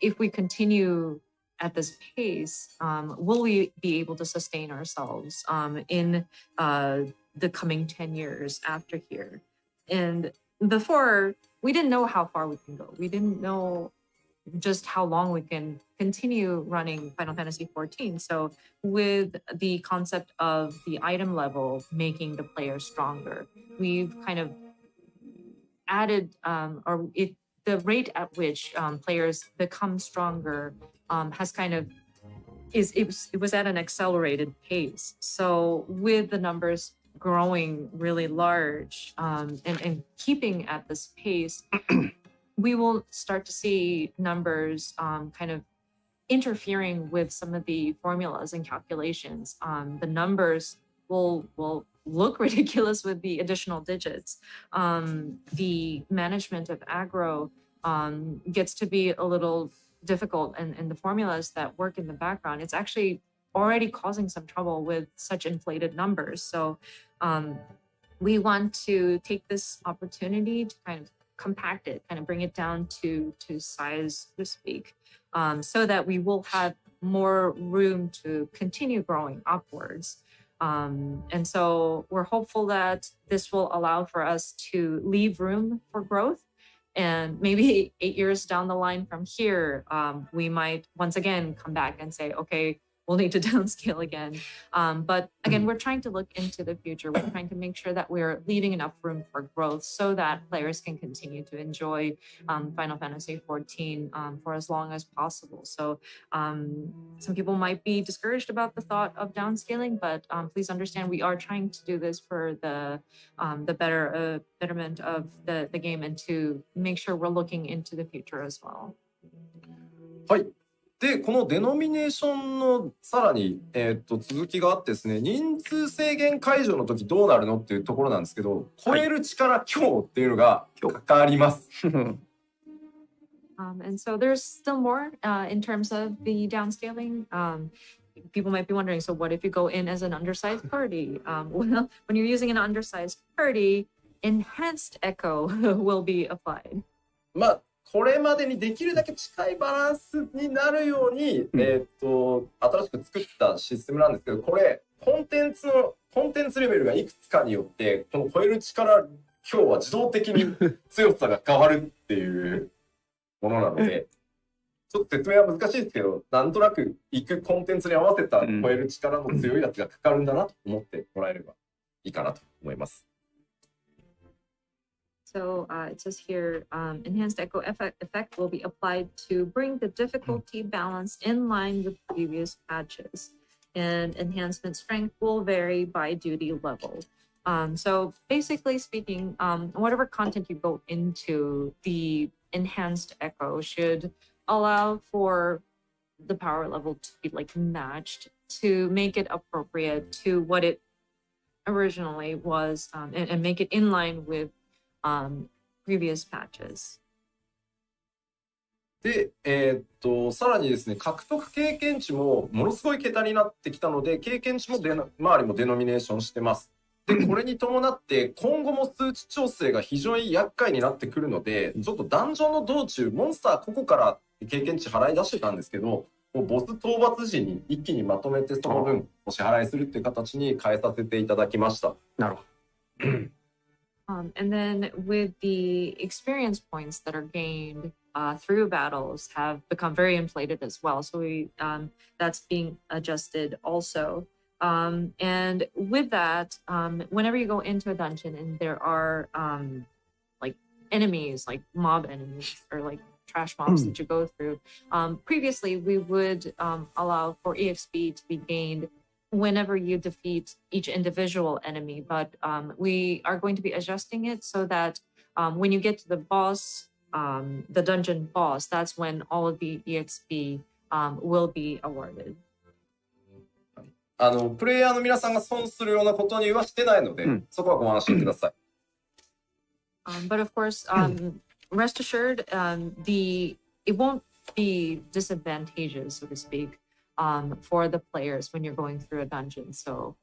if we continue at this pace, will we be able to sustain ourselves in the coming 10 years after here? And before, we didn't know how far we can go. We didn't know just how long we can continue running Final Fantasy 14. So with the concept of the item level making the player stronger, we've kind of added the rate at which players become stronger has kind of it was at an accelerated pace. So with the numbers growing really large and keeping at this pace, we will start to see numbers kind of interfering with some of the formulas and calculations. The numbers will look ridiculous with the additional digits. The management of aggro gets to be a little difficult, and the formulas that work in the background, it's actually already causing some trouble with such inflated numbers. So we want to take this opportunity to kind of compact it, kind of bring it down to size, so to speak, so that we will have more room to continue growing upwards. And so we're hopeful that this will allow for us to leave room for growth. And maybe 8 years down the line from here, we might once again come back and say, okay, we'll need to downscale again. But again, we're trying to look into the future. We're trying to make sure that we're leaving enough room for growth so that players can continue to enjoy Final Fantasy 14 for as long as possible. So some people might be discouraged about the thought of downscaling, but please understand we are trying to do this for the betterment of the game and to make sure we're looking into the future as well. はい。で、このデノミネーションのさらに、続きがあってですね、人数制限解除の時どうなるのっていうところなんですけど、超える力強っていうのがかかります。And so there's still more in terms of the downscaling. People might be wondering, so what if you go in as an undersized party? Well, when you're using an undersized party, enhanced echo will be applied. まあこれまでにできるだけ近いバランスになるように、新しく作ったシステムなんですけど、これコンテンツレベルがいくつかによってこの超える力強は自動的に強さが変わるっていうものなのでちょっと説明は難しいですけど、なんとなくいくコンテンツに合わせた超える力の強いやつがかかるんだなと思ってもらえればいいかなと思います。So it says here, enhanced echo effect will be applied to bring the difficulty balance in line with previous patches. And enhancement strength will vary by duty level. So basically speaking, whatever content you go into, the enhanced echo should allow for the power level to be like matched to make it appropriate to what it originally was and make it in line with previous patches. で、さらにですね、獲得経験値もものすごい桁になってきたので、経験値も周りもデノミネーションしてます。で、これに伴って今後も数値調整が非常に厄介になってくるので、ちょっとダンジョンの道中、モンスターここから経験値払い出してたんですけど、もうボス討伐時に一気にまとめてその分お支払いするっていう形に変えさせていただきました。なるほど。And then with the experience points that are gained through battles have become very inflated as well. So that's being adjusted also. And with that, whenever you go into a dungeon and there are like enemies, like mob enemies or like trash mobs that you go through, previously we would allow for EXP to be gained whenever you defeat each individual enemy, but we are going to be adjusting it so that when you get to the boss, the dungeon boss, that's when all of the EXP will be awarded. プレイヤーの皆さんが損するようなことにはしてないので、そこはご安心ください。But of course, rest assured, it won't be disadvantageous, so to speak, for the players when you're going through a dungeon. So,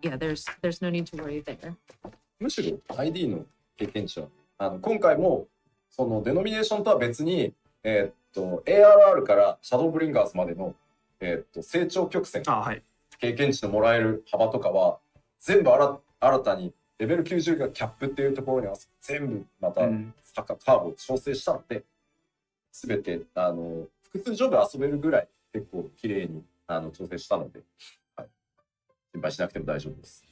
yeah, there's no need to worry there. むしろ ID の経験値は。今回も、そのデノミネーションとは別に、ARR からシャドーブリンガーズまでの、成長曲線、はい、経験値のもらえる幅とかは、全部新たにレベル90がキャップっていうところに合わせて、全部またカーブを調整したので、すべて複数上で遊べるぐらい結構綺麗に調整したので、はい、心配しなくても大丈夫です。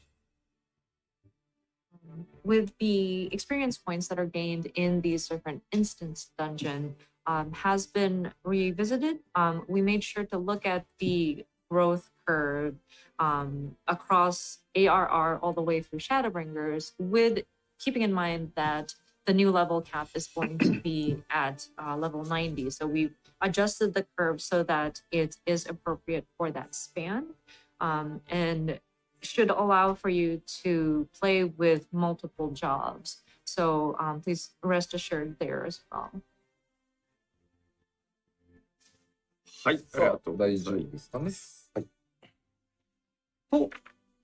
With the experience points that are gained in these different instance dungeon has been revisited. We made sure to look at the growth curve across ARR all the way through Shadowbringers, with keeping in mind that the new level cap is going to be at level 90. So we adjusted the curve so that it is appropriate for that span and should allow for you to play with multiple jobs. So please rest assured there as well. はい、ありがとうございます。大丈夫ですかね。はい。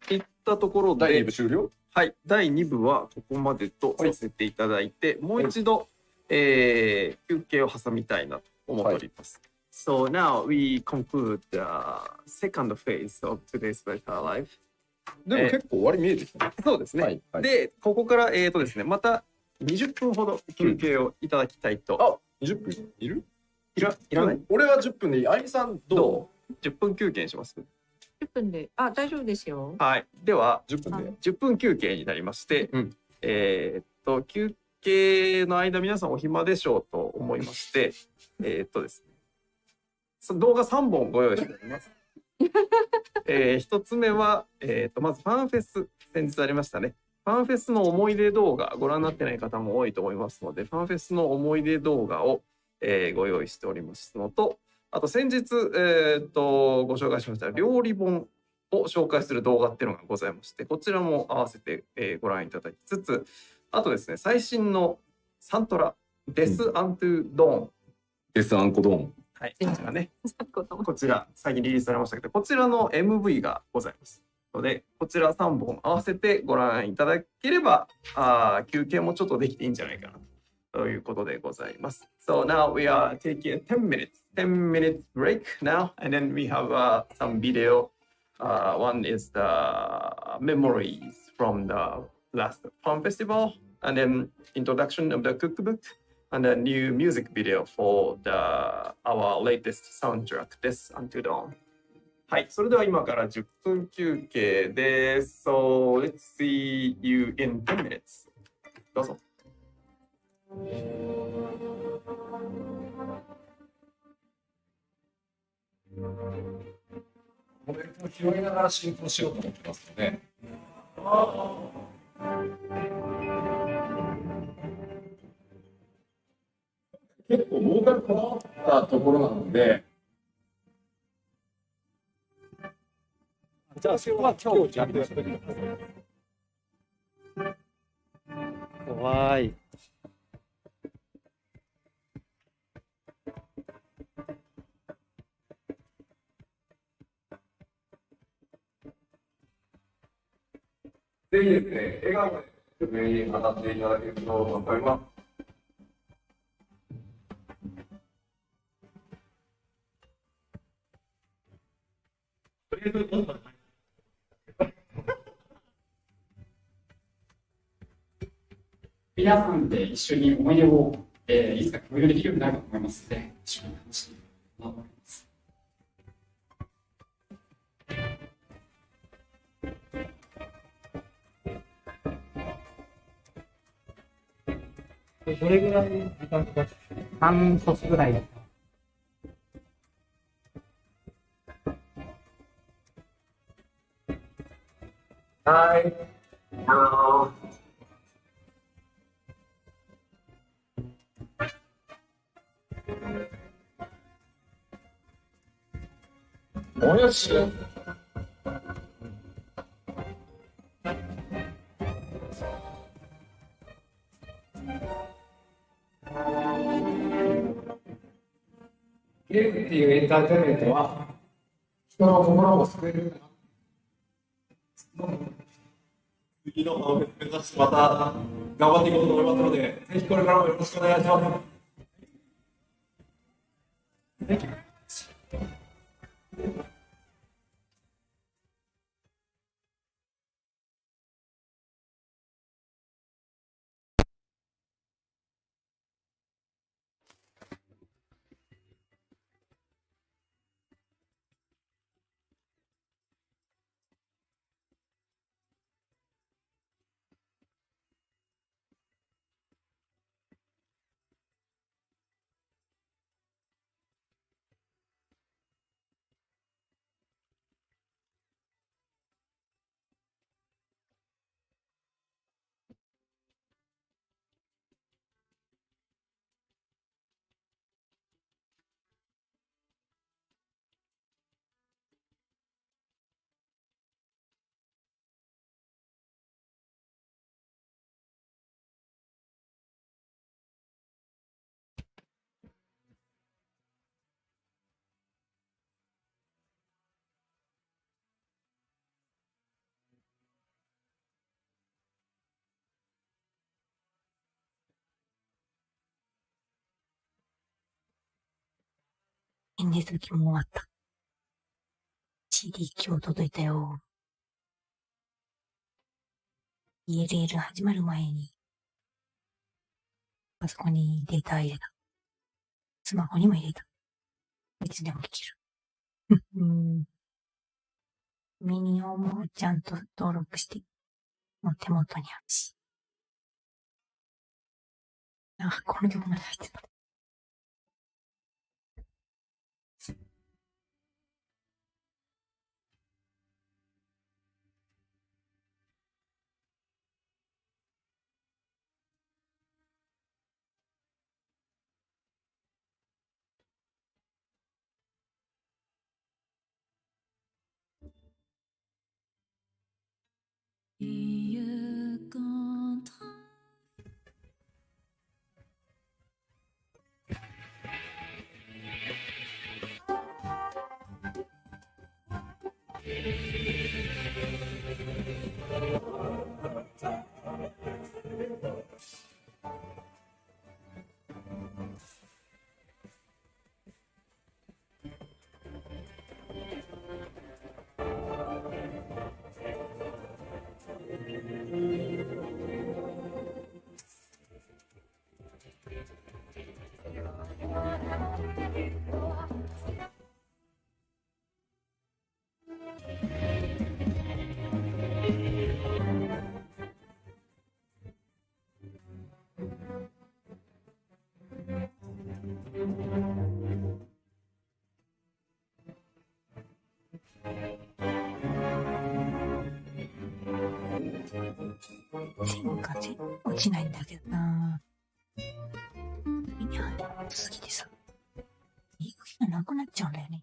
といったところで、第2部終了？はい、第2部はここまでとさせていただいて、もう一度、休憩を挟みたいなと思っております。So now we conclude the second phase of today's Letter Live. でも結構終わり見えてきたね。そうですね。はいはい、で、ここからですね、また20分ほど休憩をいただきたいと。あ、20分いる？いらない？俺は10分でいい。あゆみさんどう？10分休憩にします？10分で、大丈夫ですよ。はい。では、10分で。10分休憩になりまして、休憩の間、皆さんお暇でしょうと思いまして、ですね、動画3本ご用意しております。一つ目は、まずファンフェス、先日ありましたね。ファンフェスの思い出動画、ご覧になってない方も多いと思いますので、ファンフェスの思い出動画を、ご用意しておりますのと、あと先日、ご紹介しました料理本を紹介する動画っていうのがございまして、こちらも合わせて、ご覧いただきつつ、あとですね、最新のサントラ、デス・アントゥ・ドーン。デス・アンコ・ドーン。はい、こちらね。こちら、最近リリースされましたけど、こちらの MV がございますので、こちら3本合わせてご覧いただければ、休憩もちょっとできていいんじゃないかなということでございます。So now we are taking a 10 minute break now, and then we have some video. One is the memories from the last Fun Festival, and then introduction of the cookbook, and a new music video for our latest soundtrack, This Until Dawn. はい、それでは今から10分休憩です。So let's see you in 10 minutes. どうぞ。コメントを拾いながら進行しようと思ってますので。結構ボーカルこだわったところなので。じゃあそこは今日やってください。怖い。ぜひですね、笑顔で上に当たっていただけると思います。皆さんで一緒に思い出を、いつか共有できるようになると思いますので、一緒に楽しんでいきます。どれぐらい時間かかって、半年ぐらい。はい。およし。ゲームっていうエンターテインメントは人の心を救えるんだな。次のファンフェス目指してまた頑張っていこうと思いますので、ぜひこれからもよろしくお願いします。演説時も終わった。CD 今日届いたよ。ELL 始まる前に、パソコンにデータ入れた。スマホにも入れた。いつでも聞ける。ミニオンもちゃんと登録して、もう手元にあるし。あ、この曲まで入ってた。線が全然落ちないんだけどな。いや、好きでさ、行く気がなくなっちゃうんだよね。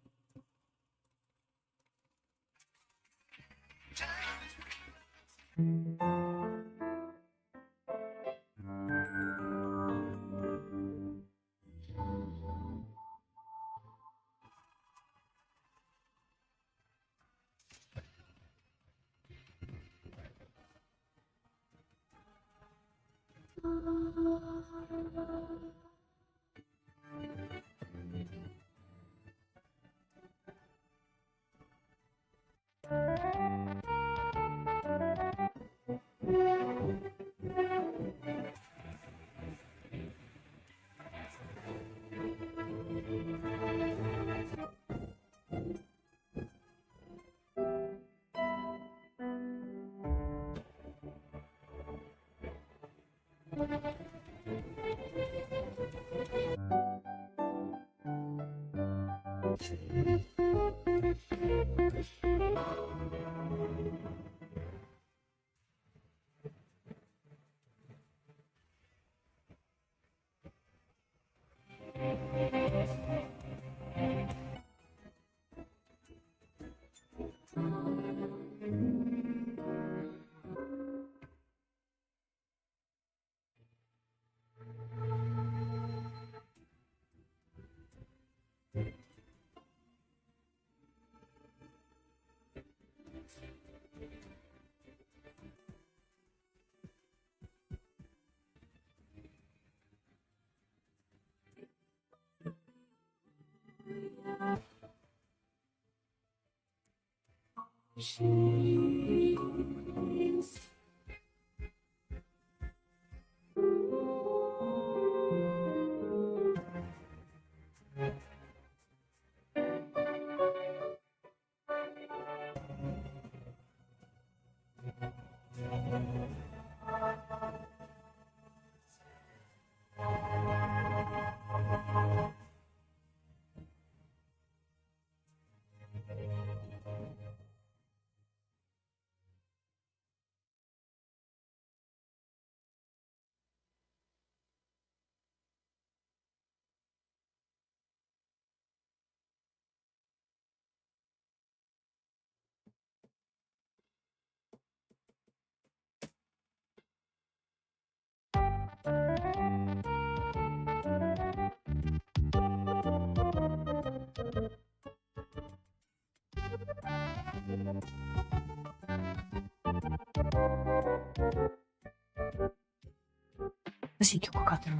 欲しい曲かってな。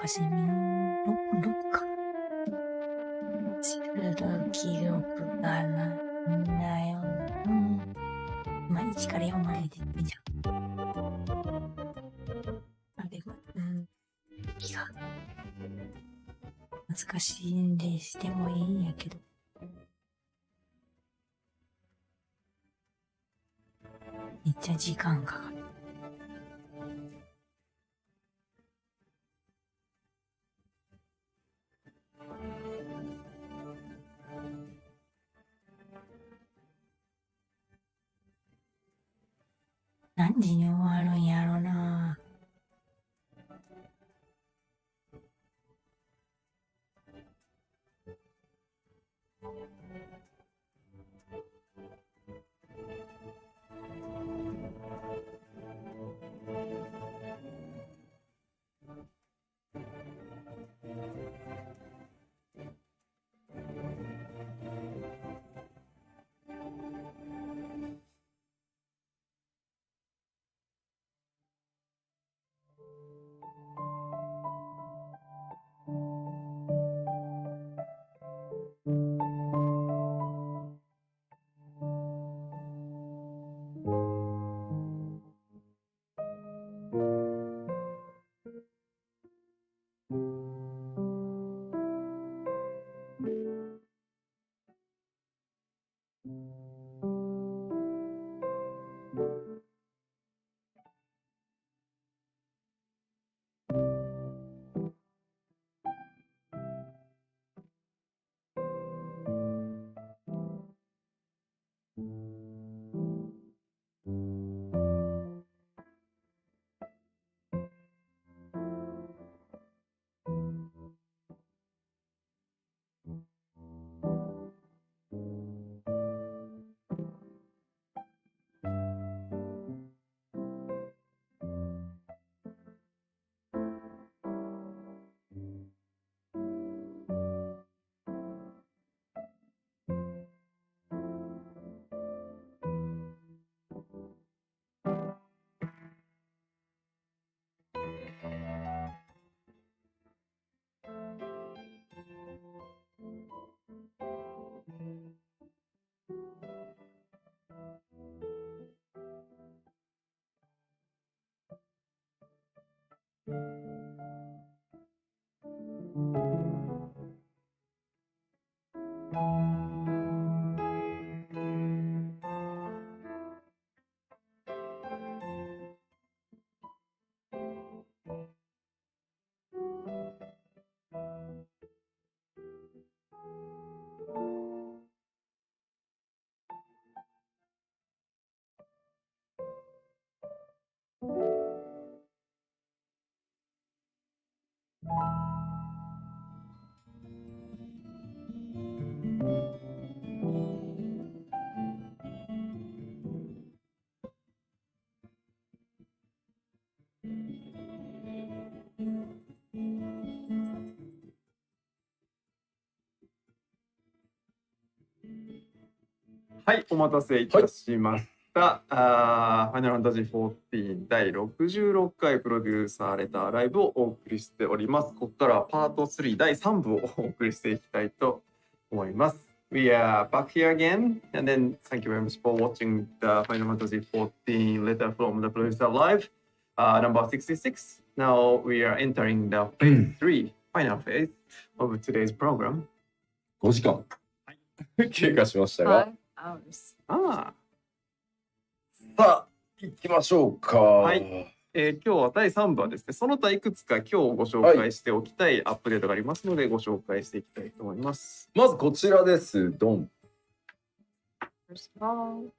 昔みのロッカーする記憶がないんだよな。まあ、1から4まで出てるじゃん。あれが、気が懐かしいんでしてもいいんやけど。めっちゃ時間かかる。何時に終わるんやろな。はい、お待たせいたしました。ファイナルファンタジー14第66回プロデューサーレターライブをお送りしております。ここからはパート3第3部をお送りしていきたいと思います。We are back here again, and then thank you very much for watching the Final Fantasy 14 letter from the producer live, number 66. Now we are entering the phase 3, final phase of today's program. 5時間経過しましたが、 hours. あさあ行きましょうか。はい、今日は第3部はですね、その他いくつか今日ご紹介しておきたいアップデートがありますので、ご紹介していきたいと思います。まずこちらです。ドン。First of all,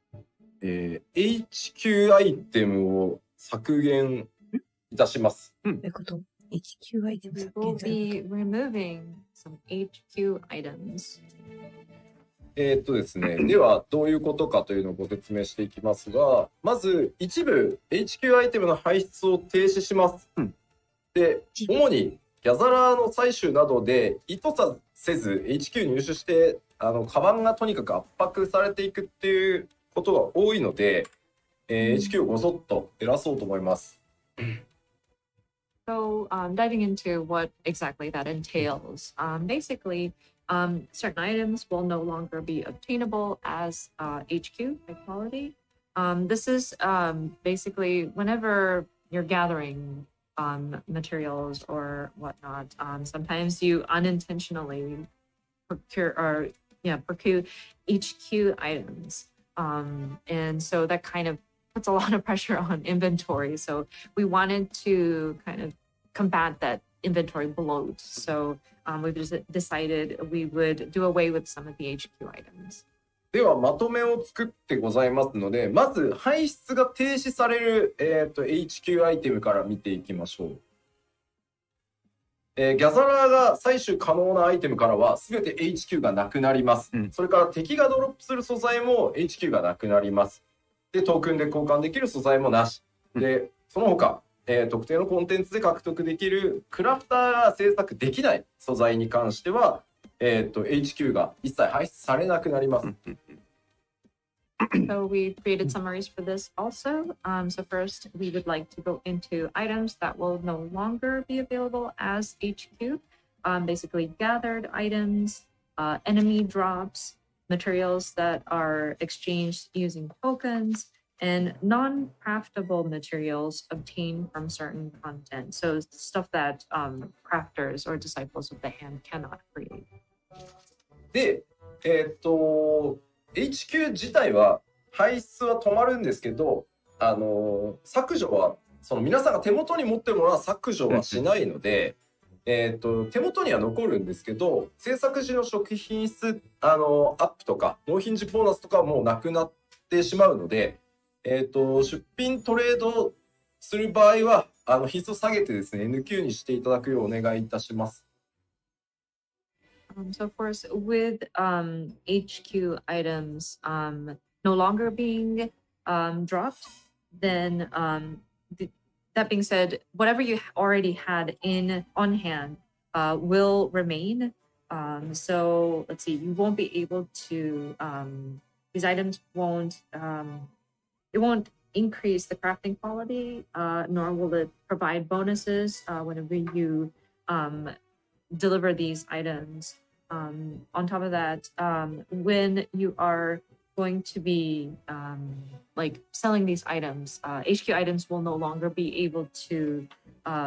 HQ アイテムを削減いたします。どういうこと？ HQ アイテム we 削 will 減され be removing some HQ items. ですね、ではどういうことかというのをご説明していきますが、まず一部 HQ アイテムの排出を停止します。で、主にギャザラーの採取などで意図せず HQ 入手してカバンがとにかく圧迫されていくっていうことが多いので、HQ をごそっと減らそうと思います。So, diving into what exactly that entails, basically, certain items will no longer be obtainable as HQ, high quality. This is basically whenever you're gathering materials or whatnot, sometimes you unintentionally procure HQ items. And so that kind of puts a lot of pressure on inventory. So we wanted to kind of combat that inventory bloat. So we've just decided we would do away with some of the HQ items. ではまとめを作ってございますので、まず排出が停止される、HQ アイテムから見ていきましょう。ギャザラーが採取可能なアイテムからは全て HQ がなくなります。それから敵がドロップする素材も HQ がなくなります。で、トークンで交換できる素材もなし。で、その他、特定のコンテンツで獲得できるクラフターが制作できない素材に関しては、HQ が一切排出されなくなります。So we created summaries for this also. So first, we would like to go into items that will no longer be available as HQ. Basically, gathered items, enemy drops, materials that are exchanged using tokens, and non-craftable materials obtained from certain content. So stuff that crafters or disciples of the hand cannot create. で、HQ 自体は排出は止まるんですけど、削除は皆さんが手元に持ってるものは削除はしないので、手元には残るんですけど、制作時の初期品質アップとか納品時ボーナスとかはもうなくなってしまうので、出品トレードする場合は品質を下げてですね NQ にしていただくようお願いいたします。So of course, with HQ items no longer being dropped, then that being said, whatever you already had on hand will remain. So let's see, you won't be able to these items won't it won't increase the crafting quality, nor will it provide bonuses whenever you deliver these items. On top of that, when you are going to be like selling these items, HQ items will no longer be able to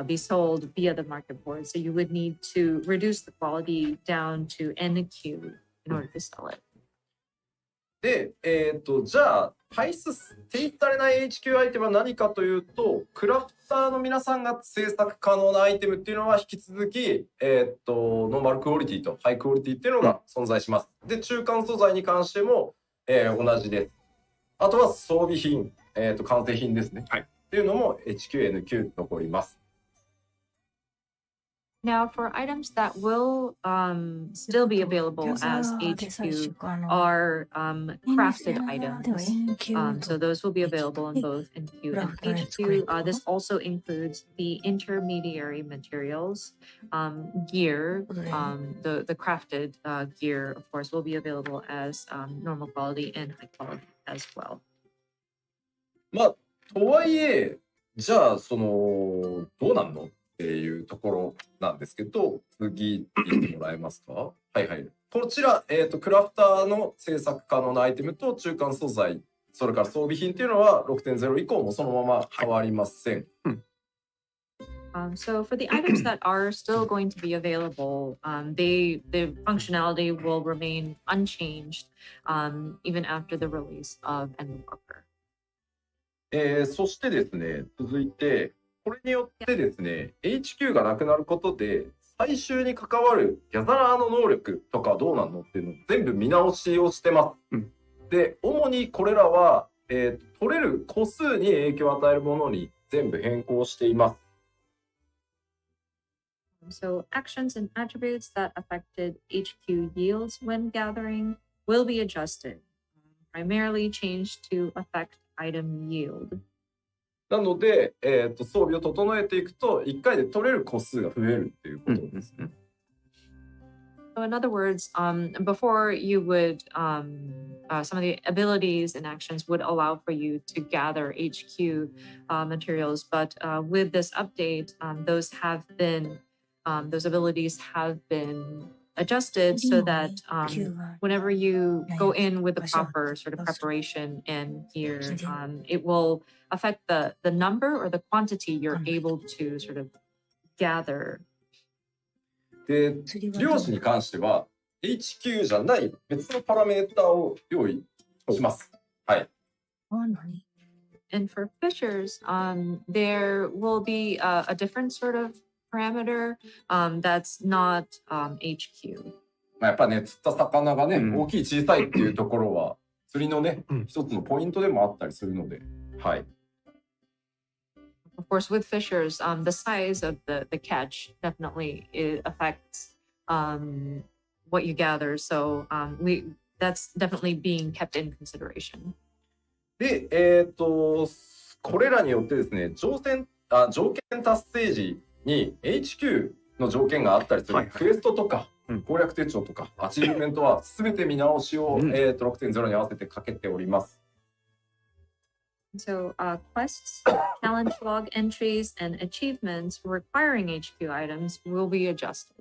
be sold via the market board. So you would need to reduce the quality down to NQ in order to sell it. で、じゃあ排出停止されない HQ アイテムは何かというと、クラフターの皆さんが制作可能なアイテムっていうのは引き続き、ノーマルクオリティとハイクオリティっていうのが存在します。で、中間素材に関しても、同じです。あとは装備品、完成品ですね。はい。っていうのも HQ、NQ 残ります。Now, for items that will still be available as HQ are crafted items. So those will be available in both NQ and HQ. This also includes the intermediary materials, gear. The crafted gear, of course, will be available as normal quality and high quality as well. まあ、とはいえ、じゃあ、どうなんのっていうところなんですけど、次言ってもらえますか？はいはい。こちら、クラフターの制作可能なアイテムと中間素材、それから装備品っていうのは 6.0 以降もそのまま変わりません。So for the items that are still going to be available, the functionality will remain unchanged even after the release of Endwalker. そしてですね、続いて、これによってですね、HQ がなくなることで、最終に関わるギャザラーの能力とかどうなのっていうのを全部見直しをしてます。で、主にこれらは、取れる個数に影響を与えるものに全部変更しています。So actions and attributes that affected HQ yields when gathering will be adjusted, primarily changed to affect item yield. なので、装備を整えていくと、1回で取れる個数が増えるっていうことですね。So in other words, before you would, some of the abilities and actions would allow for you to gather HQ materials, but with this update, those abilities have been adjusted so that whenever you go in with the proper sort of preparation and gear, it will affect the number or the quantity you're able to sort of gather. で、量子に関しては HQ じゃない別のパラメータを用意します。はい。And for fishers, there will be a different sort of parameter that's not HQ. やっぱね、釣った魚がね、大きい小さいっていうところは釣りのね、一つのポイントでもあったりするので、はい。Of course, with fishers, the size of the catch definitely affects what you gather. So that's definitely being kept in consideration. で、これらによってですね、条件達成時に HQ の条件があったりするクエストとか攻略手帳とかアチーブメントは全て見直しを、6.0 に合わせてかけております。So quests, challenge log entries, and achievements requiring HQ items will be adjusted.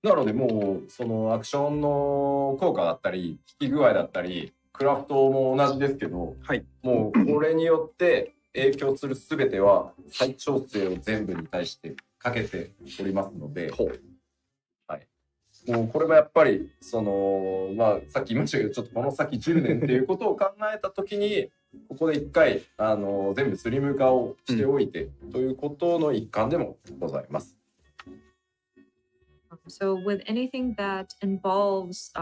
なのでもうそのアクションの効果だったり引き具合だったりクラフトも同じですけど、もうこれによって影響するすべては再調整を全部に対してかけておりますので、はい、もうこれもやっぱりまあさっき言いましたけどちょっとこの先10年っていうことを考えたときにここで一回全部スリム化をしておいて、ということの一環でもございます。So with anything that involves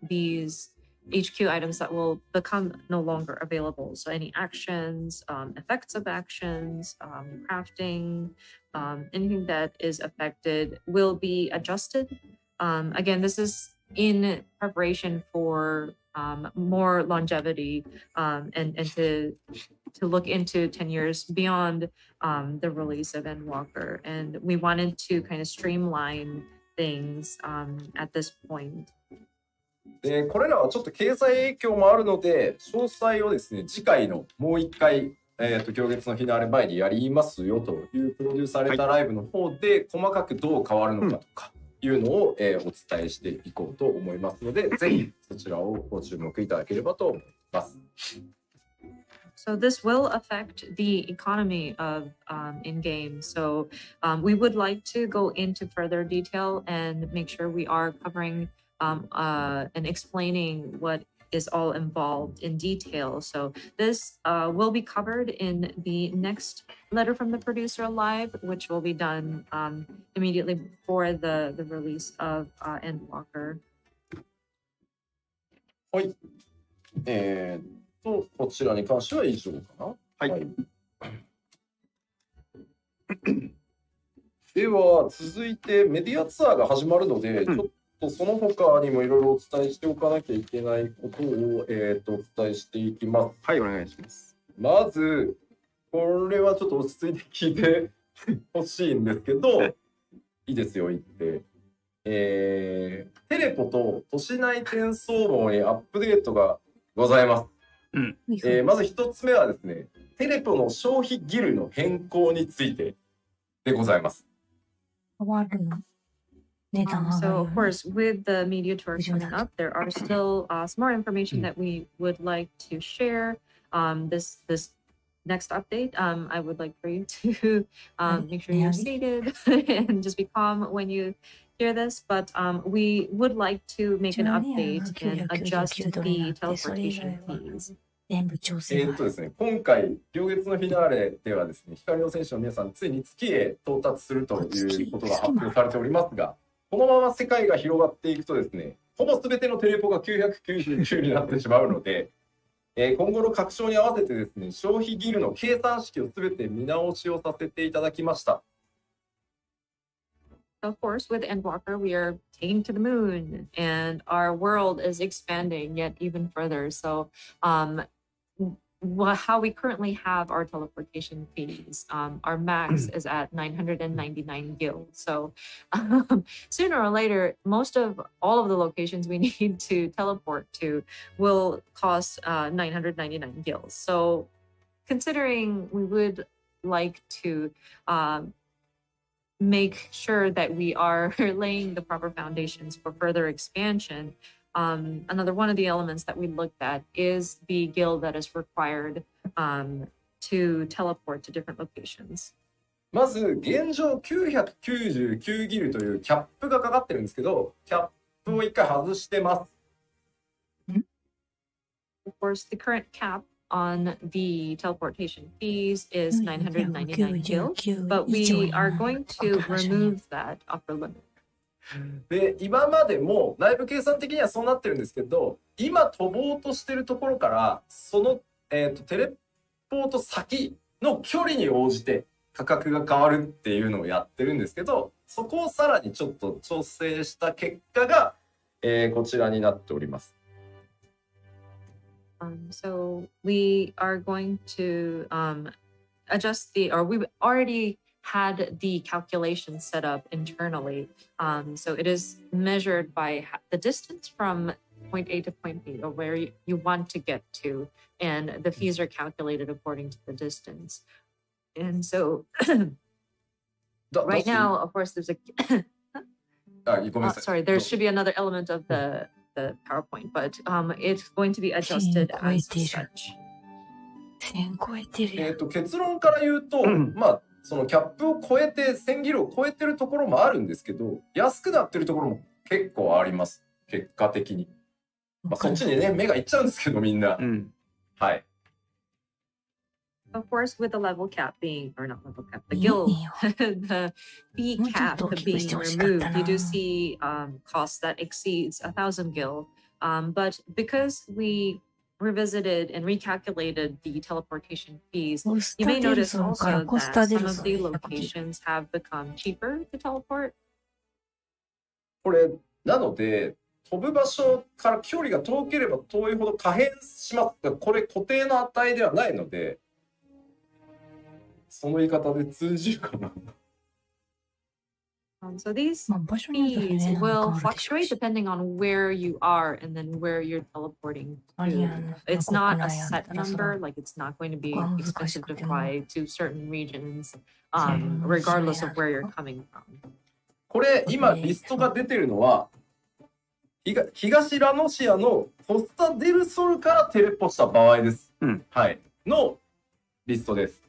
these HQ items that will become no longer available, so any actions, effects of actions, crafting, anything that is affected will be adjusted. Again, this is in preparation for more longevity and to look into 10 years beyond the release of Endwalker. And we wanted to kind of streamline things at this point. でこれらはちょっと経済影響もあるので詳細をですね次回のもう一回、今月のフィナーレ前にやりますよというプロデューサーレターライブの方で細かくどう変わるのかとかいうのを、お伝えしていこうと思いますのでぜひそちらをご注目いただければと思います。So this will affect the economy of in-game. So we would like to go into further detail and make sure we are covering and explaining what is all involved in detail. So this will be covered in the next letter from the producer live, which will be done immediately before the release of Endwalker. はい。こちらに関しては以上かな。はい。では続いてメディアツアーが始まるので、ちょっとその他にもいろいろお伝えしておかなきゃいけないことを、お伝えしていきます。はい、お願いします。まず、これはちょっと落ち着いて聞いてほしいんですけど、いいですよ、言って。テレポと都市内転送網にアップデートがございます。まず一つ目はですね、テレポの消費ギルの変更についてでございます。変わるの値段 So of course, with the media tour coming up, there are still some more information that we would like to share. This next update, I would like for you to make sure you're seated and just be calm when you hear this. But we would like to make an update and adjust the teleportation fees. 全部調整ですね、今回、両月のフィナーレではですね、光の選手の皆さん、ついに月へ到達するということが発表されておりますが、このまま世界が広がっていくとですね、ほぼ全てのテレポが999になってしまうので、今後の拡張に合わせてですね、消費ギルの計算式を全て見直しをさせていただきました。Of course, with Endwalker, we are taking to the moon, and our world is expanding yet even further. So, how we currently have our teleportation fees, our max is at 999 gil. So, sooner or later, all of the locations we need to teleport to will cost 999 gil. So, considering we would like to make sure that we are laying the proper foundations for further expansion, another one of the elements that we looked at is the guild that is required to teleport to different locations. まず現状999ギルというキャップがかかってるんですけど、キャップを一回外してます。Of course, the current cap on the teleportation fees is 999 gil, but we are going to remove that upper limit. で、今までも内部計算的にはそうなってるんですけど、今飛ぼうとしてるところからその、テレポート先の距離に応じて価格が変わるっていうのをやってるんですけど、そこをさらにちょっと調整した結果が、こちらになっております。So we are going to adjust we've already had the calculation set up internally. So it is measured by the distance from point A to point B, or where you want to get to, and the fees are calculated according to the distance. And so right now, of course, there's there should be another element of the PowerPoint, but it's going to be adjusted as such. 1000超えてるやん。結論から言うと、まあそのキャップを超えて1000ギルを超えてるところもあるんですけど、安くなってるところも結構あります。結果的に。まあ、そっちにね目がいっちゃうんですけどみんな。はい。Of course, with the level cap being, or not level cap, the guild, the fee cap being removed, you do see costs that exceeds 1,000 gil. But because we revisited and recalculated the teleportation fees, you may notice also that some of the locations have become cheaper to teleport. これなので飛ぶ場所から距離が遠ければ遠いほど可変しますが、これ固定の値ではないので。その言い方で通じるかな。So these fees will fluctuate depending on where you are and then where you're teleporting to. It's not a set number, like it's not going to be expensive to fly to certain regions, regardless of where you're coming from. これ今リストが出てるのは東ラノシアのコスタデルソルからテレポした場合です。はい。のリストです。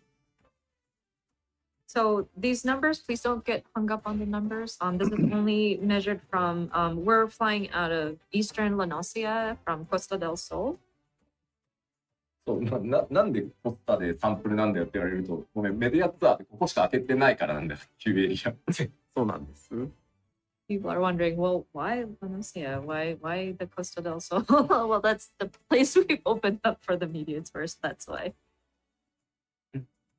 So these numbers, please don't get hung up on the numbers. This is only measured from, we're flying out of Eastern Lanosia from Costa del Sol. そうなんでコスタでサンプルなんだよって言われると、ごめん、メディアツアーってここしか開けてないからなんだよっていうエリア。そうなんです。People are wondering, well, why Lanosia? Why the Costa del Sol? Well, that's the place we've opened up for the media tours. That's why.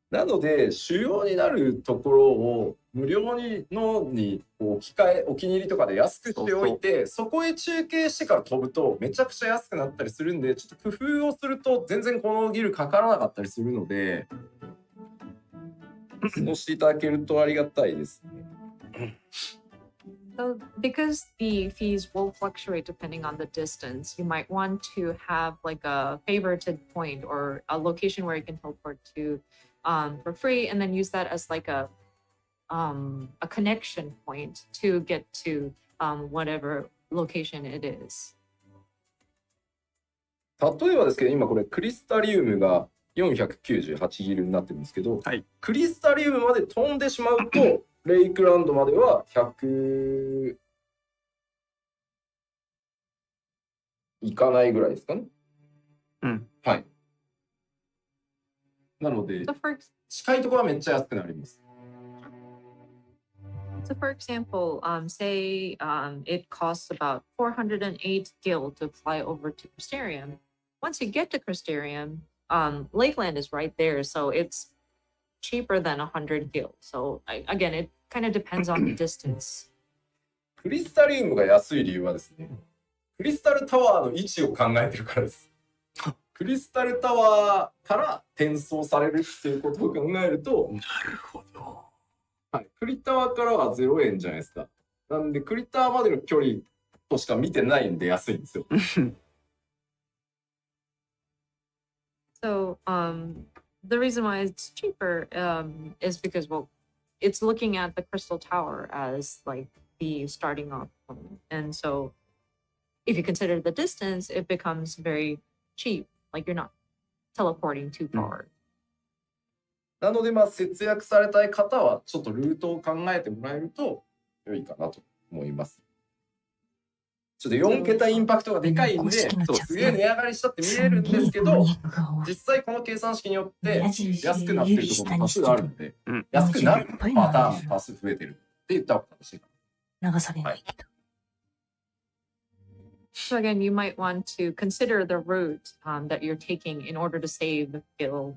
なので主要になるところを無料にこう置き換え、お気に入りとかで安くしておいて、そこへ中継してから飛ぶとめちゃくちゃ安くなったりするんで、ちょっと工夫をすると全然このギルかからなかったりするので、そうしていただけるとありがたいですね。So because the fees will fluctuate depending on the distance, you might want to have like a favorited point or a location where you can teleport to for free, and then use that as like a connection point to get to whatever location it is. 例えばですけど、今これクリスタリウムが498ギルになってるんですけど、はい、クリスタリウムまで飛んでしまうとレイクランドまでは100いかないぐらいですかね。うん。はい。なので So for 近いところはめっちゃ安くなります。So for example, say it costs about 408 gil to fly over to Crystarium. Once you get to Crystarium, Lakeland is right there, so it's cheaper than 100 gil. So again, it kind of depends on the distance. クリスタリウムが安い理由はですね、クリスタルタワーの位置を考えてるからです。クリスタルタワーから転送されるっていうことを考えると、なるほど。はい、クリタワーからは0円じゃないですか。なんでクリタワーまでの距離としか見てないんで安いんですよ。So the reason why it's cheaper is because, well, it's looking at the Crystal Tower as like the starting off point. And so if you consider the distance, it becomes very cheap. Like you're not teleporting too far. なので節約されたい方はちょっとルートを考えてもらえると良いかなと思います。ちょっと4桁インパクトがでかいんで、すげえ値上がりしたって見えるんですけど、実際この計算式によって安くなってるところも多数あるので、安くなるパターンも多数増えてるって言った方が正しいかな。流されないけど。So again, you might want to consider the route that you're taking in order to save the fuel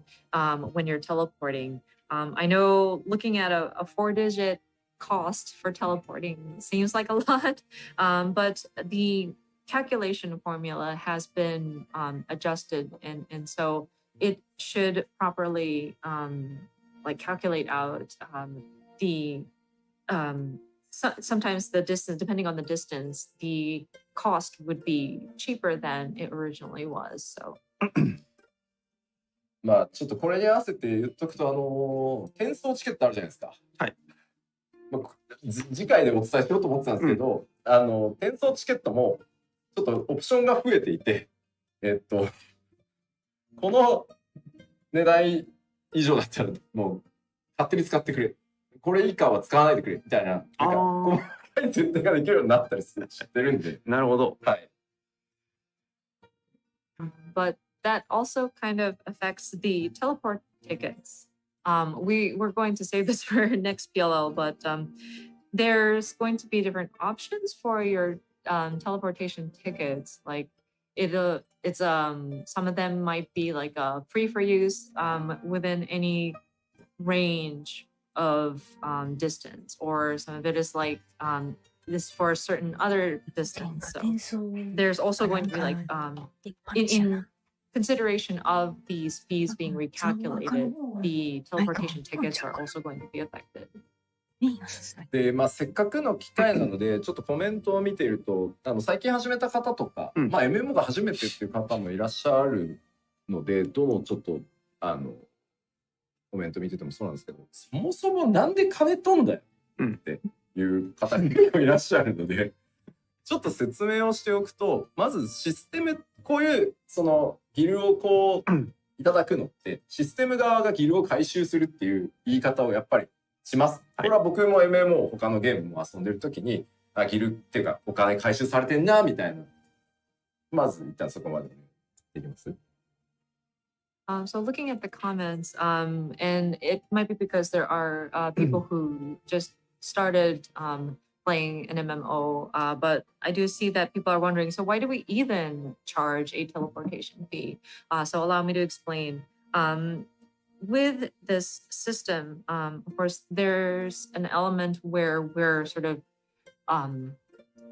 when you're teleporting. I know looking at a 4-digit cost for teleporting seems like a lot, but the calculation formula has been adjusted, and so it should properly like calculate out the sometimes the distance, depending on the distance, the cost would be cheaper than it originally was. So ちょっとこれに合わせて言っとくと、転送チケットあるじゃないですか。はい。次回でお伝えしようと思ってたんですけど、転送チケットもちょっとオプションが増えていて、この値段以上だったらもう勝手に使ってくれ。これ以下は使わないでくれみたいな、細かい設定ができるようになったりしてるんで。なるほど。はい。But that also kind of affects the teleport tickets. We're going to save this for next PLL, but there's going to be different options for your teleportation tickets. Like it's some of them might be like free for use within any range of distance, or some of it is like this for a certain other distance. So there's also going to be like in consideration of these fees being recalculated, the teleportation tickets are also going to be affected. でせっかくの機会なのでちょっとコメントを見ていると最近始めた方とか、MMO が初めてっていう方もいらっしゃるのでどのちょっとコメント見ててもそうなんですけど、そもそもなんで金取んだよっていう方が結構いらっしゃるのでちょっと説明をしておくと、まずシステム、こういうそのギルをこういただくのってシステム側がギルを回収するっていう言い方をやっぱりします。これは僕も MMO 他のゲームも遊んでる時にギルっていうかお金回収されてんなみたいな、まず一旦そこまでできます。So looking at the comments, and it might be because there are people who just started playing an MMO, but I do see that people are wondering, so why do we even charge a teleportation fee? So allow me to explain. with this system, of course, there's an element where we're sort of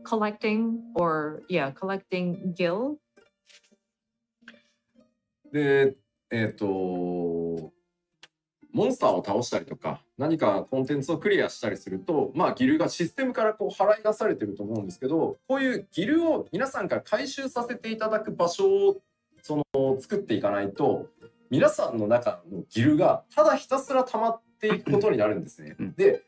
collecting gil. で、モンスターを倒したりとか、何かコンテンツをクリアしたりすると、まあ、ギルがシステムからこう払い出されてると思うんですけど、こういうギルを皆さんから回収させていただく場所を作っていかないと、皆さんの中のギルがただひたすら溜まっていくことになるんですね。で、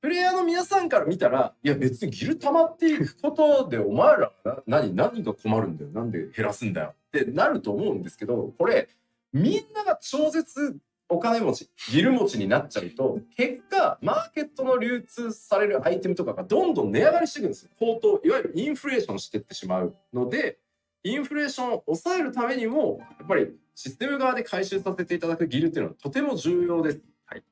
プレイヤーの皆さんから見たら、いや別にギル溜まっていくことでお前ら何が困るんだよ、なんで減らすんだよってなると思うんですけど、これみんなが超絶お金持ち、ギル持ちになっちゃうと、結果マーケットの流通されるアイテムとかがどんどん値上がりしていくんですよ。高騰、いわゆるインフレーションしていってしまうので、インフレーションを抑えるためにもやっぱりシステム側で回収させていただくギルっていうのはとても重要です。はい。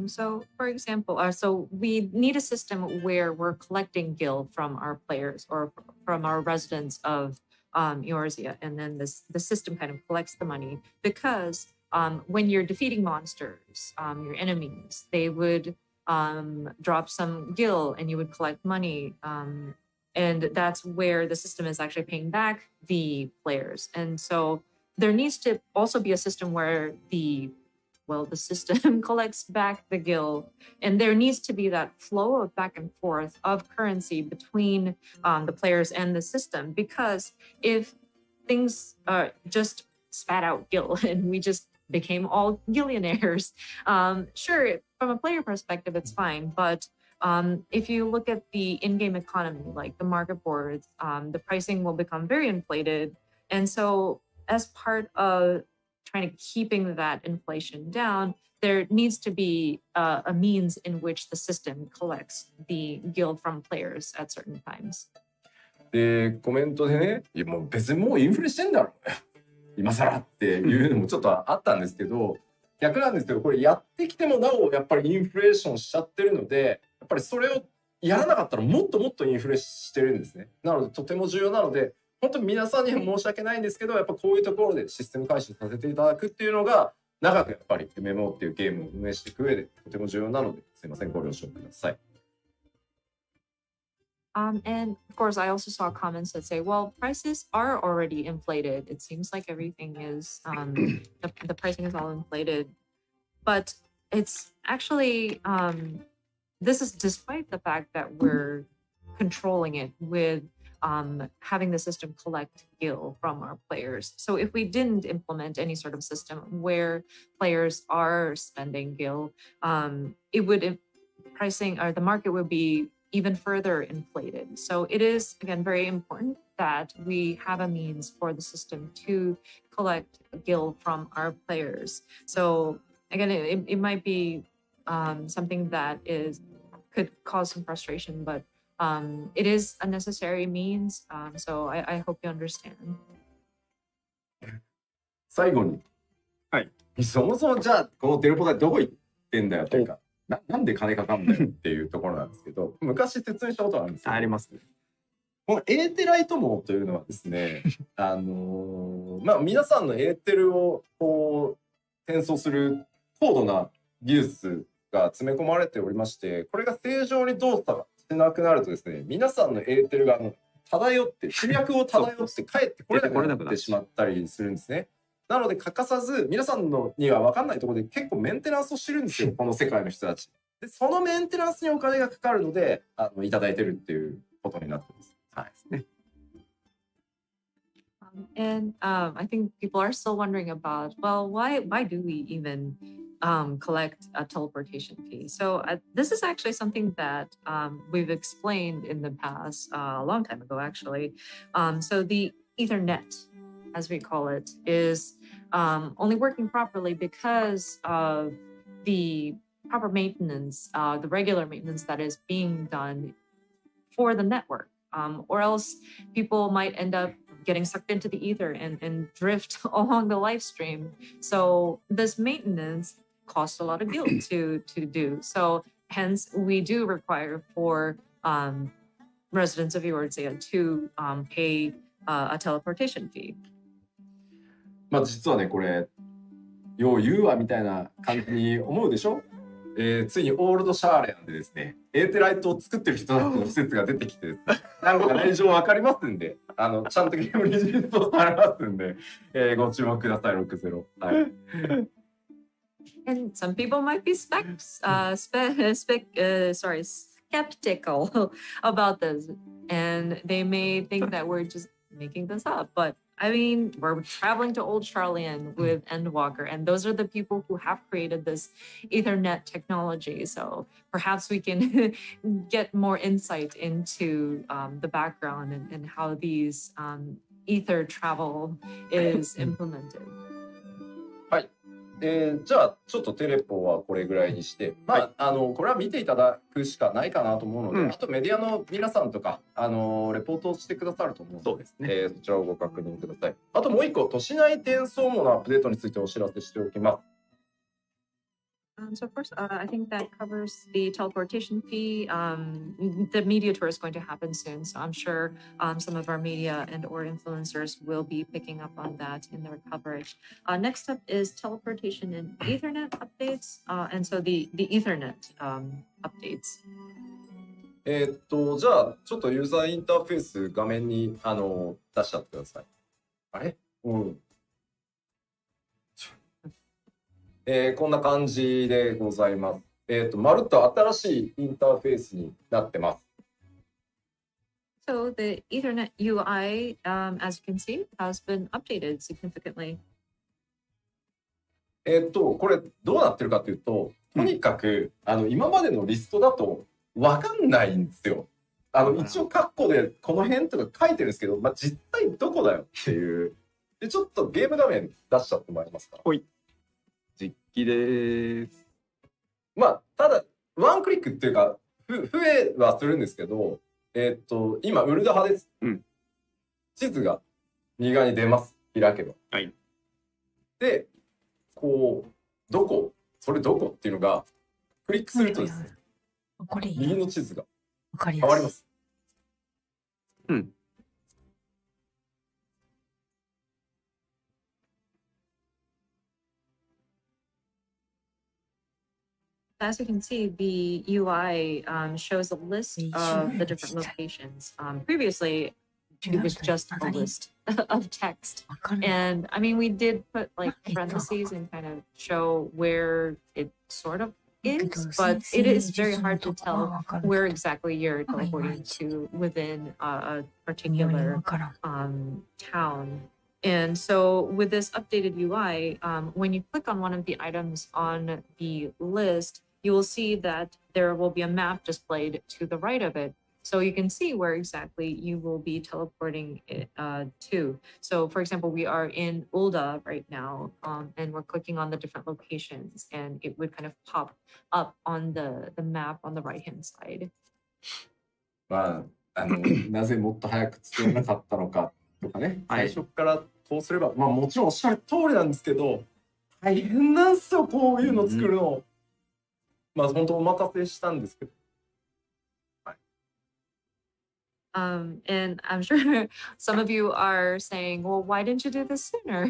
So, for example, so we need a system where we're collecting gil from our players or from our residents of Eorzea, and then the system kind of collects the money because when you're defeating monsters, your enemies, they would drop some gil and you would collect money. And that's where the system is actually paying back the players. And so there needs to also be a system where the system collects back the gil. And there needs to be that flow of back and forth of currency between the players and the system. Because if things just spat out gil and we just became all gillionaires, sure, from a player perspective, it's fine. But if you look at the in-game economy, like the market boards, the pricing will become very inflated. And so as part of trying to keeping that inflation down, there needs to be a means in which the system collects the gil from players at certain times. で、コメントでね、いやもう別にもうインフレしてんだろうよ。今更っていうのもちょっとあったんですけど、逆なんですけど、これやってきてもなおやっぱりインフレーションしちゃってるので、やっぱりそれをやらなかったらもっともっとインフレしてるんですね。なのでとても重要なので、本当に皆さんには申し訳ないんですけど、やっぱこういうところでシステム回収させていただくっていうのが長くやっぱり MMO っていうゲームを運営していく上でとても重要なので、すいません、ご了承ください。And of course, I also saw comments that say, well, prices are already inflated. It seems like everything is, the pricing is all inflated. But it's actually, this is despite the fact that we're controlling it with having the system collect gil from our players. So if we didn't implement any sort of system where players are spending gil, it would pricing or the market would be even further inflated. So it is, again, very important that we have a means for the system to collect gil from our players. So again, it might be something that could cause some frustration, but it is a necessary means. So I hope you understand. 最後に、はい、そもそもじゃあこのテレポタどこ行ってんだよというか、なんで金かかんだよっていうところなんですけど、昔説明したことがあるんですよ。ありますね。このエーテライト網というのはですね、まあ皆さんのエーテルをこう転送する高度な技術が詰め込まれておりまして、これが正常に動作しなくなるとですね、皆さんのエーテルが漂って、地脈を漂って帰ってこれなくなってしまったりするんですね。なので欠かさず皆さんのには分かんないところで結構メンテナンスをしてるんですよ、この世界の人たち。で、そのメンテナンスにお金がかかるので、いただいてるっていうことになってます。はい。And I think people are still wondering about, well, why do we even collect a teleportation fee? So this is actually something that we've explained in the past, a long time ago, actually. So the Ethernet, as we call it, is only working properly because of the proper maintenance, the regular maintenance that is being done for the network. Or else people might end up getting sucked into the ether and drift along the live stream. So this maintenance costs a lot of gil to do. So hence we do require for residents of Eorzea to pay a teleportation fee. まあ実はねこれよう言うわみたいな感じに思うでしょ。ついにオールドシャーレンでですね、エーテライトを作ってる人たちの施設が出てきてですね、なんか内情わかりますんで、ちゃんとゲームリリースをされますんで、ご注目ください、60。はい。And some people might be skeptical about this, and they may think that we're just making this up. But I mean, we're traveling to Old Charlian with Endwalker, and those are the people who have created this Ethernet technology. So perhaps we can get more insight into the background and how these ether travel is implemented. じゃあちょっとテレポはこれぐらいにして、まあ、これは見ていただくしかないかなと思うので、あとメディアの皆さんとかレポートをしてくださると思うので、そうですね、そちらをご確認ください。あともう一個、都市内転送網のアップデートについてお知らせしておきます。So first, I think that covers the teleportation fee. The media tour is going to happen soon, so I'm sure some of our media and or influencers will be picking up on that in their coverage. Next up is teleportation and Ethernet updates, and so the Ethernet updates. じゃあちょっとユーザーインターフェース画面に出しちゃってください。あれ？うん。こんな感じでございます。まるっと新しいインターフェースになってます。So the Ethernet UI, as you can see, has been updated significantly. これどうなってるかというと、とにかく、今までのリストだと分かんないんですよ。一応カッコでこの辺とか書いてるんですけど、まあ、実際どこだよっていう。でちょっとゲーム画面出しちゃってもらえますか。はい。実機です。まあただワンクリックっていうか増えはするんですけど、今ウルダ派です。地図が右側に出ます。開けば。はい。で、こうどこっていうのがクリックするとですね、右の地図が変わります。As you can see, the UI shows a list of the different locations. Previously, it was just a list of text. And I mean, we did put like parentheses and kind of show where it sort of is, but it is very hard to tell where exactly you're teleporting to within a particular town. And so with this updated UI, when you click on one of the items on the list, you will see that there will be a map displayed to the right of it. So you can see where exactly you will be teleporting it, to. So for example, we are in Ulda right now, and we're clicking on the different locations, and it would kind of pop up on the map on the right-hand side. まあ、なぜもっと早く作れなかったのかとかね、最初からこうすれば、まあもちろんおっしゃる通りなんですけど、大変なんですよ、こういうの作るの。まあ本当お任せしたんですけど。And I'm sure some of you are saying, well, why didn't you do this sooner?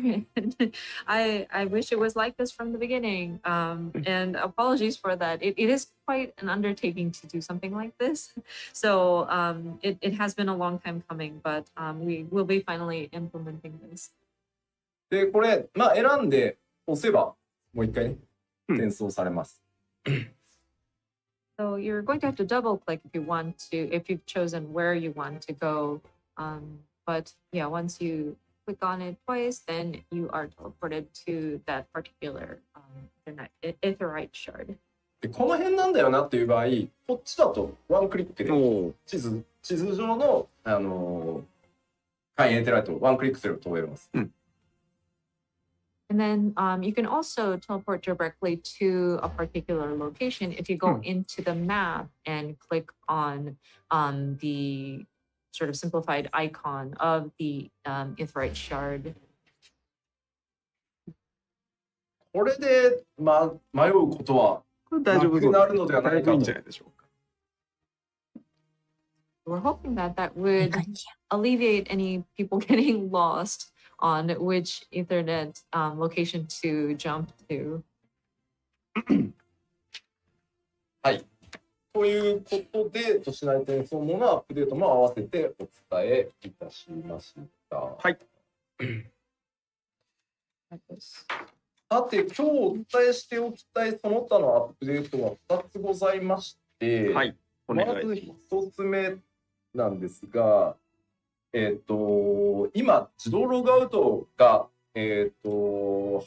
I wish it was like this from the beginning. And apologies for that. It is quite an undertaking to do something like this. So it has been a long time coming, but we will be finally implementing this. で、これ、まあ選んで押せば、もう一回ね、転送されます。So you're going to have to double click if you've chosen where you want to go. But yeah, once you click on it twice, then you are teleported to that particular Aetherite shard. でこの辺なんだよなっていう場合、こっちだとワンクリックで地図上の簡易エーテライトをワンクリックすれば飛べます。And then you can also teleport directly to a particular location if you go into the map and click on the sort of simplified icon of the Aetherite shard. これで、迷うことはなくなるのではないかと。We're hoping that would alleviate any people getting lost on which Ethernet location to jump to. はい。ということで、都市内転送網のアップデートも合わせてお伝えいたしました。はい。さて、今日お伝えしておきたいその他のアップデートは2つございまして、はい。おま願いします。ず1つ目なんですが、今、自動ログアウトが、入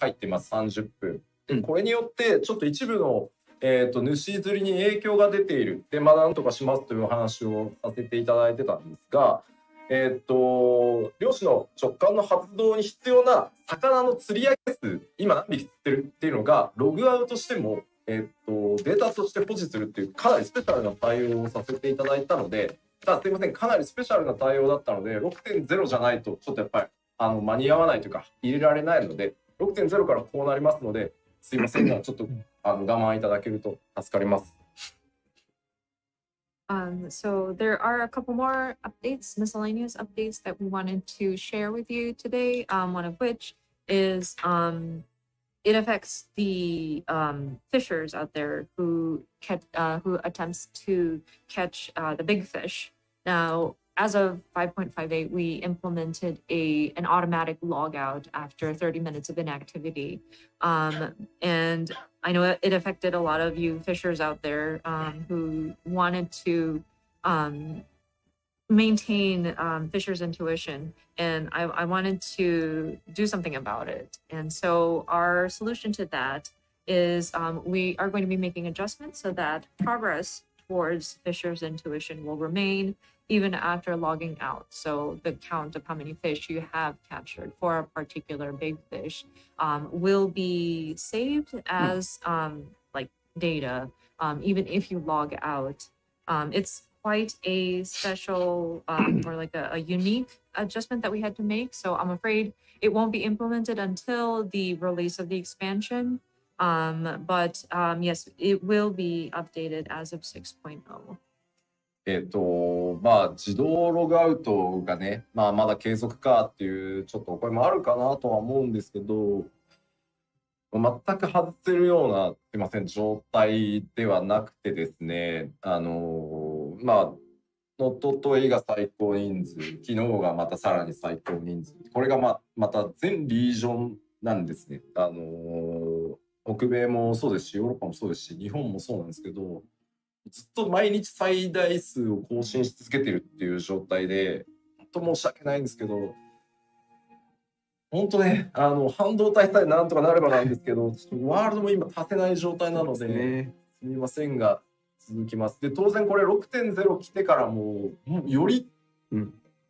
ってます、30分。これによって、ちょっと一部の、主釣りに影響が出ている。で、なんとかしますという話をさせていただいてたんですが、漁師の直感の発動に必要な魚の釣り上げ数、今何匹釣ってるっていうのが、ログアウトしても、データとして保持するっていう、かなりスペシャルな対応をさせていただいたので、すいません、かなりスペシャルな対応だったので、6.0 じゃないと、ちょっとやっぱり間に合わないというか、入れられないので、6.0 からこうなりますので、すいませんが、ちょっと我慢いただけると助かります。So there are a couple more updates, miscellaneous updates that we wanted to share with you today. One of which is it affects the fishers out there who attempts to catch the big fish. Now, as of 5.58, we implemented an automatic logout after 30 minutes of inactivity. And I know it affected a lot of you fishers out there who wanted to maintain fishers' intuition. And I wanted to do something about it. And so our solution to that is we are going to be making adjustments so that progress towards fishers' intuition will remain even after logging out. So the count of how many fish you have captured for a particular big fish will be saved as like data, even if you log out. It's quite a special or like a unique adjustment that we had to make. So I'm afraid it won't be implemented until the release of the expansion. But yes, it will be updated as of 6.0. 自動ログアウトがね、まだ継続かっていうちょっとお声もあるかなとは思うんですけど、全く外せるような、すいません、状態ではなくてですね、おとといが最高人数、昨日がまたさらに最高人数、これがまた全リージョンなんですね。北米もそうですし、ヨーロッパもそうですし、日本もそうなんですけど、ずっと毎日最大数を更新し続けてるっていう状態で、本当申し訳ないんですけど、本当ね、半導体さえなんとかなればなんですけど、ちょっとワールドも今立てない状態なので、すみませんが、続きます。で、当然これ 6.0 来てからもより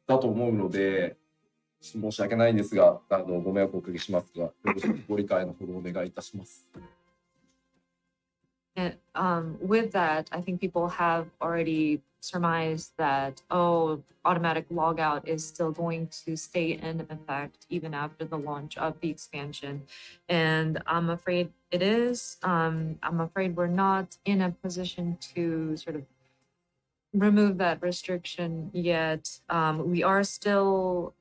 だと思うので、申し訳ないんですが、ご迷惑をおかけしますが、よろしくご理解のほどお願いいたします。And with that, I think people have already surmised that, automatic logout is still going to stay in effect even after the launch of the expansion. And I'm afraid it is. I'm afraid we're not in a position to sort of remove that restriction yet. We are still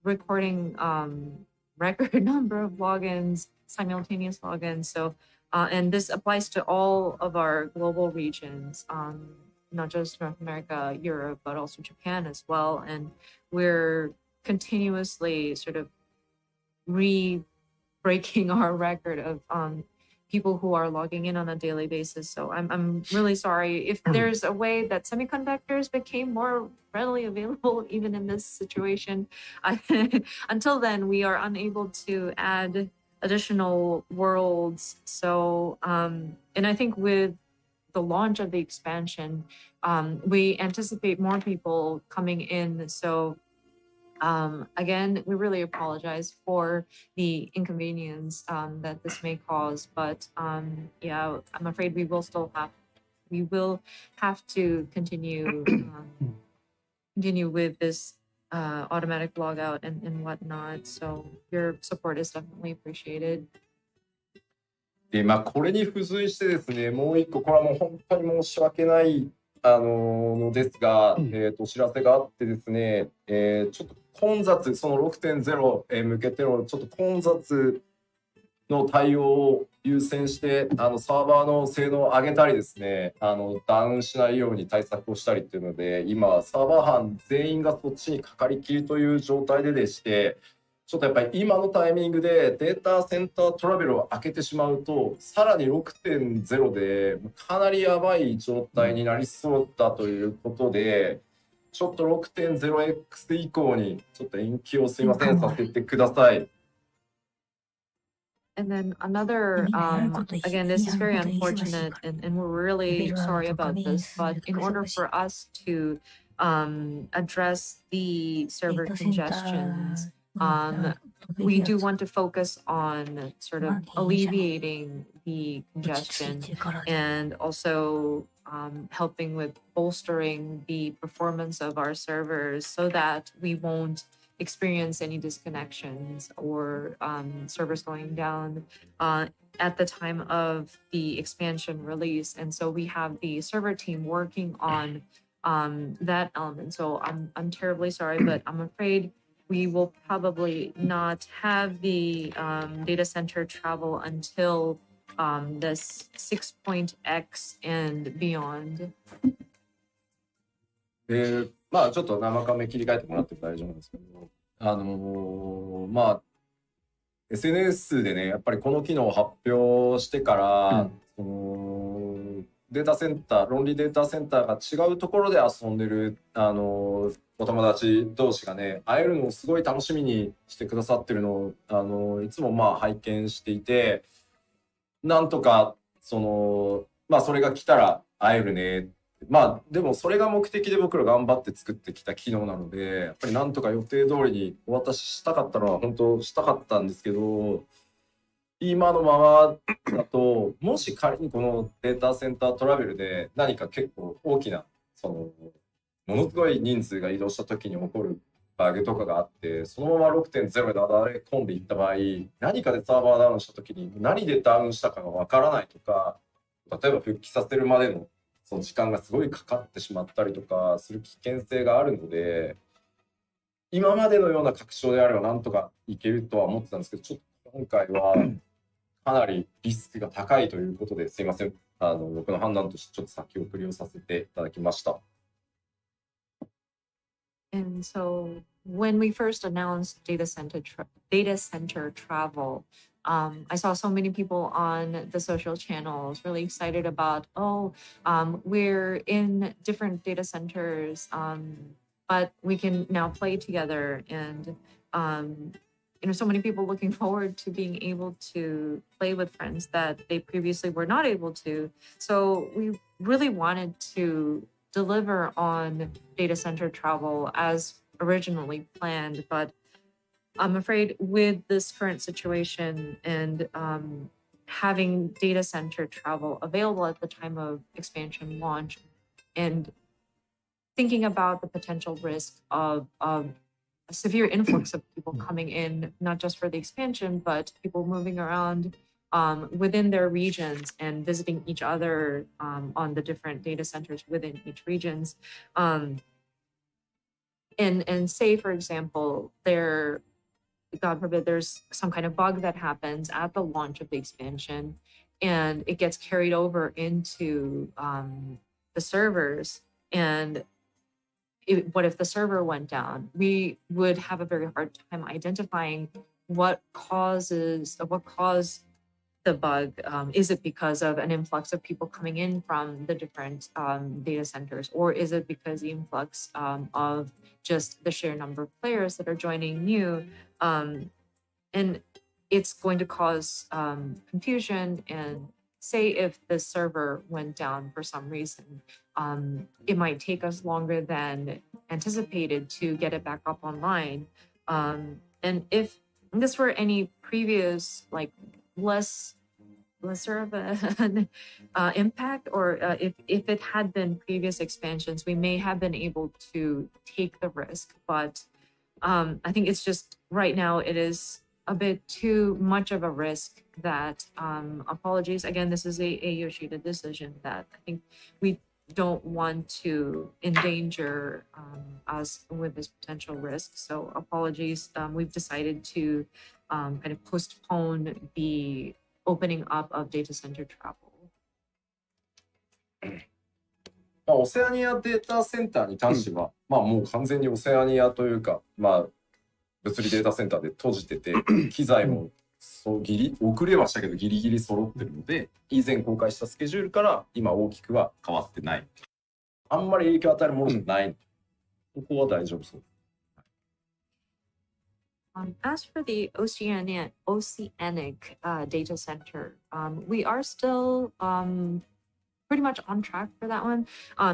recording record number of logins, simultaneous logins. So and this applies to all of our global regions, not just North America, Europe, but also Japan as well. And we're continuously sort of breaking our record of people who are logging in on a daily basis. So I'm really sorry. If there's a way that semiconductors became more readily available, even in this situation, until then, we are unable to add additional worlds. So, and I think with the launch of the expansion, we anticipate more people coming in. So, again, we really apologize for the inconvenience that this may cause. But yeah, I'm afraid we will have to continue with this automatic logout and whatnot. So your support is definitely appreciated. で、これに付随してですね、もう一個、これはもう本当に申し訳ないのですが、お知らせがあってですね、ちょっと混雑、その 6.0 へ向けてのちょっと混雑の対応を優先して、サーバーの性能を上げたりですね、ダウンしないように対策をしたりっていうので、今、サーバー班全員がそっちにかかりきりという状態でして、ちょっとやっぱり今のタイミングでデータセンタートラベルを開けてしまうと、さらに 6.0 でかなりやばい状態になりそうだということで、ちょっと 6.0X 以降にちょっと延期をすいません、させてください。And then another, again, this is very unfortunate, and we're really sorry about this. But in order for us to address the server congestions, we do want to focus on sort of alleviating the congestion and also helping with bolstering the performance of our servers so that we won't experience any disconnections or servers going down at the time of the expansion release. And so we have the server team working on that element. So I'm terribly sorry, but I'm afraid we will probably not have the data center travel until this 6.x and beyond. まあちょっと生カメ切り替えてもらっても大丈夫なんですけど、まあ SNS でね、やっぱりこの機能を発表してから、そのデータセンター、論理データセンターが違うところで遊んでるお友達同士がね、会えるのをすごい楽しみにしてくださってるのをいつもまあ拝見していて、なんとかそのまあそれが来たら会えるね。まあでもそれが目的で僕ら頑張って作ってきた機能なので、やっぱりなんとか予定通りにお渡ししたかったのは本当したかったんですけど、今のままだともし仮にこのデータセンタートラベルで何か結構大きなそのものすごい人数が移動した時に起こるバグとかがあって、そのまま 6.0 でなだれ込んでいった場合、何かでサーバーダウンした時に何でダウンしたかがわからないとか、例えば復帰させるまでのその時間がすごいかかってしまったりとかする危険性があるので、今までのような確証であればなんとかいけるとは思ってたんですけど、ちょっと今回はかなりリスクが高いということですいません、僕の判断としてちょっと先送りをさせていただきました。And so when we first announced data center travel, I saw so many people on the social channels really excited about, we're in different data centers, but we can now play together. And, so many people looking forward to being able to play with friends that they previously were not able to. So we really wanted to deliver on data center travel as originally planned, but I'm afraid with this current situation and having data center travel available at the time of expansion launch and thinking about the potential risk of a severe influx of people coming in, not just for the expansion, but people moving around within their regions and visiting each other on the different data centers within each regions. And say, for example, God forbid, there's some kind of bug that happens at the launch of the expansion and it gets carried over into the servers. And what if the server went down? We would have a very hard time identifying what caused the bug. Is it because of an influx of people coming in from the different data centers, or is it because the influx of just the sheer number of players that are joining new? And it's going to cause confusion. And say if the server went down for some reason, it might take us longer than anticipated to get it back up online. And if this were any previous, like lesser of an impact, or if it had been previous expansions, we may have been able to take the risk. But I think it's just right now it is a bit too much of a risk that apologies again, this is a Yoshida decision that I think we don't want to endanger us with this potential risk. So apologies. We've decided to kind of postpone the opening up of data center travel. まあ、オセアニアデータセンターに関しては、まあもう完全にオセアニアというか、まあ物理データセンターで閉じてて、機材も遅れはしたけどギリギリ揃ってるので、以前公開したスケジュールから今大きくは変わってない。あんまり影響を与えるものじゃない。ここは大丈夫そう。As for the oceanic data center, we are still pretty much on track for that one.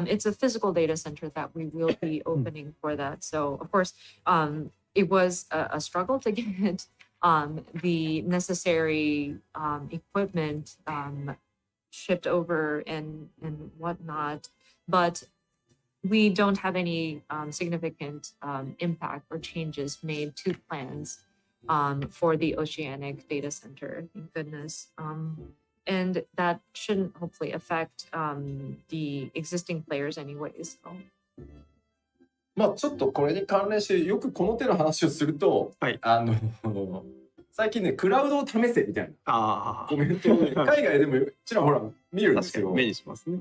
It's a physical data center that we will be opening for that. So, of course, it was a struggle to get the necessary equipment shipped over and whatnot. But we don't have any significant impact or changes made to plans for the oceanic data center, thank goodness. And that shouldn't hopefully affect the existing players anyways. So. まあちょっとこれに関連してよくこの手の話をすると、はい、最近ねクラウドを試せみたいなコメントを、ね、海外でもちらほら見るんですよ。目にしますね。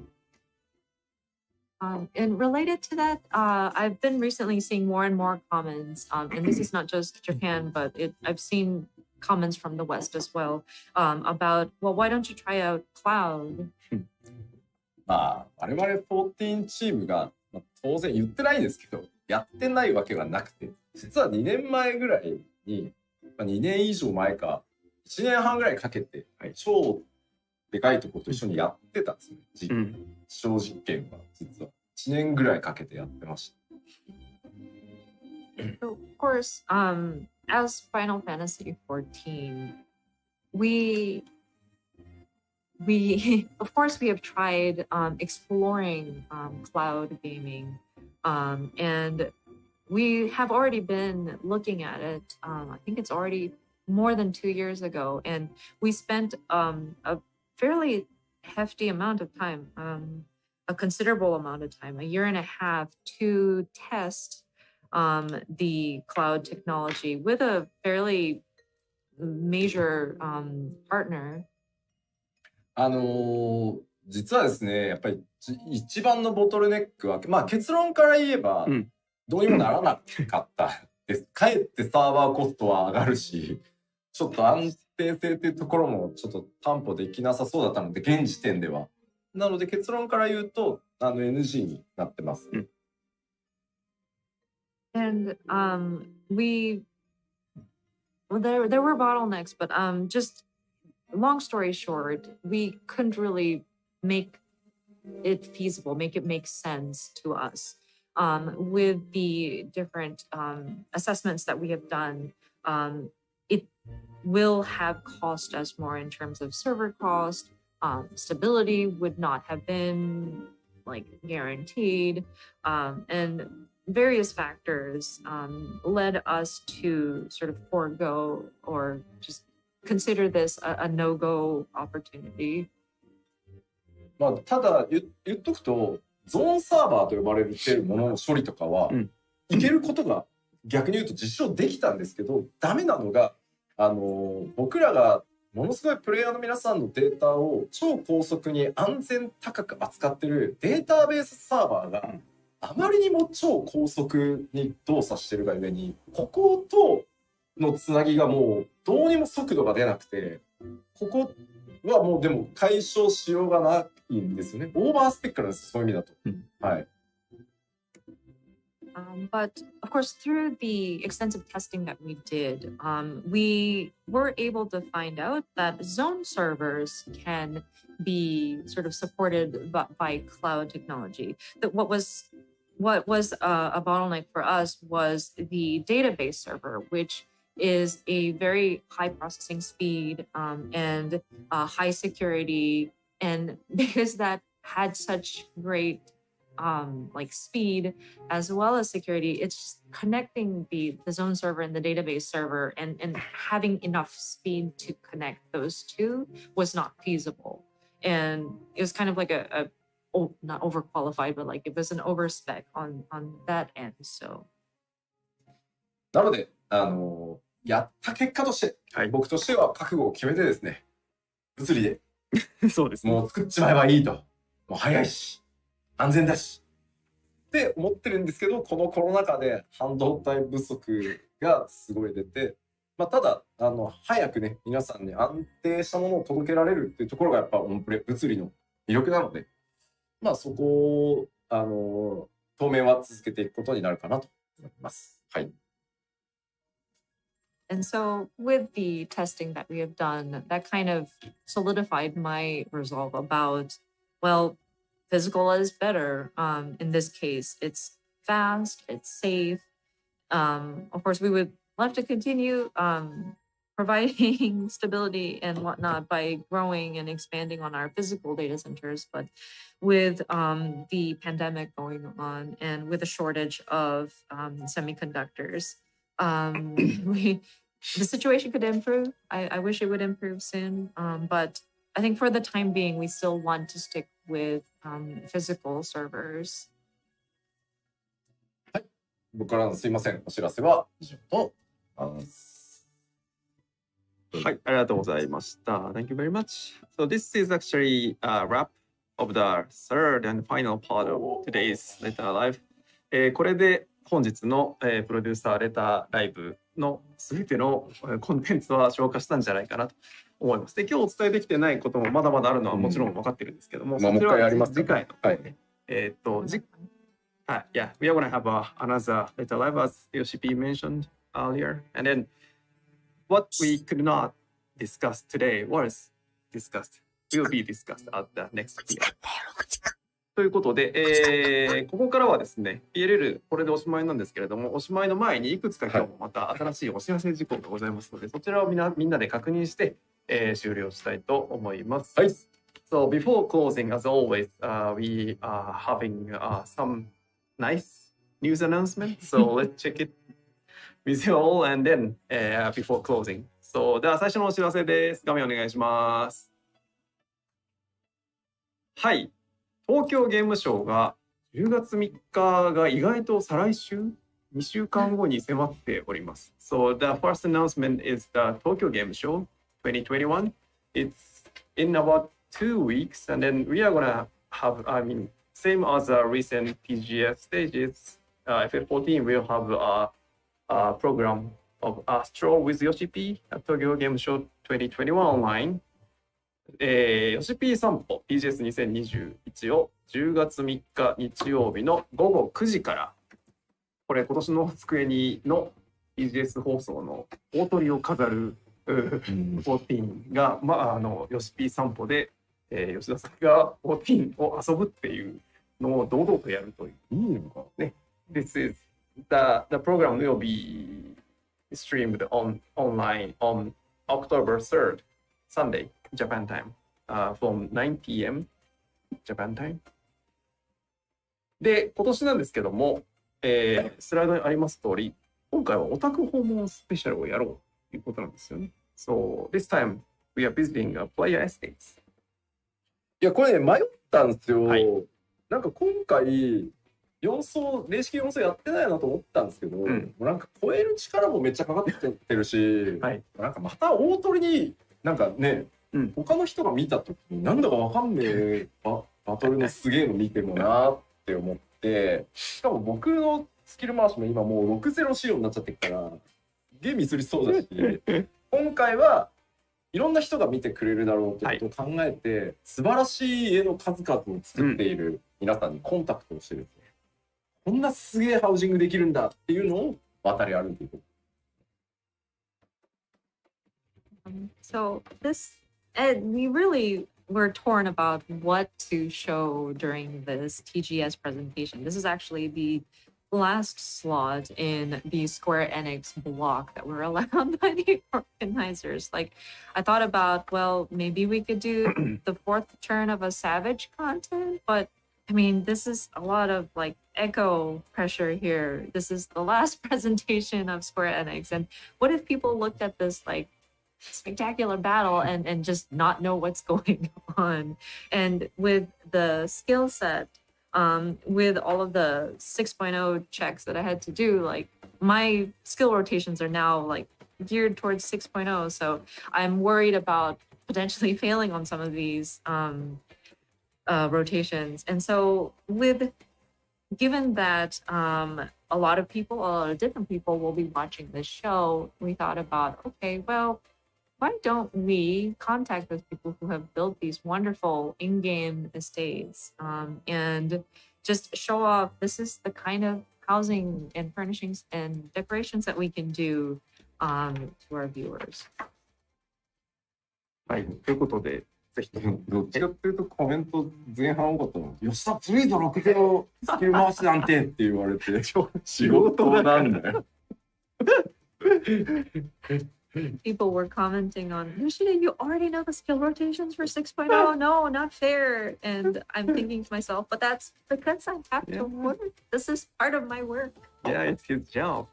And related to that, I've been recently seeing more and more comments, and this is not just Japan, but I've seen comments from the West as well, about, well, why don't you try out cloud? まあ我々14チームが、まあ、当然言ってないですけど、やってないわけがなくて、実は2年前ぐらいに、まあ、2年以上前か1年半ぐらいかけて、超でかいところと一緒にやってたんですね。実証実験は実は1年ぐらいかけてやってました。So, of course, as Final Fantasy 14, we of course we have tried exploring cloud gaming, and we have already been looking at it. I think it's already more than 2 years ago, and we spent a fairly hefty amount of time, a considerable amount of time, 1.5 years, to test the cloud technology with a fairly major partner. 実はですね、やっぱり一番のボトルネックは、まあ結論から言えば、どうにもならなかったです。かえってサーバーコストは上がるし、ちょっと安定性っていうところもちょっと担保できなさそうだったので、現時点では。なので結論から言うと、NG になってます。And there were bottlenecks, but just long story short, we couldn't really make it feasible, make it make sense to us. With the different assessments that we have done, it will have cost us more in terms of server cost. Stability would not have been like guaranteed, and various factors led us to sort of forego or just consider this a no-go opportunity. まあただ言っとくと、ゾーンサーバーと呼ばれるものの処理とかは、いけることが逆に言うと実証できたんですけど、ダメなのが僕らがものすごいプレイヤーの皆さんのデータを超高速に安全高く扱ってるデータベースサーバーがあまりにも超高速に動作してるがゆえに、こことのつなぎがもうどうにも速度が出なくて、ここはもうでも解消しようがないんですよね。オーバースペックなんです、そういう意味だと。はい。But of course, through the extensive testing that we did, we were able to find out that zone servers can be sort of supported by cloud technology. That what was a bottleneck for us was the database server, which is a very high processing speed and high security, and because that had such great like speed as well as security, it's just connecting the zone server and the database server and having enough speed to connect those two was not feasible. And it was kind of like a not overqualified, but like it was an overspec on that end. So なので、やった結果として、僕としては覚悟を決めてですね、物理でそうですね。もう作っちまえばいいと。もう早いし、安全だし。って思ってるんですけど、このコロナ禍で半導体不足がすごい出て、まあ、ただ早くね、皆さんに安定したものを届けられるっていうところがやっぱオンプレ物理の魅力なので、まあそこを当面は続けていくことになるかなと思います。はい。And so, with the testing that we have done, that kind of solidified my resolve about, well, physical is better. In this case, it's fast, it's safe. Of course, we would love to continue providing stability and whatnot by growing and expanding on our physical data centers. But with the pandemic going on and with a shortage of semiconductors, the situation could improve. I wish it would improve soon. But I think for the time being, we still want to stick with physical servers. はい。僕からのすいません。お知らせは以上となります。はい、ありがとうございました。Thank you very much. So this is actually a wrap of the third and final part of today's Letter Live. これで本日の、プロデューサーレターライブのすべてのコンテンツは消化したんじゃないかなと思います。で、今日お伝えできてないこともまだまだあるのはもちろん分かってるんですけども、もう一回やりますか。次回の、はい。yeah, we are going to have another Letter Live as Yoshi mentioned earlier. And then what we could not discuss today will be discussed at the next video. ということで、ここからはですね、PLL これでおしまいなんですけれども、おしまいの前にいくつか今日もまた新しいお知らせ事項がございますので、そちらをみんなで確認して、終了したいと思います。はい。So before closing, as always, we are having some nice news announcement. So let's check it with you all and then before closing. So では最初のお知らせです。画面お願いします。はい。東京ゲームショウが10月3日が意外と再来週2週間後に迫っております。So the first announcement is the Tokyo Game Show 2021. It's in about 2 weeks and then we are gonna have, same as the recent TGS stages, FF14 will have a program of Astro with Yoshi P at Tokyo Game Show 2021 online. ヨシピー散歩 TGS2021 を10月3日日曜日の午後9時からこれ今年の机にの TGS 放送の大トリを飾る14が、ヨシピー散歩で、吉田さんが14を遊ぶっていうのを堂々とやるという。ね、This is the program will be streamed online on October 3rd, Sunday. Japan time, from 9 p.m. Japan time. で、今年なんですけども、スライドにあります通り、今回はオタク訪問スペシャルをやろうということなんですよね。So, this time, we are visiting a player estates. いや、これね、迷ったんですよ。はい、なんか今回、霊式要素やってないなと思ったんですけど、もうなんか超える力もめっちゃかかってるし、はい、なんかまた大鳥になんかね、他の人が見た時になんだかわかんねえバトルのすげえの見てるなって思って、しかも僕のスキル回しも今もう 6-0 仕様になっちゃってるからゲームミスりそうだし今回はいろんな人が見てくれるだろうってことを考えて、はい、素晴らしい絵の数々を作っている皆さんにコンタクトをしてるんですね。こんなすげえハウジングできるんだっていうのを渡り歩いていく。So and we really were torn about what to show during this TGS presentation. This is actually the last slot in the Square Enix block that we're allowed by the organizers. Like, I thought about, well, maybe we could do the fourth turn of a Savage content, but I mean, this is a lot of like echo pressure here. This is the last presentation of Square Enix. And what if people looked at this like, spectacular battle and just not know what's going on. And with the skill set, with all of the 6.0 checks that I had to do, like my skill rotations are now like geared towards 6.0. So I'm worried about potentially failing on some of these rotations. And so given that a lot of different people will be watching this show, we thought about, okay, well, why don't we contact those people who have built these wonderful in-game estates and just show off this is the kind of housing and furnishings and decorations that we can do to our viewers. はい、ということで、ぜひ。どっちかっていうとコメント前半多かったの。吉田プリード6秒スキル回しなんてって言われて仕事なんだよ。People were commenting on, Yoshida, you already know the skill rotations for 6.0. No, not fair. And I'm thinking to myself, but that's because I have to work. This is part of my work. Yeah, it's his job.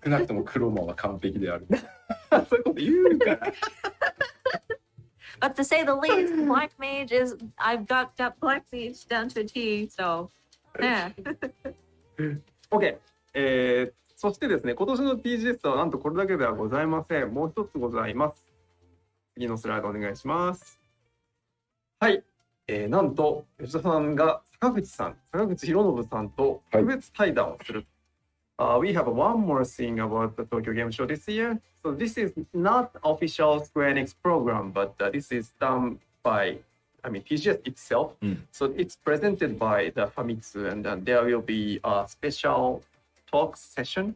少なくともクロマは完璧である。そういうこと言うから。But to say the least, Black Mage is, I've got Black Mage down to a T, so, yeah. OK。そしてですね、今年の TGS はなんとこれだけではございません。もう一つございます。次のスライドお願いします。はい。なんと、吉田さんが坂口博信さんと特別対談をする。We have one more thing about the Tokyo Game Show this year. So this is not official Square Enix program, but this is done by, TGS itself. So it's presented by the Famitsu, and there will be a special talk session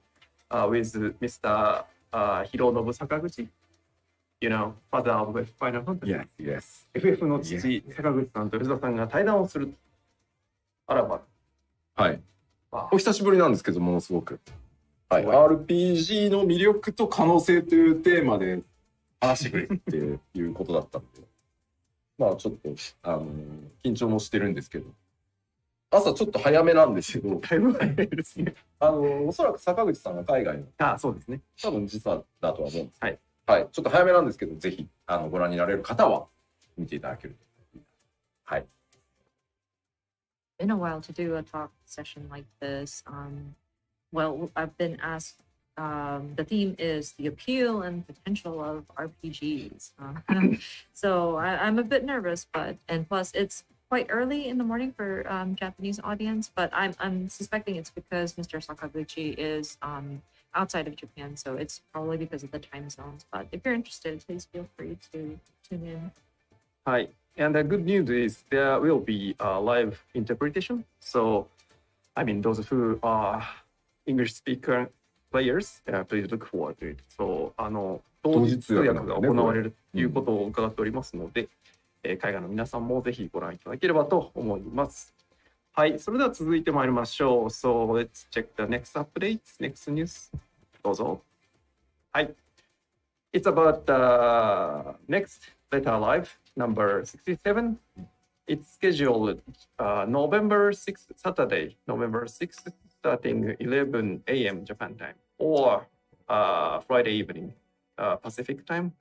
with Mr. Hironobu Sakaguchi, father of Final Fantasy. Yes. FF の父、坂口さんと吉田さんが対談をする。あらば。はい。お久しぶりなんですけどものすごく、はい、RPG の魅力と可能性というテーマで話してくれっていうことだったんでまあちょっと緊張もしてるんですけど朝ちょっと早めなんですけどだいぶ早いですねおそらく坂口さんが海外のそうですね多分時差だとは思うんですけど、はいはい、ちょっと早めなんですけどぜひご覧になれる方は見ていただけるとはい。Been a while to do a talk session like this. Well, I've been asked. The theme is the appeal and potential of RPGs. So I'm a bit nervous, and plus it's quite early in the morning for Japanese audience. But I'm suspecting it's because Mr. Sakaguchi is outside of Japan, so it's probably because of the time zones. But if you're interested, please feel free to tune in. Hi. And the good news is there will be a live interpretation. So, those who are English speaker players, please look forward to it. So, 同日通訳が行われるということを伺っておりますので、海外の皆さんもぜひご覧いただければと思います。はい、それでは続いてまいりましょう。So, let's check the next updates, next news. どうぞ。はい。It's about the next Letter Live number 67. It's scheduled November 6th, Saturday, November 6th, starting 11 a.m. Japan time, or Friday evening, Pacific time.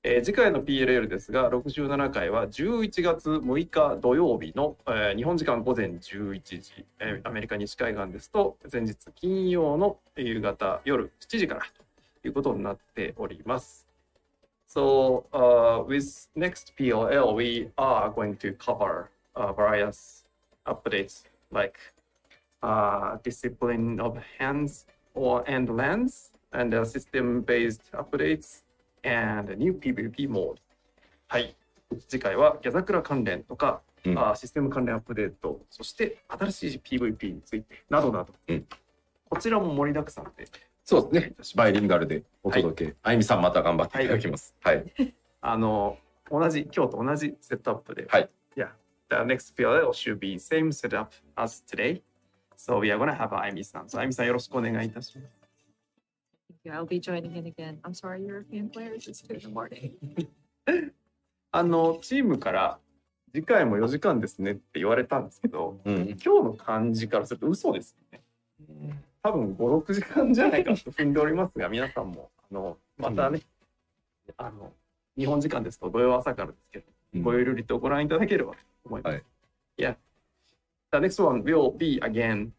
次回の PLL ですが、67回は11月6日土曜日の、日本時間午前11時、アメリカ西海岸ですと、前日金曜の夕方夜7時からということになっております。So, with next PLL, we are going to cover various updates like discipline of hands and lands, and system-based updates, and new PvP mode. はい。次回はギャザクラ関連とか、システム関連アップデート、そして新しい PvP についてなどなど、こちらも盛りだくさんで。そうですね。バイリンガルでお届け。あゆみさんまた頑張っていただきます。はい。今日と同じセットアップで。はい。Yeah. The next PLL should be same setup as today. So we are gonna have あゆみさん。あゆみさんよろしくお願いいたします。Thank you. I'll be joining in again. I'm sorry, European players. It's 2 in the morning. チームから次回も4時間ですねって言われたんですけど、今日の感じからすると嘘ですよね。多分5、6時間じゃないかと踏んでおりますが、皆さんもまたね、日本時間ですと土曜朝からですけど、ごゆるりとご覧いただければと思います。はい。Yeah. The next one will be again.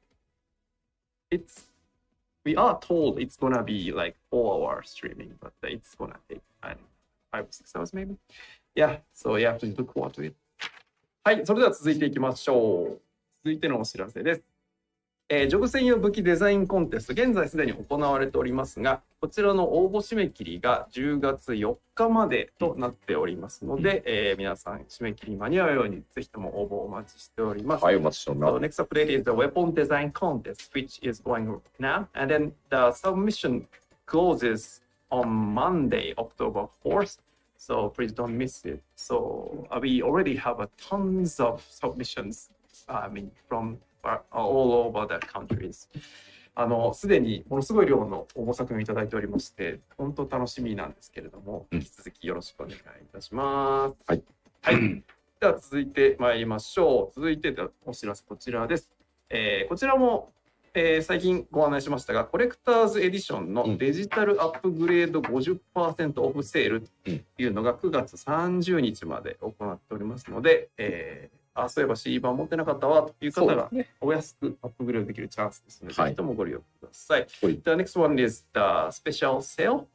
We are told it's gonna be like 4-hour streaming, but it's gonna take 5 or 6 hours maybe. Yeah, so you have to look forward to it. はい、それでは続いていきましょう。続いてのお知らせです。ジョブ専用武器デザインコンテスト、現在すでに行われておりますが、こちらの応募締め切りが10月4日までとなっておりますので、皆さん締め切りに間に合うようにぜひとも応募をお待ちしております。はい、お待ちしております。So next update is the weapon design contest, which is going now, and then the submission closes on Monday, October 4th. So please don't miss it. So we already have tons of submissions, from all over the countries. すでにものすごい量の応募作品をいただいておりまして、本当楽しみなんですけれども、引き続きよろしくお願いいたします。はい。はい。では続いてまいりましょう。続いてのお知らせこちらです。こちらも、最近ご案内しましたが、コレクターズエディションのデジタルアップグレード 50% オフセールというのが9月30日まで行っておりますので、そういえば C 版持ってなかったわという方がお安くアップグレードできるチャンスですので、ぜひともご利用ください。The next one is the special sale.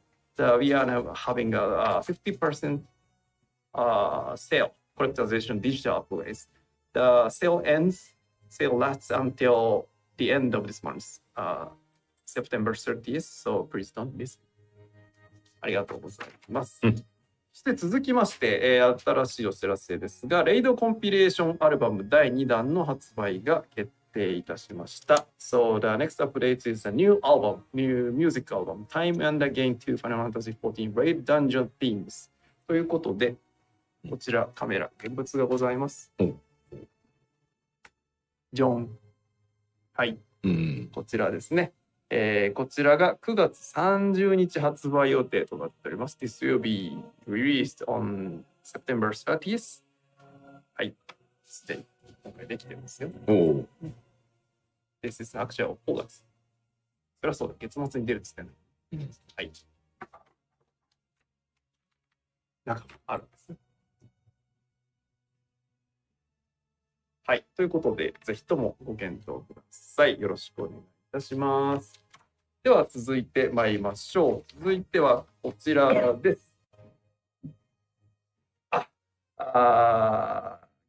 We are now having a 50% sale, collector's edition digital upgrades. The sale lasts until the end of this month, September 30th, so please don't miss it. ありがとうございます。そして続きまして、新しいお知らせですが、レイドコンピレーションアルバム第2弾の発売が決定いたしました。So the next update is a new album, new music album, Time and Again to Final Fantasy 14 Raid Dungeon Themes ということで、こちらカメラ、現物がございます。ジョン。はい、こちらですね。こちらが9月30日発売予定となっております。This will be released on September 30th. はい。すでに今回できてますよ。This is actually 5月。それはそうだ、月末に出るっつってね。はい。中もあるんですね。はい。ということで、ぜひともご検討ください。よろしくお願いいたします。では続いてまいりましょう。続いてはこちらです。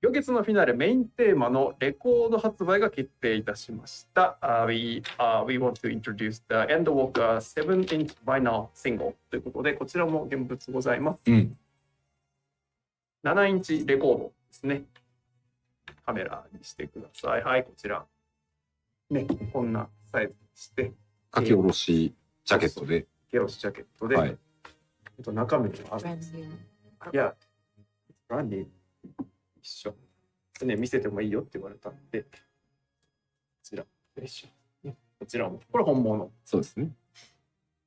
行月のフィナーレメインテーマのレコード発売が決定いたしました。We want to introduce the Endwalker 7-inch vinyl single ということで、こちらも現物ございます。7インチレコードですね。カメラにしてください。はい、こちら。ね、こんなサイズにして。書き下ろしジャケットで。書き下ろしジャケットで。はい。中身にもあるんです。いや、ブランディ一緒。ね、見せてもいいよって言われたんで、こちら、こちらも。これ本物。そうですね。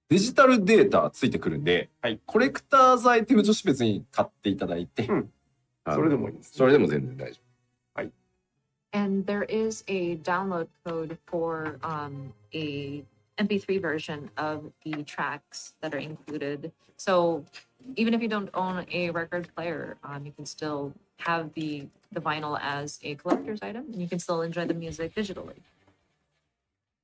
デジタルデータついてくるんで、はい、コレクターズアイテムとして別に買っていただいて、それでもいいです、ね。それでも全然大丈夫。And there is a download code for a MP3 version of the tracks that are included. So even if you don't own a record player, you can still have the vinyl as a collector's item, and you can still enjoy the music digitally.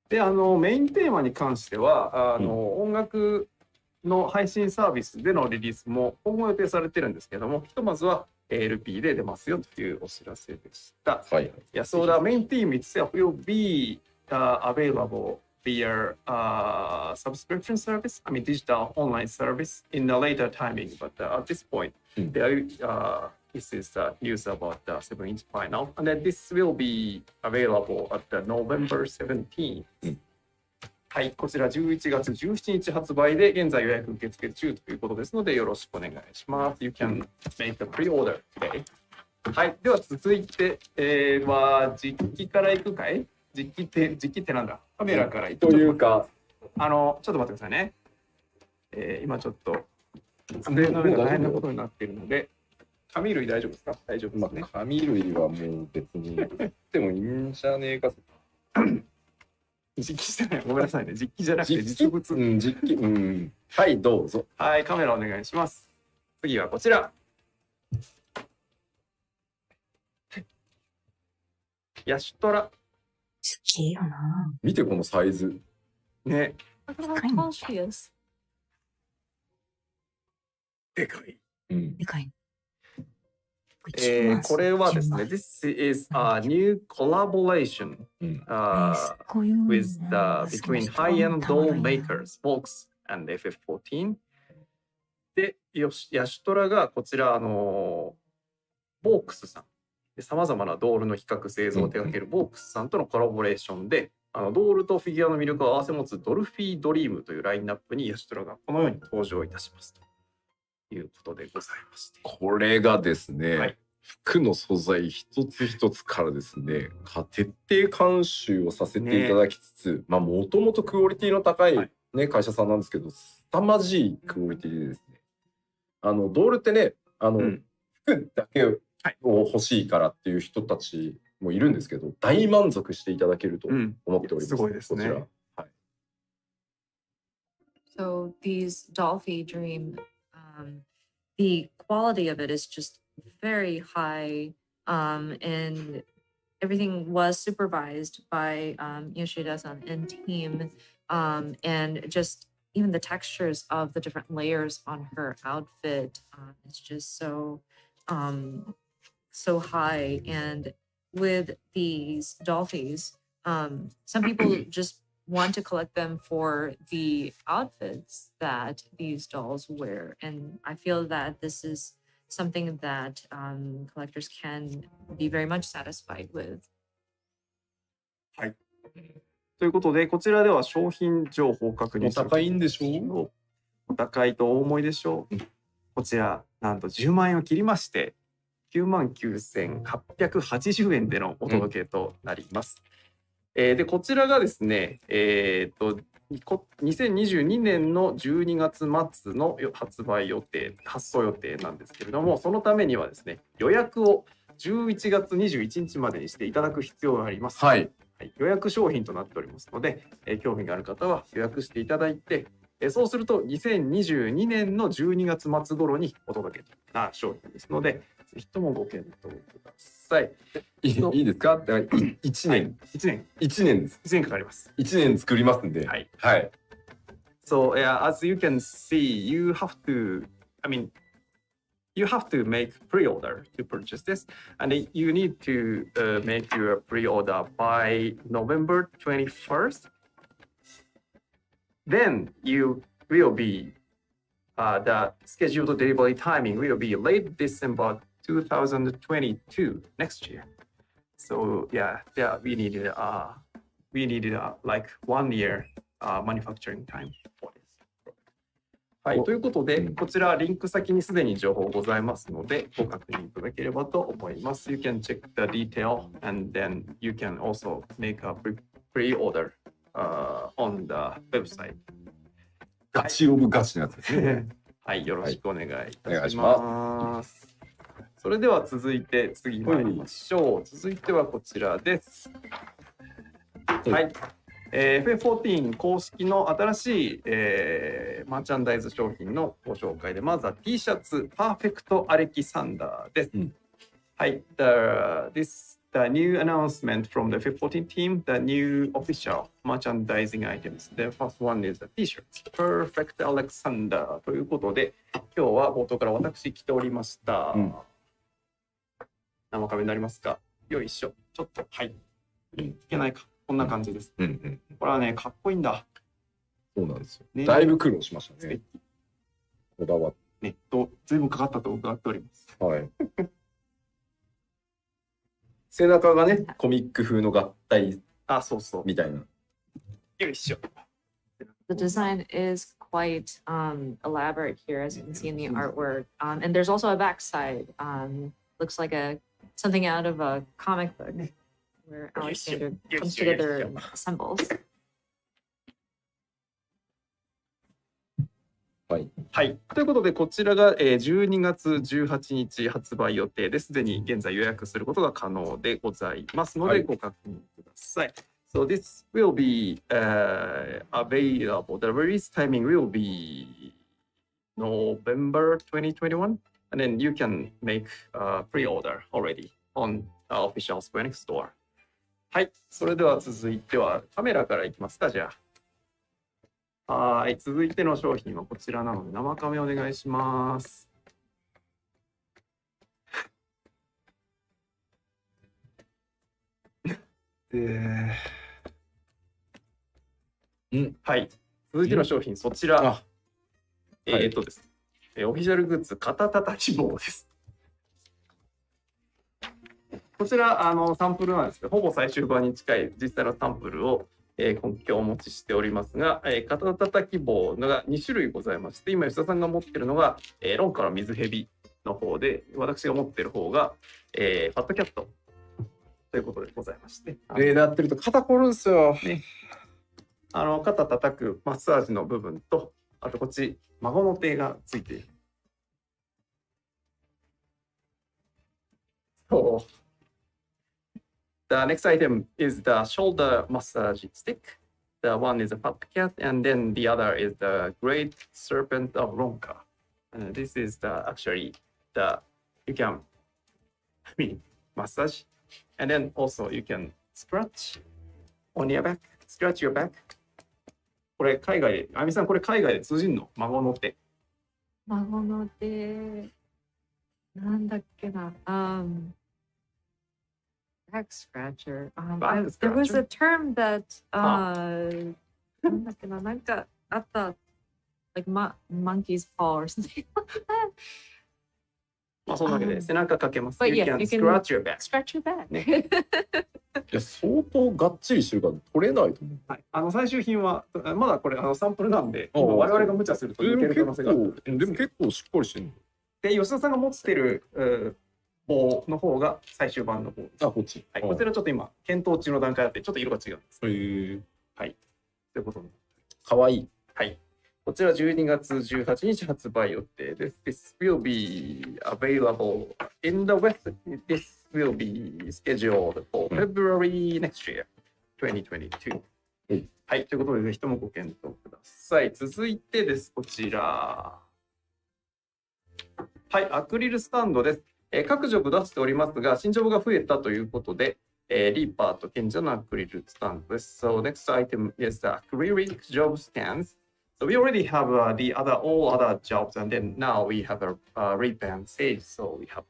で、メインテーマに関しては、音楽の配信サービスでのリリースも今後予定されてるんですけども、ひとまずはLP で出ますよというお知らせでした。はい。Yeah, so the main theme itself will be available via subscription service, I mean digital online service in a later timing, but at this point, this is the news about the 7-inch vinyl, and then this will be available at the November 17th. はい、こちら11月17日発売で現在予約受付中ということですのでよろしくお願いします。You can make the pre-order today. はい、では続いて、実機からいくかい？実機ってなんだ？カメラからいくというか、ちょっと待ってくださいね。今ちょっと机の上が大変なことになっているので、紙類大丈夫ですか？大丈夫ですね。紙類はもう別にでもいいんじゃねえか。実機じゃない、ごめんなさいね。実機じゃなくて実物。実機。はい、どうぞ。はい、カメラお願いします。次はこちら。ヤシュトラ。すげえよな。見てこのサイズ。ね。 Look at how tall she is. でかい。うん。でかい。これはですね、This is a new collaboration こういう with the between high-end doll makers, Volks and FF14 で、ヤシュトラがこちらボークスさんさまざまなドールの比較製造を手掛けるボークスさんとのコラボレーションでドールとフィギュアの魅力を併せ持つドルフィードリームというラインナップにヤシュトラがこのように登場いたしますということでございまして、これがですね、はい、服の素材一つ一つからですね、徹底監修をさせていただきつつ、まあもともとクオリティの高い、ね、会社さんなんですけど、凄まじいクオリティでですね、ドールってね、服だけを欲しいからっていう人たちもいるんですけど、大満足していただけると思っております。すごいですね。こちら。はい。So these Dolphy Dream, the quality of it is just very high, and everything was supervised by Yoshida-san and team, and just even the textures of the different layers on her outfit is just so high. And with these Dolphys, some people just want to collect them for the outfits that these dolls wear, and I feel that this is something that collectors can be very much satisfied with. はい。ということで、こちらでは商品情報を確認してお高いんでしょう。お高いとお思いでしょう。こちら、なんと10万円を切りまして、99,880円でのお届けとなります。で、こちらがですね、2022年の12月末の発送予定なんですけれども、そのためにはですね、予約を11月21日までにしていただく必要があります。はい。予約商品となっておりますので、興味がある方は予約していただいて、そうすると2022年の12月末頃にお届けな商品ですので、ぜひともご検討ください。いいですか？1年、はい、1年です。1年かかります。1年作りますんで。はい。はい。So, as you can see, you have to make pre-order to purchase this, and you need to make your pre-order by November 21st. Then you will be the scheduled delivery timing will be late December 2022 next year. So yeah, we needed like 1 year manufacturing time for this. はい、ということで、こちらリンク先にすでに情報ございますので、ご確認いただければと思います。You can check the detail and then you can also make a pre-order on the website. ガチオブガチのやつですね。はい、よろしくお願いいたしお願いします。それでは続いて次参りましょう。続いてはこちらです。はい。FF14 公式の新しい、マーチャンダイズ商品のご紹介で、まずは T シャツパーフェクトアレキサンダーです。はい。The new announcement from the FF14 team, the new official merchandising items. The first one is the T-shirt, Perfect Alexander ということで、今日は冒頭から私着ておりました。生壁になりますか？よいしょ。ちょっと、はい。いけないか。こんな感じです。これはね、かっこいいんだ。そうなんですよ。ね、だいぶ苦労しましたね。こだわって。ずいぶんかかったと伺っております。はい。背中がね、コミック風の合体みたいな。よいしょ。The design is quite elaborate here, as you can see in the artwork. And there's also a backside. Looks like something out of a comic book where Alexander comes together and assembles. はい。はい。ということで、こちらが12月18日発売予定です。すでに現在予約することが可能でございますので、ご確認ください。So this will be available. The release timing will be November 2021. And then you can make a pre-order already on our official Square Enix store. はい。それでは続いてはカメラからいきますか、じゃあ。はい。続いての商品はこちらなので、生カメお願いします。はい。続いての商品、そちら。ですね。オフィシャルグッズ、肩たたき棒です。こちらサンプルなんですけど、ほぼ最終版に近い実際のサンプルを、今日お持ちしておりますが、肩たたき棒が2種類ございまして、今吉田さんが持ってるのが、ロンから水蛇の方で、私が持ってる方が、ファットキャットということでございまして。例でやってると肩こるんですよ。ね、肩叩くマッサージの部分と、あとこっち孫の手がついている。そう。The next item is the shoulder massage stick. The one is a fat cat, and then the other is the great serpent of Ronka. This is actually you can massage, and then also you can scratch on your back, scratch your back. これ海外で、あみさんこれ海外で通じんの？孫の手。孫の手、なんだっけな。Back scratcher. There was a term that なんだっけな、なんかあった、like monkey's paw or something like that. まあそんなわけで背中かけます。But You yes, can you can scratch your back. Scratch your back. ね。いや相当がっちりしてるから取れないと思う。はい、最終品はまだこれサンプルなんで、今我々が無茶すると抜ける可能性がある。でも結構しっかりしてる。で、吉田さんが持ってる棒の方が最終版の方です。あ、こっち。はい、こちらちょっと今検討中の段階あってちょっと色が違うんです。へえ。はい。ということで。かわいい。はい。こちら12月18日発売予定です。This will be available in the West. This will be scheduled for February next year, 2022. はい。ということで、ぜひともご検討ください。続いてです。こちら。はい。アクリルスタンドです。各ジョブ出しておりますが、新ジョブが増えたということで、リーパーと賢者のアクリルスタンドです。So next item is the acrylic job stands. So we already have all other jobs, and then now we have a Reap and Sage. So we have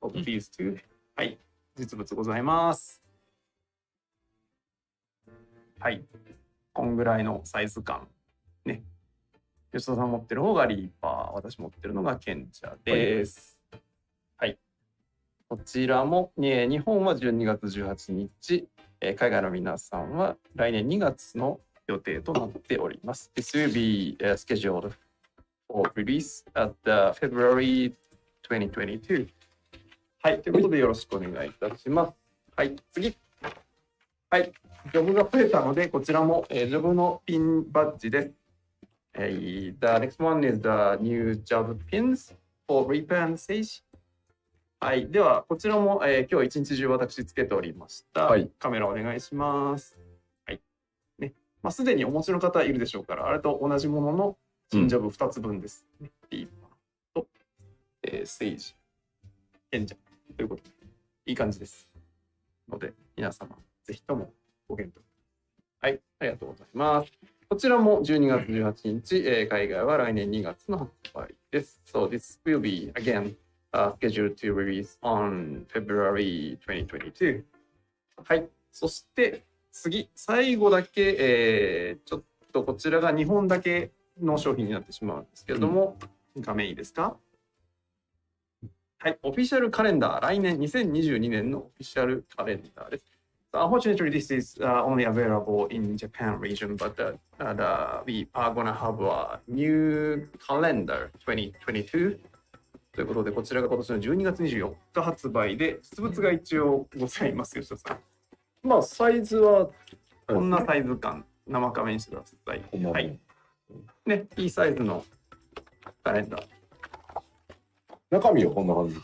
all of these two. はい、実物ございます。はい、こんぐらいのサイズ感。ね。吉田さん持ってる方がリーパー、私持ってるのが賢者です。はい。こちらも、日本は12月18日、海外の皆さんは来年2月の予定となっております。This will be scheduled for release at February 2022. はい、ということでよろしくお願いいたします。はい、次。はい、ジョブが増えたので、こちらも、ジョブのピンバッジです。The next one is the new job pins for Reap and Sage. はい、では、こちらも、今日一日中私つけておりました。はい、カメラお願いします。はい。ね。まあ、すでにお持ちの方いるでしょうから、あれと同じものの新ジョブ2つ分です。ね、リーパーと、セイジ、賢者ということで、いい感じです。ので、皆様、ぜひともご検討。はい、ありがとうございます。こちらも12月18日、海外は来年2月の発売です。So this will be again、scheduled to release on February 2022. はい、そして次、最後だけ、ちょっとこちらが2本だけの商品になってしまうんですけれども、画面いいですか？はい、オフィシャルカレンダー、来年2022年のオフィシャルカレンダーです。Unfortunately, this is only available in Japan region, but we are gonna have a new calendar 2022. ということで、こちらが今年の12月24日発売で、実物が一応ございます、吉田さん。まあ、サイズは、こんなサイズ感、生画面にしてください。はい。ね、いいサイズのカレンダー。中身はこんな感じ。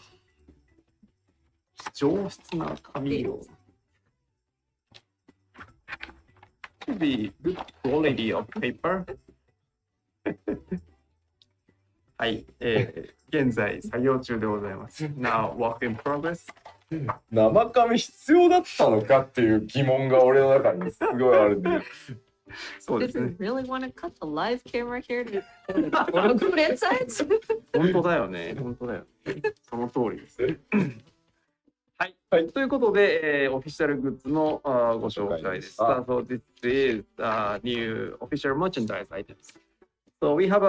上質な紙を。To be good quality of paper. はい、現在作業中でございます。Now, work in progress. 生紙必要だったのかっていう疑問が俺の中にすごいあるんで。そうで Did す you ね。 really want to cut the live camera here to put insights? 本当だよね。本当だよ。その通りです。はい。ということで、オフィシャルグッズのご紹介でした。So this is new official merchandise items. So we have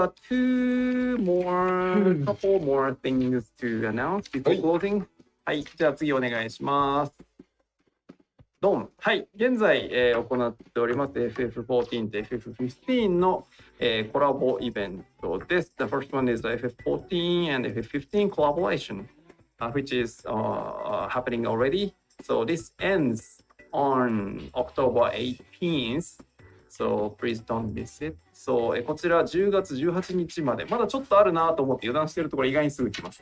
couple more things to announce before closing. はい。じゃあ次お願いします。ドン。はい。現在、行っております FF14 と FF15 の、コラボイベントです。The first one is the FF14 and FF15 collaboration, which is happening already. So this ends on October 18th. So please don't miss it. So こちら10月18日まで、まだちょっとあるなと思って油断しているところ意外にすぐ来ます。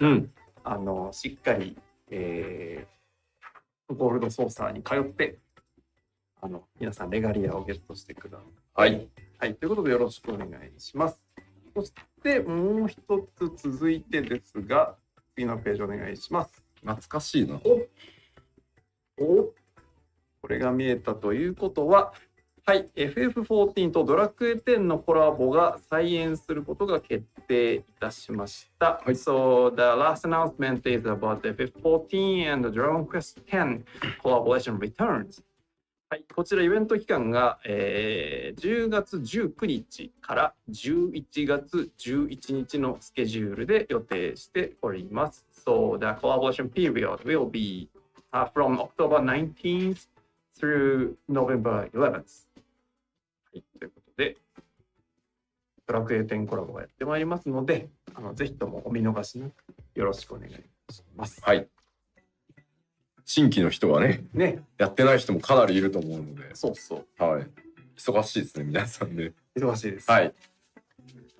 しっかり、ゴールドソーサーに通って皆さんレガリアをゲットしてください。はい、ということでよろしくお願いします。そしてもう一つ続いてですが、次のページお願いします。懐かしいな。これが見えたということは、はい、FF14 とドラクエ10のコラボが再演することが決定いたしました。So the last announcement is about the FF14 and the Dragon Quest X collaboration returns. はい、こちらイベント期間が、10月19日から11月11日のスケジュールで予定しております。So the collaboration period will be from October 19th through November 11th. はい、ということで、ドラクエ10コラボがやってまいりますので、ぜひともお見逃しなくよろしくお願いします。はい。新規の人はね、やってない人もかなりいると思うので、そうそう。はい。忙しいですね、皆さんで。忙しいです。はい。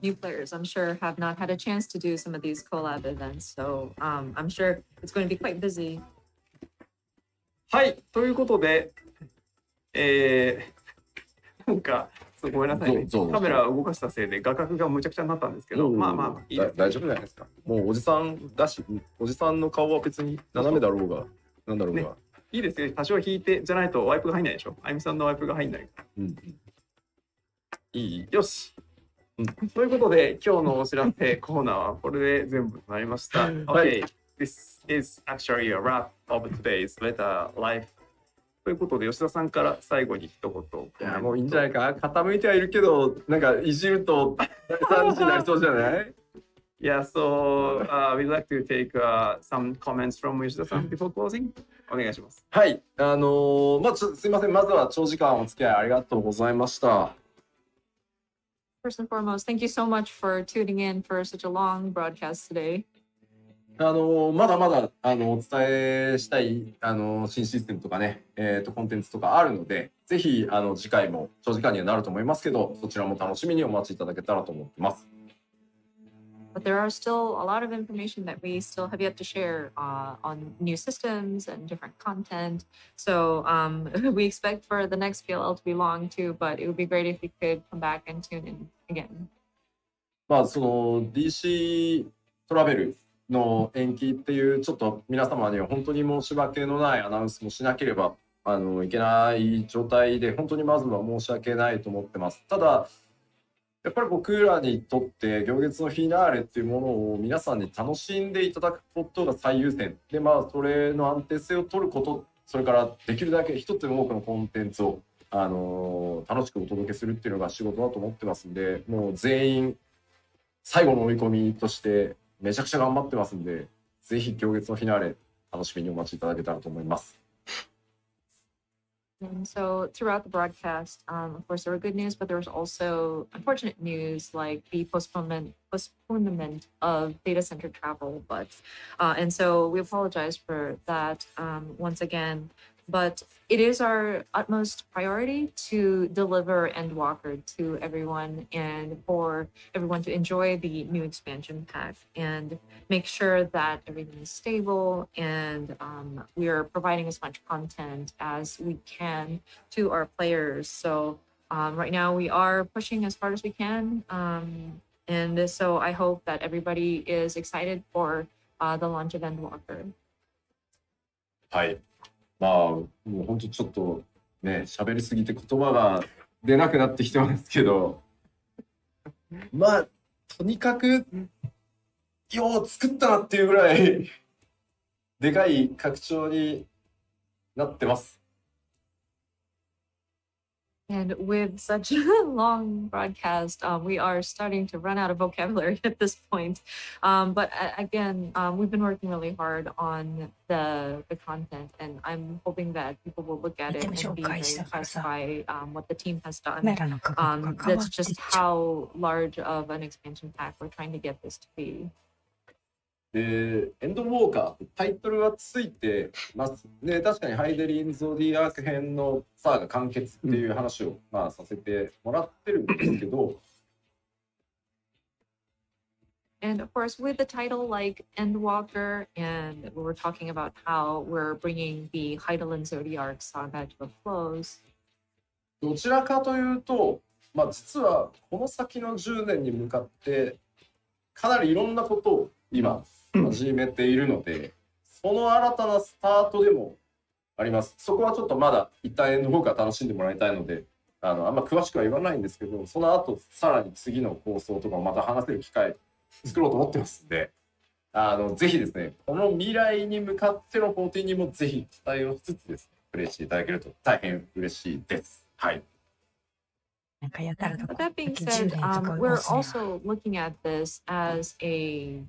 New players, I'm sure, have not had a chance to do some of these collab events, so I'm sure it's going to be quite busy. はい、ということで、なんかごめんなさいね。カメラを動かしたせいで画角がむちゃくちゃになったんですけど、まあいいです。大丈夫じゃないですか。もうおじさんだし、おじさんの顔は別に斜めだろうが、なんだろうが。いいですよ。多少引いてじゃないとワイプが入んないでしょ。あゆみさんのワイプが入んない。いい。よし。ということで、今日のお知らせコーナーはこれで全部となりました。Okay, this is actually a wrap of today's letter live. ということで、吉田さんから最後に一言。いや、もういいんじゃないか。傾いてはいるけど、なんかいじると大惨事になりそうじゃない Yeah, so we'd like to take some comments from 吉田さん before closing. お願いします。はい。すいません。まずは長時間お付き合いありがとうございました。First and foremost, thank you so much for tuning in for such a long broadcast today. まだまだお伝えしたい新システムとかね、コンテンツとかあるので、ぜひ次回も長時間にはなると思いますけど、そちらも楽しみにお待ちいただけたらと思ってます。But there are still a lot of information that we still have yet to share on new systems and different content. So we expect for the next PLL to be long too, but it would be great if you could come back and tune in again. その DC トラベルの延期っていうちょっと皆様には本当に申し訳のないアナウンスもしなければいけない状態で、本当にまずは申し訳ないと思ってます。ただやっぱり僕らにとって行月のフィナーレっていうものを皆さんに楽しんでいただくことが最優先で、それの安定性を取ること、それからできるだけ一つでも多くのコンテンツを楽しくお届けするっていうのが仕事だと思ってますんで、もう全員最後の追い込みとしてめちゃくちゃ頑張ってますんで、ぜひ行月のフィナーレ楽しみにお待ちいただけたらと思います。And so throughout the broadcast, of course, there were good news, but there was also unfortunate news like the postponement of data center travel. And so we apologize for that once again. But it is our utmost priority to deliver Endwalker to everyone and for everyone to enjoy the new expansion pack and make sure that everything is stable and we are providing as much content as we can to our players. So right now we are pushing as hard as we can And so I hope that everybody is excited for the launch of Endwalker. はい。まあ、もう本当ちょっとね、喋りすぎて言葉が出なくなってきてますけど、まあ、とにかく、よう作ったなっていうぐらい、でかい拡張になってます。And with such a long broadcast, we are starting to run out of vocabulary at this point. But again, we've been working really hard on the content, and I'm hoping that people will look at it and be very impressed by what the team has done. That's just how large of an expansion pack we're trying to get this to be. で、エンドウォーカータイトルはついてますね。確かにハイデリン・ゾディアーク編のサーが完結っていう話を、まあ、させてもらってるんですけど、And of course, with the title like Endwalker, and we were talking about how we're bringing the Heidelin Zodiac saga to a close. どちらかというと、まあ、実はこの先の10年に向かってかなりいろんなことを今始めているので、その新たなスタートでもあります。そこはちょっとまだ一旦エンドウォーカー楽しんでもらいたいので、あんま詳しくは言わないんですけど、その後さらに次の構想とかをまた話せる機会作ろうと思ってますんで、ぜひですね、この未来に向かっての14にもぜひ期待をしつつですね、プレイしていただけると大変嬉しいです。はい。なんかやたらと But that being said, we're also looking at this as a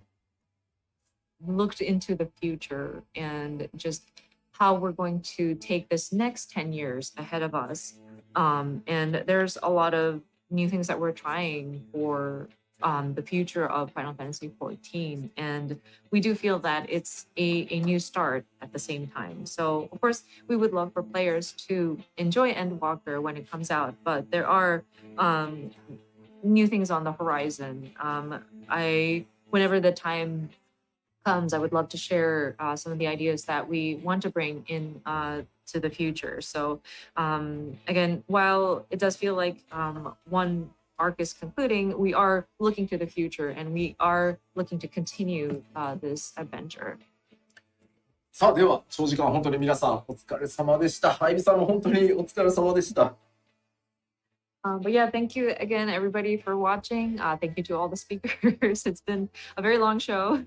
looked into the future and just how we're going to take this next 10 years ahead of us. And there's a lot of new things that we're trying for the future of Final Fantasy XIV. And we do feel that it's a new start at the same time. So, of course, we would love for players to enjoy Endwalker when it comes out, but there are new things on the horizon. Whenever the time comes, I would love to share some of the ideas that we want to bring in to the future. So again, while it does feel like one arc is concluding, we are looking to the future and we are looking to continue this adventure. さあ、では長時間本当に皆さんお疲れ様でした。ハイビさんも本当にお疲れ様でした。But yeah, thank you again, everybody, for watching. Thank you to all the speakers. It's been a very long show.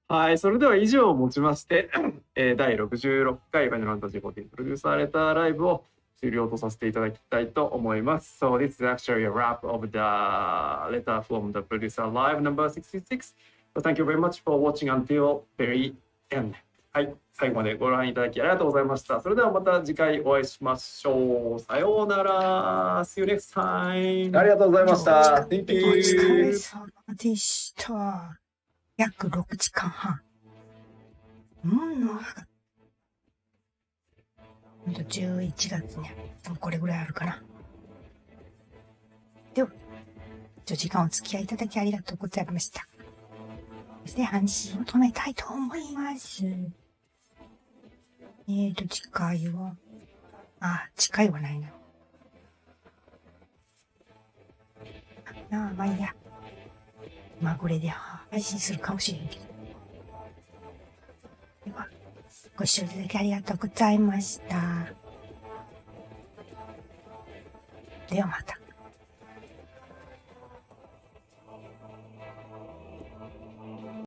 はい、それでは以上をもちまして、第66回ファイナルファンタジー14プロデューサーレターライブを終了とさせていただきたいと思います。So this is actually a wrap of the letter from the producer live number 66. So thank you very much for watching until very end. はい、最後までご覧いただきありがとうございました。それではまた次回お会いしましょう。さようなら。See you next time. ありがとうございました。Thank you. お疲れ様でした。約6時間半。11月にこれぐらいあるかな。では、時間お付き合いいただきありがとうございました。そして配信を止めたいと思います。次回は、次回はないな。まあいいや。これで配信するかもしれんけど。では、ご視聴いただきありがとうございました。ではまた。